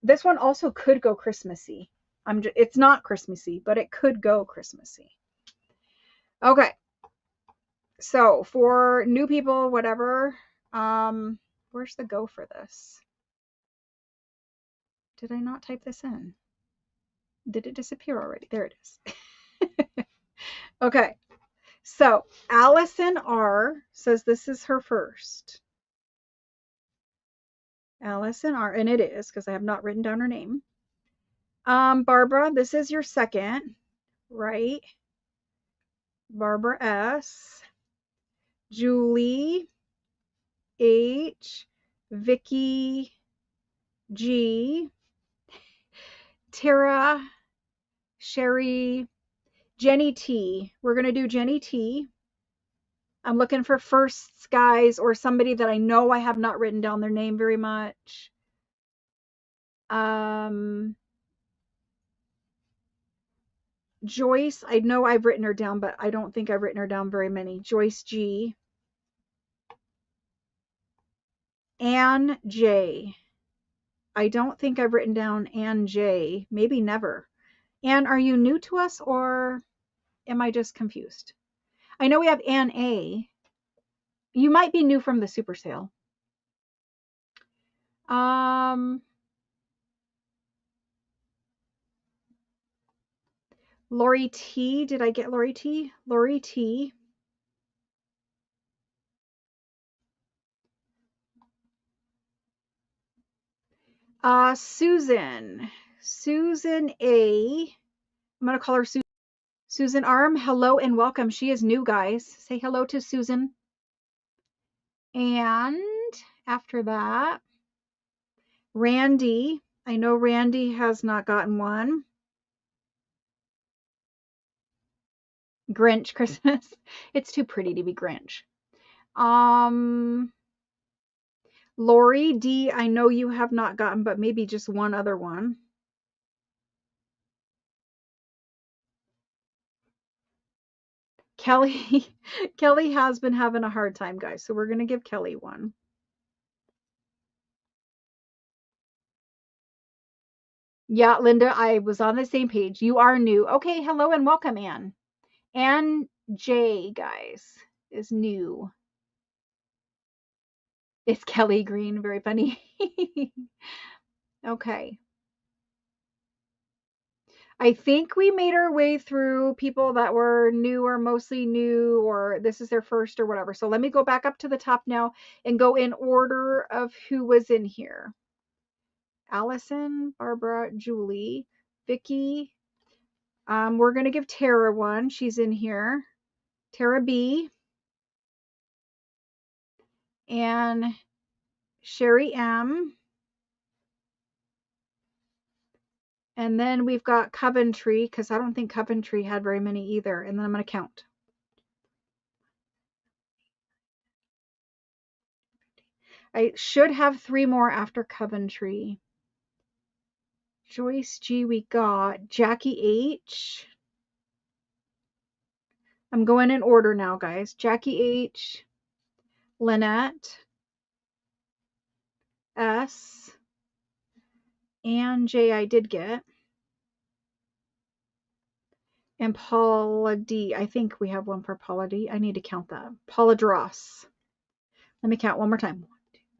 This one also could go Christmassy. It's not Christmassy, but it could go Christmassy. Okay. So for new people, whatever, where's the go for this? Did I not type this in? Did it disappear already? There it is. Okay. So Allison R says this is her first. Allison R, and it is because I have not written down her name. Barbara, this is your second, right? Barbara S, Julie H, Vicky G, Tara, Sherry, Jenny T. We're going to do Jenny T. I'm looking for firsts, guys, or somebody that I know I have not written down their name very much. Joyce, I know I've written her down, but I don't think I've written her down very many. Joyce G. Ann J. I don't think I've written down Ann J. Maybe never. Ann, are you new to us or? am I just confused? I know we have Ann A. You might be new from the super sale. Lori T. Did I get Lori T? Lori T. Susan. Susan A. I'm going to call her Susan. Susan Arm. Hello and welcome. She is new, guys. Say hello to Susan. And after that, Randy. I know Randy has not gotten one. Grinch Christmas. It's too pretty to be Grinch. Lori D, I know you have not gotten, but maybe just one other one. Kelly, Kelly has been having a hard time, guys, so we're going to give Kelly one. Yeah, Linda, I was on the same page. You are new. Okay, hello and welcome, Anne. Anne J, guys, is new. It's Kelly Green. Very funny. Okay. I think we made our way through people that were new or mostly new, or this is their first or whatever. So let me go back up to the top now and go in order of who was in here. Allison, Barbara, Julie, Vicky. We're going to give Tara one. She's in here. Tara B. And Sherry M. And then we've got Coventry, because I don't think Coventry had very many either. And then I'm going to count. I should have 3 more after Coventry. Joyce G, we got Jackie H. I'm going in order now, guys. Jackie H, Lynette S, and J I did get. And Paula D. I think we have one for Paula D. I need to count that. Paula Dross. Let me count one more time. 1, 2, 3.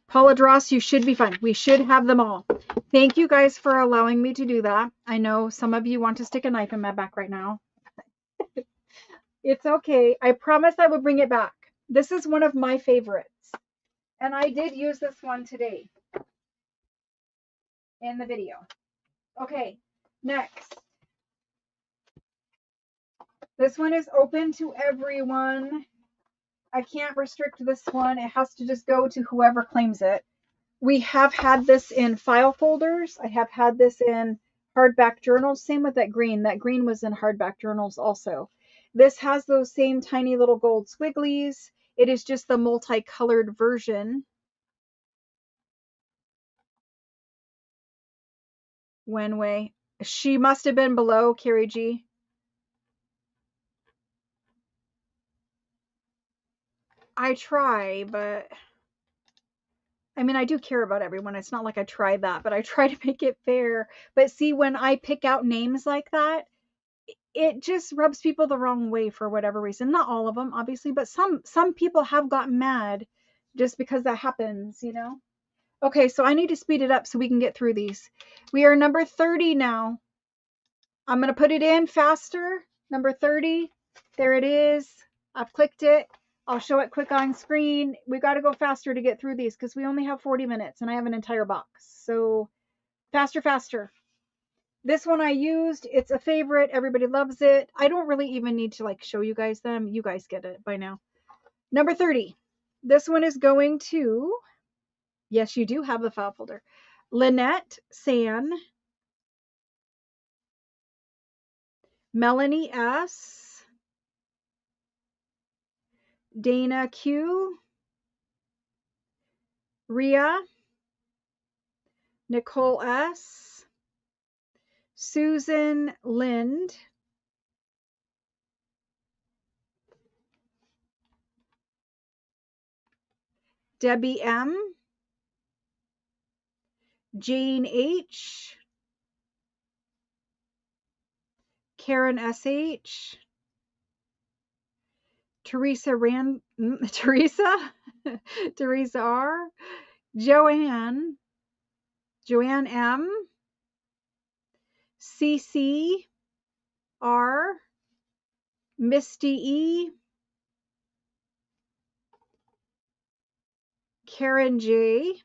Paula Dross, you should be fine. We should have them all. Thank you guys for allowing me to do that. I know some of you want to stick a knife in my back right now. It's okay. I promise I will bring it back. This is one of my favorites. And I did use this one today in the video. Okay, next. This one is open to everyone. I can't restrict this one. It has to just go to whoever claims it. We have had this in file folders. I have had this in hardback journals. Same with that green. That green was in hardback journals also. This has those same tiny little gold squigglies. It is just the multicolored version. Wenway. She must have been below, Carrie G. I try, but I mean, I do care about everyone. It's not like I try that, but I try to make it fair. But see, when I pick out names like that, it just rubs people the wrong way for whatever reason. Not all of them, obviously, but some people have gotten mad just because that happens, you know? Okay, so I need to speed it up so we can get through these. We are number 30 now. I'm going to put it in faster. Number 30. There it is. I've clicked it. I'll show it quick on screen. We got to go faster to get through these because we only have 40 minutes and I have an entire box. So faster, faster. This one I used. It's a favorite. Everybody loves it. I don't really even need to like show you guys them. You guys get it by now. Number 30. This one is going to, yes, you do have the file folder. Lynette San, Melanie S, Dana Q, Ria, Nicole S, Susan Lind, Debbie M, Jane H, Karen SH, Teresa Teresa R, Joanne M, CC R, Misty E, Karen J.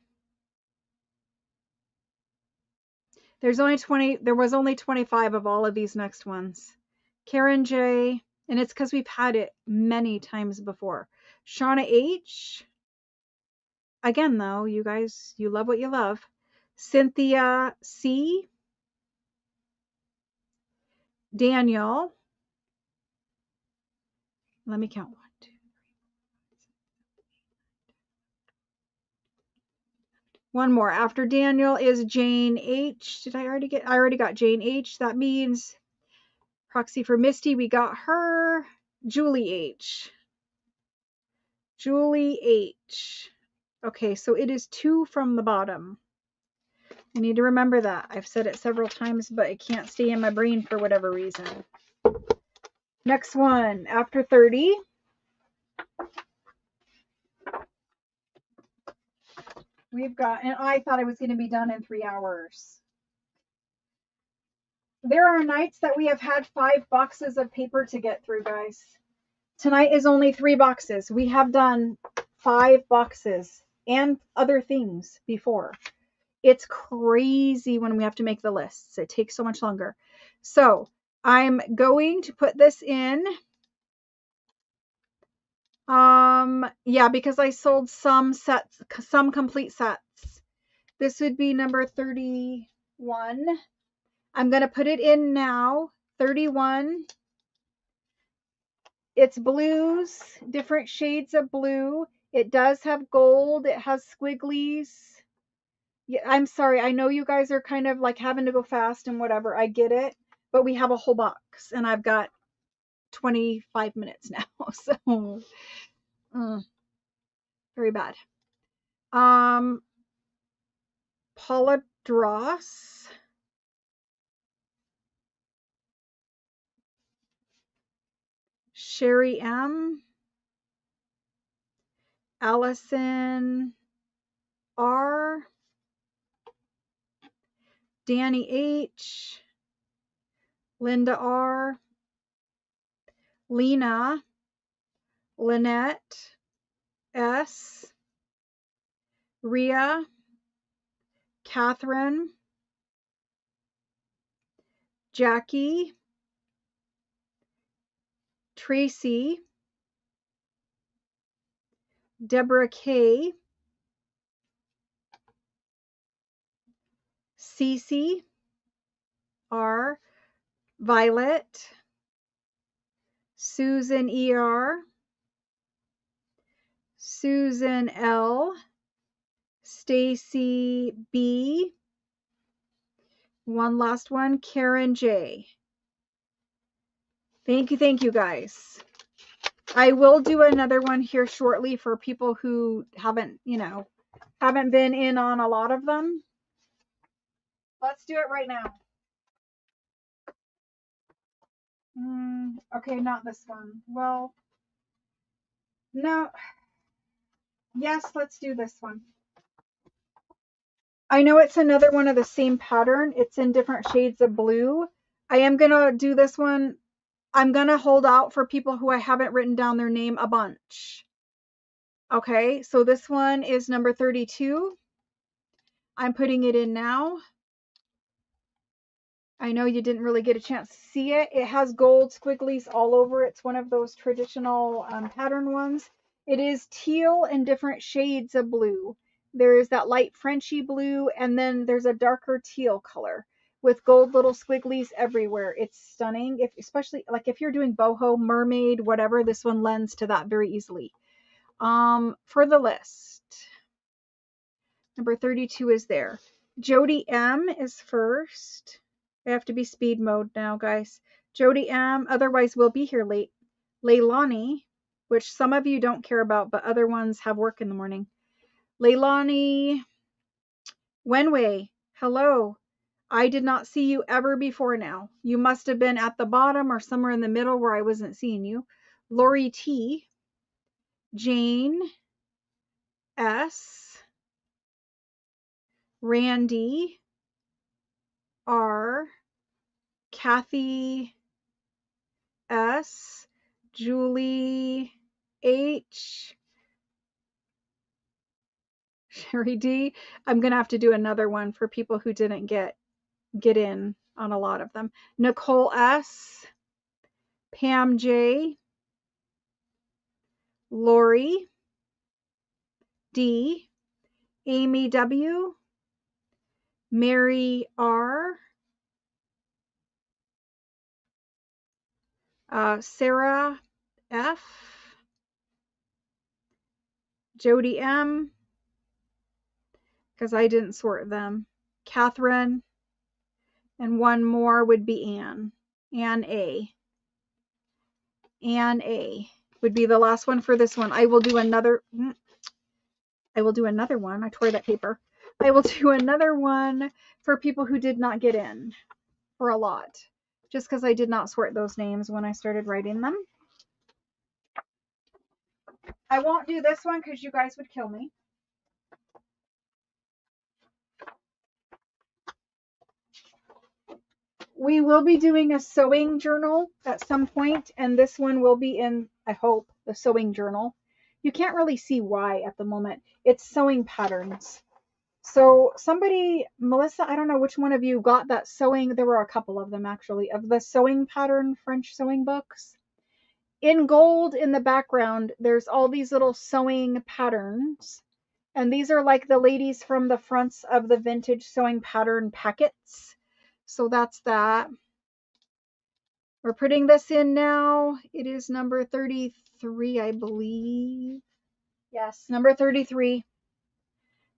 There was only 25 of all of these next ones. Karen J, and it's because we've had it many times before. Shauna H. Again, though, you guys, you love what you love. Cynthia C. Daniel. Let me count. 1, 2, 3, 4, 5, 6. One more. After Daniel is Jane H. I already got Jane H. That means proxy for Misty. We got her. Julie H. Julie H. Okay, so it is 2 from the bottom. I need to remember that. I've said it several times, but it can't stay in my brain for whatever reason. Next one, after 30. We've got, and I thought I was going to be done in 3 hours. There are nights that we have had 5 boxes of paper to get through, guys. Tonight is only 3 boxes. We have done 5 boxes and other things before. It's crazy when we have to make the lists. It takes so much longer. So I'm going to put this in. Yeah, because I sold some sets, some complete sets. This would be number 31. I'm going to put it in now. 31. It's blues, different shades of blue. It does have gold. It has squigglies. Yeah, I'm sorry. I know you guys are kind of like having to go fast and whatever. I get it. But we have a whole box and I've got 25 minutes now. So, very bad. Paula Dross. Sherry M. Allison R. Danny H. Linda R. Lena. Lynette S. Rhea. Catherine. Jackie. Tracy. Deborah K. Cece R. Violet. Susan ER. Susan L. Stacy B. One last one, Karen J. Thank you guys. I will do another one here shortly for people who haven't been in on a lot of them. Let's do it right now. Okay, not this one. Well, no. Yes, let's do this one. I know it's another one of the same pattern. It's in different shades of blue. I am going to do this one. I'm going to hold out for people who I haven't written down their name a bunch. Okay, so this one is number 32. I'm putting it in now. I know you didn't really get a chance to see it. It has gold squigglies all over. It's one of those traditional pattern ones. It is teal and different shades of blue. There is that light Frenchy blue, and then there's a darker teal color with gold little squigglies everywhere. It's stunning. Especially like if you're doing boho, mermaid, whatever, this one lends to that very easily. For the list, number 32 is there. Jody M is first. I have to be speed mode now, guys. Jody M, otherwise we'll be here late. Leilani, which some of you don't care about, but other ones have work in the morning. Leilani Wenway, hello. I did not see you ever before now. You must have been at the bottom or somewhere in the middle where I wasn't seeing you. Lori T, Jane S, Randy R, Kathy S, Julie H, Sherry D. I'm going to have to do another one for people who didn't get in on a lot of them. Nicole S, Pam J, Lori D, Amy W, Mary R, Sarah F, Jody M, because I didn't sort them, Catherine, and one more would be Anne. Anne A. Anne A would be the last one for this one. I will do another one. I tore that paper. I will do another one for people who did not get in for a lot, just because I did not sort those names when I started writing them. I won't do this one because you guys would kill me. We will be doing a sewing journal at some point, and this one will be in, I hope, the sewing journal. You can't really see why at the moment. It's sewing patterns. So somebody, Melissa, I don't know which one of you got that sewing. There were a couple of them actually, of the sewing pattern French sewing books. In gold in the background, there's all these little sewing patterns. And these are like the ladies from the fronts of the vintage sewing pattern packets. So that's that. We're putting this in now. It is number 33, I believe. Yes, number 33.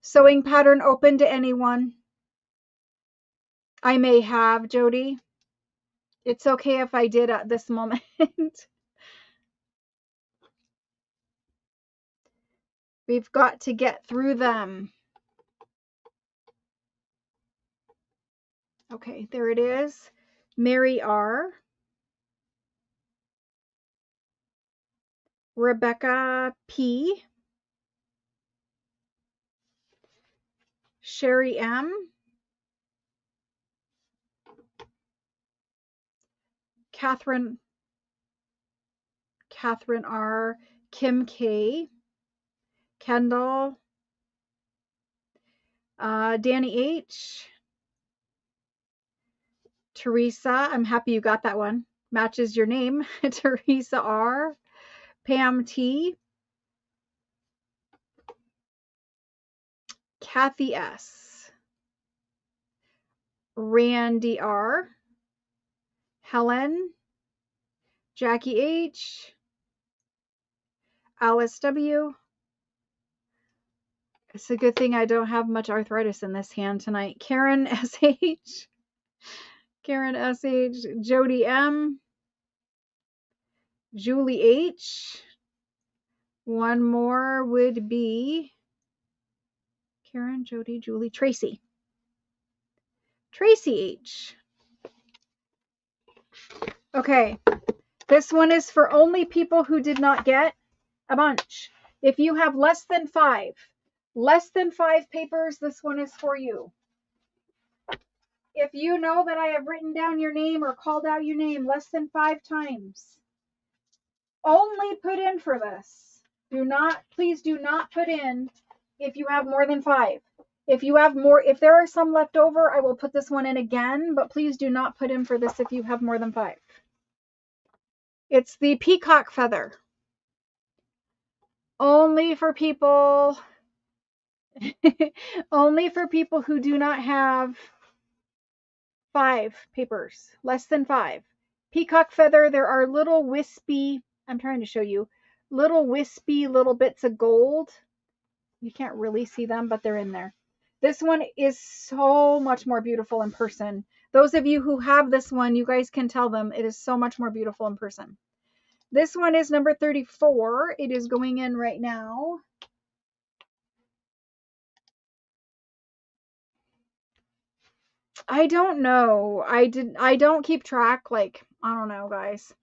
Sewing pattern open to anyone. I may have, Jody. It's okay if I did at this moment. We've got to get through them. Okay, there it is. Mary R. Rebecca P. Sherry M. Catherine R. Kim K. Kendall. Danny H. Teresa, I'm happy you got that one. Matches your name. Teresa R. Pam T. Kathy S. Randy R. Helen. Jackie H. Alice W. It's a good thing I don't have much arthritis in this hand tonight. Karen S.H. Karen S.H. Jody M. Julie H. One more would be Karen, Jody, Julie, Tracy. Tracy H. Okay, this one is for only people who did not get a bunch. If you have less than five papers, this one is for you. If you know that I have written down your name or called out your name less than 5 times, only put in for this. Please do not put in if you have more than 5. If you have more, if there are some left over, I will put this one in again, but please do not put in for this if you have more than 5. It's the peacock feather. Only for people only for people who do not have 5 papers, less than 5. Peacock feather, there are little wispy, I'm trying to show you, little wispy little bits of gold. You can't really see them, but they're in there. This one is so much more beautiful in person. Those of you who have this one, you guys can tell them it is so much more beautiful in person. This one is number 34. It is going in right now. I don't know. I don't keep track. Like, I don't know, guys.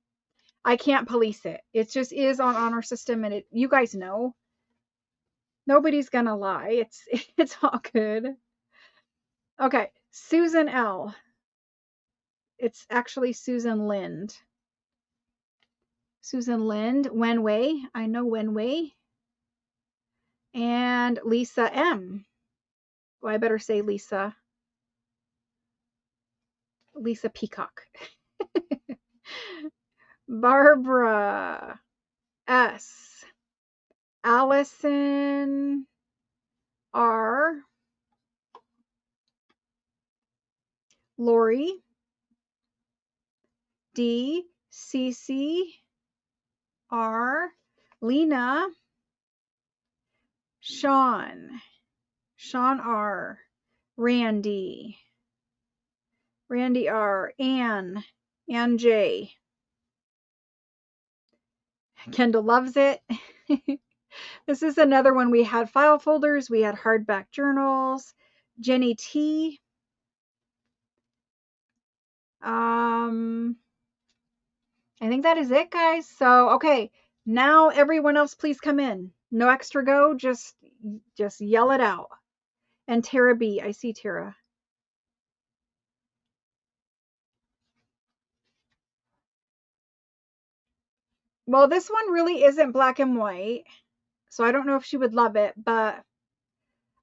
I can't police it. It just is on honor system, and you guys know. Nobody's gonna lie. It's all good. Okay, Susan L. It's actually Susan Lind. Susan Lind, Wenwei. I know Wenwei. And Lisa M. Well, I better say Lisa. Lisa Peacock. Barbara S. Allison R. Lori D. Cece R. Lena Sean R. Randy R. Ann J. Kendall loves it. This is another one. We had file folders, we had hardback journals. Jenny T. I think that is it, guys. So, okay, now everyone else please come in. No extra go, just yell it out. And Tara B, I see Tara. Well, this one really isn't black and white, so I don't know if she would love it, but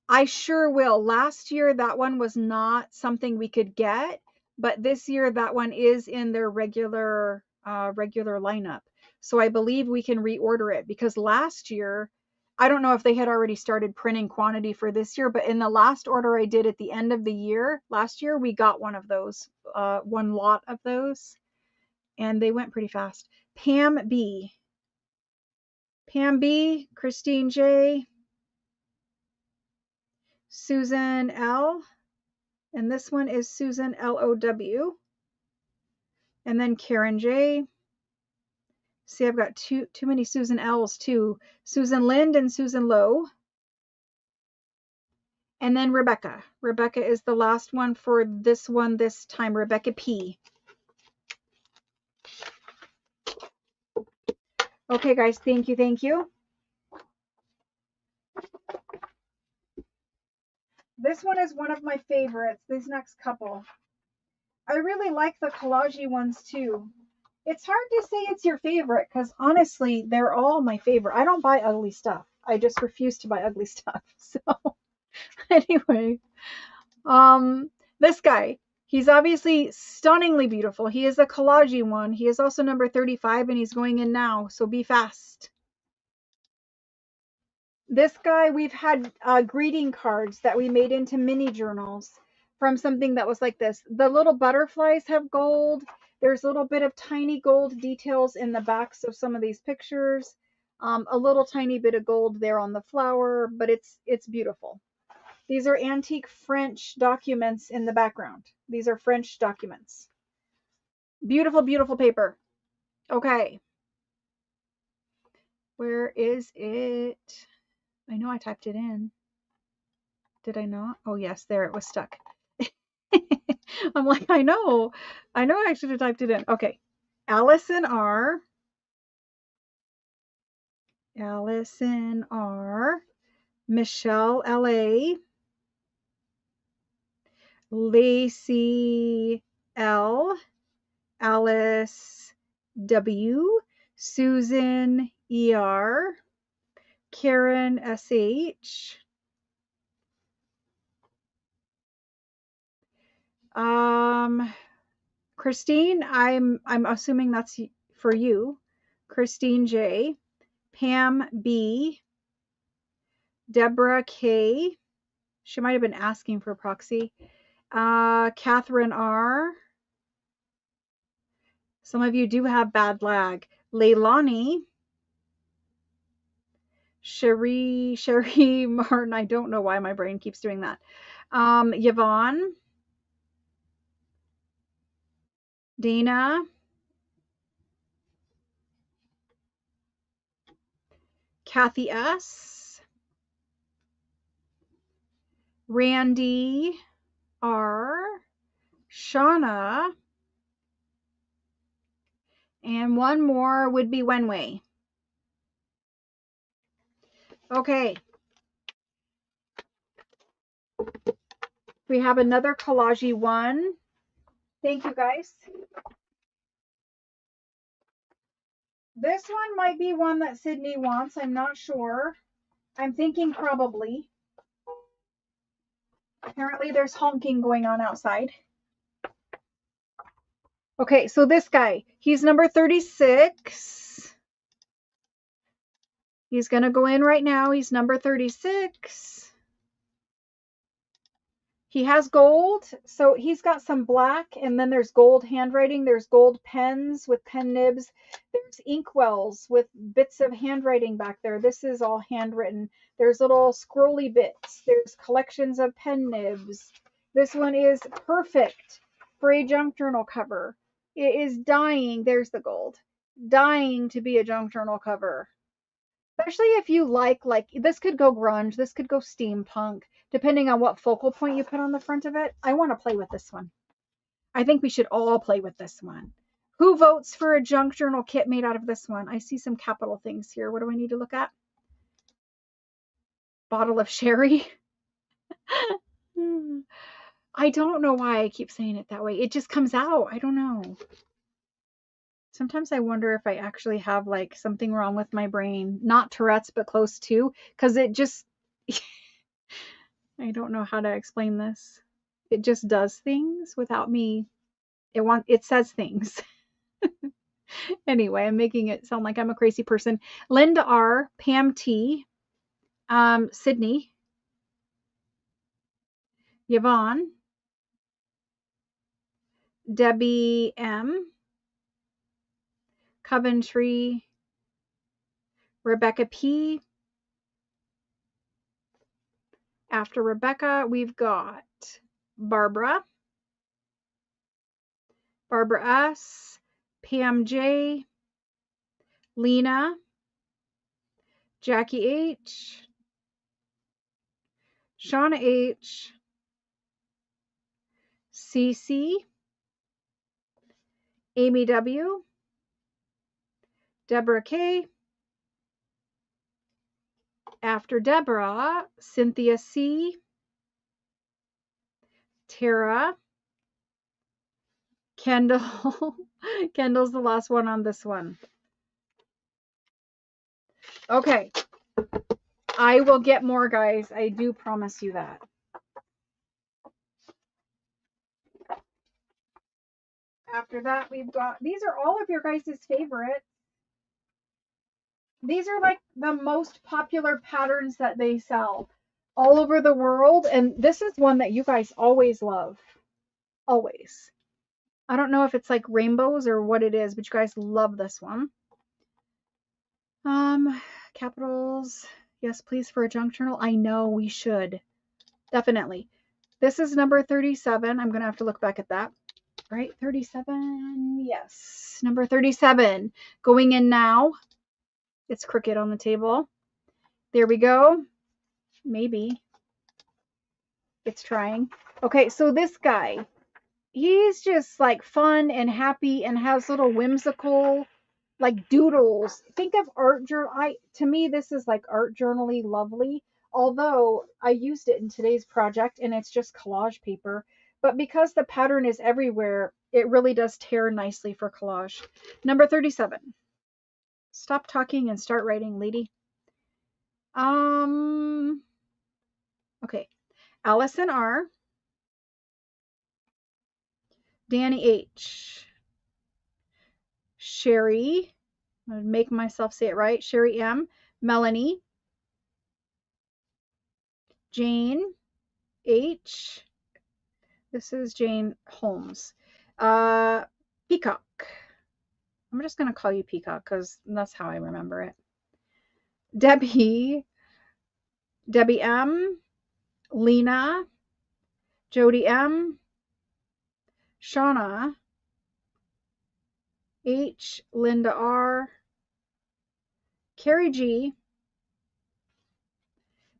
I sure will. Last year, that one was not something we could get, but this year that one is in their regular lineup. So I believe we can reorder it, because last year, I don't know if they had already started printing quantity for this year, but in the last order I did at the end of the year, last year, we got one of those, one lot of those, and they went pretty fast. Pam B, Christine J, Susan L, and this one is Susan LOW, and then Karen J. See, I've got too many Susan L's too. Susan Lind and Susan Lowe. And then Rebecca. Rebecca is the last one for this one this time. Rebecca P. Okay, guys, thank you, thank you. This one is one of my favorites, these next couple. I really like the collage ones too. It's hard to say it's your favorite, because honestly, they're all my favorite. I don't buy ugly stuff. I just refuse to buy ugly stuff. So anyway, this guy, he's obviously stunningly beautiful. He is a collage one. He is also number 35, and he's going in now, so be fast. This guy, we've had greeting cards that we made into mini journals from something that was like this. The little butterflies have gold. There's a little bit of tiny gold details in the backs of some of these pictures. A little tiny bit of gold there on the flower, but it's beautiful. These are antique French documents in the background. These are French documents. Beautiful, beautiful paper. Okay. Where is it? I know I typed it in. Did I not? Oh, yes, there it was stuck. I'm like, I know I should have typed it in. Okay. Allison R. Michelle LA. Lacey L. Alice W. Susan ER. Karen SH. Christine, I'm assuming that's for you. Christine J. Pam B. Deborah K. She might have been asking for proxy. Catherine R. Some of you do have bad lag. Leilani. Sherry Martin. I don't know why my brain keeps doing that. Yvonne. Dana. Kathy S. Randy R. Shauna, and one more would be Wenwei. Okay. We have another Collage one. Thank you, guys. This one might be one that Sydney wants. I'm not sure. I'm thinking probably. Apparently there's honking going on outside. Okay, so this guy, he's number 36. He's going to go in right now. He's number 36. He has gold, so he's got some black, and then there's gold handwriting. There's gold pens with pen nibs. There's inkwells with bits of handwriting back there. This is all handwritten. There's little scrolly bits. There's collections of pen nibs. This one is perfect for a junk journal cover. It is dying. There's the gold. Dying to be a junk journal cover. Especially if you like this could go grunge, this could go steampunk, depending on what focal point you put on the front of it. I want to play with this one. I think we should all play with this one. Who votes for a junk journal kit made out of this one? I see some capital things here. What do I need to look at? Bottle of sherry. I don't know why I keep saying it that way. It just comes out. I don't know. Sometimes I wonder if I actually have like something wrong with my brain. Not Tourette's, but close to. Because it just... I don't know how to explain this. It just does things without me. It says things. Anyway, I'm making it sound like I'm a crazy person. Linda R, Pam T, Sydney, Yvonne, Debbie M, Coventry, Rebecca P. After Rebecca, we've got Barbara, Barbara S, Pam J, Lena, Jackie H, Shauna H, CC, Amy W, Deborah K, after Deborah, Cynthia C, Tara, Kendall. Kendall's the last one on this one. Okay. I will get more, guys. I do promise you that. After that, we've got, these are all of your guys' favorites. These are like the most popular patterns that they sell all over the world. And this is one that you guys always love. Always. I don't know if it's like rainbows or what it is, but you guys love this one. Capitals. Yes, please, for a junk journal. I know we should. Definitely. This is number 37. I'm going to have to look back at that. Right? 37. Yes. Number 37. Going in now. It's crooked on the table. There we go. Maybe. It's trying. Okay, so this guy, he's just like fun and happy and has little whimsical like doodles. Think of art journal. To me, this is like art journal-y lovely. Although I used it in today's project and it's just collage paper. But because the pattern is everywhere, it really does tear nicely for collage. Number 37. Stop talking and start writing, lady. Okay. Allison R. Danny H. Sherry. I'm going to make myself say it right. Sherry M. Melanie. Jane H. This is Jane Holmes. Peacock. I'm just going to call you Peacock because that's how I remember it. Debbie M. Lena. Jody M. Shauna H. Linda R. Carrie G.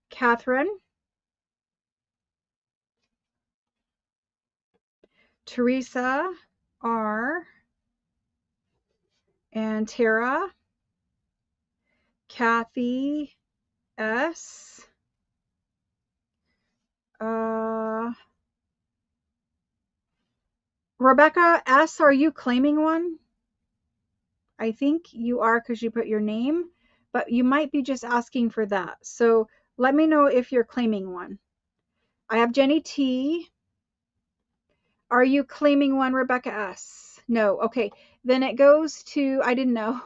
Catherine. Teresa R, and Tara, Kathy S, Rebecca S, are you claiming one? I think you are because you put your name, but you might be just asking for that. So let me know if you're claiming one. I have Jenny T. Are you claiming one, Rebecca S? No. Okay. Then it goes to, I didn't know.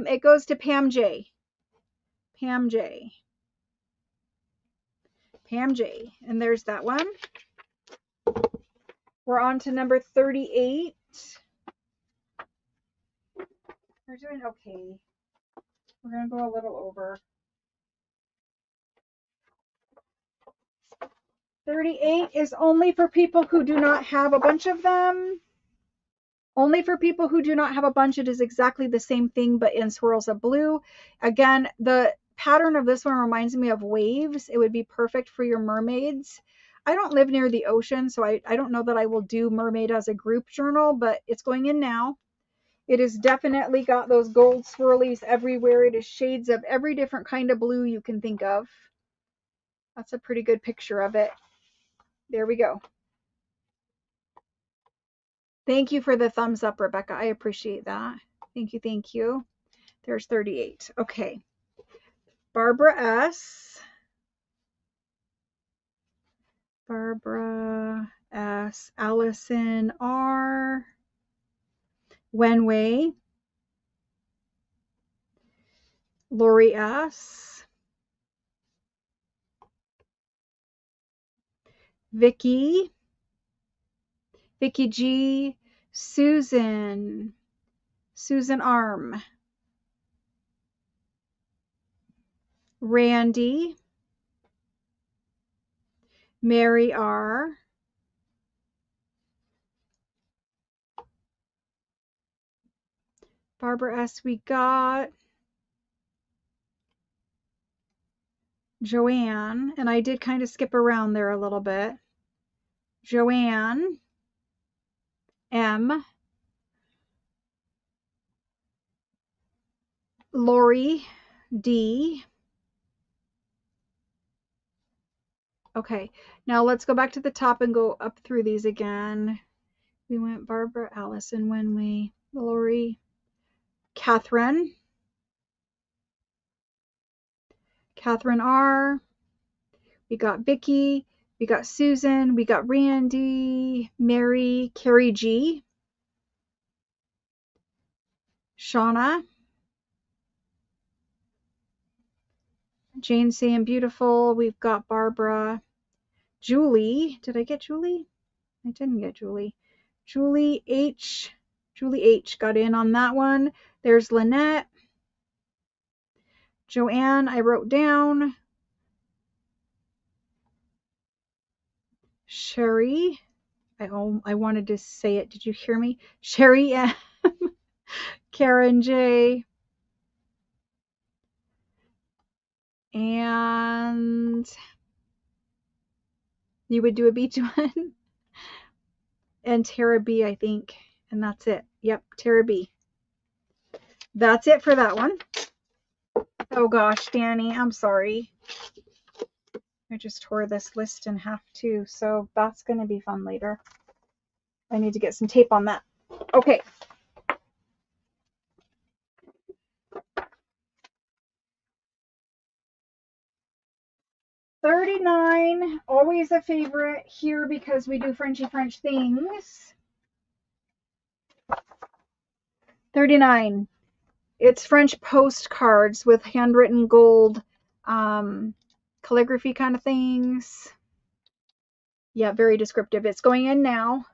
It goes to Pam J. Pam J. Pam J. And there's that one. We're on to number 38. We're doing okay. We're going to go a little over. 38 is only for people who do not have a bunch of them. Only for people who do not have a bunch. It is exactly the same thing, but in swirls of blue. Again, the pattern of this one reminds me of waves. It would be perfect for your mermaids. I don't live near the ocean, so I don't know that I will do mermaid as a group journal, but it's going in now. It has definitely got those gold swirlies everywhere. It is shades of every different kind of blue you can think of. That's a pretty good picture of it. There we go. Thank you for the thumbs up, Rebecca. I appreciate that. Thank you. Thank you. There's 38. Okay. Barbara S. Barbara S. Allison R. Wenwei. Lori S. Vicky. Vicky G. Susan. Susan Arm. Randy. Mary R. Barbara S. We got Joanne, and I did kind of skip around there a little bit. Joanne M. Lori D. Okay, now let's go back to the top and go up through these again. We went Barbara, Allison, Wenwei, Lori, Catherine, Catherine R. We got Vicky, we got Susan, we got Randy, Mary, Carrie G, Shauna, Jane saying beautiful. We've got Barbara, Julie. Did I get Julie? I didn't get Julie. Julie H. Julie H got in on that one. There's Lynette. Joanne, I wrote down. Sherry. I wanted to say it. Did you hear me? Sherry M. Karen J. And you would do a beach one. And Tara B, I think. And that's it. Yep, Tara B. That's it for that one. Oh gosh, Danny, I'm sorry. I just tore this list in half too, so that's going to be fun later. I need to get some tape on that. Okay. $39, always a favorite here because we do Frenchy French things. $39. It's French postcards with handwritten gold calligraphy kind of things. Yeah, very descriptive. It's going in now.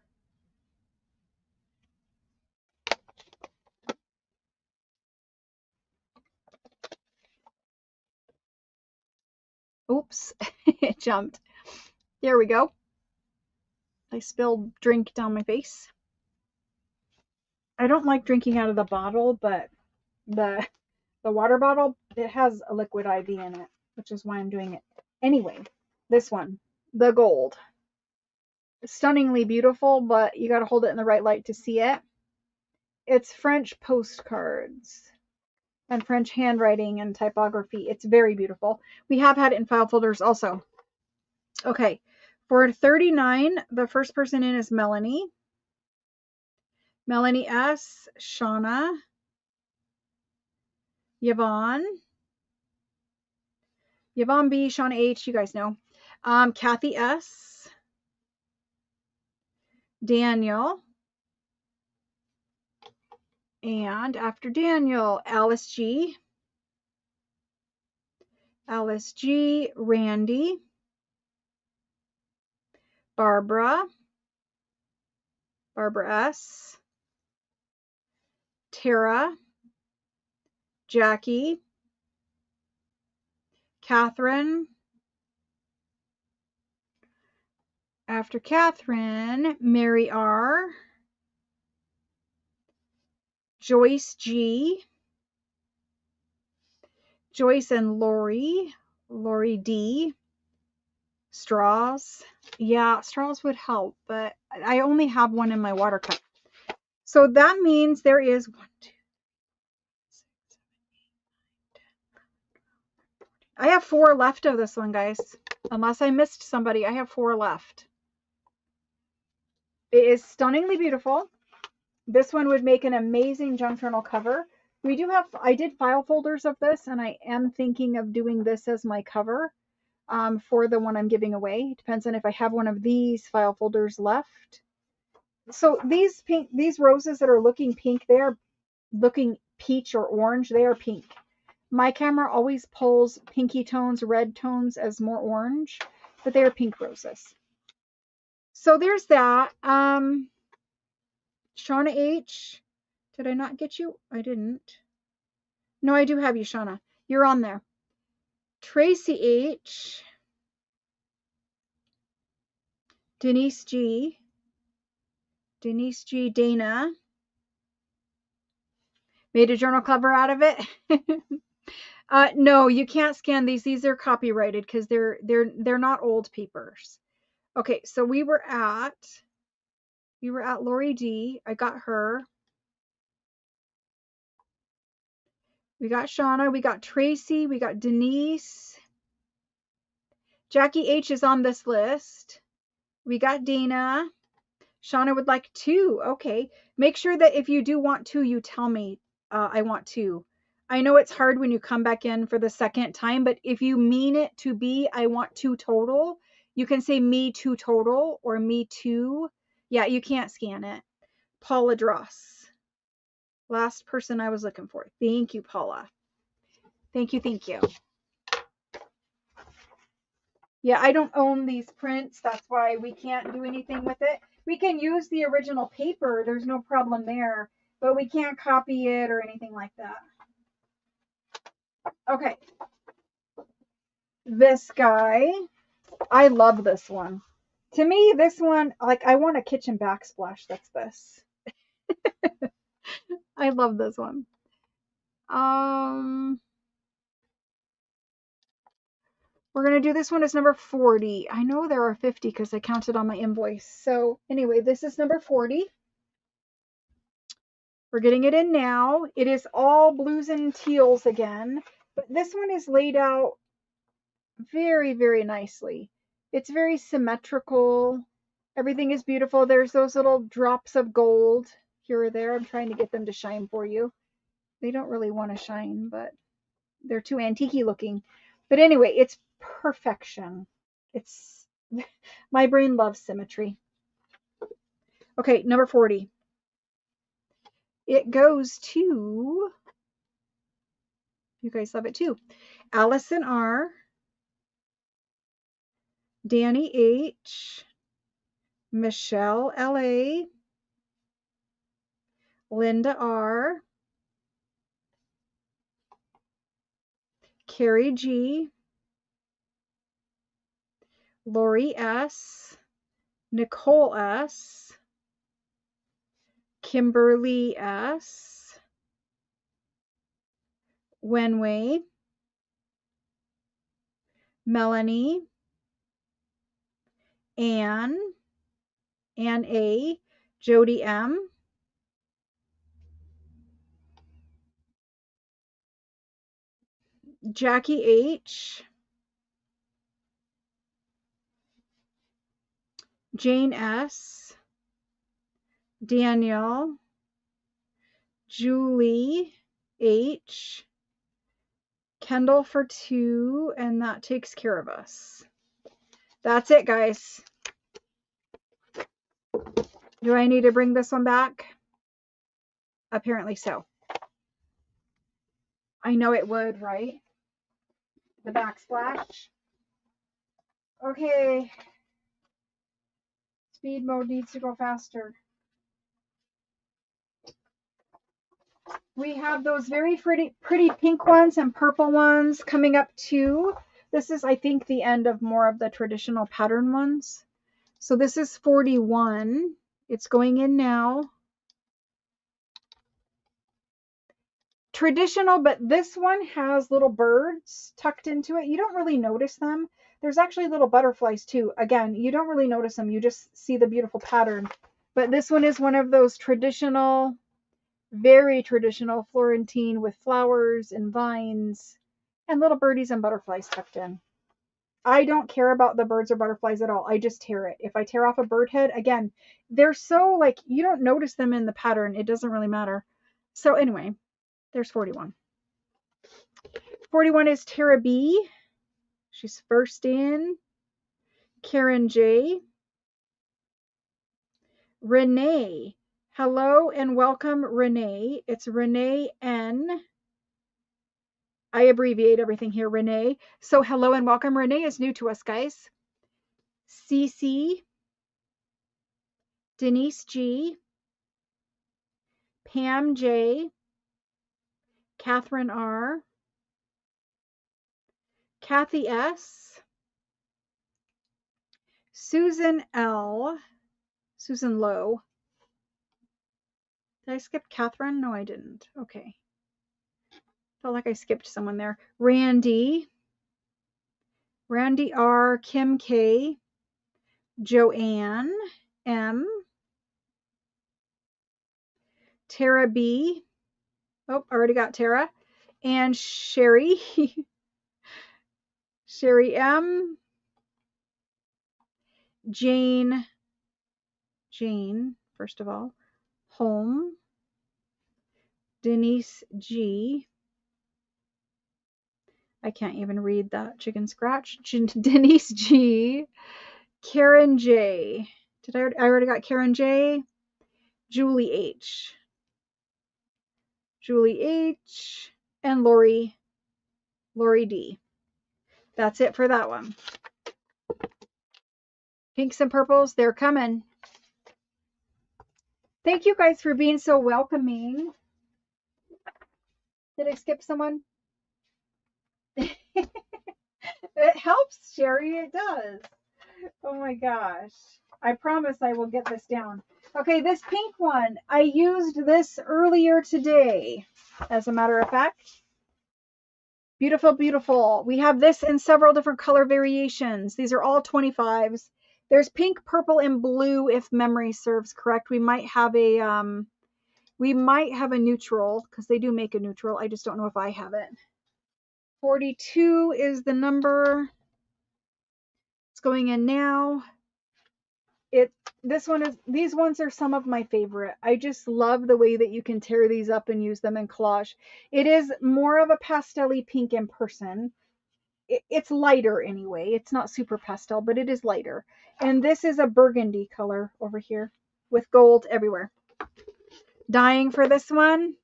Oops, it jumped. There we go. I spilled drink down my face. I don't like drinking out of the bottle, but the water bottle, it has a liquid IV in it, which is why I'm doing it. Anyway, this one, the gold. stunningly beautiful, but you got to hold it in the right light to see it. It's French postcards and French handwriting and typography. It's very beautiful. We have had it in file folders also. Okay, for 39, the first person in is Melanie. Melanie S, Shauna, Yvonne B, Shauna H, you guys know. Kathy S, Daniel, and after Daniel, Alice G, Randy, Barbara S, Tara, Jackie, Catherine, after Catherine, Mary R, Joyce G, Joyce and Lori D, straws. Yeah, straws would help, but I only have one in my water cup. So that means there is 1, 2, 3, 6, 7, 8, 9, 10. I have 4 left of this one, guys. Unless I missed somebody, I have 4 left. It is stunningly beautiful. This one would make an amazing junk journal cover. I did file folders of this, and I am thinking of doing this as my cover for the one I'm giving away. It depends on if I have one of these file folders left. So these roses that are looking pink, they are looking peach or orange. They are pink. My camera always pulls pinky tones, red tones as more orange, but they are pink roses. So there's that. Shauna H. Did I not get you? I didn't. No, I do have you, Shauna. You're on there. Tracy H. Denise G. Dana. Made a journal cover out of it. No, you can't scan these. These are copyrighted because they're not old papers. Okay, so we were at Lori D. I got her. We got Shauna. We got Tracy. We got Denise. Jackie H is on this list. We got Dana. Shauna would like 2. Okay. Make sure that if you do want 2, you tell me I want 2. I know it's hard when you come back in for the second time, but if you mean it to be I want 2 total, you can say me 2 total or me 2. Yeah, you can't scan it. Paula Dross. Last person I was looking for. Thank you, Paula. Thank you. Yeah, I don't own these prints. That's why we can't do anything with it. We can use the original paper. There's no problem there, but we can't copy it or anything like that. Okay. This guy, I love this one. To me, this one, like, I want a kitchen backsplash. That's this. I love this one. We're going to do this one as number 40. I know there are 50 because I counted on my invoice. So anyway, this is number 40. We're getting it in now. It is all blues and teals again, but this one is laid out very, very nicely. It's very symmetrical. Everything is beautiful. There's those little drops of gold here or there. I'm trying to get them to shine for you. They don't really want to shine, but they're too antique-y looking. But anyway, it's perfection. It's my brain loves symmetry. Okay, number 40. It goes to, you guys love it too, Allison R, Danny H, Michelle LA, Linda R, Carrie G, Lori S, Nicole S, Kimberly S, Wenway, Melanie, Anne, Ann A, Jody M, Jackie H, Jane S, Daniel, Julie H, Kendall for 2, and that takes care of us. That's it, guys. Do I need to bring this one back? Apparently so. I know it would, right? The backsplash. Okay. Speed mode needs to go faster. We have those very pretty pink ones and purple ones coming up too. This is, I think, the end of more of the traditional pattern ones. So this is 41. It's going in now. Traditional, but this one has little birds tucked into it. You don't really notice them. There's actually little butterflies too. Again, you don't really notice them. You just see the beautiful pattern. But this one is one of those traditional, very traditional Florentine with flowers and vines and little birdies and butterflies tucked in. I don't care about the birds or butterflies at all. I just tear it. If I tear off a bird head, again, they're so like, you don't notice them in the pattern. It doesn't really matter. So anyway, there's 41. 41 is Tara B. She's first in. Karen J. Renee. Hello and welcome, Renee. It's Renee N. I abbreviate everything here, Renee. So hello and welcome. Renee is new to us, guys. CC. Denise G. Pam J. Catherine R. Kathy S. Susan L. Susan Lowe. Did I skip Catherine? No, I didn't. Okay. Felt like I skipped someone there. Randy. Randy R. Kim K. Joanne M. Tara B. Oh, already got Tara. And Sherry. Sherry M. Jane, first of all. Home. Denise G. I can't even read that chicken scratch. Denise G. Karen J. I already got Karen J. Julie H. Julie H. And Lori D. That's it for that one. Pinks and purples, they're coming. Thank you guys for being so welcoming. Did I skip someone? It helps, Sherry. It does. Oh my gosh. I promise I will get this down. Okay, this pink one, I used this earlier today, as a matter of fact. Beautiful, beautiful. We have this in several different color variations. These are all 25s. There's pink, purple, and blue, if memory serves correct. We might have a neutral, because they do make a neutral. I just don't know if I have it. 42 is the number. It's going in now. These ones are some of my favorite. I just love the way that you can tear these up and use them in collage. It is more of a pastel-y pink in person. It's lighter anyway. It's not super pastel, but it is lighter. And this is a burgundy color over here with gold everywhere. Dying for this one.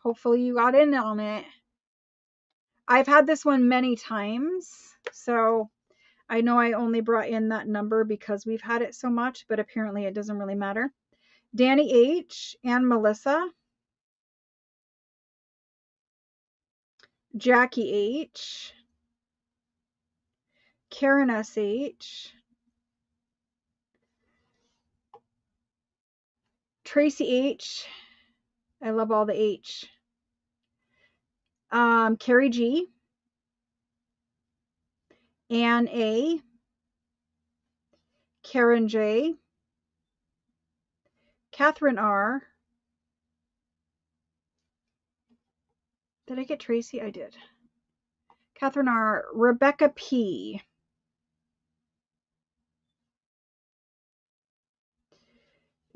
Hopefully you got in on it. I've had this one many times, so I know I only brought in that number because we've had it so much, but apparently it doesn't really matter. Danny H. and Melissa. Jackie H. Karen S.H. Tracy H. I love all the H. Carrie G. Ann A. Karen J. Catherine R. Did I get Tracy? I did. Catherine R. Rebecca P.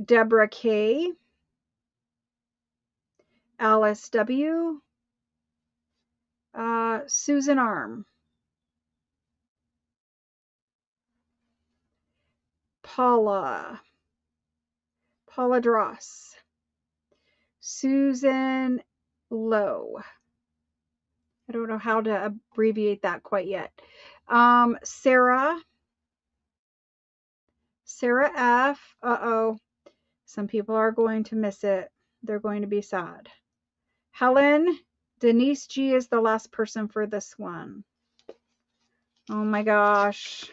Deborah K. Alice W. Susan Arm. Paula Dross. Susan Lowe. I don't know how to abbreviate that quite yet. Sarah F. Uh-oh. Some people are going to miss it. They're going to be sad. Helen. Denise G is the last person for this one. Oh my gosh.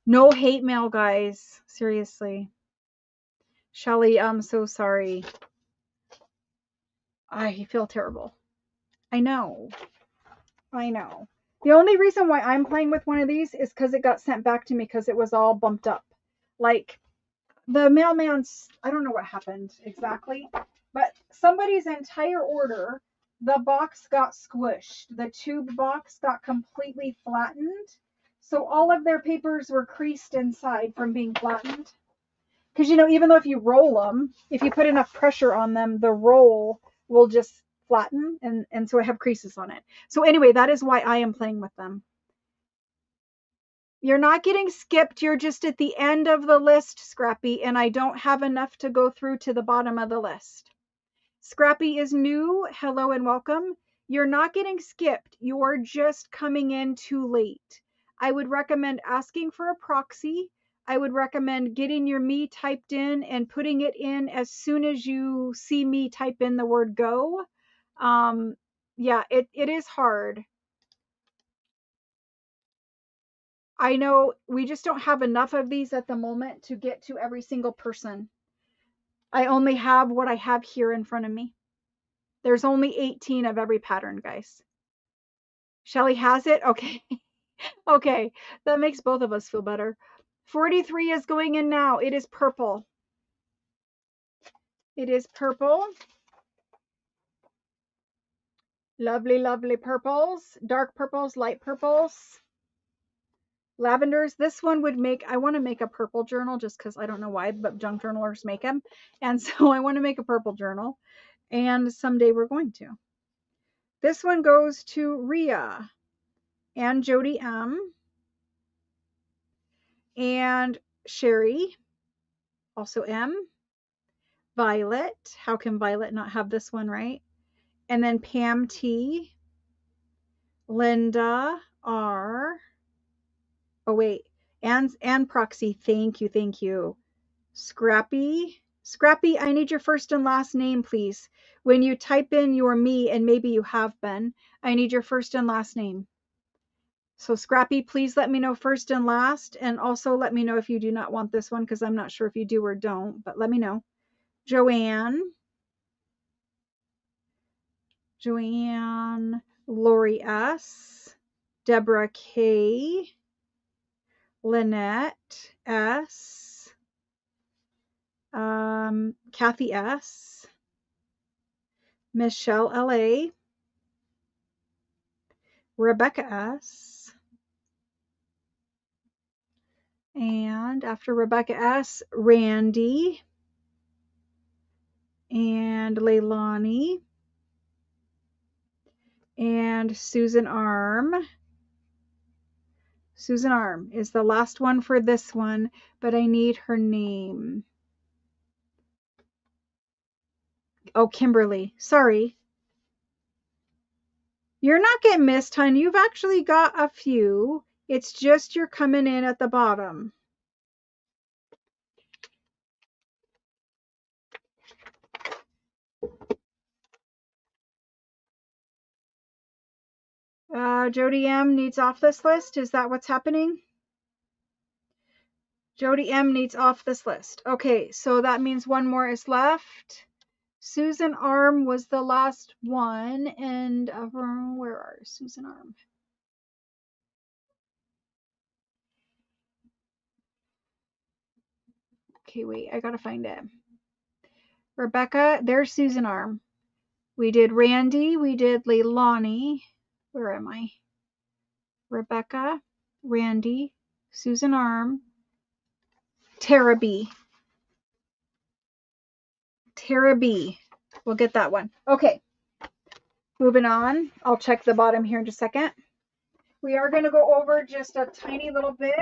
No hate mail, guys. Seriously. Shelly, I'm so sorry. I feel terrible. I know. The only reason why I'm playing with one of these is because it got sent back to me because it was all bumped up. Like, the mailman's, I don't know what happened exactly, but somebody's entire order, the box got squished. The tube box got completely flattened. So all of their papers were creased inside from being flattened. Because, you know, even though if you roll them, if you put enough pressure on them, the roll will just flatten. And so I have creases on it. So anyway, that is why I am playing with them. You're not getting skipped. You're just at the end of the list, Scrappy, and I don't have enough to go through to the bottom of the list. Scrappy is new. Hello and welcome. You're not getting skipped. You're just coming in too late. I would recommend asking for a proxy. I would recommend getting your me typed in and putting it in as soon as you see me type in the word go. Yeah, it is hard. I know we just don't have enough of these at the moment to get to every single person. I only have what I have here in front of me. There's only 18 of every pattern, guys. Shelly has it? Okay. Okay. That makes both of us feel better. 43 is going in now. It is purple. It is purple. Lovely, lovely purples. Dark purples, light purples. Lavenders. This one would make, I want to make a purple journal just because I don't know why, but junk journalers make them. And so I want to make a purple journal. And someday we're going to. This one goes to Rhea and Jody M. And Sherry, also M. Violet. How can Violet not have this one, right? And then Pam T. Linda R. Oh, wait. And Proxy. Thank you. Scrappy, I need your first and last name, please. When you type in your me, and maybe you have been, I need your first and last name. So Scrappy, please let me know first and last, and also let me know if you do not want this one, because I'm not sure if you do or don't, but let me know. Joanne, Lori S, Deborah K, Lynette S, Kathy S, Michelle LA, Rebecca S, and after Rebecca S, Randy, and Leilani, and Susan Arm. Susan Arm is the last one for this one, but I need her name. Oh, Kimberly. Sorry. You're not getting missed, hon. You've actually got a few. It's just you're coming in at the bottom. Jody M needs off this list. Is that what's happening? Jody M needs off this list. Okay, so that means one more is left. Susan Arm was the last one, and where are Susan Arm? Okay, wait, I gotta find it. Rebecca, there's Susan Arm. We did Randy, we did Leilani. Where am I? Rebecca, Randy, Susan Arm, Tara B. Tara B. We'll get that one. Okay, moving on. I'll check the bottom here in just a second. We are going to go over just a tiny little bit.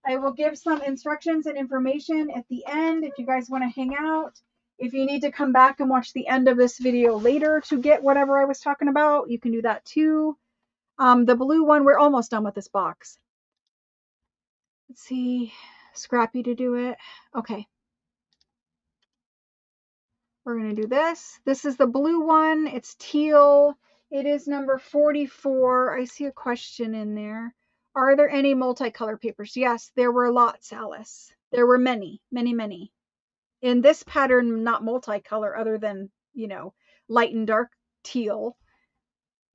I will give some instructions and information at the end if you guys want to hang out. If you need to come back and watch the end of this video later to get whatever I was talking about, you can do that too. The blue one, we're almost done with this box. Let's see, Scrappy to do it. Okay. We're going to do this. This is the blue one. It's teal. It is number 44. I see a question in there. Are there any multicolor papers? Yes, there were lots, Alice. There were many, many, many. In this pattern, not multicolor other than, you know, light and dark teal.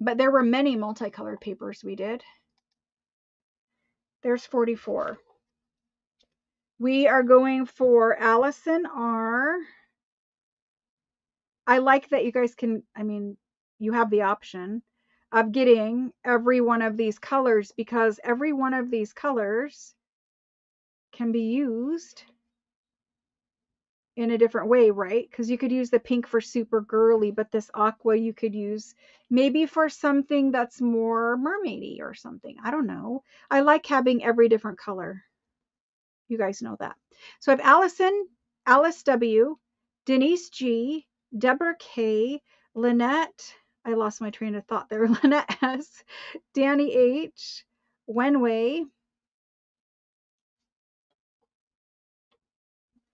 But there were many multicolored papers we did. There's 44. We are going for Allison R. I like that you guys can, I mean, you have the option of getting every one of these colors because every one of these colors can be used in a different way, right? Because you could use the pink for super girly, but this aqua you could use maybe for something that's more mermaidy or something. I don't know. I like having every different color. You guys know that. So I have Allison, Alice W, Denise G, Deborah K, Lynette, I lost my train of thought there, Lynette S, Danny H, Wenwei,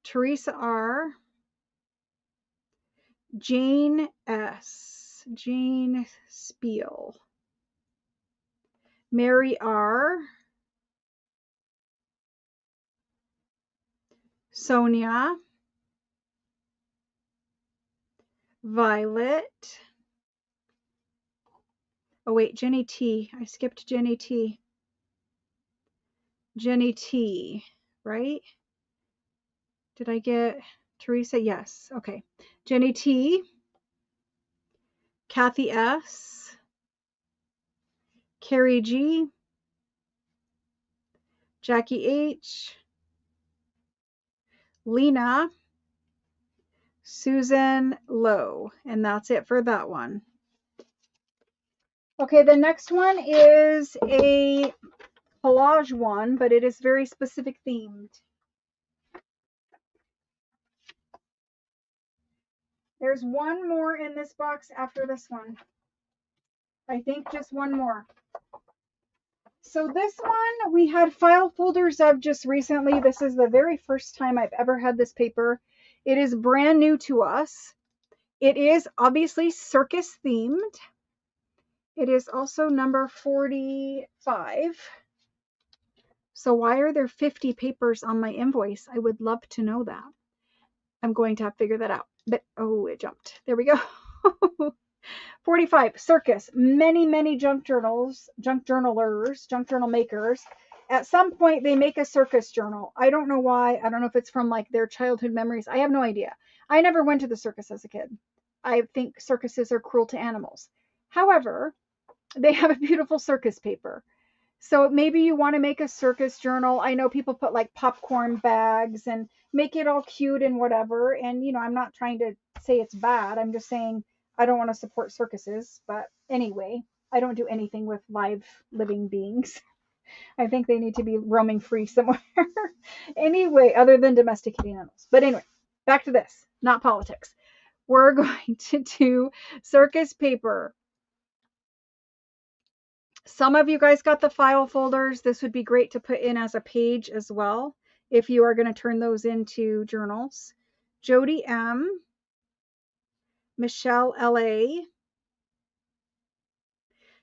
Teresa R, Jane S, Jane Spiel, Mary R, Sonia, Violet. Oh wait, Jenny T. I skipped Jenny T. Jenny T, right? Did I get Teresa? Yes. Okay. Jenny T. Kathy S. Carrie G. Jackie H. Lena. Susan Lowe. And that's it for that one. Okay, the next one is a collage one, but it is very specific themed. There's one more in this box after this one. I think just one more. So this one we had file folders of just recently. This is the very first time I've ever had this paper. It is brand new to us. It is obviously circus themed. It is also number 45. So why are there 50 papers on my invoice? I would love to know that. I'm going to have to figure that out. But oh, it jumped. There we go. 45, circus. Many, many junk journals, junk journalers, junk journal makers. At some point, they make a circus journal. I don't know why. I don't know if it's from like their childhood memories. I have no idea. I never went to the circus as a kid. I think circuses are cruel to animals. However, they have a beautiful circus paper. So maybe you want to make a circus journal. I know people put like popcorn bags and make it all cute and whatever. And, you know, I'm not trying to say it's bad. I'm just saying I don't want to support circuses. But anyway, I don't do anything with live living beings. I think they need to be roaming free somewhere. Anyway, other than domesticated animals. But anyway, back to this, not politics. We're going to do circus paper. Some of you guys got the file folders. This would be great to put in as a page as well if you are going to turn those into journals. Jody M. Michelle L.A.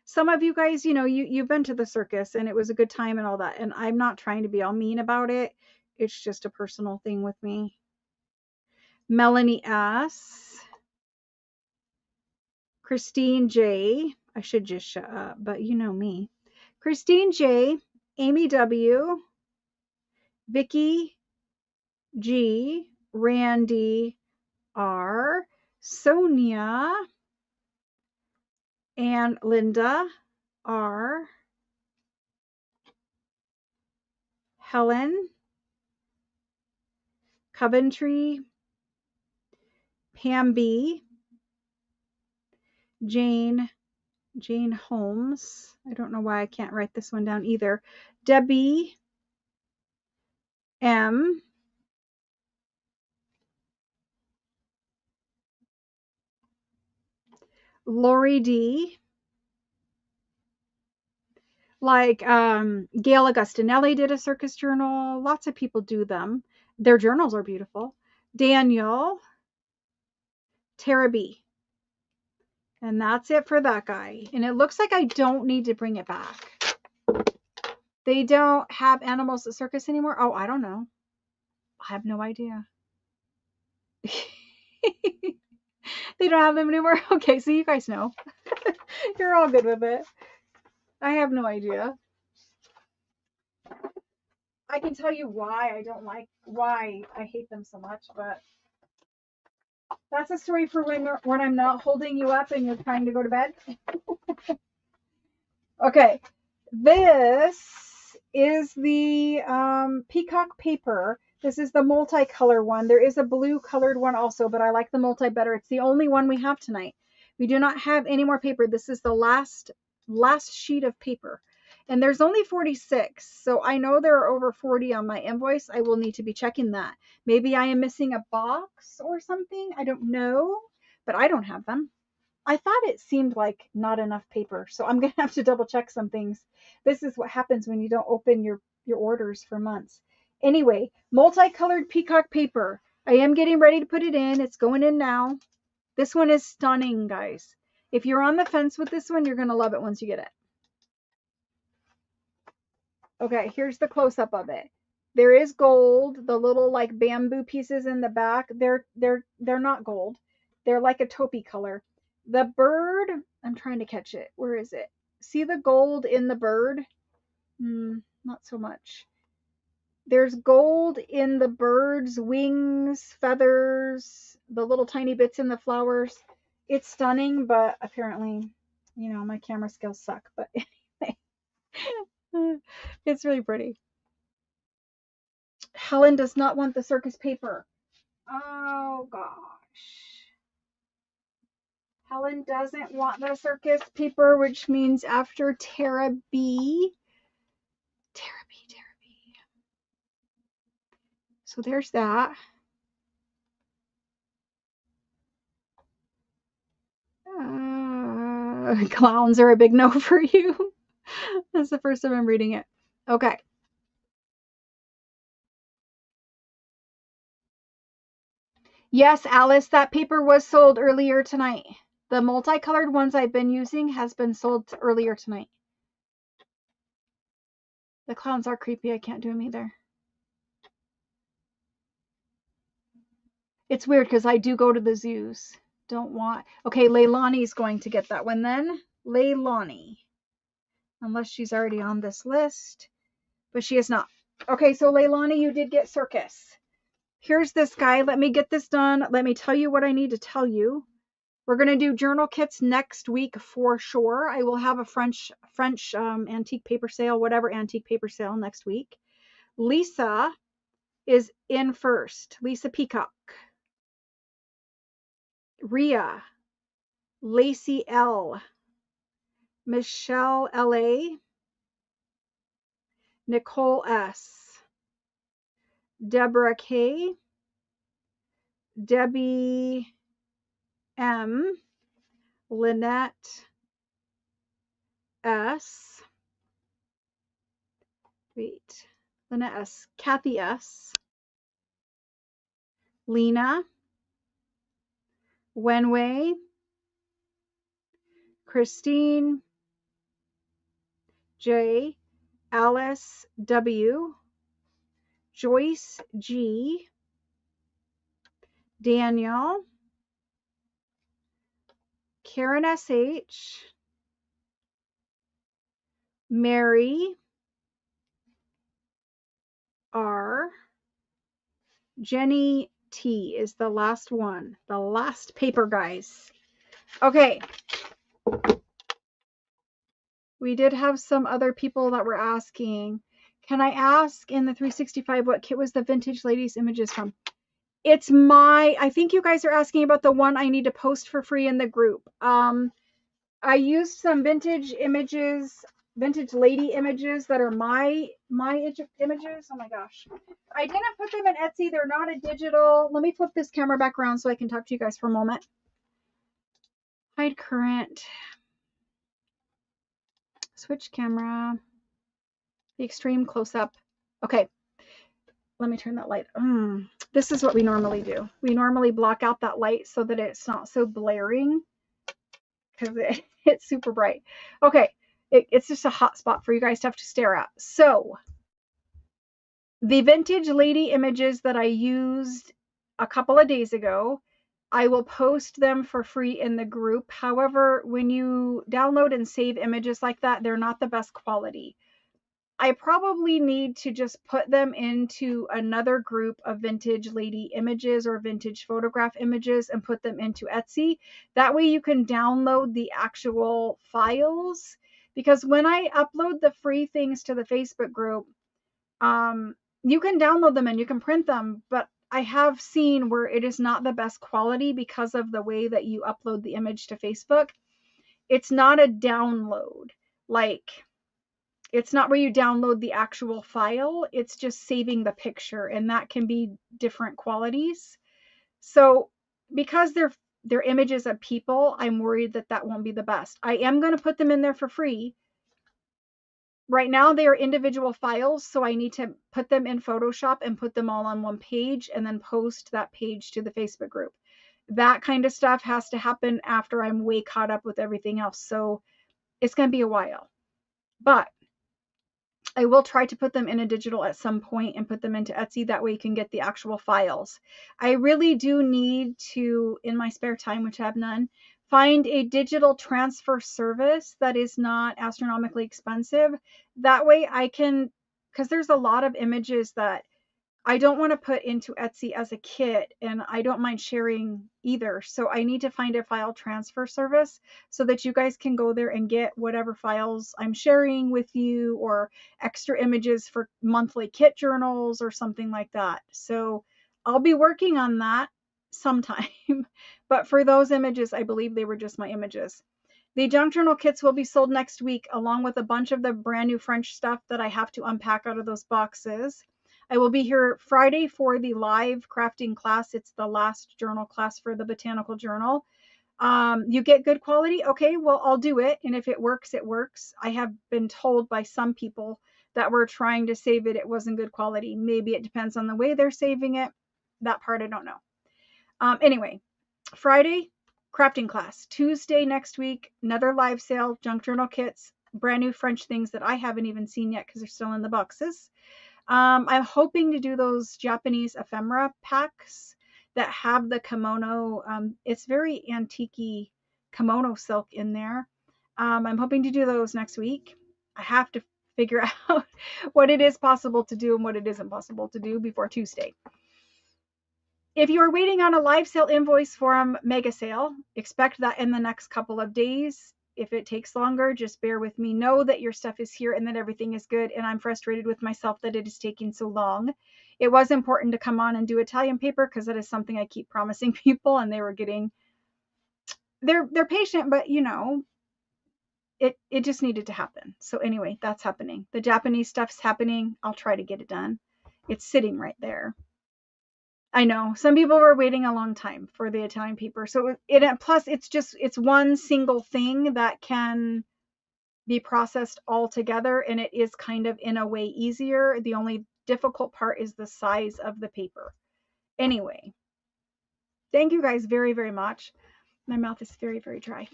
Some of you guys, you know, you've been to the circus and it was a good time and all that. And I'm not trying to be all mean about it. It's just a personal thing with me. Melanie S. Christine J. I should just shut up, but you know me. Christine J. Amy W. Vicky G, Randy R, Sonia and Linda R, Helen, Coventry, Pam B, Jane Holmes. I don't know why I can't write this one down either. Debbie M, Lori D, like Gail Augustinelli did a circus journal. Lots of people do them. Their journals are beautiful. Daniel, Tara B. And that's it for that guy. And it looks like I don't need to bring it back. They don't have animals at circus anymore. Oh, I don't know. I have no idea. They don't have them anymore. Okay, so you guys know. You're all good with it. I have no idea. I can tell you why I hate them so much, but that's a story for when I'm not holding you up and you're trying to go to bed. Okay, this is the peacock paper. This is the multicolor one. There is a blue colored one also, but I like the multi better. It's the only one we have tonight. We do not have any more paper. This is the last sheet of paper. And there's only 46. So I know there are over 40 on my invoice. I will need to be checking that. Maybe I am missing a box or something. I don't know, but I don't have them. I thought it seemed like not enough paper, so I'm going to have to double check some things. This is what happens when you don't open your orders for months. Anyway, multicolored peacock paper. I am getting ready to put it in. It's going in now. This one is stunning, guys. If you're on the fence with this one, you're going to love it once you get it. Okay, here's the close-up of it. There is gold. The little like bamboo pieces in the back, they're not gold. They're like a taupey color. The bird, I'm trying to catch it. Where is it? See the gold in the bird? Not so much. There's gold in the bird's wings, feathers, the little tiny bits in the flowers. It's stunning, but apparently, my camera skills suck. But anyway, it's really pretty. Helen does not want the circus paper. Oh, gosh. Helen doesn't want the circus paper, which means after Tara B. So there's that. Clowns are a big no for you. That's the first time I'm reading it. Okay. Yes, Alice, that paper was sold earlier tonight. The multicolored ones I've been using has been sold earlier tonight. The clowns are creepy. I can't do them either. It's weird because I do go to the zoos. Don't want. Okay, Leilani's going to get that one then. Leilani. Unless she's already on this list. But she is not. Okay, so Leilani, you did get circus. Here's this guy. Let me get this done. Let me tell you what I need to tell you. We're going to do journal kits next week for sure. I will have a French antique paper sale, whatever antique paper sale next week. Lisa is in first. Lisa Peacock. Ria. Lacey L. Michelle L.A. Nicole S. Deborah K. Debbie M. Lynette S. Lynette S. Kathy S. Lena. Wenway. Christine J. Alice W. Joyce G. Daniel. Karen S.H. Mary R. Jenny T is the last one. The last paper, guys. Okay. We did have some other people that were asking, can I ask in the 365 what kit was the vintage ladies images from? It's I think you guys are asking about the one I need to post for free in the group. I used some vintage images, vintage lady images that are my images. Oh my gosh. I didn't put them in Etsy. They're not a digital. Let me flip this camera back around so I can talk to you guys for a moment. Hide current. Switch camera. The extreme close up. Okay. Let me turn that light. This is what we normally do. We normally block out that light so that it's not so blaring because it's super bright. Okay, it's just a hot spot for you guys to have to stare at. So the vintage lady images that I used a couple of days ago, I will post them for free in the group. However, when you download and save images like that, they're not the best quality. I probably need to just put them into another group of vintage lady images or vintage photograph images and put them into Etsy. That way you can download the actual files, because when I upload the free things to the Facebook group, you can download them and you can print them, but I have seen where it is not the best quality because of the way that you upload the image to Facebook. It's not a download. Like, it's not where you download the actual file, it's just saving the picture, and that can be different qualities. So because they're images of people, I'm worried that that won't be the best. I am going to put them in there for free. Right now they are individual files, so I need to put them in Photoshop and put them all on one page and then post that page to the Facebook group. That kind of stuff has to happen after I'm way caught up with everything else. So it's going to be a while. But I will try to put them in a digital at some point and put them into Etsy. That way you can get the actual files. I really do need to, in my spare time, which I have none, find a digital transfer service that is not astronomically expensive. That way I can, because there's a lot of images that I don't want to put into Etsy as a kit, and I don't mind sharing either. So I need to find a file transfer service so that you guys can go there and get whatever files I'm sharing with you, or extra images for monthly kit journals or something like that. So I'll be working on that sometime. But for those images, I believe they were just my images. The junk journal kits will be sold next week, along with a bunch of the brand new French stuff that I have to unpack out of those boxes. I will be here Friday for the live crafting class. It's the last journal class for the botanical journal. You get good quality? Okay, well, I'll do it. And if it works, it works. I have been told by some people that were trying to save it, it wasn't good quality. Maybe it depends on the way they're saving it. That part I don't know. Anyway, Friday, crafting class. Tuesday next week, another live sale, junk journal kits, brand new French things that I haven't even seen yet because they're still in the boxes. I'm hoping to do those Japanese ephemera packs that have the kimono. It's very antique kimono silk in there. I'm hoping to do those next week. I have to figure out what it is possible to do and what it isn't possible to do before Tuesday. If you are waiting on a live sale invoice from Mega Sale, expect that in the next couple of days. If it takes longer, just bear with me. Know that your stuff is here and that everything is good, and I'm frustrated with myself that it is taking so long. It was important to come on and do Italian paper because that is something I keep promising people, and they were getting, they're patient, but you know, it just needed to happen. So anyway, that's happening. The Japanese stuff's happening. I'll try to get it done. It's sitting right there. I know some people were waiting a long time for the Italian paper. So plus it's one single thing that can be processed all together, and it is kind of in a way easier. The only difficult part is the size of the paper. Anyway, thank you guys very, very much. My mouth is very, very dry.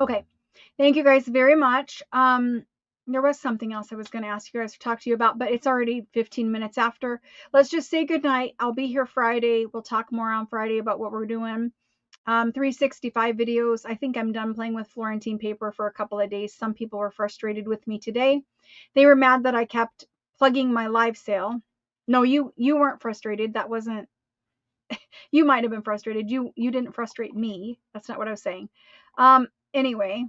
Okay. Thank you guys very much. There was something else I was going to ask you guys to talk to you about, but it's already 15 minutes after. Let's just say good night. I'll be here Friday. We'll talk more on Friday about what we're doing. 365 videos. I think I'm done playing with Florentine paper for a couple of days. Some people were frustrated with me today. They were mad that I kept plugging my live sale. No, you weren't frustrated. That wasn't, you might have been frustrated. You didn't frustrate me. That's not what I was saying. Anyway,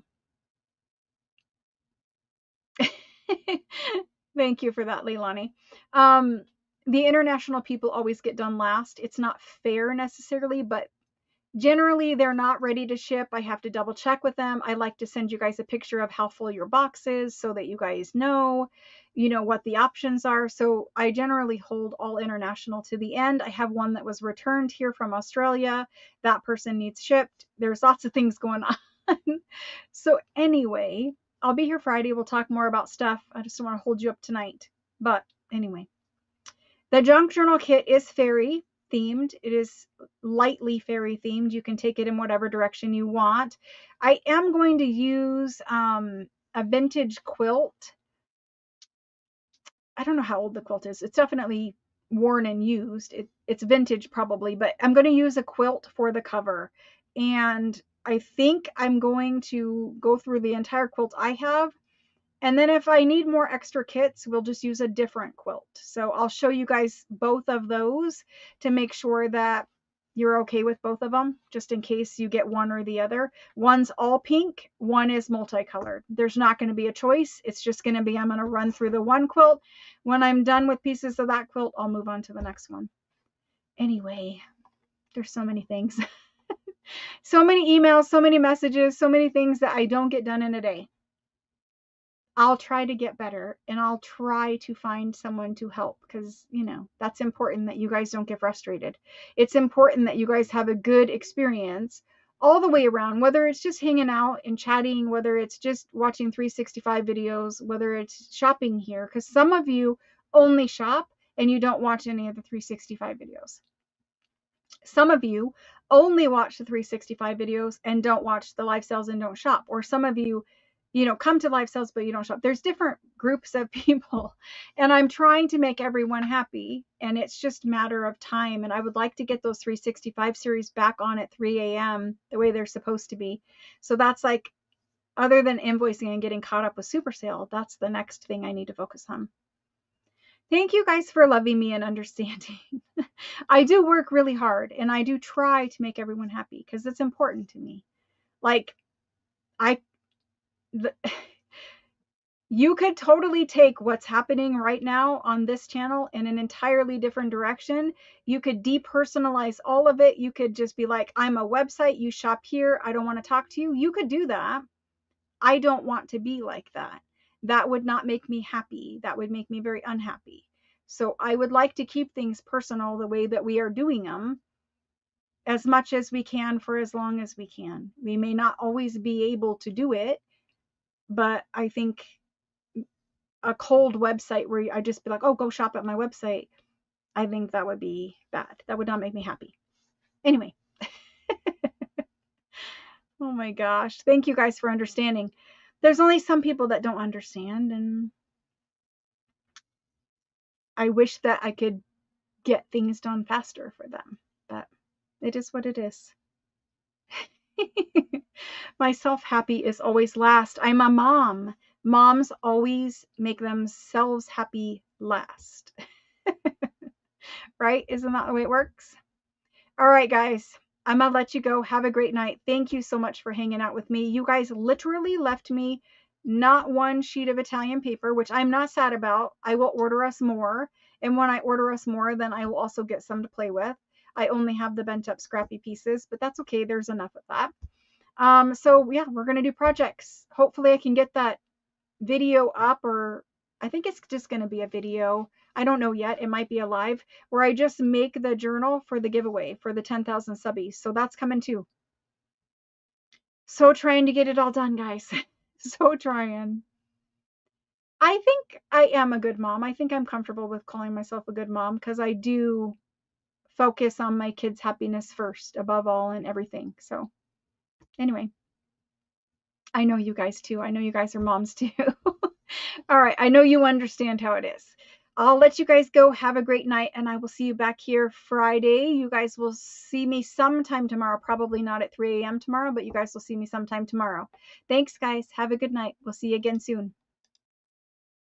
thank you for that, Leilani. The international people always get done last. It's not fair necessarily, but generally they're not ready to ship. I have to double check with them. I like to send you guys a picture of how full your box is so that you guys know, what the options are. So I generally hold all international to the end. I have one that was returned here from Australia. That person needs shipped. There's lots of things going on. So anyway, I'll be here Friday. We'll talk more about stuff. I just don't want to hold you up tonight. But anyway, the junk journal kit is fairy themed. It is lightly fairy themed. You can take it in whatever direction you want. I am going to use a vintage quilt. I don't know how old the quilt is. It's definitely worn and used. It's vintage probably, but I'm going to use a quilt for the cover. And I think I'm going to go through the entire quilt I have. And then if I need more extra kits, we'll just use a different quilt. So I'll show you guys both of those to make sure that you're okay with both of them, just in case you get one or the other. One's all pink, one is multicolored. There's not going to be a choice. It's just going to be, I'm going to run through the one quilt. When I'm done with pieces of that quilt, I'll move on to the next one. Anyway, there's so many things. So many emails, so many messages, so many things that I don't get done in a day. I'll try to get better, and I'll try to find someone to help, because, that's important that you guys don't get frustrated. It's important that you guys have a good experience all the way around, whether it's just hanging out and chatting, whether it's just watching 365 videos, whether it's shopping here, because some of you only shop and you don't watch any of the 365 videos. Some of you only watch the 365 videos and don't watch the live sales and don't shop. Or some of you, come to live sales, but you don't shop. There's different groups of people, and I'm trying to make everyone happy, and it's just a matter of time. And I would like to get those 365 series back on at 3 a.m. the way they're supposed to be. So that's like, other than invoicing and getting caught up with super sale, that's the next thing I need to focus on. Thank you guys for loving me and understanding. I do work really hard, and I do try to make everyone happy because it's important to me. Like, you could totally take what's happening right now on this channel in an entirely different direction. You could depersonalize all of it. You could just be like, I'm a website, you shop here, I don't want to talk to you. You could do that. I don't want to be like that. That would not make me happy. That would make me very unhappy. So I would like to keep things personal the way that we are doing them, as much as we can for as long as we can. We may not always be able to do it, but I think a cold website where I just be like, oh, go shop at my website, I think that would be bad. That would not make me happy. Anyway. Oh my gosh. Thank you guys for understanding. There's only some people that don't understand, and I wish that I could get things done faster for them, but it is what it is. Myself happy is always last. I'm a mom. Moms always make themselves happy last. Right? Isn't that the way it works? All right, guys. I'm going to let you go. Have a great night. Thank you so much for hanging out with me. You guys literally left me not one sheet of Italian paper, which I'm not sad about. I will order us more. And when I order us more, then I will also get some to play with. I only have the bent up scrappy pieces, but that's okay. There's enough of that. So yeah, we're going to do projects. Hopefully I can get that video up, or I think it's just going to be a video. I don't know yet. It might be a live where I just make the journal for the giveaway for the 10,000 subbies. So that's coming too. So trying to get it all done, guys. So trying. I think I am a good mom. I think I'm comfortable with calling myself a good mom because I do focus on my kids' happiness first, above all and everything. So anyway, I know you guys too. I know you guys are moms too. All right. I know you understand how it is. I'll let you guys go. Have a great night, and I will see you back here Friday. You guys will see me sometime tomorrow. Probably not at 3 a.m. tomorrow, but you guys will see me sometime tomorrow. Thanks, guys. Have a good night. We'll see you again soon.